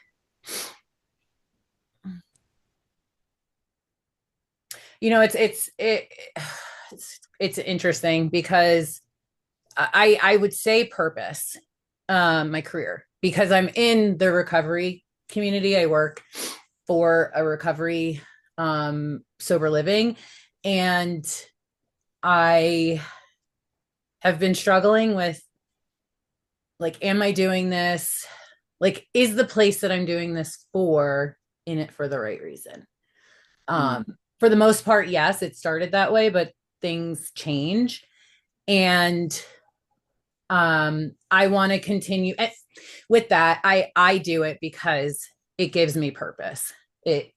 it's interesting because I would say purpose, my career, because I'm in the recovery community. I work for a recovery sober living, and I have been struggling with like, am I doing this? Like, is the place that I'm doing this for in it for the right reason? Um, for the most part, yes, it started that way, but things change. And I want to continue with that. I do it because it gives me purpose. It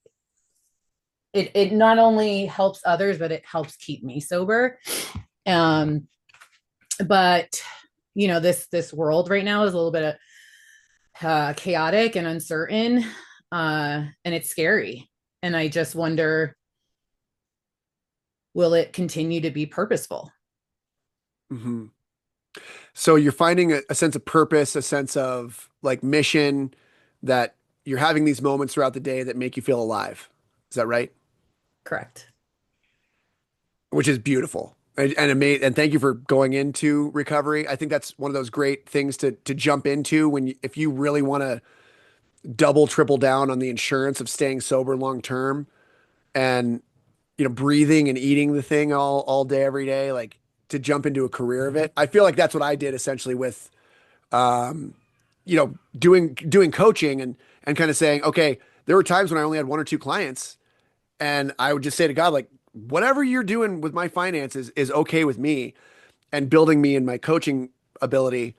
not only helps others, but it helps keep me sober. But this world right now is a little bit chaotic and uncertain, and it's scary. And I just wonder, will it continue to be purposeful? Mm-hmm. So you're finding a sense of purpose, a sense of like mission, that you're having these moments throughout the day that make you feel alive. Is that right? Correct. Which is beautiful and amazing. And thank you for going into recovery. I think that's one of those great things to jump into if you really want to double, triple down on the insurance of staying sober long term and, breathing and eating the thing all day, every day, like to jump into a career of it. I feel like that's what I did essentially with, doing coaching and kind of saying, okay, there were times when I only had one or two clients And I would just say to God, like, whatever you're doing with my finances is okay with me and building me in my coaching ability,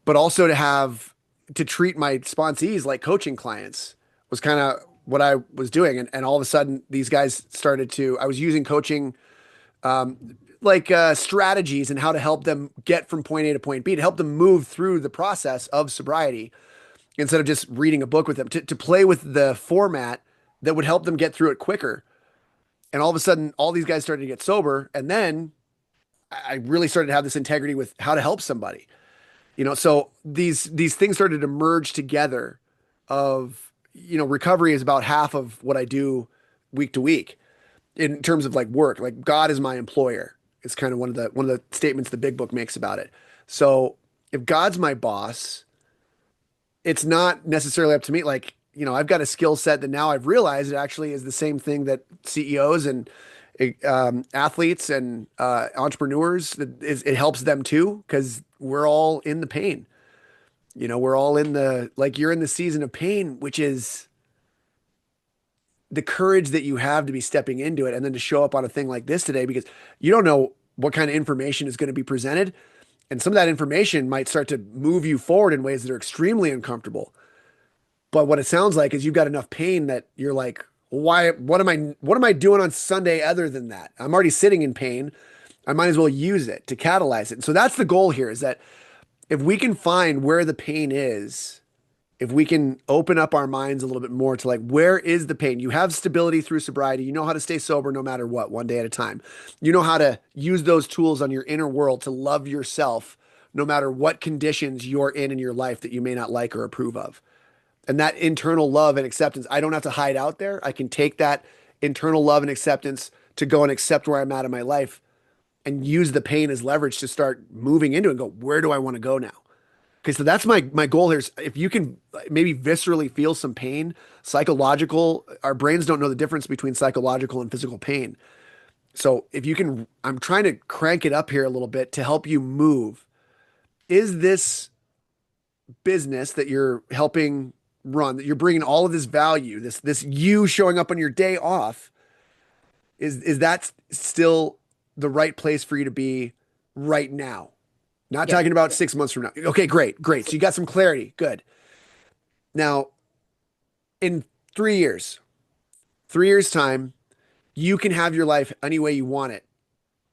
but also to treat my sponsees like coaching clients was kind of what I was doing. And all of a sudden these guys I was using coaching, strategies and how to help them get from point A to point B to help them move through the process of sobriety instead of just reading a book with them to play with the format that would help them get through it quicker. And all of a sudden, all these guys started to get sober. And then I really started to have this integrity with how to help somebody. So these things started to merge together of, recovery is about half of what I do week to week in terms of like work. Like God is my employer. It's kind of one of the statements the big book makes about it. So if God's my boss, it's not necessarily up to me. Like, I've got a skill set that now I've realized it actually is the same thing that CEOs and athletes and entrepreneurs, it helps them too, because we're all in the pain. We're all like you're in the season of pain, which is the courage that you have to be stepping into it and then to show up on a thing like this today, because you don't know what kind of information is going to be presented. And some of that information might start to move you forward in ways that are extremely uncomfortable. But what it sounds like is you've got enough pain that you're like, why, what am I doing on Sunday other than that? I'm already sitting in pain. I might as well use it to catalyze it. And so that's the goal here, is that if we can find where the pain is, if we can open up our minds a little bit more to like, where is the pain? You have stability through sobriety. You know how to stay sober no matter what, one day at a time. You know how to use those tools on your inner world to love yourself no matter what conditions you're in your life that you may not like or approve of. And that internal love and acceptance, I don't have to hide out there. I can take that internal love and acceptance to go and accept where I'm at in my life and use the pain as leverage to start moving into it and go, where do I want to go now? Okay, so that's my goal here is if you can maybe viscerally feel some pain, psychological, our brains don't know the difference between psychological and physical pain. So if you can, I'm trying to crank it up here a little bit to help you move. Is this business that you're helping run, that you're bringing all of this value, this you showing up on your day off, is that still the right place for you to be right now? Not Yep. talking about 6 months from now. Okay, great. So you got some clarity. Good. Now, in 3 years, 3 years time, you can have your life any way you want it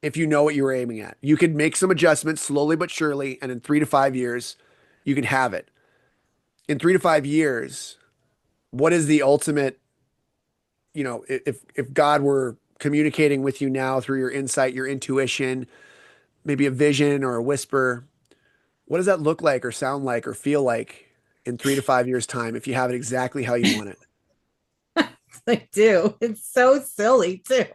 if you know what you were aiming at. You can make some adjustments slowly but surely, and in 3 to 5 years, you can have it. In 3 to 5 years, what is the ultimate, if God were communicating with you now through your insight, your intuition, maybe a vision or a whisper, what does that look like or sound like or feel like in 3 to 5 years time if you have it exactly how you want it? I do. It's so silly too.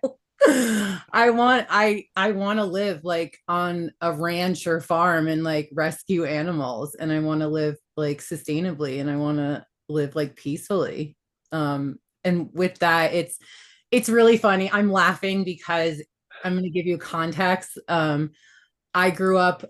I want to live like on a ranch or farm and like rescue animals, and I want to live like sustainably, and I want to live like peacefully. And with that, it's really funny. I'm laughing because I'm going to give you context. I grew up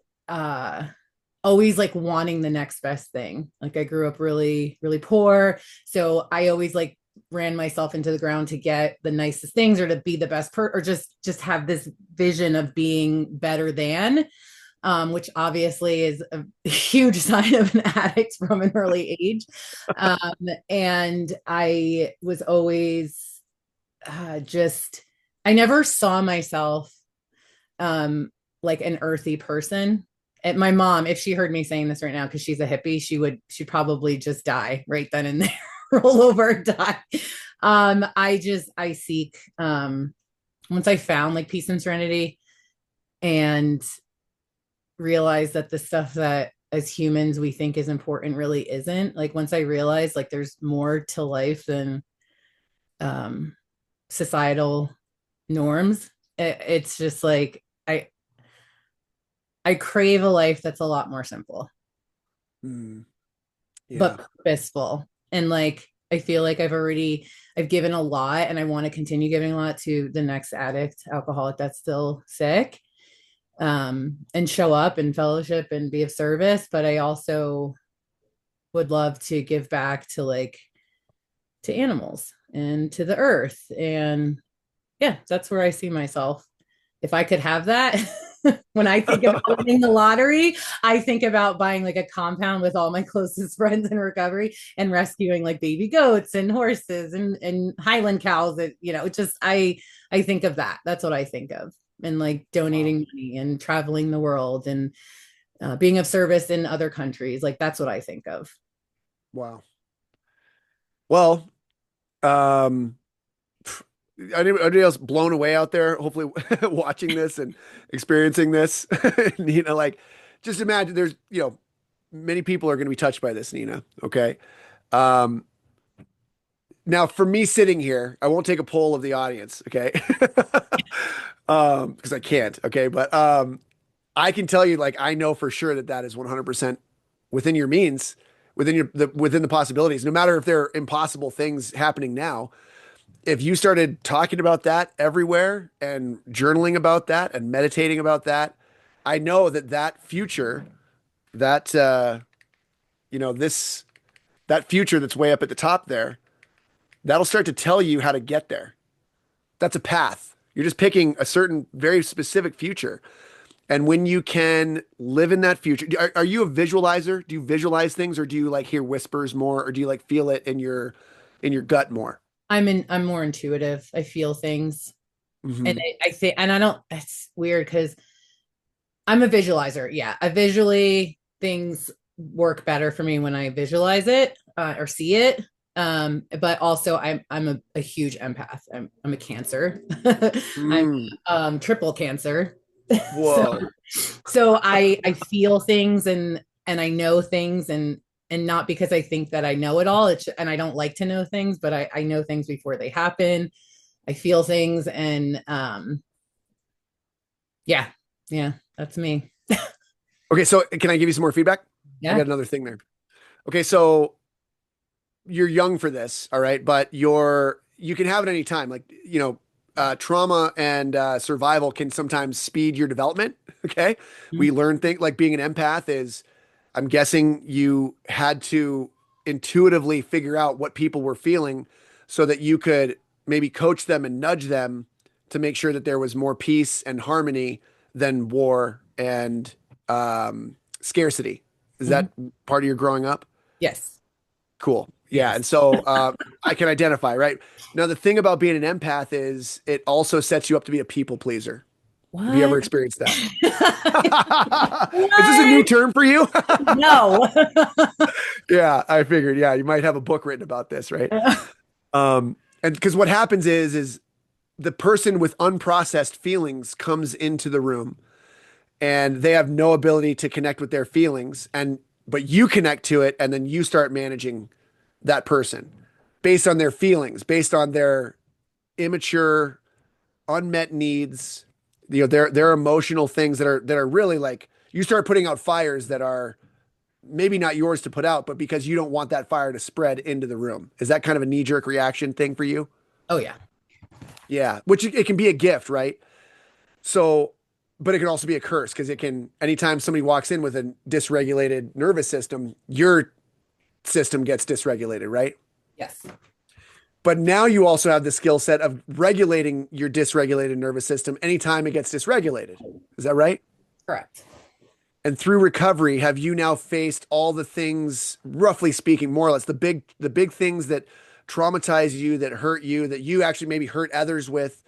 always like wanting the next best thing. Like I grew up really, really poor. So I always like ran myself into the ground to get the nicest things or to be the best or just have this vision of being better than, which obviously is a huge sign of an addict from an early age. And I was always I never saw myself like an earthy person. And my mom, if she heard me saying this right now, because she's a hippie, she'd probably just die right then and there, roll over, die. I seek, once I found like peace and serenity and realized that the stuff that as humans we think is important really isn't. Like once I realized like there's more to life than societal norms, it's just like I crave a life that's a lot more simple, Yeah. but purposeful. And like, I feel like I've given a lot, and I want to continue giving a lot to the next addict, alcoholic that's still sick, and show up and fellowship and be of service. But I also would love to give back to animals and to the earth and Yeah, that's where I see myself. If I could have that, when I think about winning the lottery, I think about buying like a compound with all my closest friends in recovery and rescuing like baby goats and horses and Highland cows. That just I think of that. That's what I think of, and like Wow. donating money and traveling the world and being of service in other countries. Like that's what I think of. Wow. Well, um, anybody else blown away out there, hopefully watching this and experiencing this? Nina, like, just imagine there's, many people are going to be touched by this, Nina. Okay. Um, Now for me sitting here, I won't take a poll of the audience. Okay. Because I can't. Okay. But, I can tell you, like, I know for sure that that is 100% within your means, within the possibilities, no matter if there are impossible things happening now. If you started talking about that everywhere and journaling about that and meditating about that, I know that that future, that this that future that's way up at the top there, that'll start to tell you how to get there. That's a path. You're just picking a certain very specific future. And when you can live in that future, are you a visualizer? Do you visualize things, or do you like hear whispers more, or do you like feel it in your gut more? I'm more intuitive. I feel things. And Hmm. I think, and I don't, it's weird because I'm a visualizer. Yeah. I visually things work better for me when I visualize it or see it. But also I'm a huge empath. I'm a cancer. I'm Mm. triple cancer. So Whoa. so I feel things and I know things and not because I think that I know it all. And I don't like to know things, but I know things before they happen. I feel things and yeah, yeah, that's me. Okay, so can I give you some more feedback? I Yeah. got another thing there. Okay, so you're young for this, all right, but you can have it any time. Like, trauma and survival can sometimes speed your development. Okay, we learn things like being an empath is. I'm guessing you had to intuitively figure out what people were feeling so that you could maybe coach them and nudge them to make sure that there was more peace and harmony than war and scarcity. Is Mhm. that part of your growing up? Yes. Cool. Yeah. Yes. And so I can identify, right? Now, the thing about being an empath is it also sets you up to be a people pleaser. Have you ever What? experienced that? Is this a new What? term for you? No. Yeah, I figured. Yeah, you might have a book written about this, right? And because what happens is the person with unprocessed feelings comes into the room and they have no ability to connect with their feelings, and but you connect to it, and then you start managing that person based on their feelings, based on their immature, unmet needs, their emotional things that are really like you start putting out fires that are maybe not yours to put out, but because you don't want that fire to spread into the room. Is that kind of a knee jerk reaction thing for you? Oh yeah. Yeah, which it can be a gift, right? So, but it can also be a curse because it can, anytime somebody walks in with a dysregulated nervous system, your system gets dysregulated, right? Yes. But now you also have the skill set of regulating your dysregulated nervous system anytime it gets dysregulated. Is that right? Correct. And through recovery, have you now faced all the things, roughly speaking, more or less, the big things that traumatize you, that hurt you, that you actually maybe hurt others with?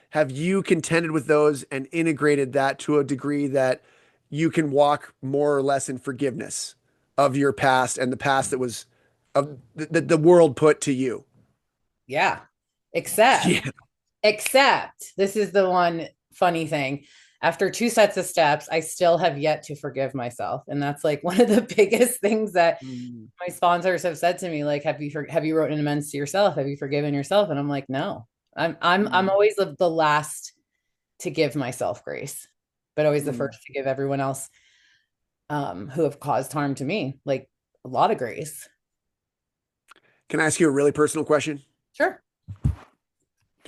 Have you contended with those and integrated that to a degree that you can walk more or less in forgiveness of your past and the past that was of the world put to you? Yeah. Except Yeah. Except this is the one funny thing. After two sets of steps, I still have yet to forgive myself. And that's like one of the biggest things that Mm. my sponsors have said to me, like, have you written an amends to yourself? Have you forgiven yourself? And I'm like, no. I'm Mm. always the last to give myself grace, but always the Mm. first to give everyone else who have caused harm to me, like a lot of grace. Can I ask you a really personal question? Sure.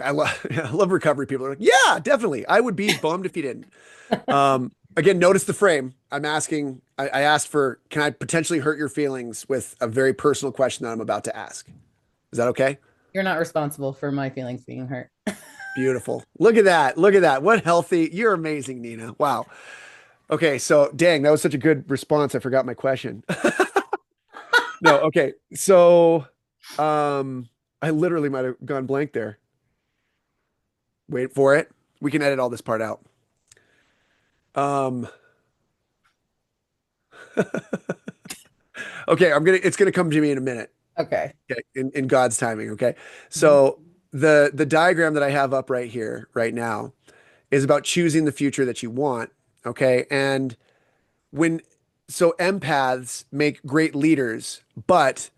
I love recovery people. Are like, yeah, definitely. I would be bummed if you didn't. Again, notice the frame. I'm asking, I asked for, can I potentially hurt your feelings with a very personal question that I'm about to ask? Is that okay? You're not responsible for my feelings being hurt. Beautiful. Look at that. Look at that. What healthy. You're amazing, Nina. Wow. Okay, so dang, that was such a good response. I forgot my question. No, okay. So I literally might have gone blank there. Wait for it. We can edit all this part out. Um okay, it's gonna come to me in a minute. Okay. Okay, in God's timing, okay? Mhm. So the diagram that I have up right here, right now, is about choosing the future that you want, okay? And when so empaths make great leaders, but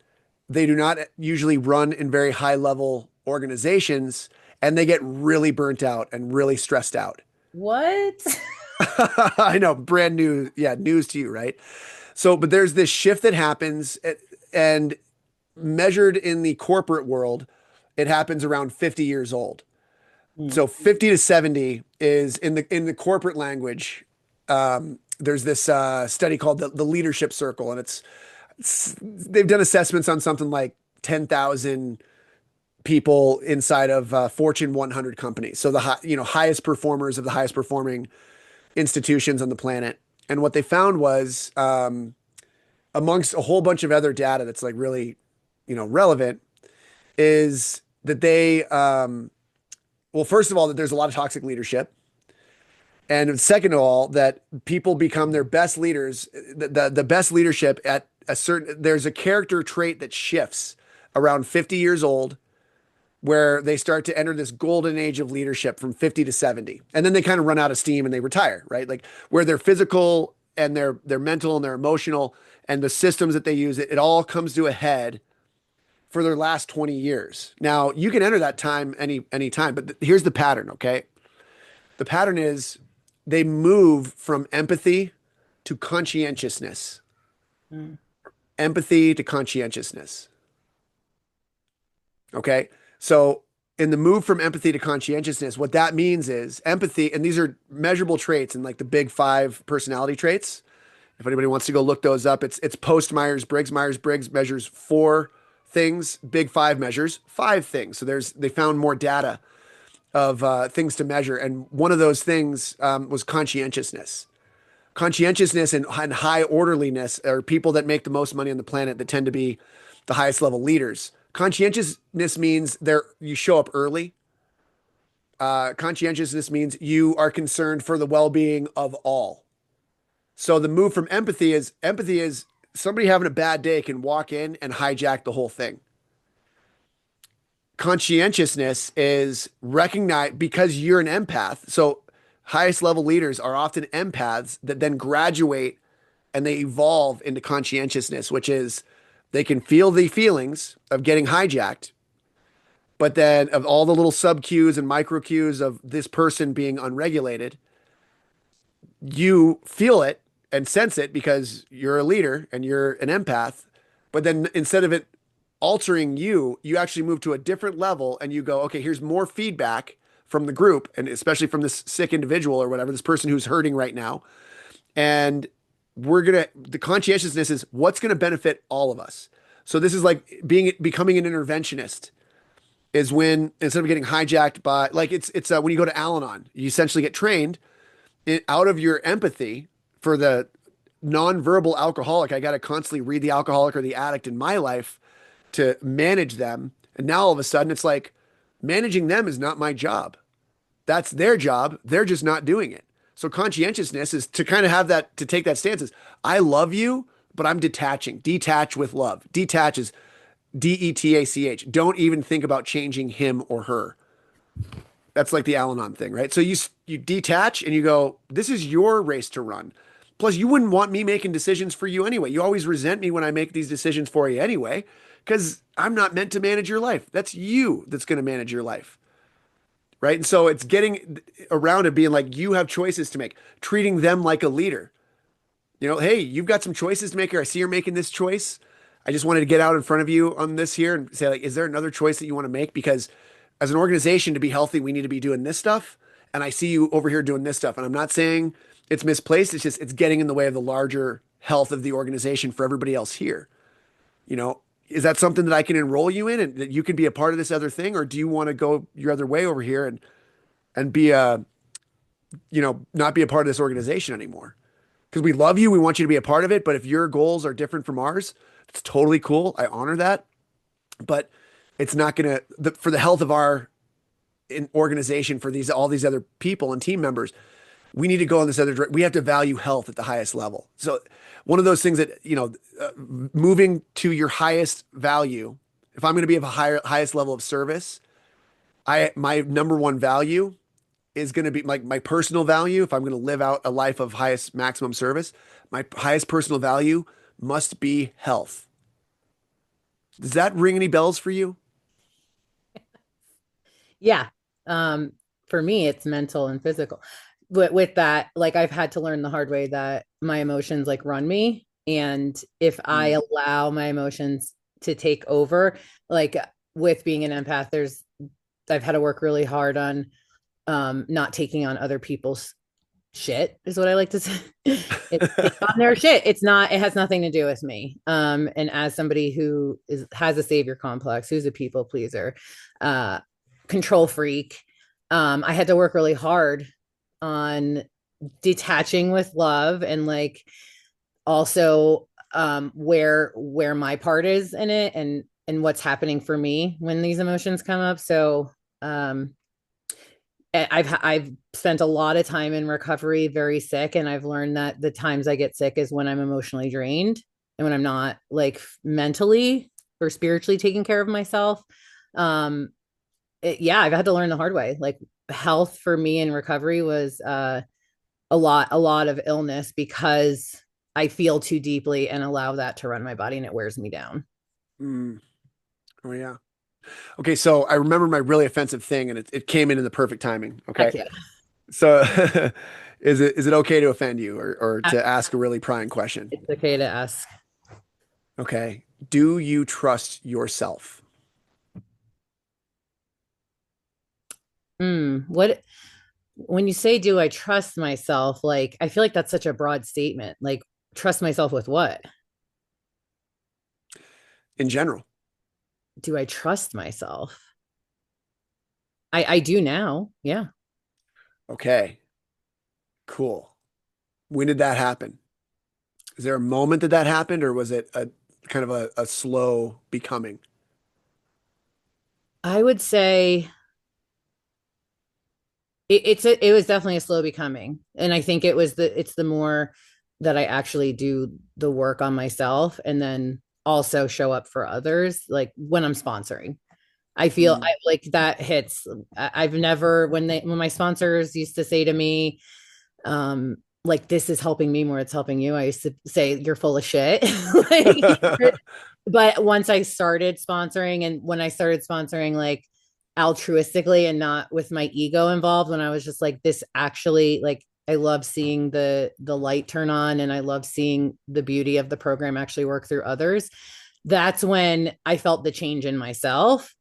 they do not usually run in very high level organizations and they get really burnt out and really stressed out. What? I know, brand new, yeah, news to you, right? So, but there's this shift that happens and measured in the corporate world, it happens around 50 years old. Mm. So 50 to 70 is in the corporate language. There's this study called the leadership circle, and they've done assessments on something like 10,000 people inside of Fortune 100 companies. So highest performers of the highest performing institutions on the planet. And what they found was amongst a whole bunch of other data that's like really, relevant is that well, first of all, that there's a lot of toxic leadership. And second of all, that people become their best leaders, the best leadership at there's a character trait that shifts around 50 years old, where they start to enter this golden age of leadership from 50 to 70. And then they kind of run out of steam and they retire, right? Like where their physical and their mental and their emotional and the systems that they use, it all comes to a head for their last 20 years. Now, you can enter that time any time, but here's the pattern, okay? The pattern is they move from empathy to conscientiousness. Mm. Empathy to conscientiousness. Okay? So, in the move from empathy to conscientiousness, what that means is empathy, and these are measurable traits in like the big 5 personality traits. If anybody wants to go look those up, it's post Myers-Briggs. Myers-Briggs measures 4 things, big 5 measures 5 things. So they found more data of things to measure, and one of those things was conscientiousness. Conscientiousness and high orderliness are people that make the most money on the planet that tend to be the highest level leaders. Conscientiousness means you show up early. Conscientiousness means you are concerned for the well-being of all. So the move from empathy is somebody having a bad day can walk in and hijack the whole thing. Conscientiousness is recognize because you're an empath. So highest level leaders are often empaths that then graduate and they evolve into conscientiousness, which is they can feel the feelings of getting hijacked, but then of all the little sub cues and micro cues of this person being unregulated, you feel it and sense it because you're a leader and you're an empath. But then instead of it altering you, you actually move to a different level and you go, okay, here's more feedback from the group, and especially from this sick individual or whatever, this person who's hurting right now. And the conscientiousness is what's going to benefit all of us. So this is like becoming an interventionist is when instead of getting hijacked by, like it's when you go to Al-Anon, you essentially get trained out of your empathy for the nonverbal alcoholic. I got to constantly read the alcoholic or the addict in my life to manage them. And now all of a sudden it's like managing them is not my job. That's their job. They're just not doing it. So conscientiousness is to kind of have that, to take that stance is I love you, but I'm detaching. Detach with love. Detach is DETACH. Don't even think about changing him or her. That's like the Al-Anon thing, right? So you detach and you go, this is your race to run. Plus, you wouldn't want me making decisions for you anyway. You always resent me when I make these decisions for you anyway, because I'm not meant to manage your life. That's you that's going to manage your life. Right. And so it's getting around it being like you have choices to make, treating them like a leader. Hey, you've got some choices to make here. I see you're making this choice. I just wanted to get out in front of you on this here and say, like, is there another choice that you want to make? Because as an organization to be healthy, we need to be doing this stuff. And I see you over here doing this stuff. And I'm not saying it's misplaced. It's just, it's getting in the way of the larger health of the organization for everybody else here. Is that something that I can enroll you in and that you can be a part of this other thing? Or do you want to go your other way over here? And and be a, not be a part of this organization anymore. Because we love you, we want you to be a part of it. But if your goals are different from ours, it's totally cool. I honor that. But it's not going to, for the health of our organization, for all these other people and team members, we need to go in this other direction. We have to value health at the highest level. So one of those things that, moving to your highest value, if I'm going to be of a highest level of service, my number one value is going to be my personal value. If I'm going to live out a life of highest maximum service, my highest personal value must be health. Does that ring any bells for you? Yeah. For me, it's mental and physical. But with that, like I've had to learn the hard way that my emotions like run me. And if I allow my emotions to take over, like with being an empath, I've had to work really hard on not taking on other people's shit, is what I like to say. It's on their shit. It has nothing to do with me. And as somebody who has a savior complex, who's a people pleaser, control freak, I had to work really hard on detaching with love and like also where my part is in it and what's happening for me when these emotions come up. So I've spent a lot of time in recovery, very sick, and I've learned that the times I get sick is when I'm emotionally drained and when I'm not like mentally or spiritually taking care of myself. I've had to learn the hard way. Like health for me in recovery was a lot of illness because I feel too deeply and allow that to run my body and it wears me down. Mm. Oh yeah. Okay, so I remember my really offensive thing, and it came in the perfect timing. Okay, Yeah. so is it okay to offend you or to ask a really prying question? It's okay to ask. Okay, do you trust yourself? What when you say do I trust myself, like I feel like that's such a broad statement. Like trust myself with what? In general? Do I trust myself? I do now. Yeah. Okay, cool. When did that happen? Is there a moment that happened, or was it a kind of a slow becoming? I would say it was definitely a slow becoming. And I think it's the more that I actually do the work on myself and then also show up for others, like when I'm sponsoring. I feel Mm. I like that hits. I've never when my sponsors used to say to me, like this is helping me more, it's helping you. I used to say you're full of shit. Like, but once I started sponsoring and when I started sponsoring like altruistically and not with my ego involved, when I was just like this actually like I love seeing the light turn on and I love seeing the beauty of the program actually work through others. That's when I felt the change in myself.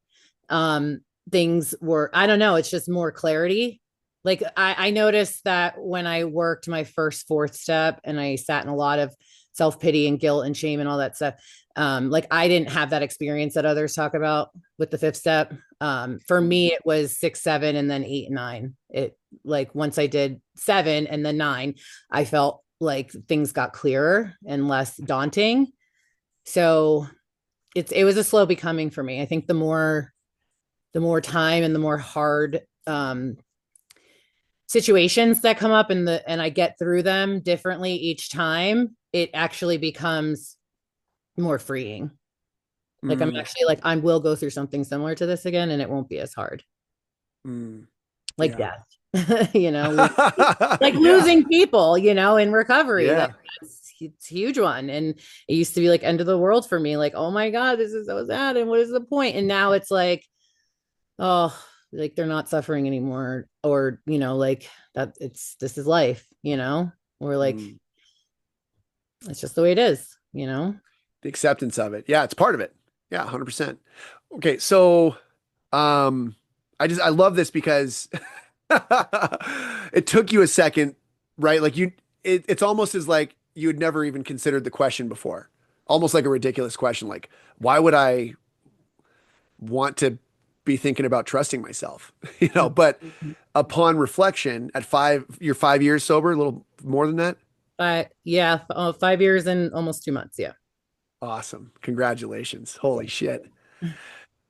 um Things were, I don't know, it's just more clarity. Like I noticed that when I worked my first fourth step and I sat in a lot of self-pity and guilt and shame and all that stuff, like I didn't have that experience that others talk about with the fifth step. For me it was 6 7 and then 8 and 9. It like once I did 7 and then 9 I felt like things got clearer and less daunting. So it was a slow becoming for me. I think the more time and the more hard situations that come up and I get through them differently each time, it actually becomes more freeing. Like I'm Mm. actually like I will go through something similar to this again and it won't be as hard. Mm. Like Yeah. death. Like Yeah. losing people, in recovery. Like Yeah. it's a huge one. And it used to be like end of the world for me. Like, oh my God, this is so sad. And what is the point? And now it's like, oh, like they're not suffering anymore, or like that this is life, or like Mm. it's just the way it is. The acceptance of it. Yeah, it's part of it. Yeah, 100%. Okay, so um I love this because it took you a second, right? Like it's almost as like you had never even considered the question before. Almost like a ridiculous question like why would I want to be thinking about trusting myself, you know, but upon reflection at you're 5 years sober, a little more than that. Yeah, 5 years and almost 2 months. Yeah. Awesome. Congratulations. Holy shit.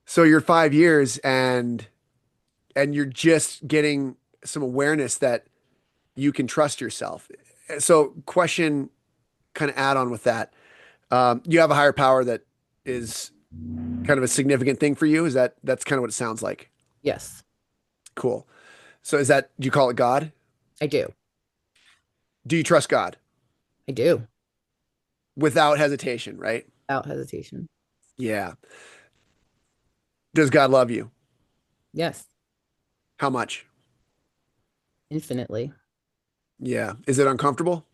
So you're 5 years and you're just getting some awareness that you can trust yourself. So question kind of add on with that. You have a higher power that is kind of a significant thing for you. That's kind of what it sounds like? Yes, Cool. So do you call it God? I do. Do you trust God I do. without hesitation, right? Without hesitation. Yeah. Does God love you? Yes, How much? infinitely. Yeah. Is it uncomfortable?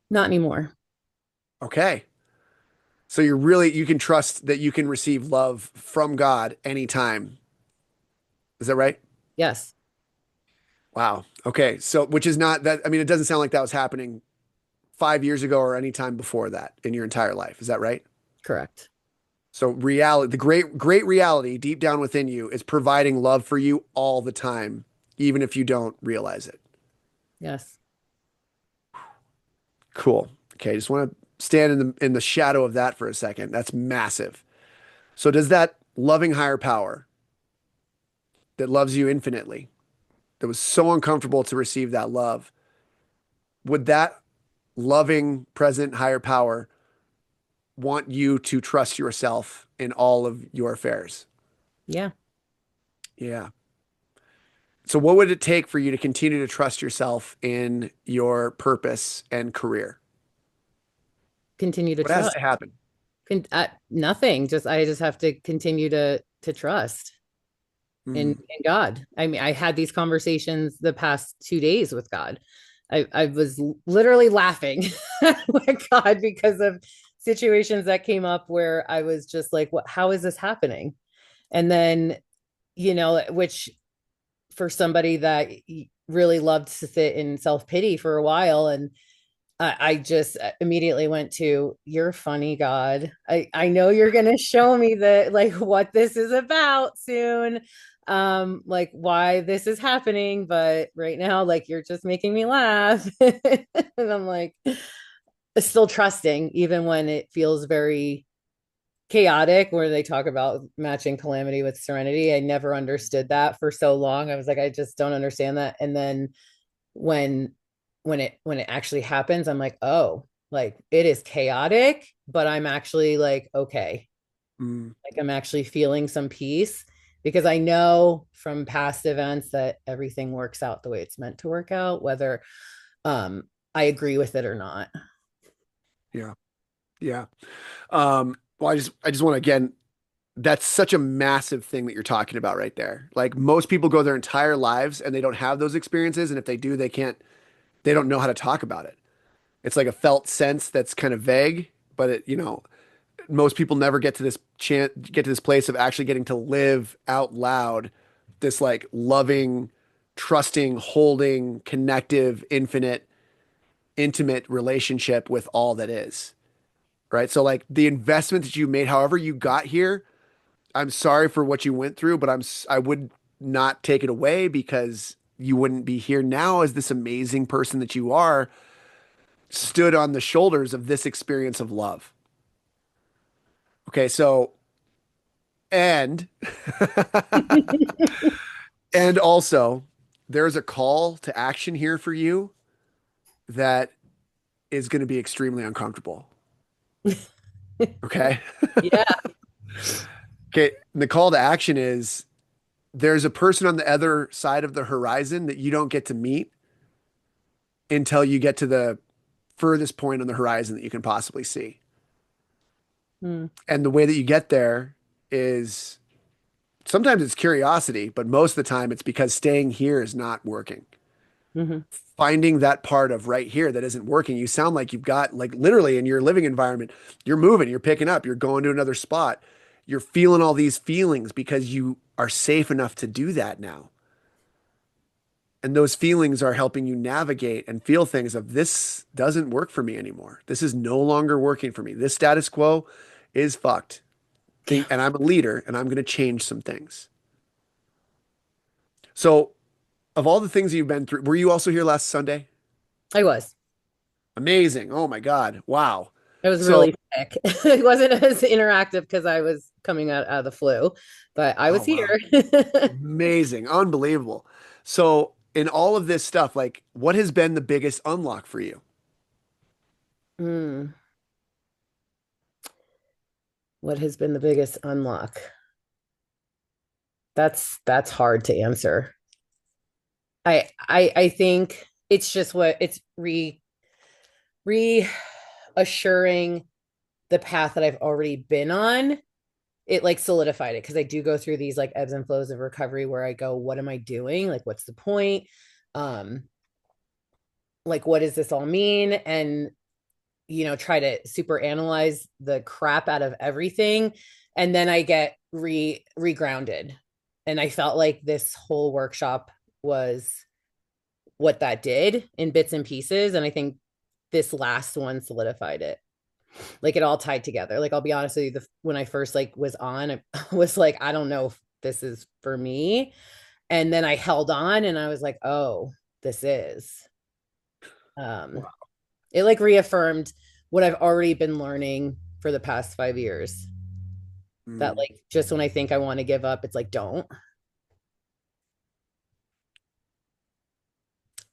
Not anymore. Okay. So you can trust that you can receive love from God anytime. Is that right? Yes, Wow. Okay. So, which is not that, I mean, it doesn't sound like that was happening 5 years ago or any time before that in your entire life. Is that right? correct. So reality, the great reality deep down within you is providing love for you all the time, even if you don't realize it. Yes. Cool. Okay. Just want to stand in the shadow of that for a second. That's massive. So does that loving higher power that loves you infinitely, that was so uncomfortable to receive that love, would that loving present higher power want you to trust yourself in all of your affairs? Yeah. Yeah. So what would it take for you to continue to trust yourself in your purpose and career? Continue to What has trust. to happen? Nothing. I just have to continue to trust Mm, in God. I mean, I had these conversations the past 2 days with God. I was literally laughing with God because of situations that came up where I was just like, what, how is this happening? And then, which for somebody that really loved to sit in self-pity for a while, and I just immediately went to, you're funny, God. I know you're going to show me that, like, what this is about soon, like why this is happening. But right now, like, you're just making me laugh. And I'm like, still trusting, even when it feels very chaotic, where they talk about matching calamity with serenity. I never understood that for so long. I was like, I just don't understand that. And then when when it actually happens, I'm like, oh, like it is chaotic, but I'm actually like, okay, mm, like I'm actually feeling some peace, because I know from past events that everything works out the way it's meant to work out, whether um I agree with it or not. yeah. Yeah. Well, I just want to again, that's such a massive thing that you're talking about right there. Like most people go their entire lives and they don't have those experiences. And if they do, they don't know how to talk about it. It's like a felt sense that's kind of vague, but most people never get to this place of actually getting to live out loud this like loving, trusting, holding, connective, intimate relationship with all that is. Right. So like the investment that you made, however you got here, I'm sorry for what you went through, but I would not take it away because you wouldn't be here now as this amazing person that you are, stood on the shoulders of this experience of love. Okay, so and and also there's a call to action here for you that is going to be extremely uncomfortable. Okay? Yeah. Okay, and the call to action is there's a person on the other side of the horizon that you don't get to meet until you get to the furthest point on the horizon that you can possibly see. Mm, And the way that you get there is sometimes it's curiosity, but most of the time it's because staying here is not working. mhm, Finding that part of right here that isn't working. You sound like you've got, like, literally in your living environment, you're moving, you're picking up, you're going to another spot. You're feeling all these feelings because you are safe enough to do that now. And those feelings are helping you navigate and feel things of, this doesn't work for me anymore. This is no longer working for me. This status quo is fucked. and I'm a leader and I'm going to change some things. So, of all the things you've been through, were you also here last Sunday? I was. Amazing. Oh my God. Wow. I was So, really sick. It wasn't as interactive because I was coming out of the flu, but I oh was here. wow. Amazing. Unbelievable. So, in all of this stuff, like what has been the biggest unlock for you? Hmm. What has been the biggest unlock? That's hard to answer. I think it's just what it's reassuring the path that I've already been on. It like solidified it because I do go through these like ebbs and flows of recovery where I go, what am I doing? Like, what's the point? Um, like, what does this all mean? And try to super analyze the crap out of everything. And then I get regrounded. And I felt like this whole workshop was what that did in bits and pieces. And I think this last one solidified it. Like it all tied together. Like I'll be honest with you, when I first like was on, I was like, I don't know if this is for me. And then I held on and I was like, oh, this is. Um, it like reaffirmed what I've already been learning for the past 5 years. That Mm. like just when I think I want to give up, it's like don't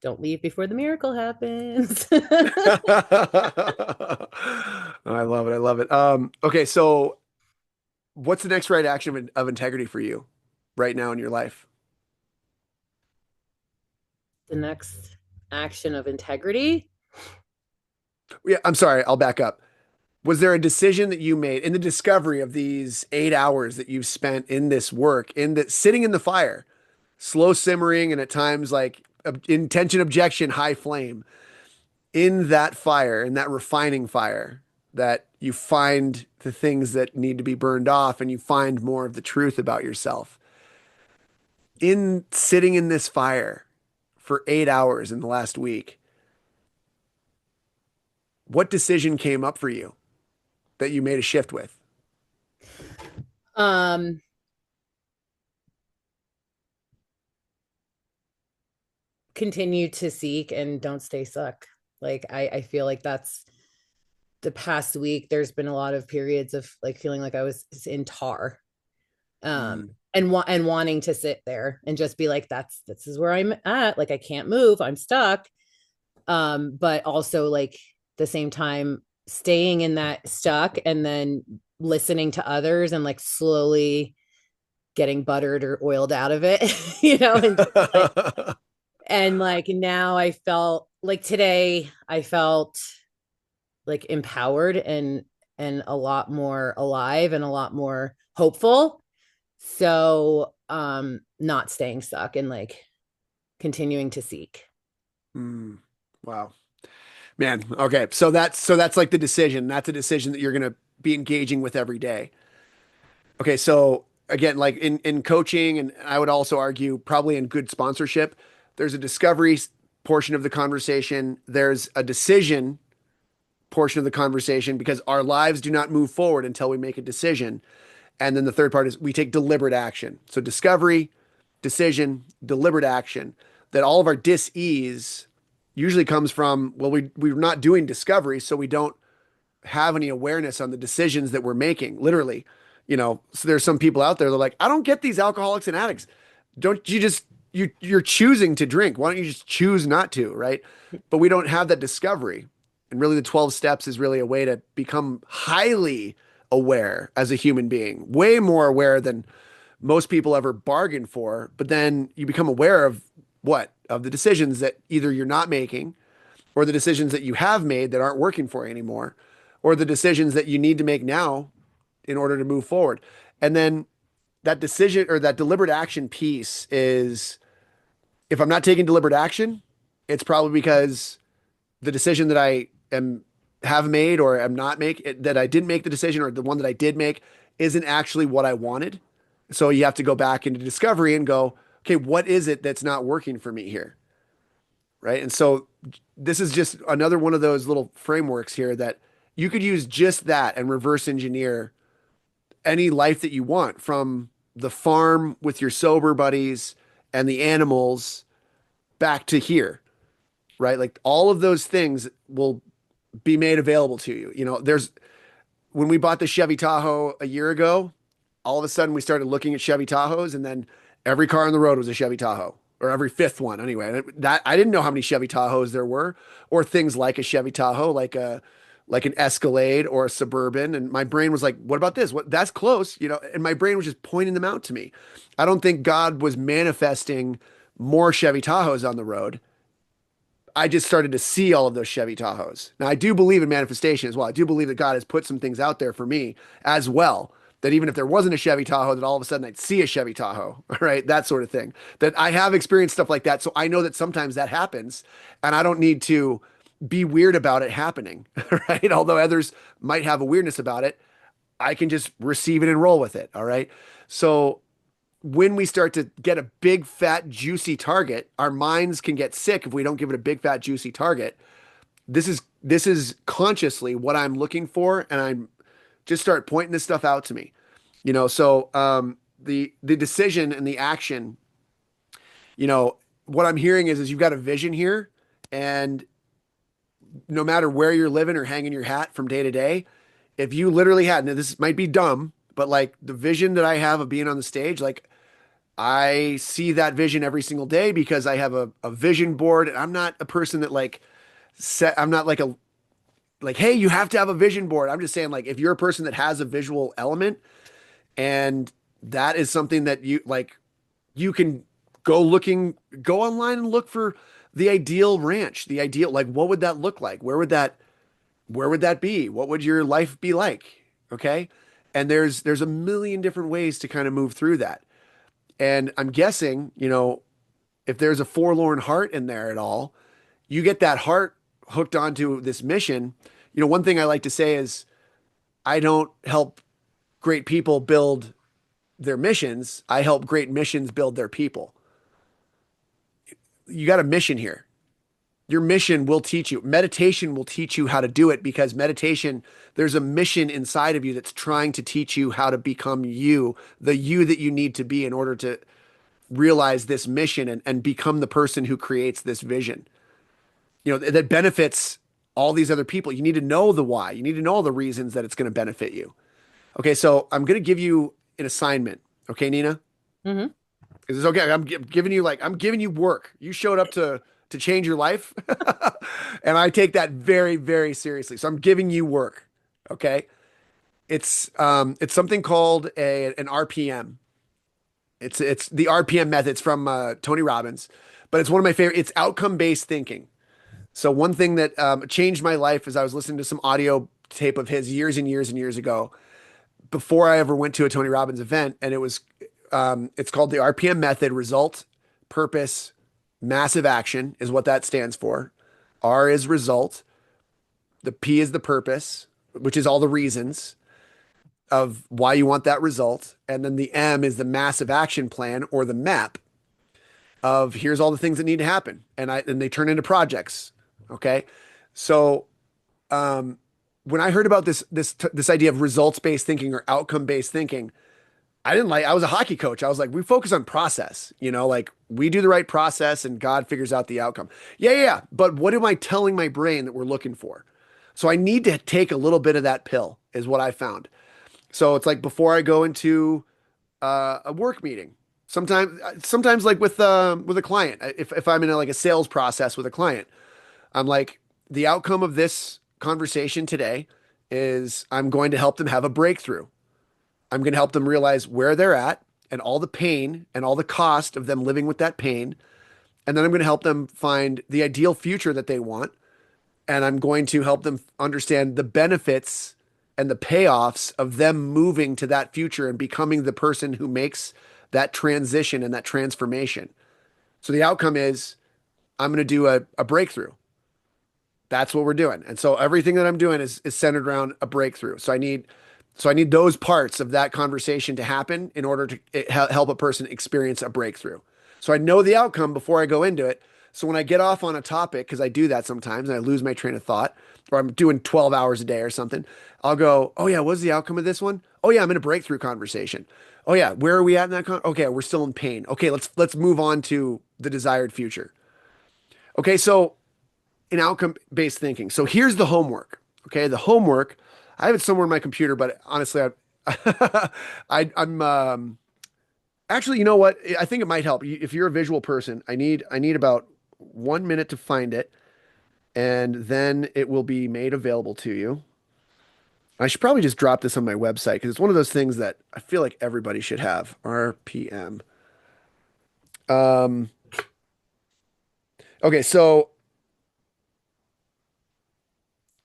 leave before the miracle happens. I love it. I love it. Okay, so what's the next right action of integrity for you right now in your life? The next action of integrity. Yeah, I'm sorry, I'll back up. Was there a decision that you made in the discovery of these 8 hours that you've spent in this work, in the sitting in the fire, slow simmering, and at times like intention, objection, high flame, in that fire, in that refining fire, that you find the things that need to be burned off and you find more of the truth about yourself. In sitting in this fire for 8 hours in the last week, what decision came up for you that you made a shift with? Um, Continue to seek and don't stay stuck. Like I feel like that's the past week. There's been a lot of periods of like feeling like I was in tar. Mm. And wanting to sit there and just be like, this is where I'm at. Like I can't move. I'm stuck. But also like the same time staying in that stuck and then listening to others and like slowly getting buttered or oiled out of it, and like now I felt like today I felt like empowered and a lot more alive and a lot more hopeful. So not staying stuck and like continuing to seek. Mm. Wow. Man, okay. So that's like the decision. That's a decision that you're going to be engaging with every day. Okay, so again, like in coaching, and I would also argue probably in good sponsorship, there's a discovery portion of the conversation. There's a decision portion of the conversation because our lives do not move forward until we make a decision. And then the third part is we take deliberate action. So discovery, decision, deliberate action. That all of our dis-ease usually comes from, well, we're not doing discovery, so we don't have any awareness on the decisions that we're making. Literally, so there's some people out there that are like, I don't get these alcoholics and addicts. Don't you just you're choosing to drink. Why don't you just choose not to, right? But we don't have that discovery. And really the 12 steps is really a way to become highly aware as a human being, way more aware than most people ever bargain for. But then you become aware of what? Of the decisions that either you're not making or the decisions that you have made that aren't working for you anymore, or the decisions that you need to make now in order to move forward. And then that decision or that deliberate action piece is if I'm not taking deliberate action, it's probably because the decision that I am have made or am not make that I didn't make the decision or the one that I did make isn't actually what I wanted. So you have to go back into discovery and go, okay, what is it that's not working for me here? Right. And so this is just another one of those little frameworks here that you could use just that and reverse engineer any life that you want, from the farm with your sober buddies and the animals back to here, right? Like all of those things will be made available to you. You know, there's when we bought the Chevy Tahoe a year ago, all of a sudden we started looking at Chevy Tahoes, and then every car on the road was a Chevy Tahoe, or every fifth one anyway. And that I didn't know how many Chevy Tahoes there were, or things like a Chevy Tahoe, like an Escalade or a Suburban. And my brain was like, what about this? What that's close, you know, and my brain was just pointing them out to me. I don't think God was manifesting more Chevy Tahoes on the road. I just started to see all of those Chevy Tahoes. Now, I do believe in manifestation as well. I do believe that God has put some things out there for me as well. That even if there wasn't a Chevy Tahoe, that all of a sudden I'd see a Chevy Tahoe, right? That sort of thing. That I have experienced stuff like that. So I know that sometimes that happens, and I don't need to be weird about it happening, right? Although others might have a weirdness about it, I can just receive it and roll with it, all right? So when we start to get a big, fat, juicy target, our minds can get sick if we don't give it a big, fat, juicy target. This is consciously what I'm looking for, and I'm just start pointing this stuff out to me. You know, so the decision and the action, you know, what I'm hearing is you've got a vision here, and no matter where you're living or hanging your hat from day to day, if you literally had, and this might be dumb, but like the vision that I have of being on the stage, like I see that vision every single day because I have a vision board, and I'm not a person that like I'm not like, hey, you have to have a vision board. I'm just saying, like, if you're a person that has a visual element, and that is something that you like, you can go online and look for the ideal ranch, the ideal, like, what would that look like? Where would that be? What would your life be like? Okay. And there's a million different ways to kind of move through that. And I'm guessing, you know, if there's a forlorn heart in there at all, you get that heart hooked onto this mission. You know, one thing I like to say is I don't help great people build their missions. I help great missions build their people. You got a mission here. Your mission will teach you. Meditation will teach you how to do it, because meditation, there's a mission inside of you that's trying to teach you how to become you, the you that you need to be in order to realize this mission and become the person who creates this vision. You know, that benefits all these other people. You need to know the why. You need to know all the reasons that it's going to benefit you. Okay, so I'm going to give you an assignment. Okay, Nina? Mm-hmm. Is this okay? I'm giving you work. You showed up to change your life. And I take that very, very seriously. So I'm giving you work. Okay. It's something called an RPM. It's the RPM method. It's from Tony Robbins, but it's one of my favorite. It's outcome-based thinking. So one thing that changed my life is I was listening to some audio tape of his years and years and years ago before I ever went to a Tony Robbins event. And it's called the RPM method: result, purpose, massive action is what that stands for. R is result. The P is the purpose, which is all the reasons of why you want that result. And then the M is the massive action plan, or the map of here's all the things that need to happen. And they turn into projects. Okay. So, when I heard about this idea of results-based thinking or outcome-based thinking, I was a hockey coach. I was like, we focus on process, you know, like we do the right process and God figures out the outcome. Yeah. But what am I telling my brain that we're looking for? So I need to take a little bit of that pill is what I found. So it's like before I go into a work meeting, sometimes like with a client, if I'm in like a sales process with a client, I'm like, the outcome of this conversation today is I'm going to help them have a breakthrough. I'm going to help them realize where they're at and all the pain and all the cost of them living with that pain. And then I'm going to help them find the ideal future that they want. And I'm going to help them understand the benefits and the payoffs of them moving to that future and becoming the person who makes that transition and that transformation. So the outcome is I'm going to do a breakthrough. That's what we're doing. And so everything that I'm doing is centered around a breakthrough. So I need those parts of that conversation to happen in order to help a person experience a breakthrough. So I know the outcome before I go into it. So when I get off on a topic, because I do that sometimes and I lose my train of thought, or I'm doing 12 hours a day or something, I'll go, oh yeah, what's the outcome of this one? Oh yeah, I'm in a breakthrough conversation. Oh yeah, where are we at in that okay, we're still in pain. Okay, let's move on to the desired future. Okay, so in outcome-based thinking. So here's the homework. Okay, the homework, I have it somewhere in my computer, but honestly, I'm actually, you know what? I think it might help. If you're a visual person, I need about 1 minute to find it, and then it will be made available to you. I should probably just drop this on my website because it's one of those things that I feel like everybody should have. RPM. Um, okay, so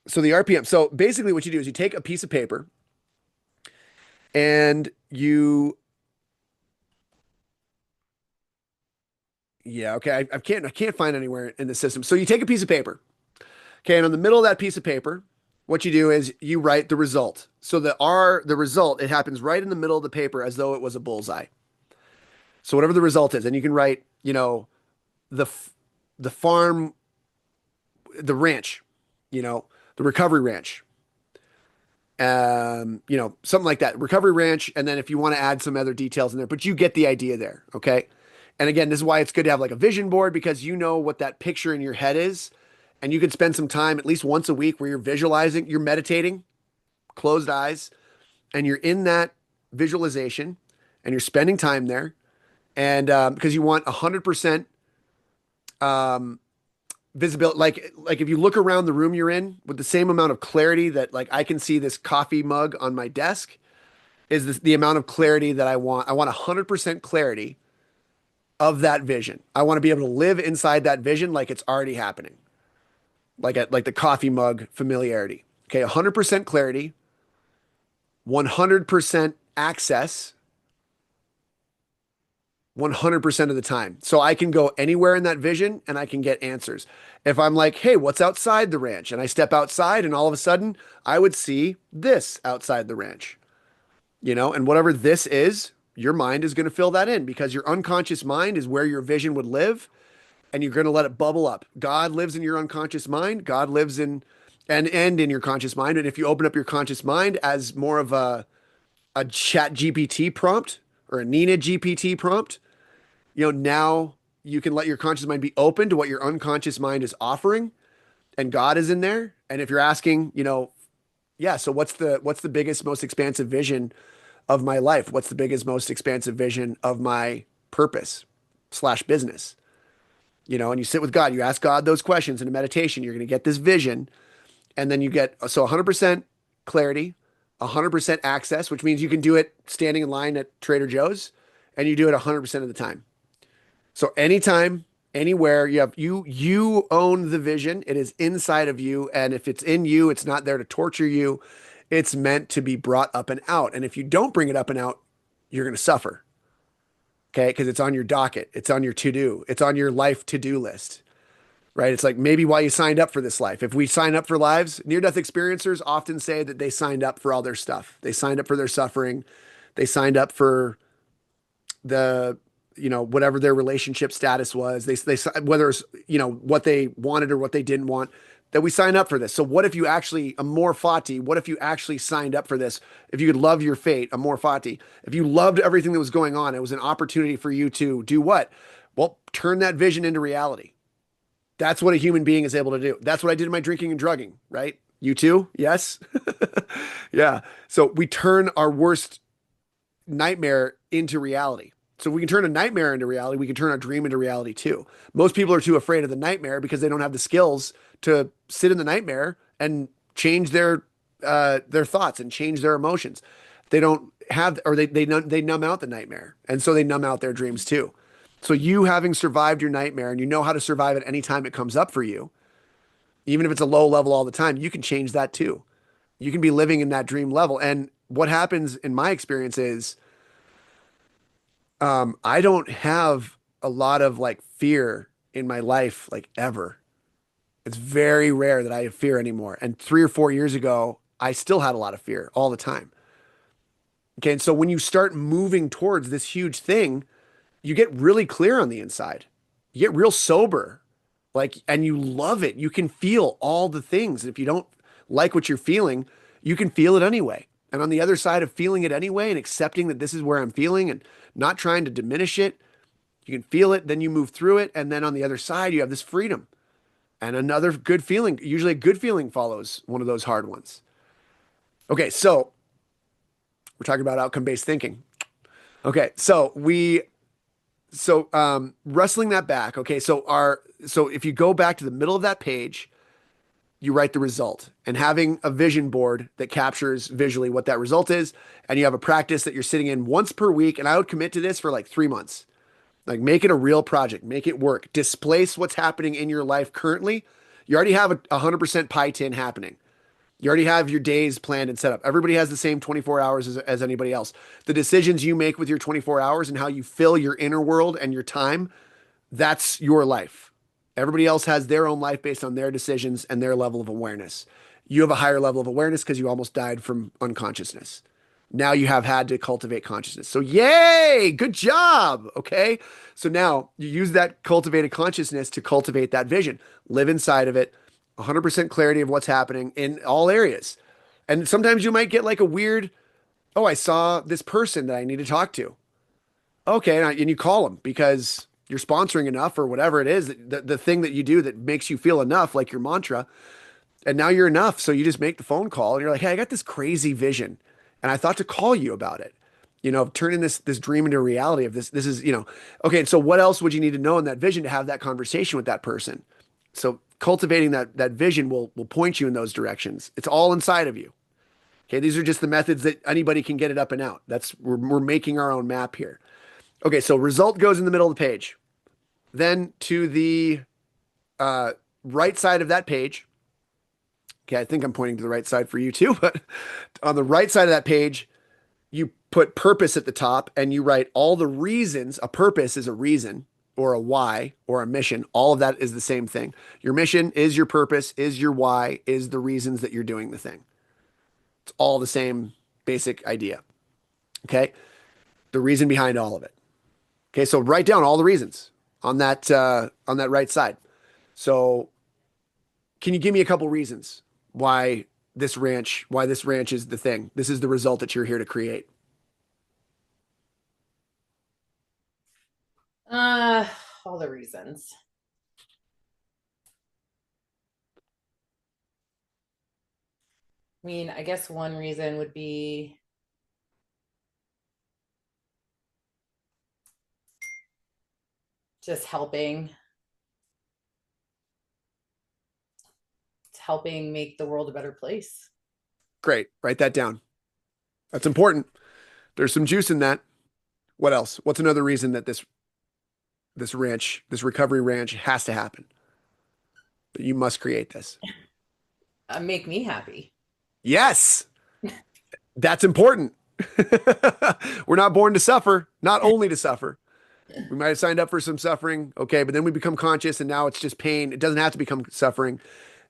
the RPM. So basically, what you do is you take a piece of paper and yeah, okay, I can't find anywhere in the system. So you take a piece of paper. Okay, and on the middle of that piece of paper, what you do is you write the result. So the result, it happens right in the middle of the paper as though it was a bullseye. So whatever the result is, and you can write, the the farm, the ranch, the recovery ranch, something like that, recovery ranch. And then if you want to add some other details in there, but you get the idea there. Okay. And again, this is why it's good to have like a vision board because you know what that picture in your head is. And you could spend some time at least once a week where you're visualizing, you're meditating, closed eyes, and you're in that visualization and you're spending time there. And because you want 100% visibility, like if you look around the room you're in with the same amount of clarity that like I can see this coffee mug on my desk is the amount of clarity that I want. I want 100% clarity of that vision. I want to be able to live inside that vision like it's already happening. Like the coffee mug familiarity. Okay, 100% clarity, 100% access, 100% of the time. So I can go anywhere in that vision and I can get answers. If I'm like, hey, what's outside the ranch? And I step outside and all of a sudden I would see this outside the ranch, and whatever this is, your mind is going to fill that in because your unconscious mind is where your vision would live and you're going to let it bubble up. God lives in your unconscious mind. God lives in and in your conscious mind. And if you open up your conscious mind as more of a chat GPT prompt or a Nina GPT prompt, now you can let your conscious mind be open to what your unconscious mind is offering and God is in there. And if you're asking, yeah, so what's the biggest, most expansive vision of my life? What's the biggest, most expansive vision of my purpose/business? And you sit with God, you ask God those questions in a meditation, you're going to get this vision. And then you get, so 100% clarity, 100% access, which means you can do it standing in line at Trader Joe's and you do it 100% of the time. So anytime, anywhere you own the vision, it is inside of you. And if it's in you, it's not there to torture you. It's meant to be brought up and out. And if you don't bring it up and out, you're going to suffer. Okay. Because it's on your docket. It's on your to-do. It's on your life to-do list, right? It's like maybe why you signed up for this life. If we sign up for lives, near-death experiencers often say that they signed up for all their stuff. They signed up for their suffering. They signed up for the, whatever their relationship status was. They whether it's, what they wanted or what they didn't want, that we sign up for this. So what if you actually, amor fati, what if you actually signed up for this? If you could love your fate, amor fati, if you loved everything that was going on, it was an opportunity for you to do what? Well, turn that vision into reality. That's what a human being is able to do. That's what I did in my drinking and drugging, right? You too? Yes? Yeah. So we turn our worst nightmare into reality. So if we can turn a nightmare into reality, we can turn our dream into reality too. Most people are too afraid of the nightmare because they don't have the skills to sit in the nightmare and change their thoughts and change their emotions. They don't have, or they numb out the nightmare, and so they numb out their dreams too. So you having survived your nightmare and you know how to survive it anytime it comes up for you, even if it's a low level all the time, you can change that too. You can be living in that dream level. And what happens in my experience is, I don't have a lot of like fear in my life, like ever. It's very rare that I have fear anymore. And 3 or 4 years ago, I still had a lot of fear all the time. Okay. And so when you start moving towards this huge thing, you get really clear on the inside. You get real sober. Like, and you love it. You can feel all the things. If you don't like what you're feeling, you can feel it anyway. And on the other side of feeling it anyway and accepting that this is where I'm feeling and not trying to diminish it, you can feel it, then you move through it. And then on the other side, you have this freedom and another good feeling. Usually a good feeling follows one of those hard ones. Okay, so we're talking about outcome-based thinking. Okay, wrestling that back. Okay, so if you go back to the middle of that page, you write the result and having a vision board that captures visually what that result is. And you have a practice that you're sitting in once per week. And I would commit to this for like 3 months. Like make it a real project, make it work, displace what's happening in your life currently. You already have a 100% pie tin happening. You already have your days planned and set up. Everybody has the same 24 hours as anybody else. The decisions you make with your 24 hours and how you fill your inner world and your time, that's your life. Everybody else has their own life based on their decisions and their level of awareness. You have a higher level of awareness because you almost died from unconsciousness. Now you have had to cultivate consciousness. So, yay, good job. Okay. So now you use that cultivated consciousness to cultivate that vision, live inside of it, 100% clarity of what's happening in all areas. And sometimes you might get like a weird, oh, I saw this person that I need to talk to. Okay. And you call them because you're sponsoring enough or whatever it is, the thing that you do that makes you feel enough, like your mantra. And now you're enough. So you just make the phone call and you're like, hey, I got this crazy vision and I thought to call you about it. Turning this dream into reality of this. This is, okay. So what else would you need to know in that vision to have that conversation with that person? So cultivating that vision will point you in those directions. It's all inside of you. Okay. These are just the methods that anybody can get it up and out. We're making our own map here. Okay. So result goes in the middle of the page. Then to the right side of that page. Okay, I think I'm pointing to the right side for you too, but on the right side of that page, you put purpose at the top and you write all the reasons. A purpose is a reason or a why or a mission. All of that is the same thing. Your mission is your purpose, is your why, is the reasons that you're doing the thing. It's all the same basic idea. Okay, the reason behind all of it. Okay, so write down all the reasons on that right side. So, can you give me a couple reasons why this ranch is the thing? This is the result that you're here to create. All the reasons. I mean, I guess one reason would be just helping. It's helping make the world a better place. Great. Write that down. That's important. There's some juice in that. What else? What's another reason that this recovery ranch has to happen? That you must create this. Make me happy. Yes. That's important. We're not born to suffer, not only to suffer. We might have signed up for some suffering. Okay. But then we become conscious and now it's just pain. It doesn't have to become suffering.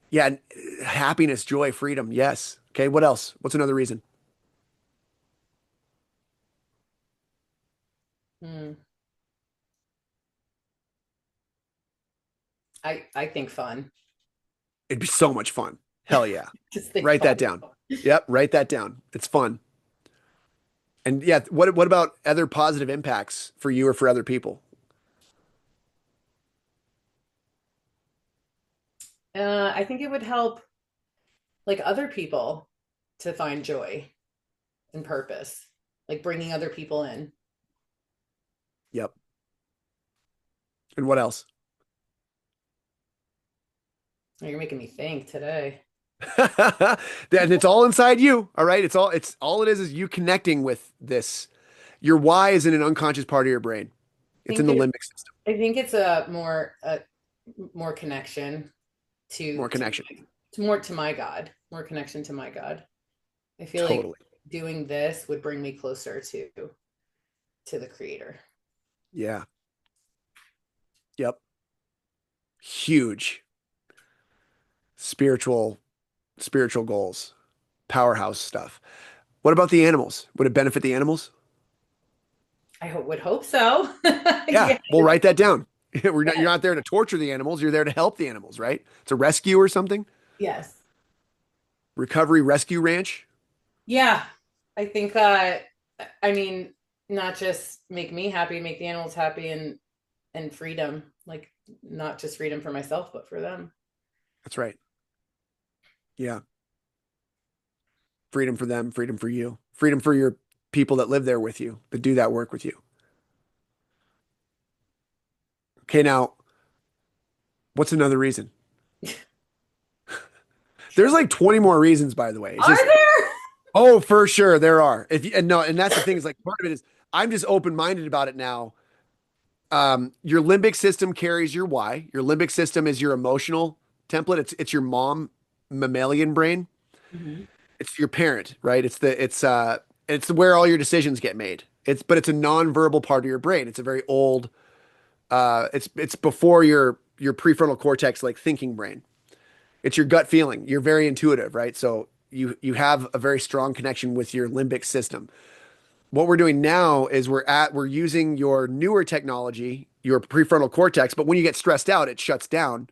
Yeah. Happiness, joy, freedom. Yes. Okay. What else? What's another reason? Hmm. I think fun. It'd be so much fun. Hell yeah. Just think Write fun. that down. Yep. Write that down. It's fun. And yeah, what about other positive impacts for you or for other people? I think it would help like other people to find joy and purpose, like bringing other people in. Yep. And what else? Oh, you're making me think today. And it's all inside you. All right. It's all it is you connecting with this. Your why is in an unconscious part of your brain. I It's in think the it, limbic system. I think it's a more connection More connection. to more to my God, more connection to my God. I feel like Totally. doing this would bring me closer to the creator. Yeah. Yep. Huge spiritual goals, powerhouse stuff. What about the animals? Would it benefit the animals? I would hope so. Yeah, Yeah. we'll write that down. You're not there to torture the animals. You're there to help the animals, right? It's a rescue or something. Yes. Recovery Rescue Ranch. Yeah. I think I mean, not just make me happy, make the animals happy, and freedom. Like, not just freedom for myself, but for them. That's right. Yeah. Freedom for them, freedom for you, freedom for your people that live there with you, that do that work with you. Okay, now, what's another reason? There's like 20 more reasons, by the way. It's Are just, there? oh, for sure there are. If you, and no, and that's the thing is like part of it is I'm just open-minded about it now. Your limbic system carries your why. Your limbic system is your emotional template. It's your mom mammalian brain. Mhm. It's your parent, right? It's where all your decisions get made. But it's a non-verbal part of your brain. It's a very old it's before your prefrontal cortex, like thinking brain. It's your gut feeling. You're very intuitive, right? So you have a very strong connection with your limbic system. What we're doing now is we're using your newer technology, your prefrontal cortex, but when you get stressed out, it shuts down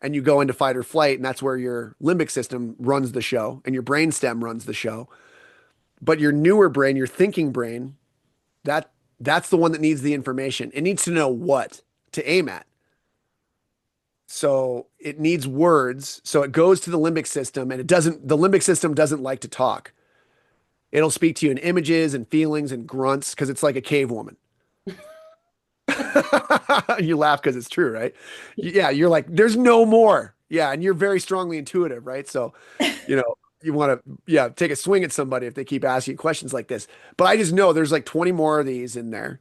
and you go into fight or flight, and that's where your limbic system runs the show and your brainstem runs the show. But your newer brain, your thinking brain, that that's the one that needs the information. It needs to know what to aim at. So it needs words. So it goes to the limbic system, and the limbic system doesn't like to talk. It'll speak to you in images and feelings and grunts because it's like a cave woman. You laugh because it's true, right? Yeah, you're like, there's no more. Yeah, and you're very strongly intuitive, right? So, you want to, yeah, take a swing at somebody if they keep asking questions like this. But I just know there's like 20 more of these in there.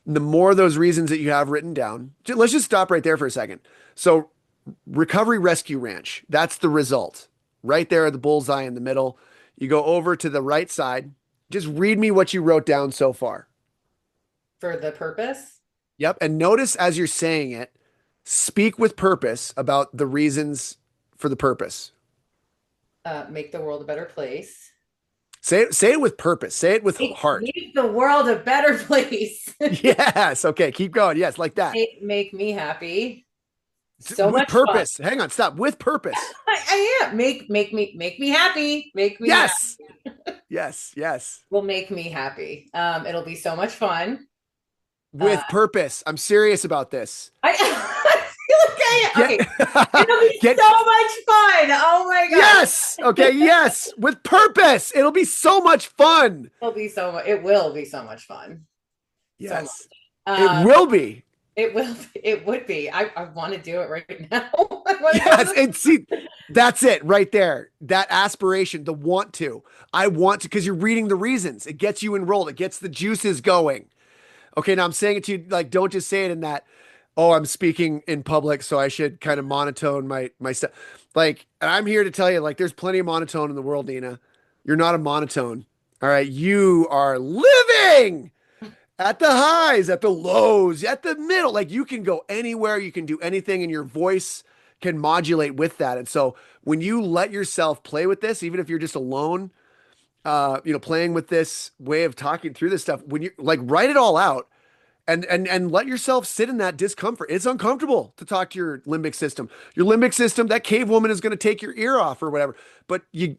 The more of those reasons that you have written down, let's just stop right there for a second. So, Recovery Rescue Ranch, that's the result. Right there at the bullseye in the middle. You go over to the right side. Just read me what you wrote down so far. For the purpose. Yep. And notice as you're saying it, speak with purpose about the reasons for the purpose. Make the world a better place. Say it with purpose. Say it with heart. Make the world a better place. Yes. Okay. Keep going. Yes. Like that. Make me happy. So with much purpose. fun. Hang on. Stop. With purpose. I am. Make me happy. Make me Yes. happy. Yes. Yes. Will make me happy. It'll be so much fun. With purpose. I'm serious about this. I feel like okay. It'll be so much fun. Oh my god. Yes. Okay. Yes. With purpose. It'll be so much fun. It will be so much fun. Yes. So it will be. It would be. I want to do it right now. Yes. And see, that's it right there. That aspiration, the want to. I want to, because you're reading the reasons. It gets you enrolled. It gets the juices going. Okay, now I'm saying it to you, like, don't just say it in that, oh, I'm speaking in public, so I should kind of monotone my stuff. Like, and I'm here to tell you, like, there's plenty of monotone in the world, Nina. You're not a monotone. All right. You are living at the highs, at the lows, at the middle. Like, you can go anywhere, you can do anything, and your voice can modulate with that. And so when you let yourself play with this, even if you're just alone, playing with this way of talking through this stuff, when you like write it all out and let yourself sit in that discomfort. It's uncomfortable to talk to your limbic system. Your limbic system, that cave woman is going to take your ear off or whatever. But you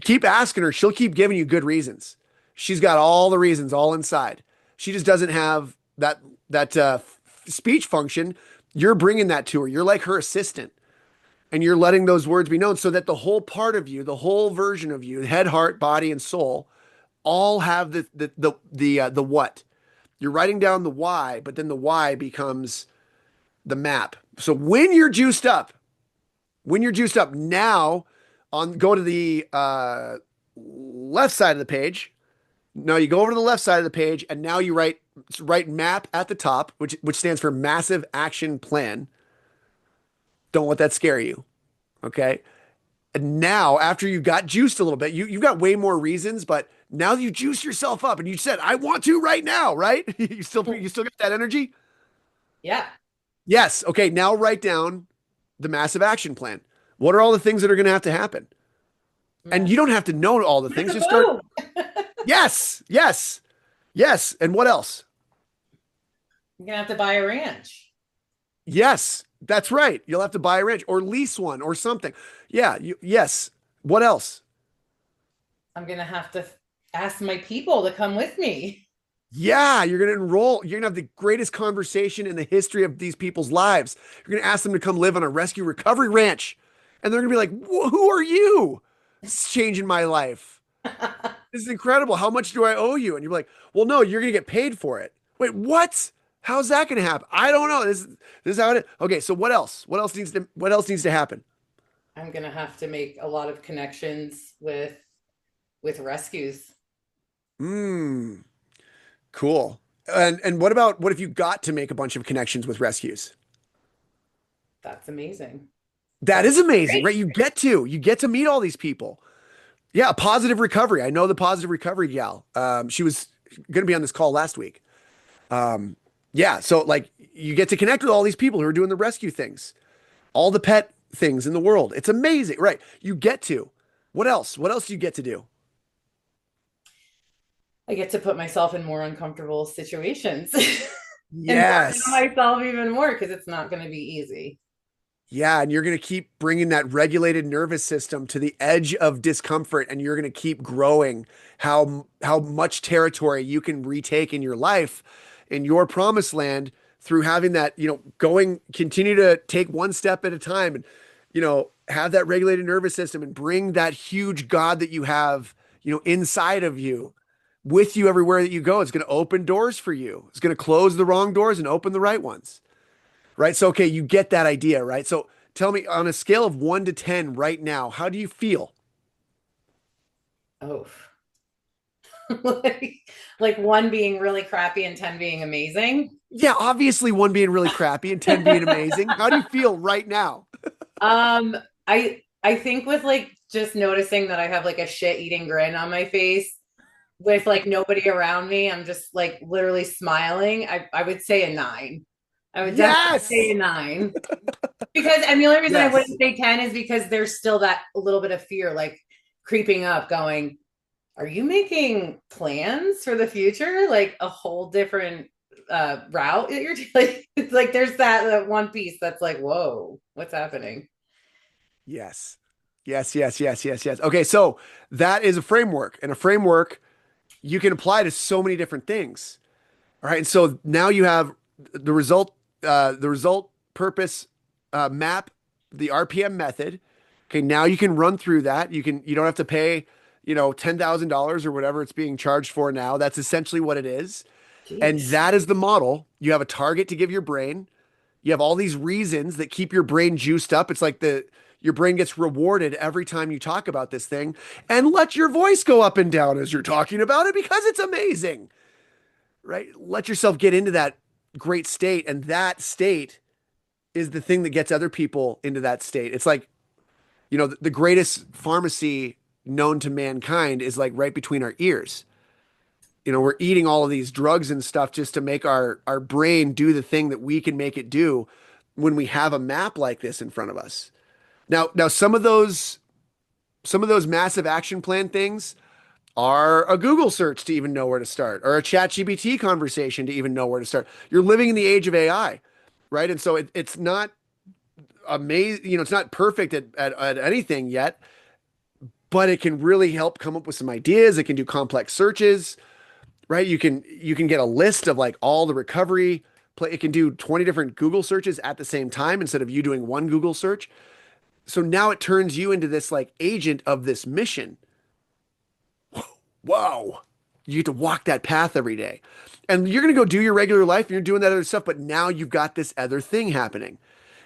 keep asking her, she'll keep giving you good reasons. She's got all the reasons all inside. She just doesn't have that speech function. You're bringing that to her. You're like her assistant. And you're letting those words be known so that the whole part of you, the whole version of you, head, heart, body, and soul, all have the what. You're writing down the why, but then the why becomes the map. So when you're juiced up now, go to the left side of the page. No, you go over to the left side of the page, and now you write map at the top, which stands for Massive Action Plan. Don't let that scare you. Okay. And now, after you got juiced a little bit, you've got way more reasons, but now you juice yourself up and you said, I want to right now, right? you still got that energy? Yeah. Yes. Okay. Now write down the Massive Action Plan. What are all the things that are going to have to happen? And you don't have to know all the things. Just start. Yes. Yes. Yes. And what else? You're going to have to buy a ranch. Yes, that's right. You'll have to buy a ranch or lease one or something. Yeah, yes. What else? I'm gonna have to ask my people to come with me. Yeah, you're going to enroll. You're going to have the greatest conversation in the history of these people's lives. You're going to ask them to come live on a rescue recovery ranch. And they're going to be like, Who are you? It's changing my life. This is incredible. How much do I owe you?" And you're like, "Well, no, you're going to get paid for it." Wait, what? How's that going to happen? I don't know. This is how it is. Okay, so what else? What else needs to happen? I'm gonna have to make a lot of connections with rescues. Hmm. Cool. And what if you got to make a bunch of connections with rescues? That's amazing. That That's is amazing, great. right? You get to meet all these people. Yeah, positive recovery. I know the positive recovery gal. She was going to be on this call last week. Yeah, so like you get to connect with all these people who are doing the rescue things, all the pet things in the world. It's amazing, right? You get to. What else? What else do you get to do? I get to put myself in more uncomfortable situations and work on Yes. myself even more because it's not going to be easy. Yeah, and you're going to keep bringing that regulated nervous system to the edge of discomfort, and you're going to keep growing how much territory you can retake in your life, in your promised land through having that, going continue to take one step at a time and have that regulated nervous system and bring that huge God that you have, inside of you with you everywhere that you go. It's going to open doors for you. It's going to close the wrong doors and open the right ones. Right. So, okay, you get that idea, right? So tell me on a scale of 1 to 10 right now, how do you feel? Oh, like, like one being really crappy and 10 being amazing. Yeah, obviously one being really crappy and 10 being amazing. How do you feel right now? Um, I think with like just noticing that I have like a shit eating grin on my face with like nobody around me, I'm just like literally smiling. I would say a nine. I would definitely say Yes. a nine. Because and the only reason I Yes. wouldn't say 10 is because there's still that a little bit of fear like creeping up, going, are you making plans for the future? Like a whole different route that you're like it's like there's that one piece that's like, whoa, what's happening? Yes. Yes, yes, yes, yes, yes. Okay, so that is a framework, and a framework you can apply to so many different things. All right. And so now you have the result purpose map, the RPM method. Okay. Now you can run through that. You don't have to pay, $10,000 or whatever it's being charged for now. That's essentially what it is. And Jeez. that is the model. You have a target to give your brain. You have all these reasons that keep your brain juiced up. It's like your brain gets rewarded every time you talk about this thing, and let your voice go up and down as you're talking about it because it's amazing, right? Let yourself get into that great state. And that state is the thing that gets other people into that state. It's like, the greatest pharmacy known to mankind is like right between our ears. We're eating all of these drugs and stuff just to make our brain do the thing that we can make it do when we have a map like this in front of us. Now some of those massive action plan things are a Google search to even know where to start, or a ChatGPT conversation to even know where to start. You're living in the age of AI, right? And so it's not amazing, it's not perfect at anything yet, but it can really help come up with some ideas. It can do complex searches, right? You can get a list of like all the recovery play. It can do 20 different Google searches at the same time instead of you doing one Google search. So now it turns you into this like agent of this mission. Whoa. You get to walk that path every day. And you're going to go do your regular life and you're doing that other stuff, but now you've got this other thing happening.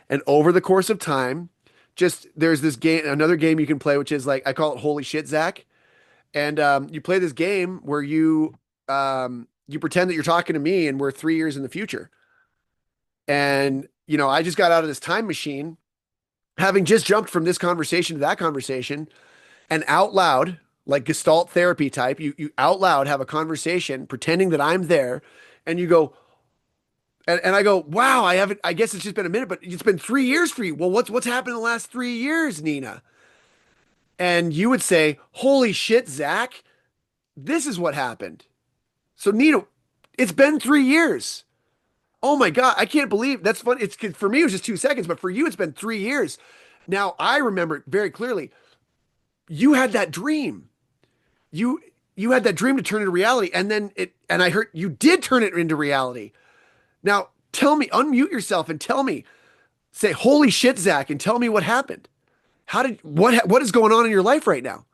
And over the course of time, just there's this game, another game you can play, which is like, I call it Holy Shit, Zach. And you play this game where you pretend that you're talking to me and we're 3 years in the future. And, I just got out of this time machine, having just jumped from this conversation to that conversation, and out loud, like Gestalt therapy type, you out loud have a conversation pretending that I'm there, and you go, and I go, wow, I guess it's just been a minute, but it's been 3 years for you. Well, what's happened in the last 3 years, Nina? And you would say, holy shit, Zach, this is what happened. So Nina, it's been 3 years. Oh my God, I can't believe that's fun. It's for me, it was just 2 seconds, but for you, it's been 3 years. Now I remember it very clearly. You had that dream. You you had that dream to turn into reality, and then and I heard you did turn it into reality. Now tell me, unmute yourself and tell me, say, holy shit, Zach, and tell me what happened. What is going on in your life right now?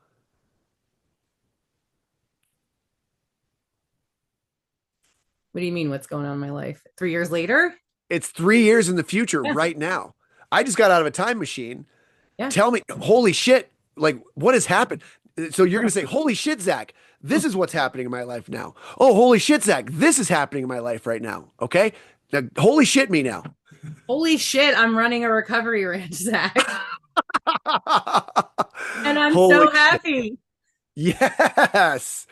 What do you mean? What's going on in my life? 3 years later? It's 3 years in the future Yeah. right now. I just got out of a time machine. Yeah. Tell me, holy shit, like what has happened? So you're gonna say, holy shit, Zach, this is what's happening in my life now. Oh, holy shit, Zach, this is happening in my life right now. Okay. Now, holy shit me now. Holy shit, I'm running a recovery ranch, Zach. And I'm Holy so happy. yes.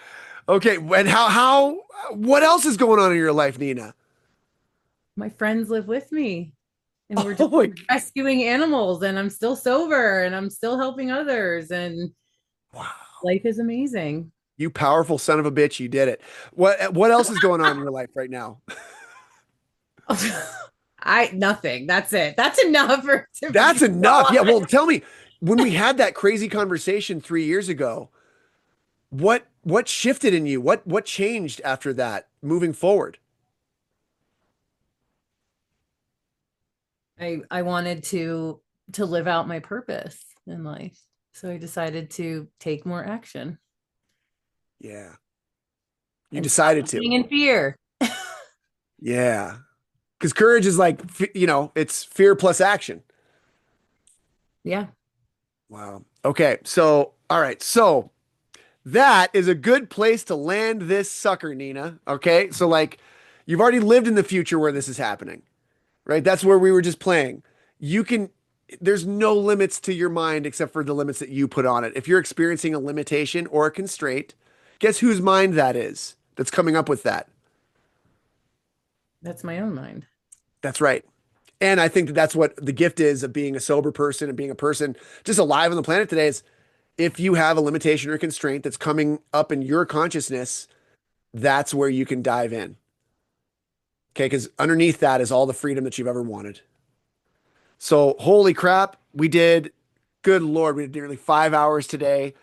Okay. And what else is going on in your life, Nina? My friends live with me. And we're Oh just my, rescuing animals, and I'm still sober, and I'm still helping others, and wow. life is amazing. You powerful son of a bitch. You did it. What else is going on in your life right now? Nothing. That's it. That's enough That's enough. Yeah. Well, tell me, when we had that crazy conversation 3 years ago, what shifted in you? What changed after that moving forward? I wanted to live out my purpose in life. So I decided to take more action. Yeah. You And decided stop to. living in fear. Yeah. Because courage is like, it's fear plus action. Yeah. Wow. Okay. So, all right. So that is a good place to land this sucker, Nina. Okay. So, like, you've already lived in the future where this is happening, right? That's where we were just playing. You can, there's no limits to your mind except for the limits that you put on it. If you're experiencing a limitation or a constraint, guess whose mind that is that's coming up with that? That's my own mind. That's right. And I think that that's what the gift is of being a sober person and being a person just alive on the planet today is if you have a limitation or constraint that's coming up in your consciousness, that's where you can dive in. Okay. Because underneath that is all the freedom that you've ever wanted. So, holy crap, we did, good Lord, we did nearly 5 hours today.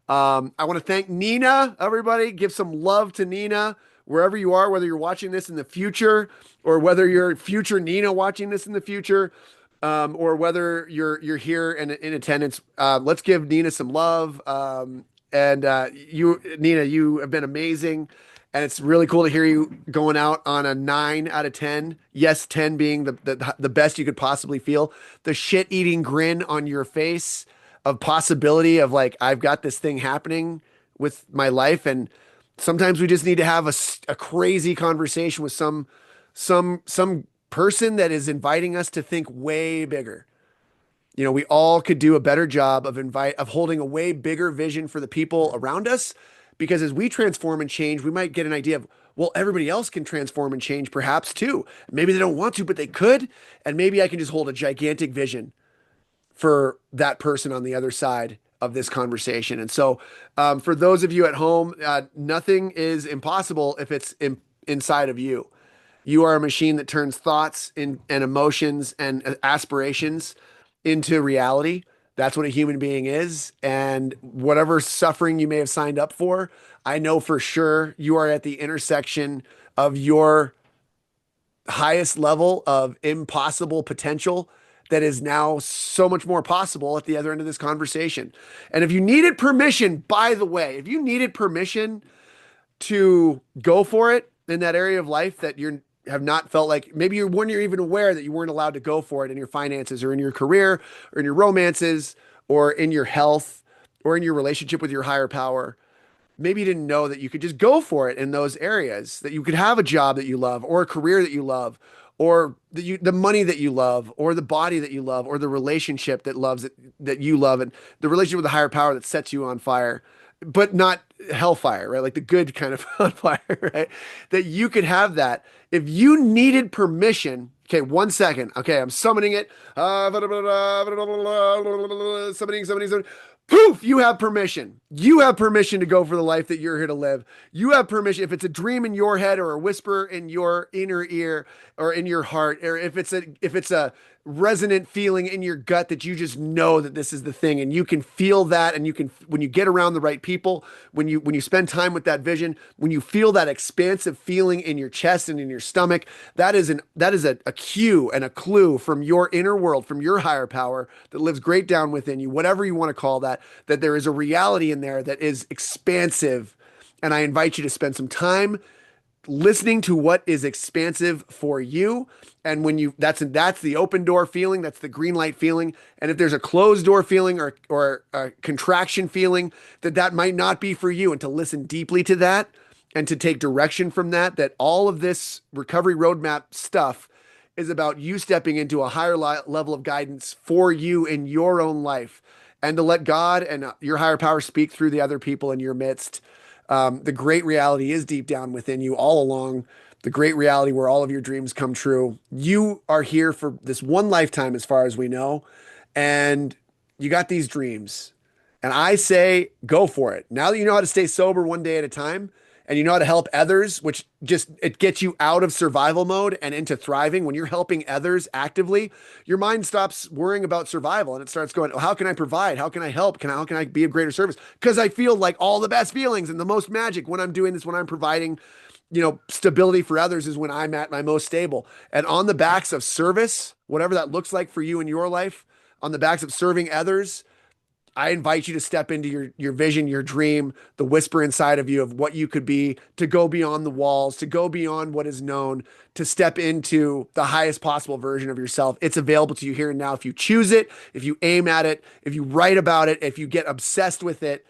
I want to thank Nina, everybody. Give some love to Nina wherever you are, whether you're watching this in the future or whether you're future Nina watching this in the future, or whether you're here in attendance. Let's give Nina some love. And Nina, you have been amazing. And it's really cool to hear you going out on a 9 out of 10. Yes, 10 being the best you could possibly feel. The shit eating grin on your face of possibility of like, I've got this thing happening with my life. And sometimes we just need to have a crazy conversation with some person that is inviting us to think way bigger. We all could do a better job of holding a way bigger vision for the people around us, because as we transform and change, we might get an idea of, well, everybody else can transform and change perhaps too. Maybe they don't want to, but they could. And maybe I can just hold a gigantic vision for that person on the other side of this conversation. And so, for those of you at home, nothing is impossible if it's inside of you. You are a machine that turns thoughts and emotions and aspirations into reality. That's what a human being is. And whatever suffering you may have signed up for, I know for sure you are at the intersection of your highest level of impossible potential that is now so much more possible at the other end of this conversation. And if you needed permission, by the way, if you needed permission to go for it in that area of life that you have not felt like, maybe you weren't even aware that you weren't allowed to go for it in your finances or in your career or in your romances or in your health or in your relationship with your higher power. Maybe you didn't know that you could just go for it in those areas, that you could have a job that you love or a career that you love or the money that you love or the body that you love or the relationship that you love and the relationship with the higher power that sets you on fire, but not hellfire, right? Like the good kind of on fire, right? That you could have that. If you needed permission, okay, 1 second. Okay, I'm summoning it. Summoning. Poof, you have permission. You have permission to go for the life that you're here to live. You have permission. If it's a dream in your head or a whisper in your inner ear or in your heart, or if it's a resonant feeling in your gut that you just know that this is the thing, and you can feel that, and you can, when you get around the right people, when you spend time with that vision, when you feel that expansive feeling in your chest and in your stomach, that is a cue and a clue from your inner world, from your higher power that lives great down within you, whatever you want to call that, that there is a reality in there that is expansive. And I invite you to spend some time listening to what is expansive for you. And when you, that's the open door feeling, that's the green light feeling. And if there's a closed door feeling or a contraction feeling, that might not be for you, and to listen deeply to that and to take direction from that, that all of this recovery roadmap stuff is about you stepping into a higher level of guidance for you in your own life, and to let God and your higher power speak through the other people in your midst. The great reality is deep down within you all along. The great reality where all of your dreams come true. You are here for this one lifetime, as far as we know, and you got these dreams. And I say, go for it. Now that you know how to stay sober one day at a time, and you know how to help others, which just, it gets you out of survival mode and into thriving. When you're helping others actively, your mind stops worrying about survival, and it starts going, oh, how can I provide? How can I help? How can I be of greater service? Because I feel like all the best feelings and the most magic when I'm doing this, when I'm providing, stability for others, is when I'm at my most stable. And on the backs of service, whatever that looks like for you in your life, on the backs of serving others, I invite you to step into your vision, your dream, the whisper inside of you of what you could be, to go beyond the walls, to go beyond what is known, to step into the highest possible version of yourself. It's available to you here and now. If you choose it, if you aim at it, if you write about it, if you get obsessed with it,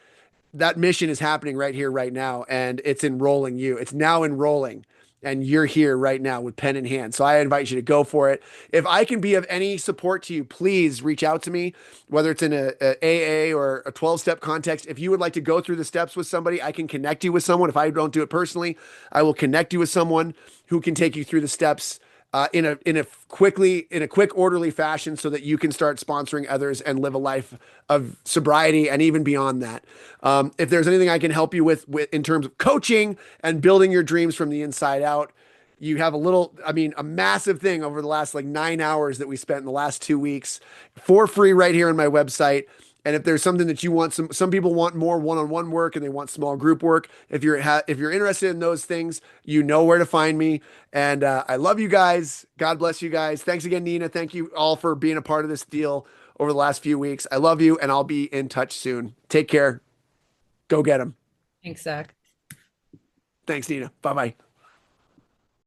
that mission is happening right here, right now, and it's enrolling you. It's now enrolling, and you're here right now with pen in hand. So I invite you to go for it. If I can be of any support to you, please reach out to me, whether it's in a AA or a 12-step context. If you would like to go through the steps with somebody, I can connect you with someone. If I don't do it personally, I will connect you with someone who can take you through the steps in a quick, orderly fashion, so that you can start sponsoring others and live a life of sobriety and even beyond that. If there's anything I can help you with in terms of coaching and building your dreams from the inside out, you have a massive thing over the last 9 hours that we spent in the last 2 weeks for free right here on my website. And if there's something that you want, some people want more one-on-one work, and they want small group work. If you're interested in those things, you know where to find me. And I love you guys. God bless you guys. Thanks again, Nina. Thank you all for being a part of this deal over the last few weeks. I love you, and I'll be in touch soon. Take care. Go get them. Thanks, Zach. Thanks, Nina. Bye-bye.